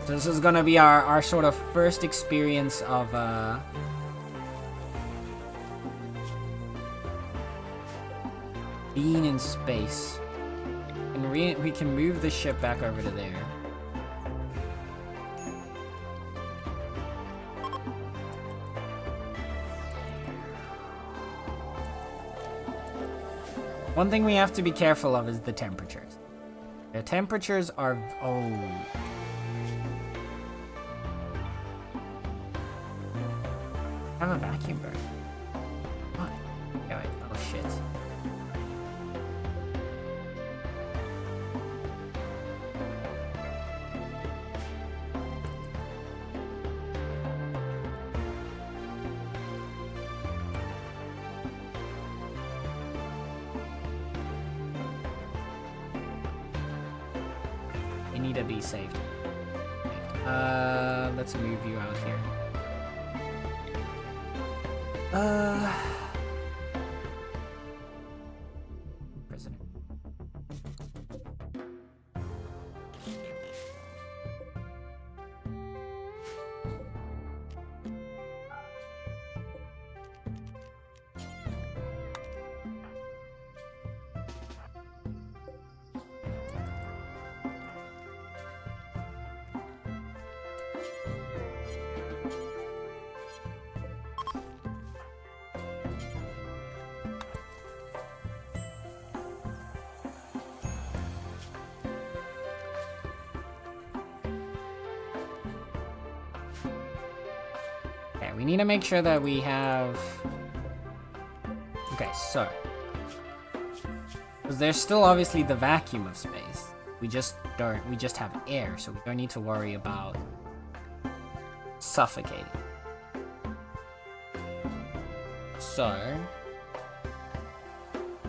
So this is gonna be our sort of first experience of being in space. And we can move the ship back over to there. One thing we have to be careful of is the temperatures. The temperatures are... Oh. I have a vacuum burner. What? Yeah, wait. Oh, shit. You need to be saved. Let's move you out here. Prisoner. Okay, we need to make sure that we have... Okay, so... Because there's still obviously the vacuum of space. We just have air, so we don't need to worry about suffocating. So...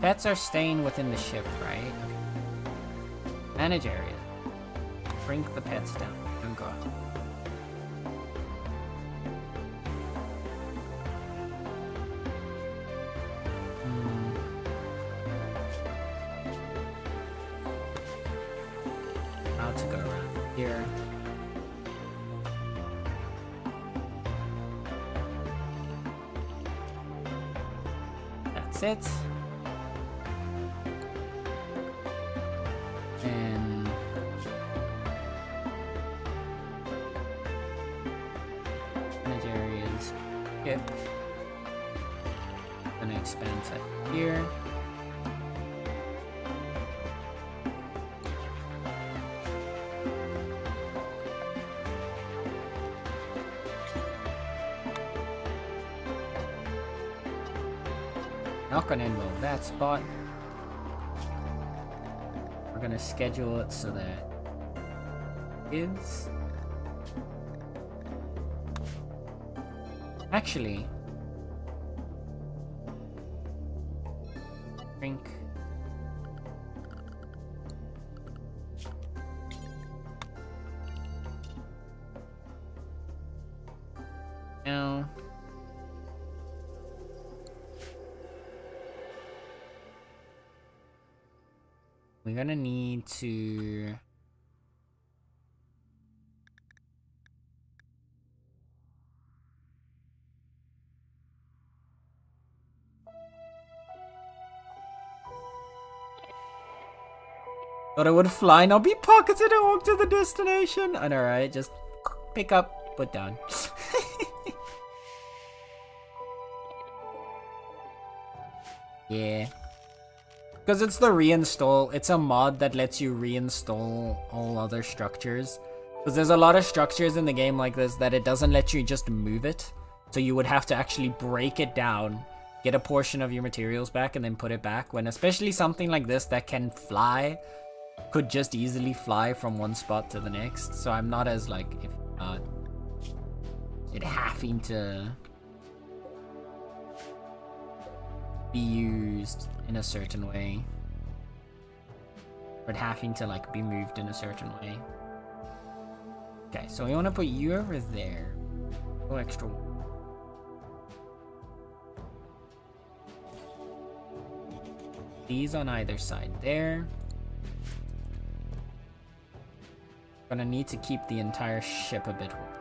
Pets are staying within the ship, right? Okay. Manage area. Shrink the pets down. Don't go out. How to go around here. That's it. And manage areas. Yep. Gonna expand to here. Not gonna involve that spot. We're gonna schedule it so that kids. Actually, drink. Now. We're gonna need to... Thought I would fly, not be pocketed and walk to the destination. I know, right? Just pick up, put down. Yeah. Because it's the reinstall, it's a mod that lets you reinstall all other structures. Because there's a lot of structures in the game like this that it doesn't let you just move it. So you would have to actually break it down, get a portion of your materials back, and then put it back. When especially something like this that can fly, could just easily fly from one spot to the next. So I'm not as like, if not, it having to be used in a certain way, but having to like be moved in a certain way. Okay, so we want to put you over there. Go extra. These on either side there. Gonna need to keep the entire ship a bit warm.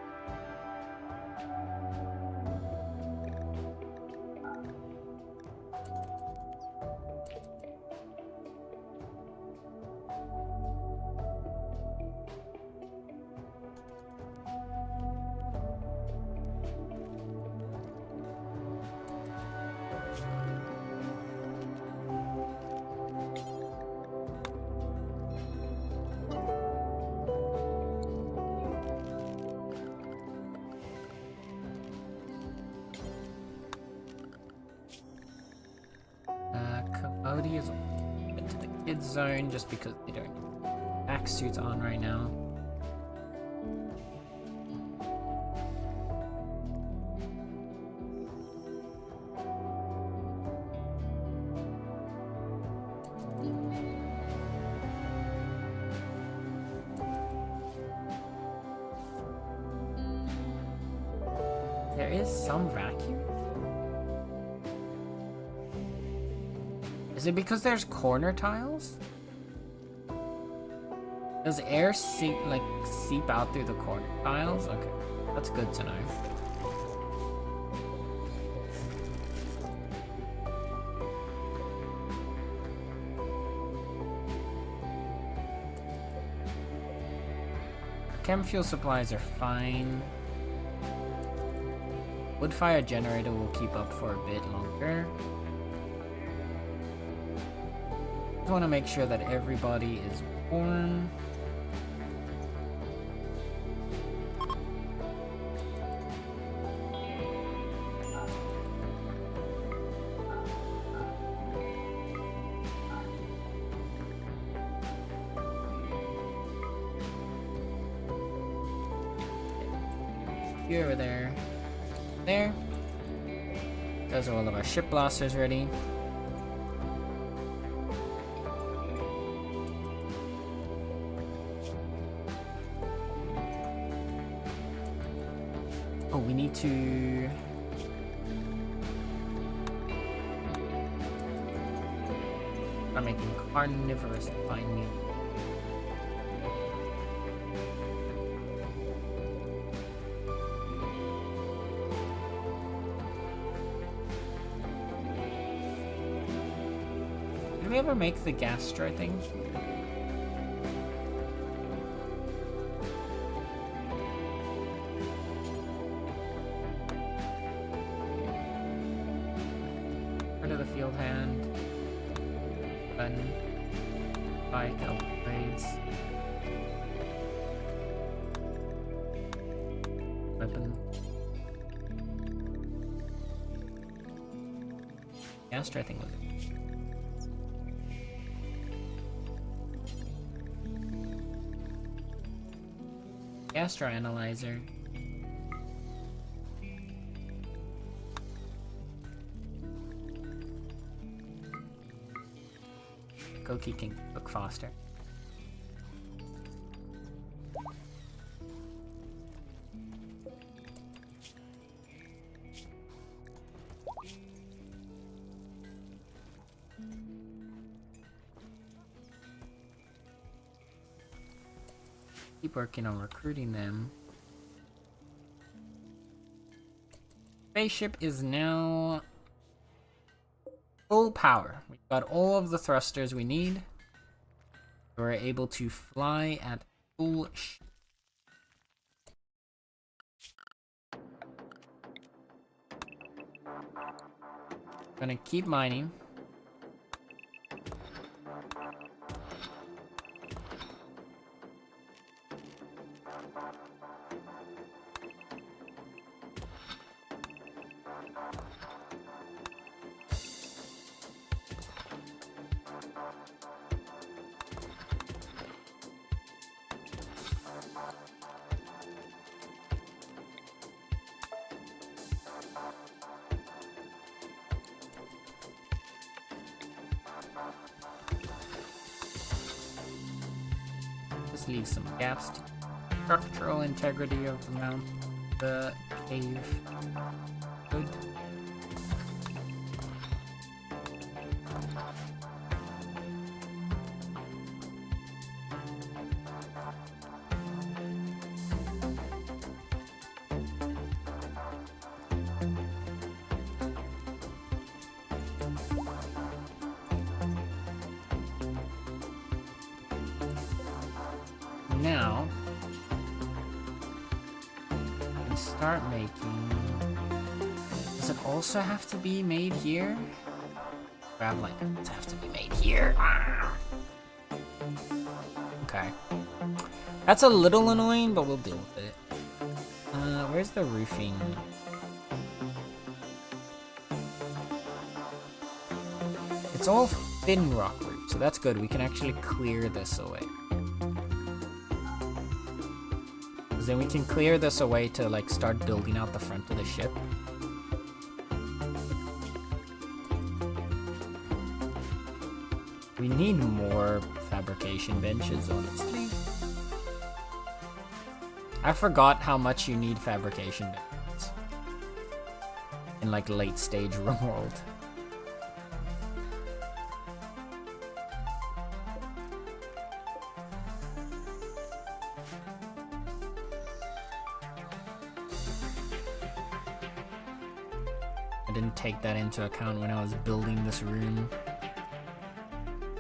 Cody is into the kids zone just because they don't have back suits on right now. There is some vacuum. Is it because there's corner tiles? Does air seep out through the corner tiles? Okay, that's good to know. Chem fuel supplies are fine. Wood fire generator will keep up for a bit longer. Just want to make sure that everybody is warm. You over there. There. Those are all of our ship blasters ready. Oh, we need to... I'm making carnivorous fine meat. Did we ever make the gastro thing? Rid of the field hand. Gun. Bike, elbow blades. Weapon. Gastro thing was it. Gastro analyzer. Goki can cook faster. Keep working on recruiting them. Spaceship is now full power. We've got all of the thrusters we need. We're able to fly at full Gonna keep mining. Just leave some gaps to structural integrity of the mount, the cave. Good. Now, we can start making... Does it also have to be made here? Grab like, does it have to be made here? Ah! Okay. That's a little annoying, but we'll deal with it. Where's the roofing? It's thin rock roof, so that's good. We can actually clear this away. Because then we can clear this away to like start building out the front of the ship. We need more fabrication benches, honestly. I forgot how much you need fabrication benches in like late stage RimWorld. I didn't take that into account when I was building this room.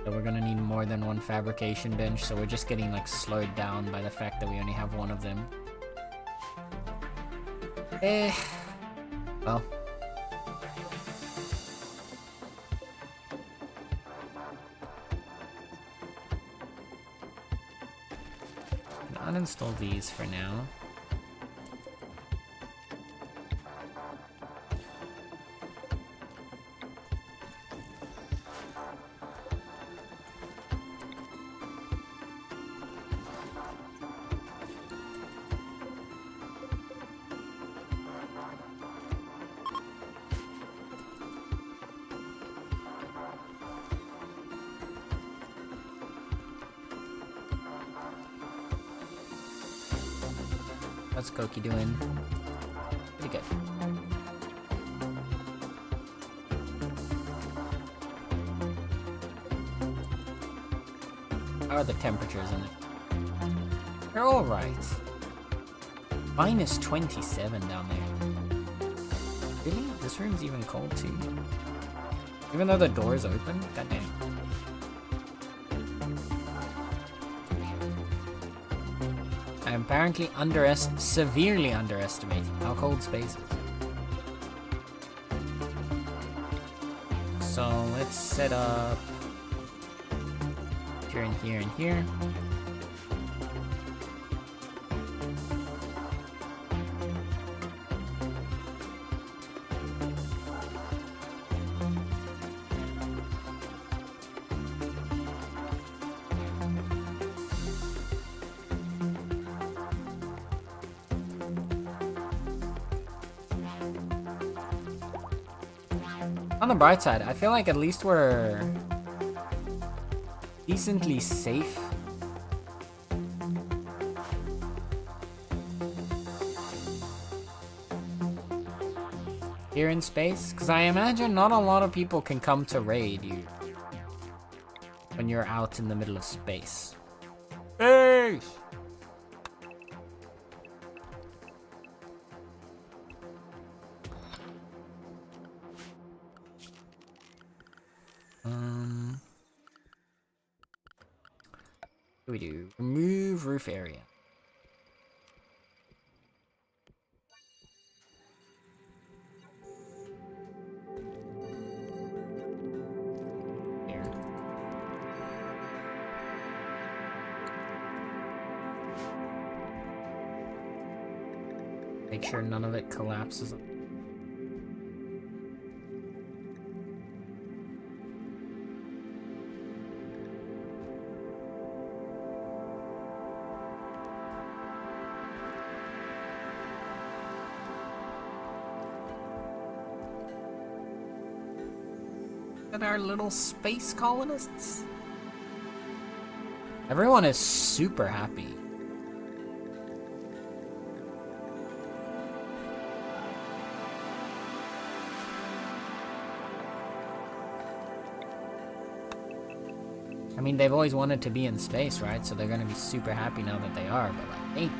So we're gonna need more than one fabrication bench, so we're just getting like slowed down by the fact that we only have one of them. Well. I'll uninstall these for now. How's Koki doing? Pretty good. How are the temperatures in it? They're alright. Minus 27 down there. Really? This room's even cold too? Even though the door's open? Goddamn. I'm apparently severely underestimating how cold space is. So let's set up here and here and here. On the bright side, I feel like at least we're decently safe. Here in space, because I imagine not a lot of people can come to raid you when you're out in the middle of space. Space! What do we do? Remove roof area. Here. Make sure none of it collapses. Our little space colonists. Everyone is super happy. I mean, they've always wanted to be in space, right? So they're gonna be super happy now that they are, but like, hey,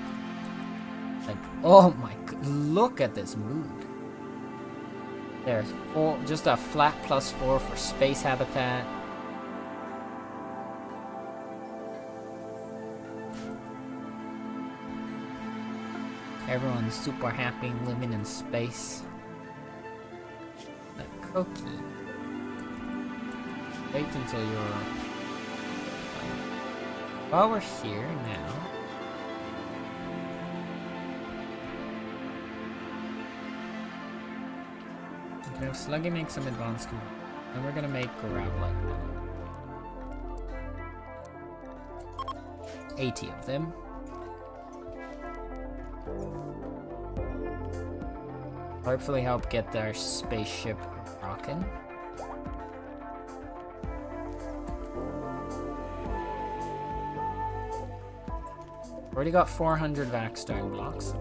like, oh my god, look at this mood. There's just a flat +4 for space habitat. Everyone's super happy living in space. A cookie. Wait until you're... While we're here now... Okay, Sluggy make some advanced command. And we're gonna make Gravelite now. 80 of them. Hopefully help get their spaceship rocking. Already got 400 vac stone blocks.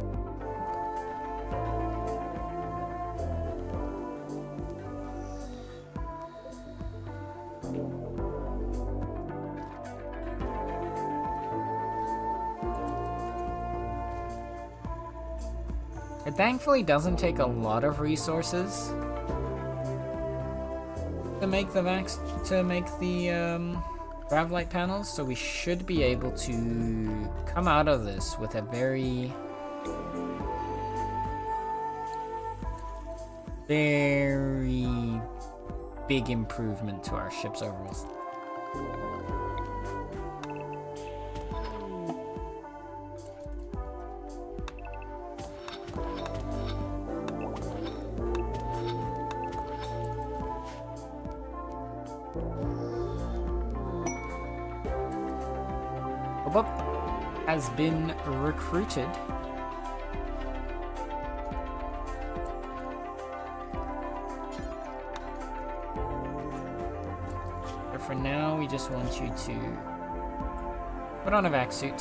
It thankfully doesn't take a lot of resources to make the gravlight panels, so we should be able to come out of this with a very big improvement to our ship's overall. Has been recruited. But for now, we just want you to put on a vac suit.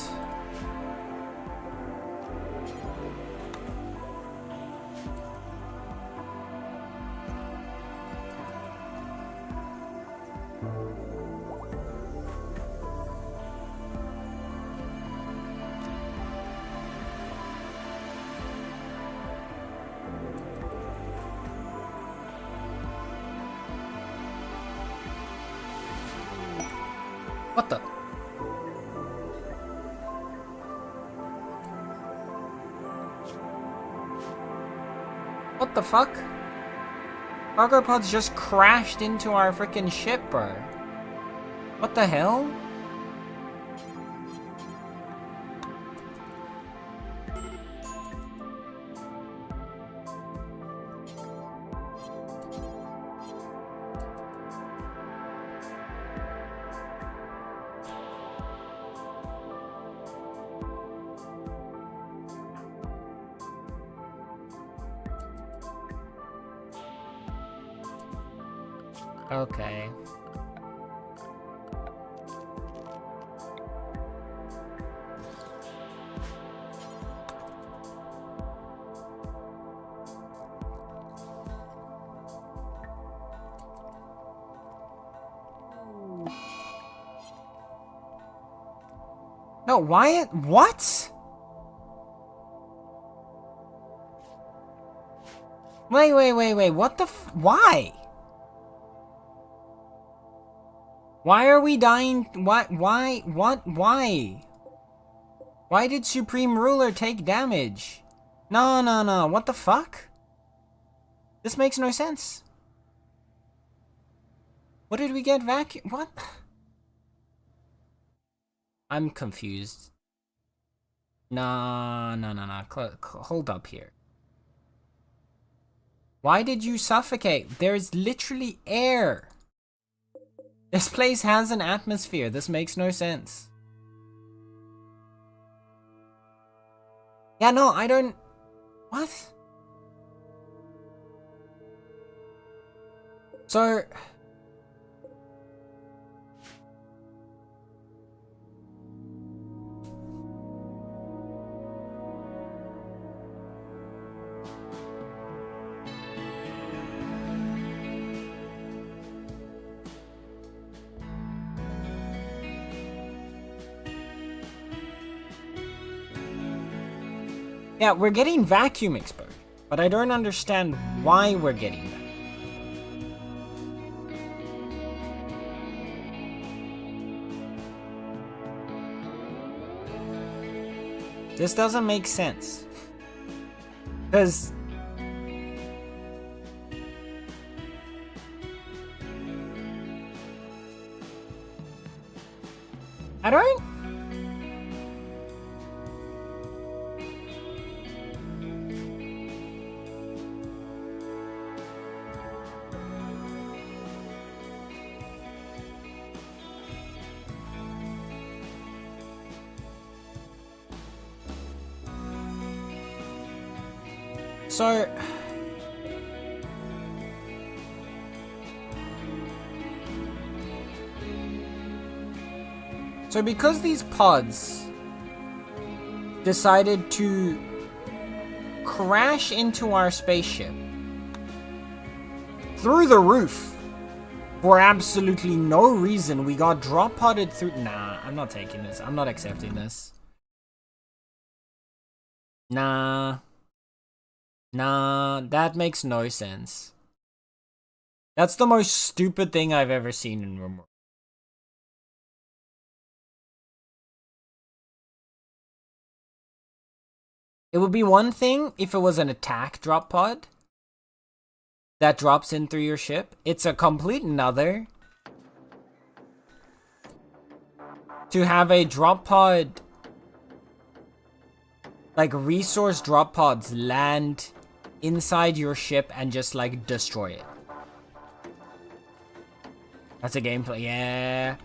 What the? What the fuck? Cargo pods just crashed into our freaking ship, bro. What the hell? Okay. No, Wyatt, what? Wait, what the why? Why are we dying? Why? Why did Supreme Ruler take damage? No, what the fuck? This makes no sense. What did we get vacuum? What? I'm confused. No. Hold up here. Why did you suffocate? There's literally air. This place has an atmosphere. This makes no sense. Yeah, no, I don't... What? So... Yeah, we're getting vacuum exposure, but I don't understand why we're getting that. This doesn't make sense. Because... I don't... So because these pods decided to crash into our spaceship through the roof for absolutely no reason, we got drop podded through. Nah, I'm not taking this. I'm not accepting this. Nah, that makes no sense. That's the most stupid thing I've ever seen in RimWorld. It would be one thing if it was an attack drop pod that drops in through your ship. It's a complete another to have a drop pod, like resource drop pods, land inside your ship and just like destroy it. That's a gameplay, yeah.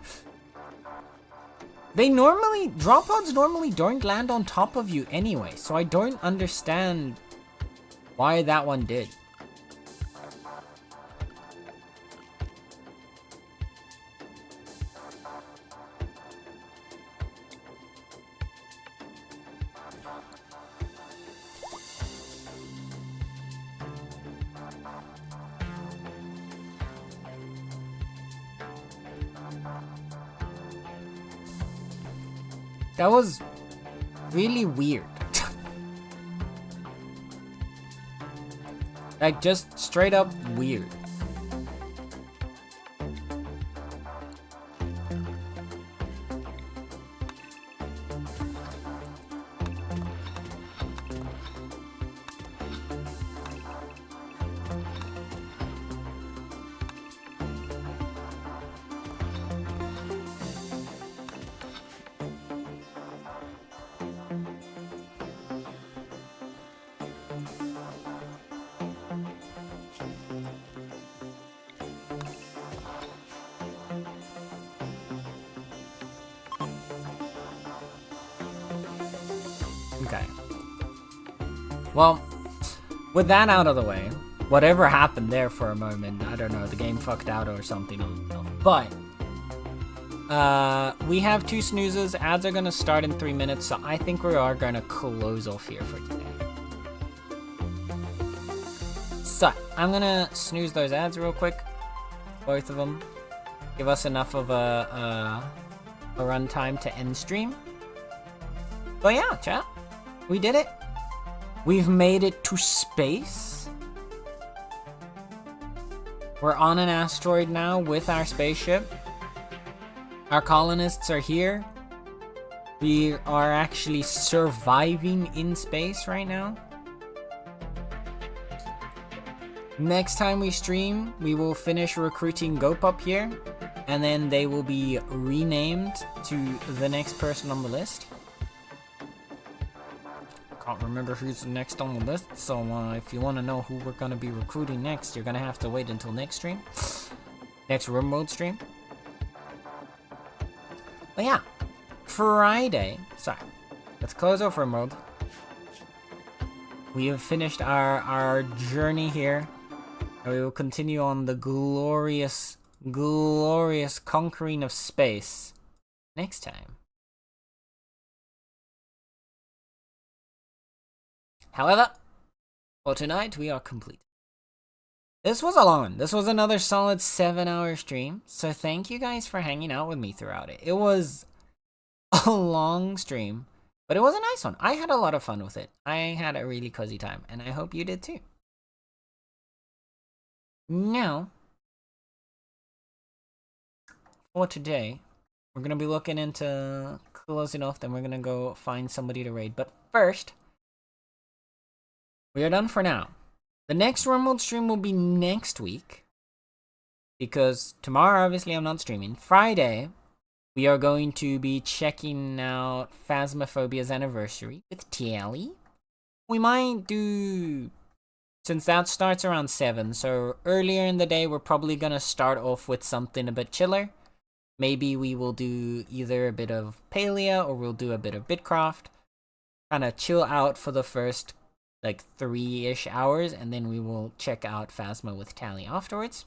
Drop pods normally don't land on top of you anyway, so I don't understand why that one did. That was really weird. Like, just straight up weird. Okay. Well, with that out of the way, whatever happened there for a moment, I don't know, the game fucked out or something. But, we have 2 snoozes. Ads are going to start in 3 minutes, so I think we are going to close off here for today. So, I'm going to snooze those ads real quick. Both of them. Give us enough of a runtime to end stream. But yeah, chat. We did it. We've made it to space. We're on an asteroid now with our spaceship. Our colonists are here. We are actually surviving in space right now. Next time we stream, we will finish recruiting Gope up here, and then they will be renamed to the next person on the list. Can't remember who's next on the list, so if you want to know who we're going to be recruiting next, you're going to have to wait until next stream. Next RimWorld stream. But yeah, Friday. Sorry, let's close off RimWorld. We have finished our journey here. And we will continue on the glorious conquering of space next time. However, for tonight, we are complete. This was a long one. This was another solid 7-hour stream. So thank you guys for hanging out with me throughout it. It was a long stream, but it was a nice one. I had a lot of fun with it. I had a really cozy time, and I hope you did too. Now, for today, we're going to be looking into closing off, then we're going to go find somebody to raid. But first, we are done for now. The next RimWorld stream will be next week, because tomorrow, obviously, I'm not streaming. Friday, we are going to be checking out Phasmophobia's anniversary with Tiali. We might do, since that starts around 7, so earlier in the day, we're probably going to start off with something a bit chiller. Maybe we will do either a bit of Palea or we'll do a bit of Bitcraft. Kind of chill out for the first like 3-ish hours, and then we will check out Phasma with Tally afterwards.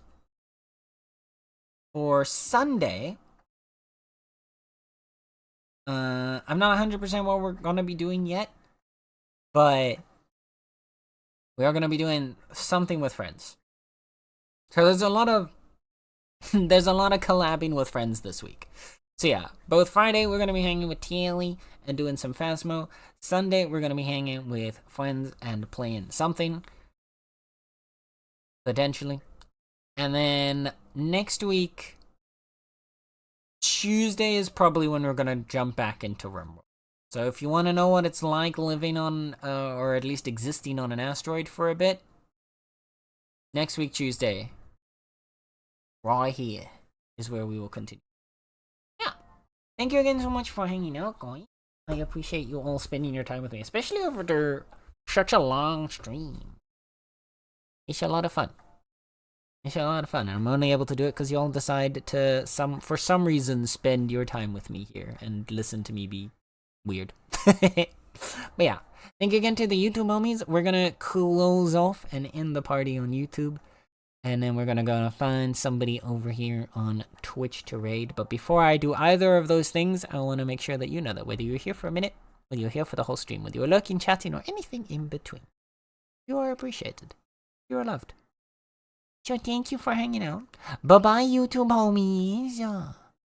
For Sunday, I'm not 100% what we're gonna be doing yet, but we are gonna be doing something with friends. So there's a lot of collabing with friends this week. So yeah, both Friday we're gonna be hanging with Tally and doing some Phasmo. Sunday we're gonna be hanging with friends and playing something, potentially. And then next week, Tuesday is probably when we're gonna jump back into RimWorld. So if you want to know what it's like living on, or at least existing on an asteroid for a bit, next week Tuesday, right here, is where we will continue. Yeah. Thank you again so much for hanging out, guys. I appreciate you all spending your time with me, especially over such a long stream. It's a lot of fun. It's a lot of fun. I'm only able to do it because you all decide to, for some reason, spend your time with me here and listen to me be weird. But yeah, thank you again to the YouTube homies. We're gonna close off and end the party on YouTube. And then we're gonna go find somebody over here on Twitch to raid. But before I do either of those things, I want to make sure that you know that whether you're here for a minute, whether you're here for the whole stream, whether you're lurking, chatting, or anything in between, you are appreciated. You are loved. So thank you for hanging out. Bye-bye, YouTube homies.